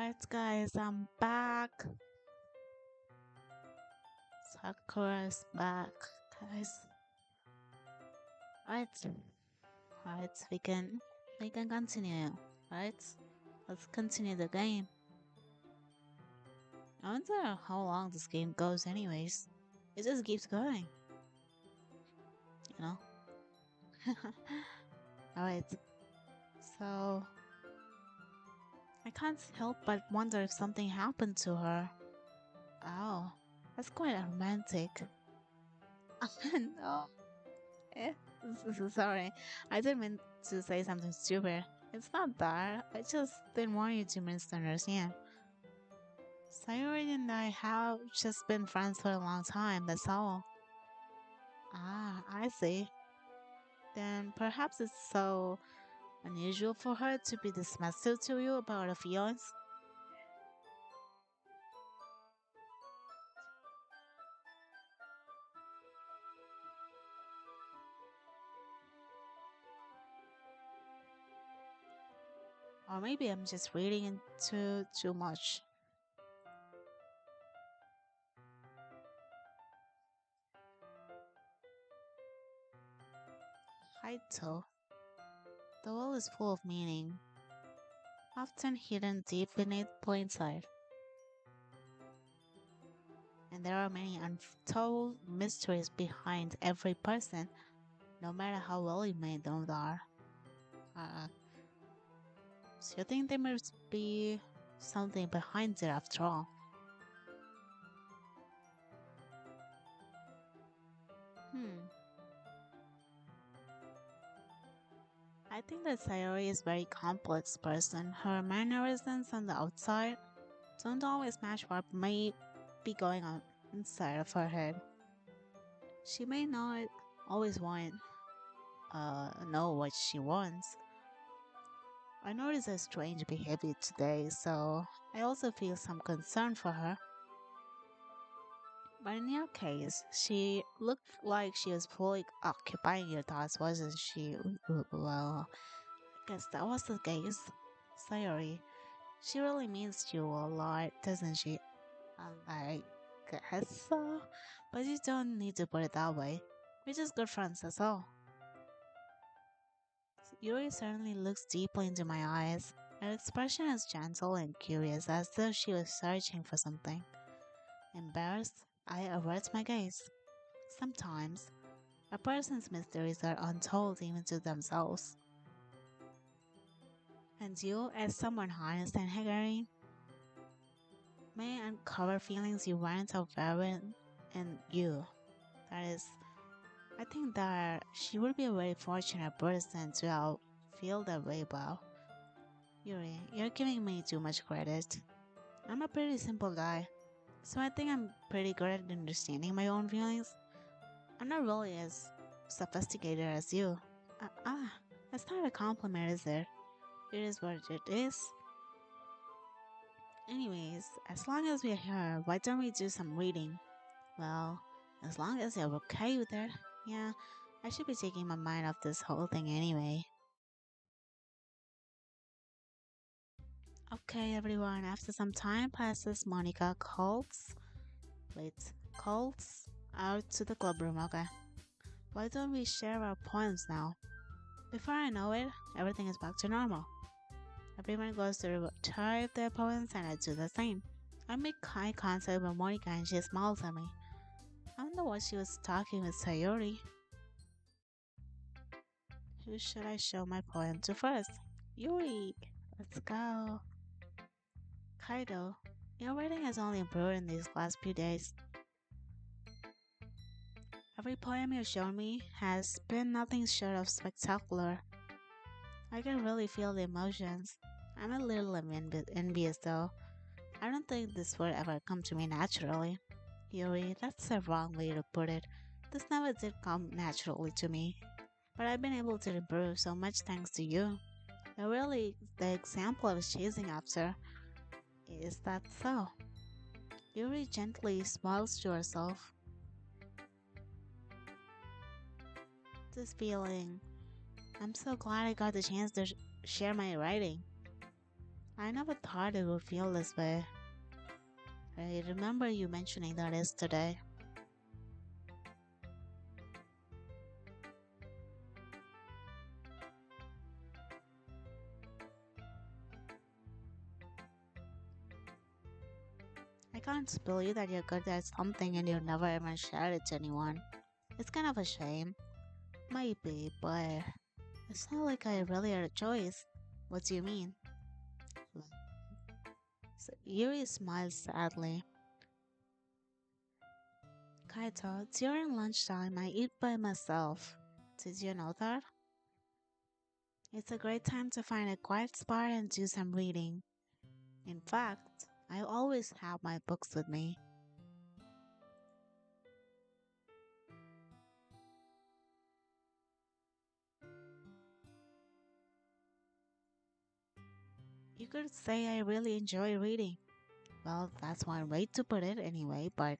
Alright, guys, I'm back. Sakura's back, guys. Alright, alright, we can continue. Right? Let's continue the game. I wonder how long this game goes, anyways. It just keeps going, you know. Alright, so I can't help but wonder if something happened to her. Oh, that's quite romantic. No. Eh, sorry, I didn't mean to say something stupid. It's not that. I just didn't want you to misunderstand. Sayori and I have just been friends for a long time, that's all. Ah, I see. Then perhaps it's so unusual for her to be dismissive to you about her feelings. Or maybe I'm just reading into too much. Haito. The world is full of meaning, often hidden deep beneath plain sight. And there are many untold mysteries behind every person, no matter how well you made them are. Uh, so you think there must be something behind it after all? Hmm. I think that Sayori is a very complex person. Her mannerisms on the outside don't always match what may be going on inside of her head. She may not always know what she wants. I noticed a strange behavior today, so I also feel some concern for her. But in your case, she looked like she was fully occupying your thoughts, wasn't she? Well, I guess that was the case. Sorry. She really means you a lot, doesn't she? I guess so. But you don't need to put it that way. We're just good friends, that's all. Yuri certainly looks deeply into my eyes. Her expression is gentle and curious, as though she was searching for something. Embarrassed, I avert my gaze. Sometimes, a person's mysteries are untold even to themselves. And you, as someone honest and caring, may uncover feelings you weren't aware in you. That is, I think that she would be a very fortunate person to have feel that way about. Yuri, you're giving me too much credit. I'm a pretty simple guy, so I think I'm pretty good at understanding my own feelings. I'm not really as sophisticated as you. That's not a compliment, is it? It is what it is. Anyways, as long as we're here, why don't we do some reading? Well, as long as you're okay with it, yeah, I should be taking my mind off this whole thing anyway. Okay, everyone, after some time passes, Monica calls out to the club room, okay? Why don't we share our poems now? Before I know it, everything is back to normal. Everyone goes to type their poems and I do the same. I make eye contact with Monica and she smiles at me. I wonder what she was talking with Sayori. Who should I show my poem to first? Yuri! Let's go. Kaido, your writing has only improved in these last few days. Every poem you've shown me has been nothing short of spectacular. I can really feel the emotions. I'm a little envious though. I don't think this would ever come to me naturally. Yuri, that's the wrong way to put it. This never did come naturally to me. But I've been able to improve so much thanks to you. You're really the example I was chasing after. Is that so? Yuri gently smiles to herself. This feeling. I'm so glad I got the chance to share my writing. I never thought it would feel this way. I remember you mentioning that yesterday. I can't believe that you're good at something and you never even shared it to anyone. It's kind of a shame. Maybe, but it's not like I really had a choice. What do you mean? So Yuri smiles sadly. Kaito, during lunchtime I eat by myself. Did you know that? It's a great time to find a quiet spot and do some reading. In fact, I always have my books with me. You could say I really enjoy reading. Well, that's one way to put it anyway, but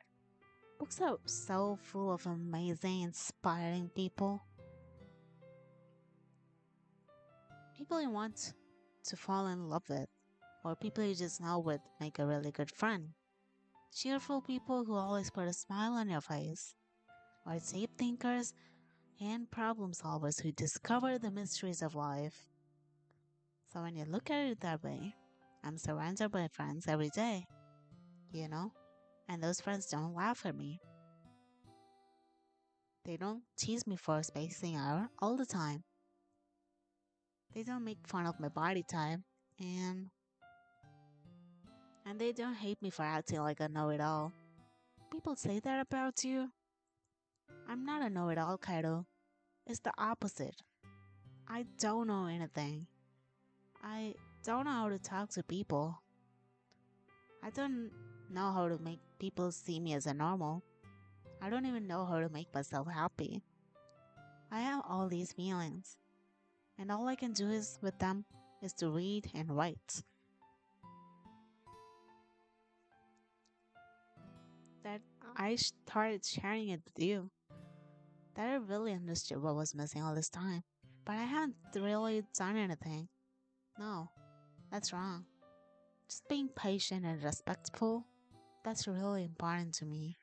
books are so full of amazing, inspiring people. People you want to fall in love with, or people you just know would make a really good friend. Cheerful people who always put a smile on your face, or deep thinkers and problem solvers who discover the mysteries of life. So when you look at it that way, I'm surrounded by friends every day, you know? And those friends don't laugh at me. They don't tease me for spacing out all the time. They don't make fun of my body type. And and they don't hate me for acting like a know-it-all. People say that about you. I'm not a know-it-all, Kaido. It's the opposite. I don't know anything. I don't know how to talk to people. I don't know how to make people see me as a normal. I don't even know how to make myself happy. I have all these feelings, and all I can do is with them is to read and write. That I started sharing it with you. That I really understood what was missing all this time. But I haven't really done anything. No, that's wrong. Just being patient and respectful, that's really important to me.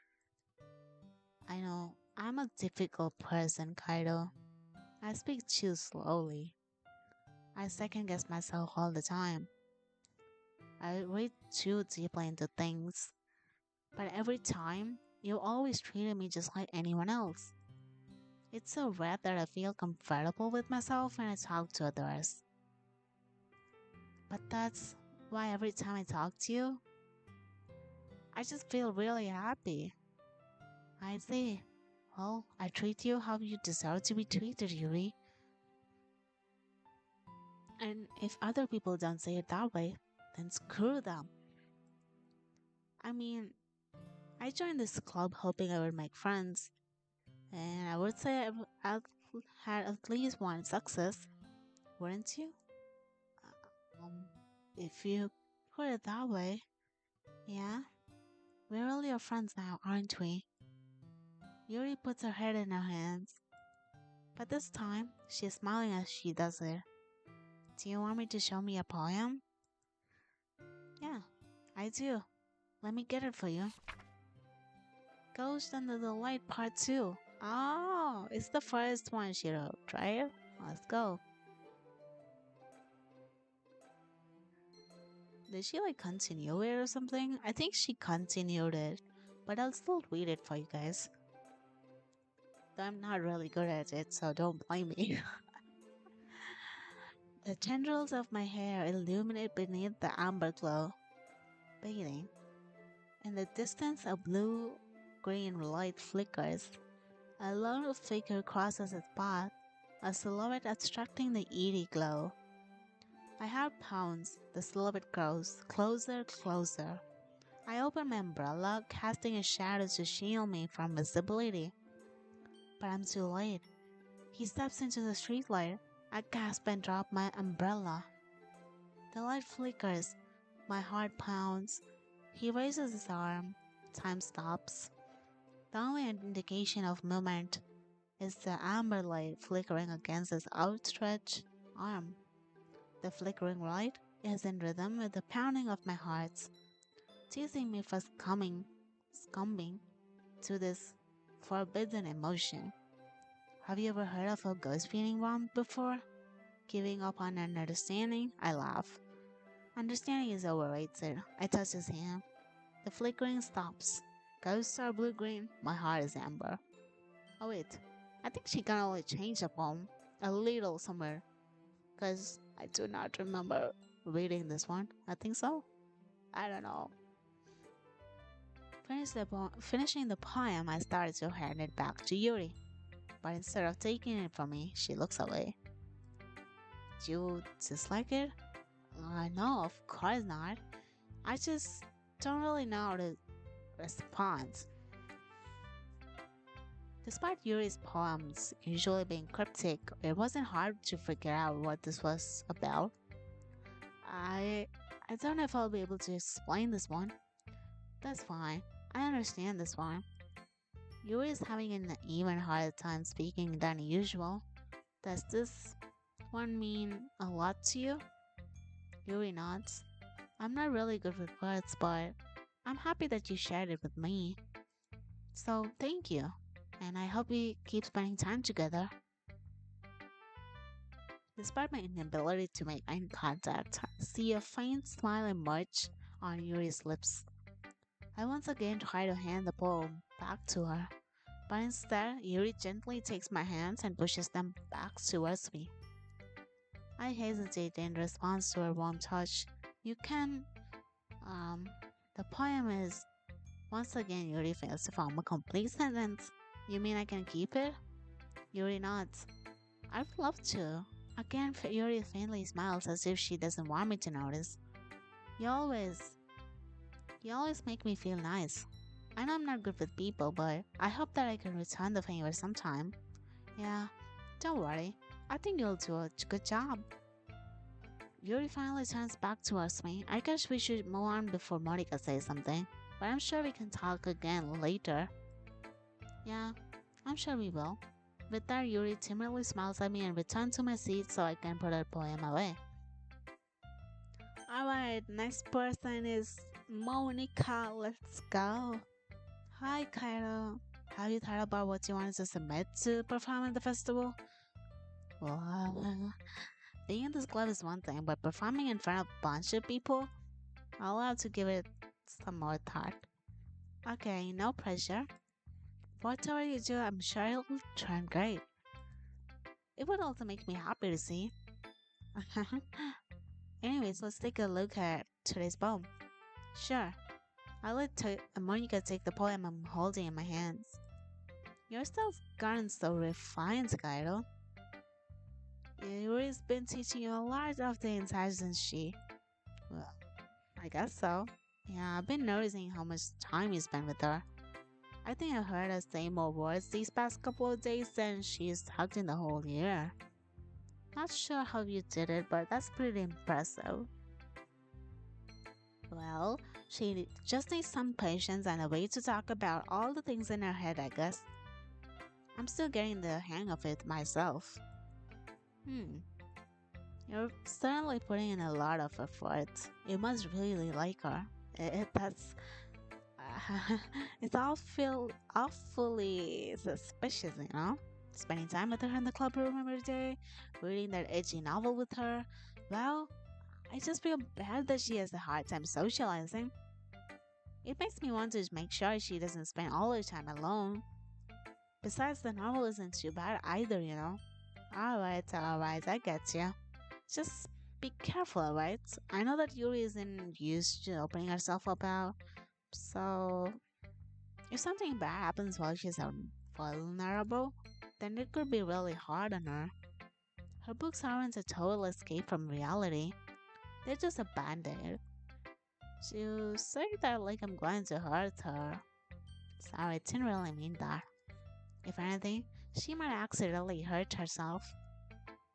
I know I'm a difficult person, Kaido. I speak too slowly. I second guess myself all the time. I read too deeply into things. But every time, you always treated me just like anyone else. It's so rare that I feel comfortable with myself when I talk to others. But that's why every time I talk to you, I just feel really happy. I see. Well, I treat you how you deserve to be treated, Yuri. And if other people don't say it that way, then screw them. I mean, I joined this club hoping I would make friends, and I would say I've had at least one success, wouldn't you? Um, if you put it that way, yeah, we're really your friends now, aren't we? Yuri puts her head in her hands, but this time she's smiling as she does it. Do you want me to show me a poem? Yeah, I do. Let me get it for you. Ghost under the Light Part 2. Oh, it's the first one she wrote, right? Let's go. Did she like continue it or something? I think she continued it, but I'll still read it for you guys. Though I'm not really good at it, so don't blame me. The tendrils of my hair illuminate beneath the amber glow, bathing. In the distance, a blue green light flickers. A lone figure crosses its path, a silhouette obstructing the eerie glow. My heart pounds, the silhouette grows closer, closer. I open my umbrella, casting a shadow to shield me from visibility. But I'm too late. He steps into the streetlight. I gasp and drop my umbrella. The light flickers. My heart pounds. He raises his arm. Time stops. The only indication of movement is the amber light flickering against his outstretched arm. The flickering light is in rhythm with the pounding of my heart, teasing me for succumbing to this forbidden emotion. Have you ever heard of a ghost feeling wrong before? Giving up on an understanding? I laugh. Understanding is overrated. I touch his hand. The flickering stops. Ghosts are blue green. My heart is amber. Oh wait, I think she can only change the poem a little somewhere, because I do not remember reading this one. I think so. I don't know. Finishing the poem, I started to hand it back to Yuri, but instead of taking it from me, she looks away. Do you dislike it? No, of course not. I just don't really know how to respond. Despite Yuri's poems usually being cryptic, it wasn't hard to figure out what this was about. I I don't know if I'll be able to explain this one. That's fine. I understand this one. Yuri is having an even harder time speaking than usual. Does this one mean a lot to you? Yuri nods. I'm not really good with words, but I'm happy that you shared it with me. So thank you. And I hope we keep spending time together. Despite my inability to make eye contact, I see a faint smile emerge on Yuri's lips. I once again try to hand the poem back to her, but instead, Yuri gently takes my hands and pushes them back towards me. I hesitate in response to her warm touch. You can. Um, the poem is. Once again, Yuri fails to form a complete sentence. You mean I can keep it? Yuri nods. I'd love to. Again, Yuri faintly smiles as if she doesn't want me to notice. You always, you always make me feel nice. I know I'm not good with people, but I hope that I can return the favor sometime. Yeah, don't worry. I think you'll do a good job. Yuri finally turns back towards me. I guess we should move on before Monica says something, but I'm sure we can talk again later. Yeah, I'm sure we will. With that, Yuri timidly smiles at me and returns to my seat so I can put her poem away. Alright, next person is Monica. Let's go. Hi, Cairo. Have you thought about what you wanted to submit to perform at the festival? Well, being in this club is one thing, but performing in front of a bunch of people, I'll have to give it some more thought. Okay, no pressure. Whatever you do, I'm sure it'll turn great. It would also make me happy to see. Anyways, let's take a look at today's poem. Sure, I'll let Monica take the poem I'm holding in my hands. Your style's gotten so refined, Kaido. Yuri's been teaching you a lot of the inside since she. Well, I guess so. Yeah, I've been noticing how much time you spend with her. I think I heard her say more words these past couple of days than she's talked in the whole year. Not sure how you did it, but that's pretty impressive. Well, she just needs some patience and a way to talk about all the things in her head, I guess. I'm still getting the hang of it myself. You're certainly putting in a lot of effort. You must really like her. That's it's all feel awfully suspicious, you know? Spending time with her in the club room every day, reading that edgy novel with her. Well, I just feel bad that she has a hard time socializing. It makes me want to make sure she doesn't spend all her time alone. Besides, the novel isn't too bad either, you know? Alright, I get you. Just be careful, alright? I know that Yuri isn't used to opening herself up out, so if something bad happens while she's vulnerable, then it could be really hard on her. Her books aren't a total escape from reality, they're just a band aid. To say that like I'm going to hurt her. Sorry, I didn't really mean that. If anything, she might accidentally hurt herself.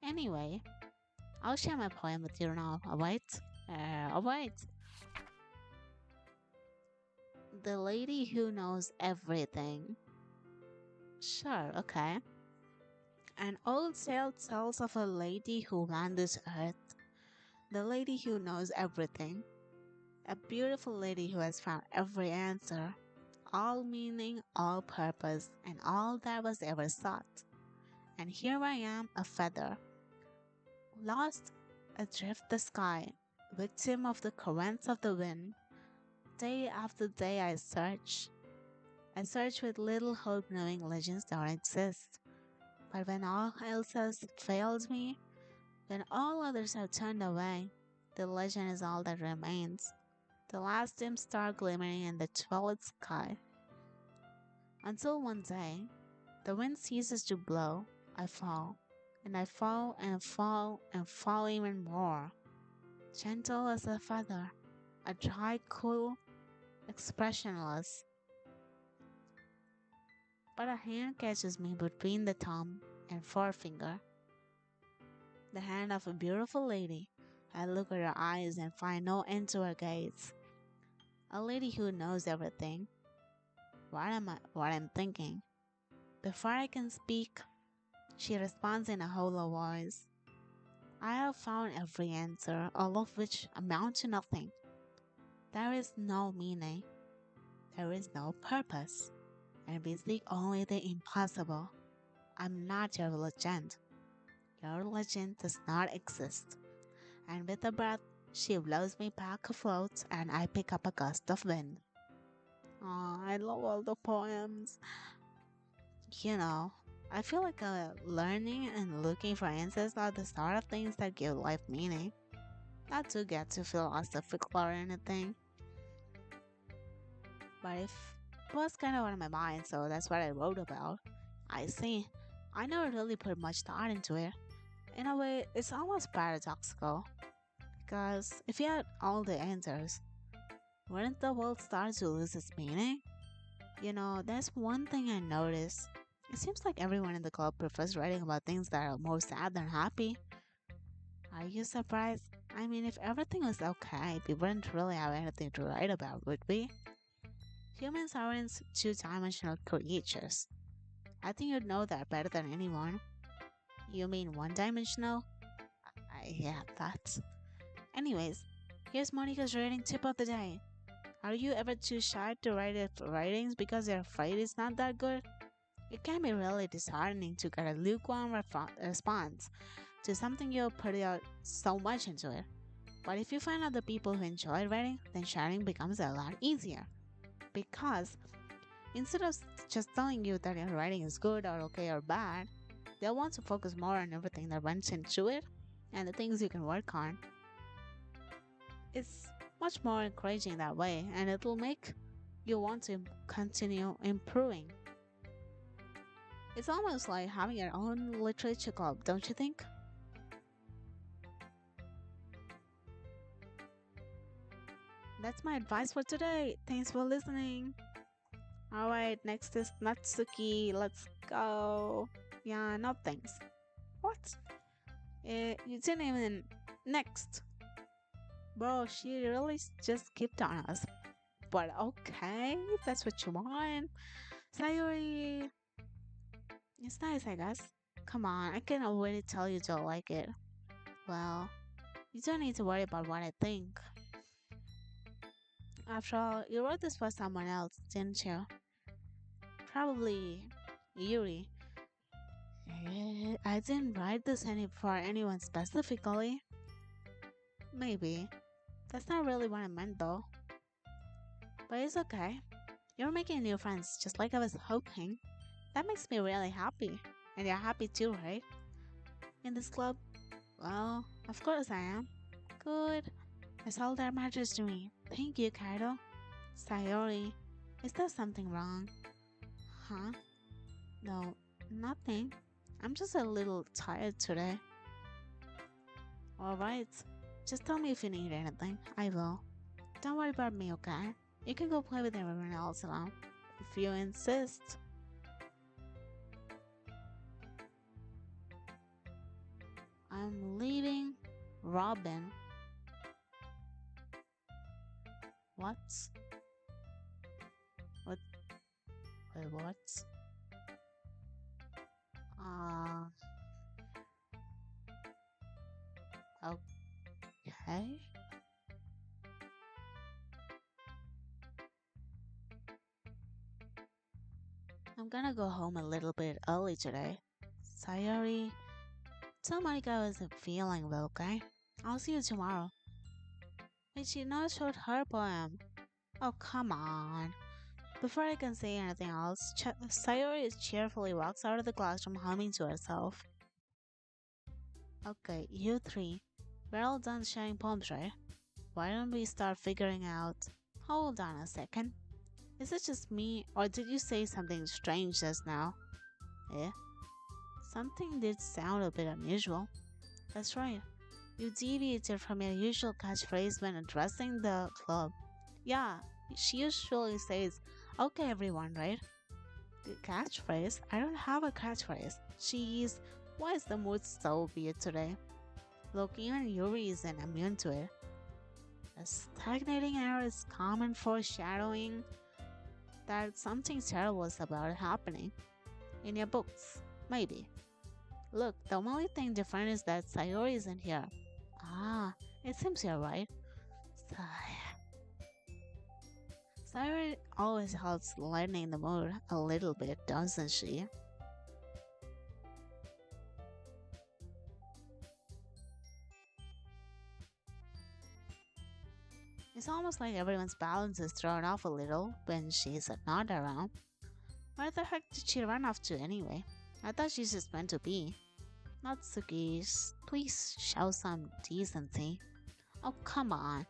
Anyway, I'll share my poem with you now, alright? Alright. The lady who knows everything. Sure, okay. An old tale tells of a lady who ran this earth. The lady who knows everything. A beautiful lady who has found every answer, all meaning, all purpose, and all that was ever sought. And here I am, a feather, lost adrift the sky, victim of the currents of the wind. Day after day I search. I search with little hope knowing legends don't exist. But when all else has failed me, when all others have turned away, the legend is all that remains. The last dim star glimmering in the twilight sky. Until one day, the wind ceases to blow, I fall, and I fall and fall and fall even more, gentle as a feather, a dry, cool, expressionless. But a hand catches me between the thumb and forefinger, the hand of a beautiful lady. I look at her eyes and find no end to her gaze. A lady who knows everything. What I'm thinking? Before I can speak, she responds in a hollow voice. I have found every answer, all of which amount to nothing. There is no meaning. There is no purpose. And we seek only the impossible. I'm not your legend. Your legend does not exist. And with a breath, she blows me back afloat and I pick up a gust of wind. Oh, I love all the poems. You know, I feel like learning and looking for answers are the sort of things that give life meaning. Not to get too philosophical or anything, but if it was kind of on my mind, so that's what I wrote about. I see. I never really put much thought into it. In a way, it's almost paradoxical, because if you had all the answers, wouldn't the world start to lose its meaning? You know, that's one thing I noticed. It seems like everyone in the club prefers writing about things that are more sad than happy. Are you surprised? I mean, if everything was okay, we wouldn't really have anything to write about, would we? Humans aren't two dimensional creatures. I think you'd know that better than anyone. You mean one dimensional? Yeah, that. Anyways, here's Monica's rating tip of the day. Are you ever too shy to write it writings because you're afraid it's not that good? It can be really disheartening to get a lukewarm response to something you put out so much into it. But if you find other people who enjoy writing, then sharing becomes a lot easier. Because instead of just telling you that your writing is good or okay or bad, they'll want to focus more on everything that went into it and the things you can work on. It's much more encouraging that way, and it'll make you want to continue improving. It's almost like having your own literature club, don't you think? That's my advice for today. Thanks for listening. Alright, next is Natsuki. Let's go. Yeah, no thanks. What? You didn't even. Next. Bro, she really just skipped on us. But okay, if that's what you want. Sayori. It's nice, I guess. Come on, I can already tell you don't like it. Well, you don't need to worry about what I think. After all, you wrote this for someone else, didn't you? Probably Yuri. I didn't write this for anyone specifically. Maybe. That's not really what I meant though. But it's okay. You're making new friends just like I was hoping. That makes me really happy. And you're happy too, right? In this club? Well, of course I am. Good. That's all that matters to me. Thank you, Kaido. Sayori, is there something wrong? Huh? No, nothing. I'm just a little tired today. Alright. Just tell me if you need anything. I will. Don't worry about me, okay? You can go play with everyone else alone. If you insist. I'm leaving Robin. What? What? Wait, what? Uh. I'm gonna go home a little bit early today. Sayori, tell Monica I wasn't feeling well, okay? I'll see you tomorrow. Wait, she not showed her poem. Oh, come on. Before I can say anything else, Sayori cheerfully walks out of the classroom humming to herself. Okay, you three. We're all done sharing poems, right? Why don't we start figuring out? Hold on a second. Is it just me, or did you say something strange just now? Eh? Something did sound a bit unusual. That's right. You deviated from your usual catchphrase when addressing the club. Yeah, she usually says, okay, everyone, right? The catchphrase? I don't have a catchphrase. Jeez, why is the mood so weird today? Look, even Yuri isn't immune to it. A stagnating air is common foreshadowing that something terrible is about happening. In your books, maybe. Look, the only thing different is that Sayori isn't here. Ah, it seems you're right. Sayori always helps lightening the mood a little bit, doesn't she? It's almost like everyone's balance is thrown off a little when she's not around. Where the heck did she run off to anyway? I thought she's just meant to be. Natsuki, please show some decency. Oh, come on.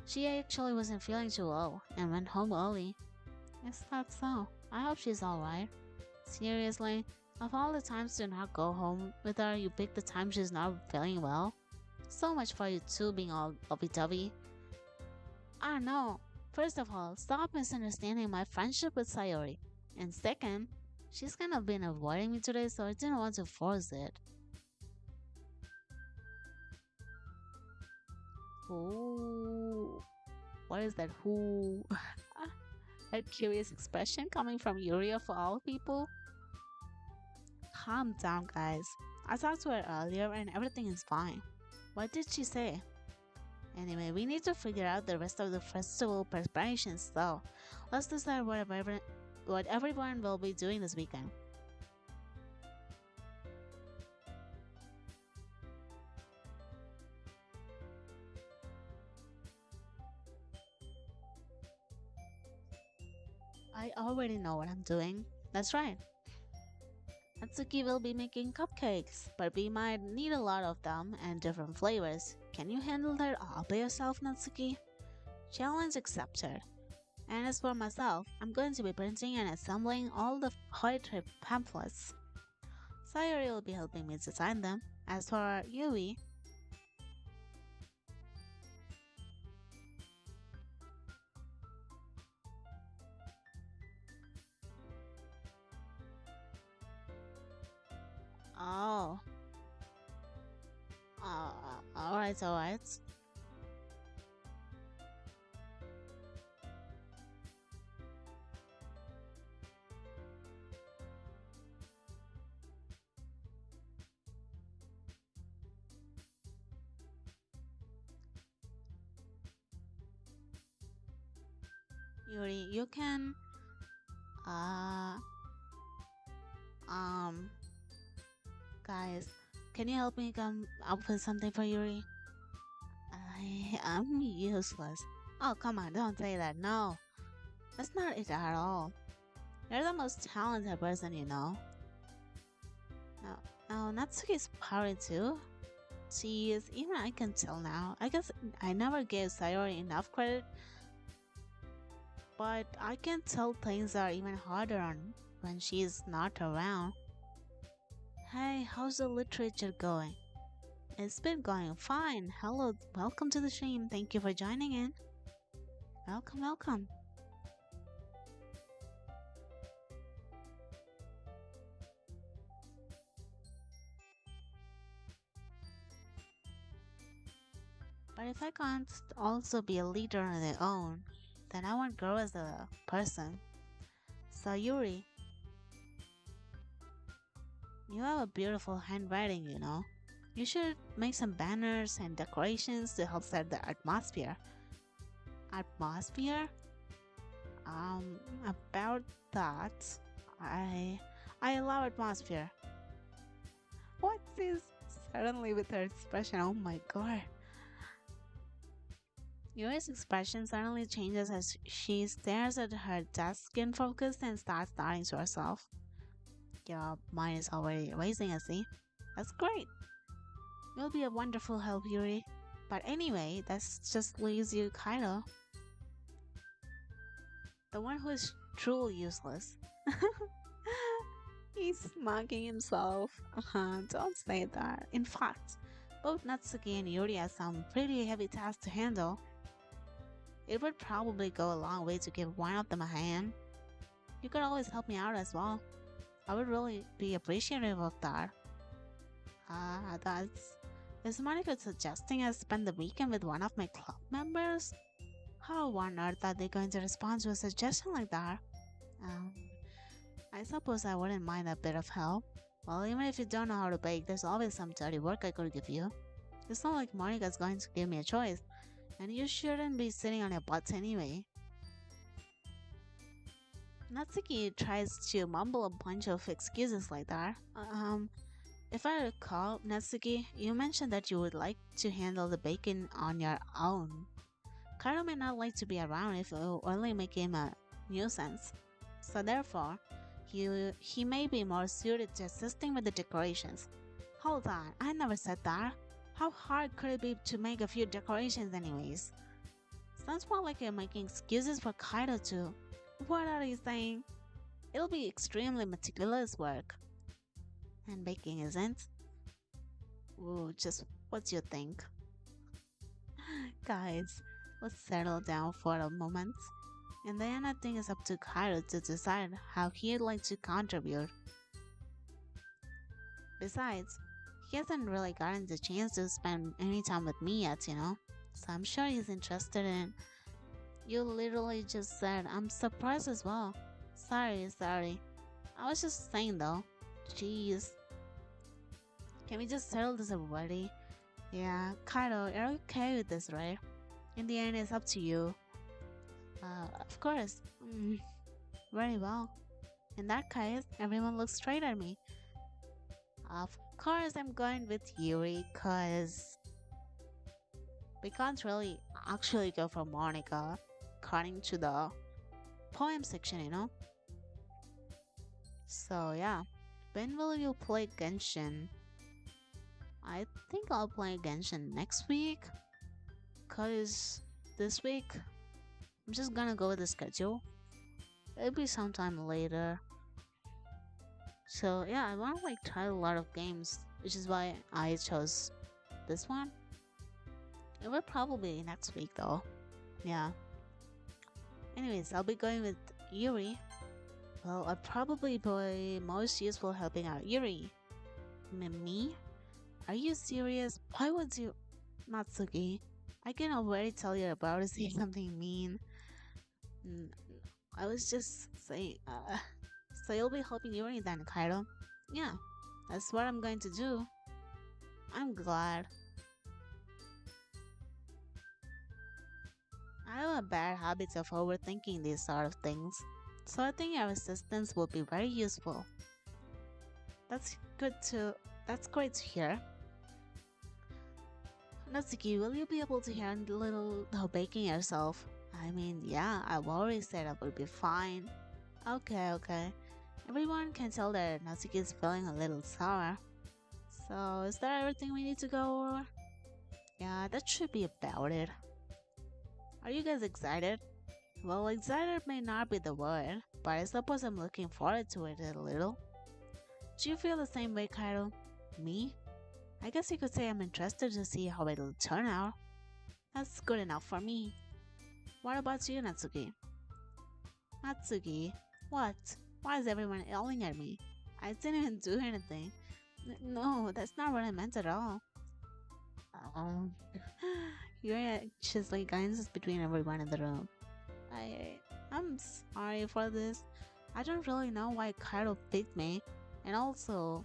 She actually wasn't feeling too well and went home early. Is that so? I hope she's alright. Seriously, of all the times to not go home with her, you picked the time she's not feeling well? So much for you two being all lovey-dovey. I don't know. First of all, stop misunderstanding my friendship with Sayori. And second, she's kind of been avoiding me today, so I didn't want to force it. Ooh, what is that? Who? That curious expression coming from Yuri of all people? Calm down, guys. I talked to her earlier and everything is fine. What did she say? Anyway, we need to figure out the rest of the festival preparations, so let's decide what everyone will be doing this weekend. I already know what I'm doing. That's right. Natsuki will be making cupcakes, but we might need a lot of them and different flavors. Can you handle that all by yourself, Natsuki? Challenge accepted. And as for myself, I'm going to be printing and assembling all the poetry pamphlets. Sayori will be helping me design them. As for Yui, oh, alright, alright. Yuri, you can, uh, um, guys, can you help me come up with something for Yuri? I am useless. Oh, come on, don't say that. No, that's not it at all. You're the most talented person you know. No, no, Natsuki's power too. Jeez, even I can tell now. I guess I never gave Sayori enough credit, but I can tell things are even harder on when she's not around. Hey, how's the literature going? It's been going fine. Hello, welcome to the stream. Thank you for joining in. Welcome, welcome. But if I can't also be a leader on their own, then I won't grow as a person. So Yuri, you have a beautiful handwriting, you know. You should make some banners and decorations to help set the atmosphere. Atmosphere? About that, I I love atmosphere. What's this? Suddenly with her expression, oh my god. Yuri's expression suddenly changes as she stares at her desk in focus and starts nodding to herself. Your mind is already racing, I see. That's great. You'll be a wonderful help, Yuri. But anyway, that just leaves you Kaido, the one who is truly useless. He's mocking himself. Don't say that. In fact, both Natsuki and Yuri have some pretty heavy tasks to handle. It would probably go a long way to give one of them a hand. You could always help me out as well. I would really be appreciative of that. That's... Is Monica suggesting I spend the weekend with one of my club members? How on earth are they going to respond to a suggestion like that? Um, I suppose I wouldn't mind a bit of help. Well, even if you don't know how to bake, there's always some dirty work I could give you. It's not like Monica's going to give me a choice, and you shouldn't be sitting on your butts anyway. Natsuki tries to mumble a bunch of excuses like that. If I recall, Natsuki, you mentioned that you would like to handle the baking on your own. Kaido may not like to be around if it will only make him a nuisance. So therefore, he may be more suited to assisting with the decorations. Hold on, I never said that. How hard could it be to make a few decorations anyways? Sounds more like you're making excuses for Kaido too. What are you saying? It'll be extremely meticulous work. And baking isn't? Ooh, just what you think? Guys, let's settle down for a moment. And then I think it's up to Kaido to decide how he'd like to contribute. Besides, he hasn't really gotten the chance to spend any time with me yet, you know? So I'm sure he's interested in... You literally just said, I'm surprised as well. Sorry. I was just saying though. Jeez. Can we just settle this already? Yeah, Kaido, you're okay with this, right? In the end, it's up to you. Of course. Very well. In that case, everyone looks straight at me. Of course, I'm going with Yuri, cause we can't really actually go for Monica, according to the poem section, you know? So yeah, when will you play Genshin? I think I'll play Genshin next week, cause this week I'm just gonna go with the schedule. Maybe sometime later. So yeah, I wanna like try a lot of games, which is why I chose this one. It will probably be next week though. Yeah. Anyways, I'll be going with Yuri. Well, I'd probably be most useful helping out Yuri. Me? Are you serious? Why would you... Natsuki, I can already tell you're about to say something mean. I was just saying, so you'll be helping Yuri then, Kaido? Yeah, that's what I'm going to do. I'm glad. I have a bad habit of overthinking these sort of things, so I think your assistance will be very useful. That's great to hear. Natsuki, will you be able to handle the baking yourself? I mean, yeah, I've already said I will be fine. Okay. Everyone can tell that Natsuki is feeling a little sour. So, is that everything we need to go over? Yeah, that should be about it. Are you guys excited? Well, excited may not be the word, but I suppose I'm looking forward to it a little. Do you feel the same way, Kaido? Me? I guess you could say I'm interested to see how it'll turn out. That's good enough for me. What about you, Natsuki? Natsuki? What? Why is everyone yelling at me? I didn't even do anything. No, that's not what I meant at all. You're anxiously glances between everyone in the room. I'm sorry for this. I don't really know why Kaido picked me. And also,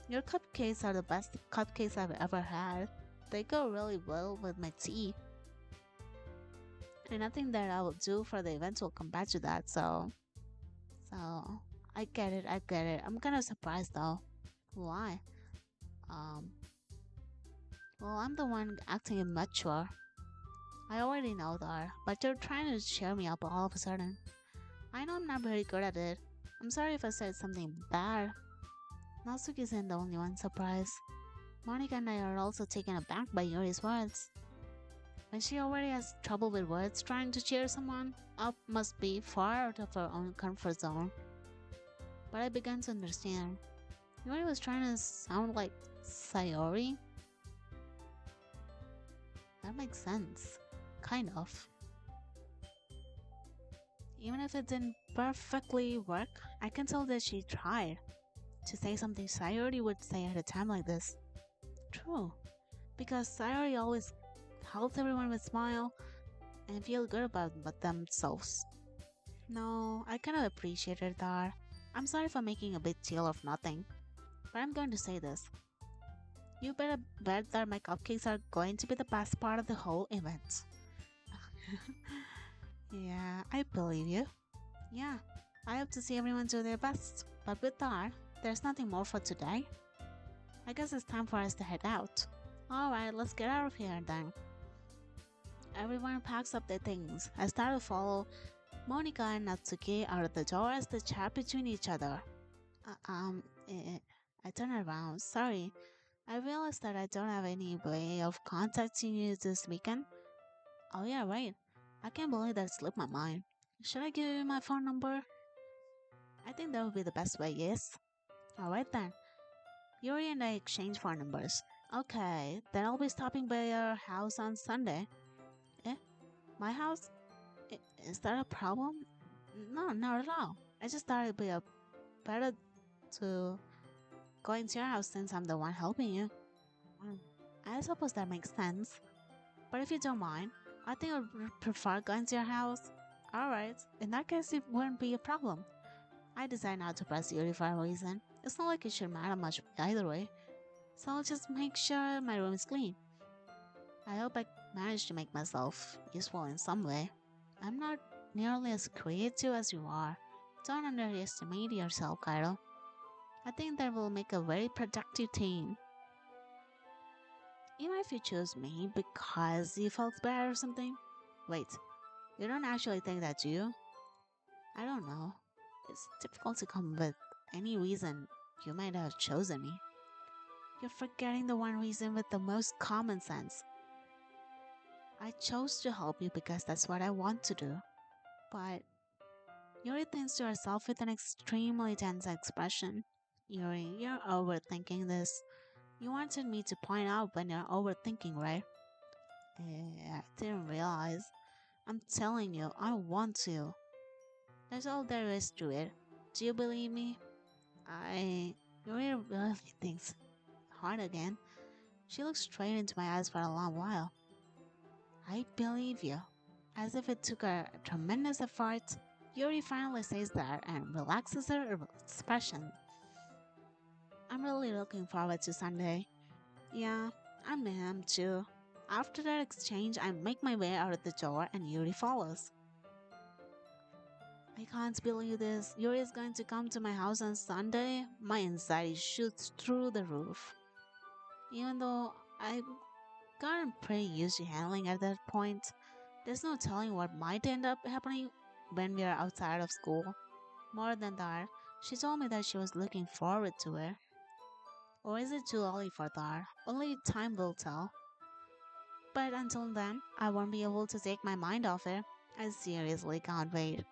your cupcakes are the best cupcakes I've ever had. They go really well with my tea. And nothing that I will do for the event will come back to that, so I get it, I get it. I'm kind of surprised though. Why? Um, well, I'm the one acting immature. I already know that, but you're trying to cheer me up all of a sudden. I know I'm not very good at it. I'm sorry if I said something bad. Natsuki isn't the only one surprised. Monica and I are also taken aback by Yuri's words. When she already has trouble with words, trying to cheer someone up must be far out of her own comfort zone. But I began to understand. Yuri was trying to sound like Sayori. That makes sense. Kind of. Even if it didn't perfectly work, I can tell that she tried to say something Sayori would say at a time like this. True, because Sayori always helps everyone with smile and feel good about themselves. No, I kind of appreciated that. I'm sorry for making a big deal of nothing, but I'm going to say this. You better bet that my cupcakes are going to be the best part of the whole event. Yeah, I believe you. Yeah, I hope to see everyone do their best. But with that, there's nothing more for today. I guess it's time for us to head out. Alright, let's get out of here then. Everyone packs up their things. I start to follow Monica and Natsuki out of the door as they chat between each other. I turn around. Sorry, I realized that I don't have any way of contacting you this weekend. Oh yeah, right. I can't believe that slipped my mind. Should I give you my phone number? I think that would be the best way, yes. Alright then. Yuri and I exchange phone numbers. Okay, then I'll be stopping by your house on Sunday. Eh? My house? Is that a problem? No, not at all. I just thought it'd be a better to going to your house since I'm the one helping you. Mm, I suppose that makes sense. But if you don't mind, I think I'd prefer going to your house. Alright, in that case, it wouldn't be a problem. I decided not to press Yuri for a reason. It's not like it should matter much either way. So I'll just make sure my room is clean. I hope I managed to make myself useful in some way. I'm not nearly as creative as you are. Don't underestimate yourself, Kaido. I think that will make a very productive team. Even if you choose me because you felt bad or something? Wait, you don't actually think that, do you? I don't know. It's difficult to come with any reason you might have chosen me. You're forgetting the one reason with the most common sense. I chose to help you because that's what I want to do. But Yuri thinks to herself with an extremely tense expression. Yuri, you're overthinking this. You wanted me to point out when you're overthinking, right? I didn't realize. I'm telling you, I want to. That's all there is to it. Do you believe me? Yuri really thinks hard again. She looks straight into my eyes for a long while. I believe you. As if it took a tremendous effort, Yuri finally says that and relaxes her expression. I'm really looking forward to Sunday. Yeah, I am too. After that exchange, I make my way out of the door and Yuri follows. I can't believe this. Yuri is going to come to my house on Sunday. My anxiety shoots through the roof. Even though I've gotten pretty used to handling at that point, there's no telling what might end up happening when we are outside of school. More than that, she told me that she was looking forward to it. Or is it too early for that? Only time will tell. But until then, I won't be able to take my mind off it. I seriously can't wait.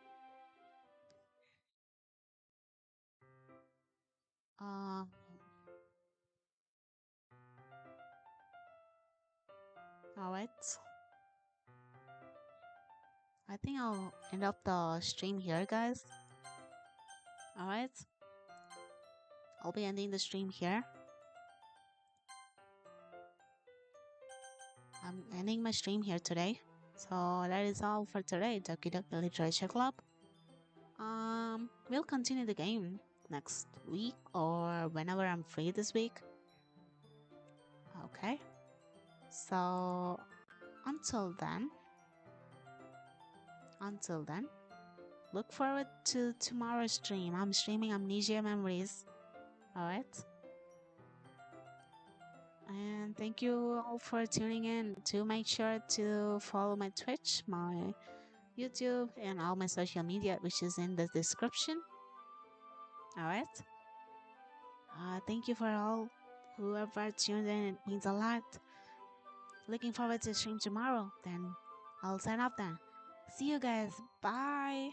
Uh, alright. I think I'll end up the stream here, guys. Alright. I'll be ending the stream here. I'm ending my stream here today. So that is all for today, Doki Doki Literature Club. We'll continue the game next week or whenever I'm free this week. Okay. So until then, look forward to tomorrow's stream. I'm streaming Amnesia Memories. All right. And thank you all for tuning in. To make sure to follow my Twitch, my YouTube, and all my social media, which is in the description. All right. Thank you for all whoever tuned in. It means a lot. Looking forward to stream tomorrow. Then I'll sign off then. See you guys. Bye.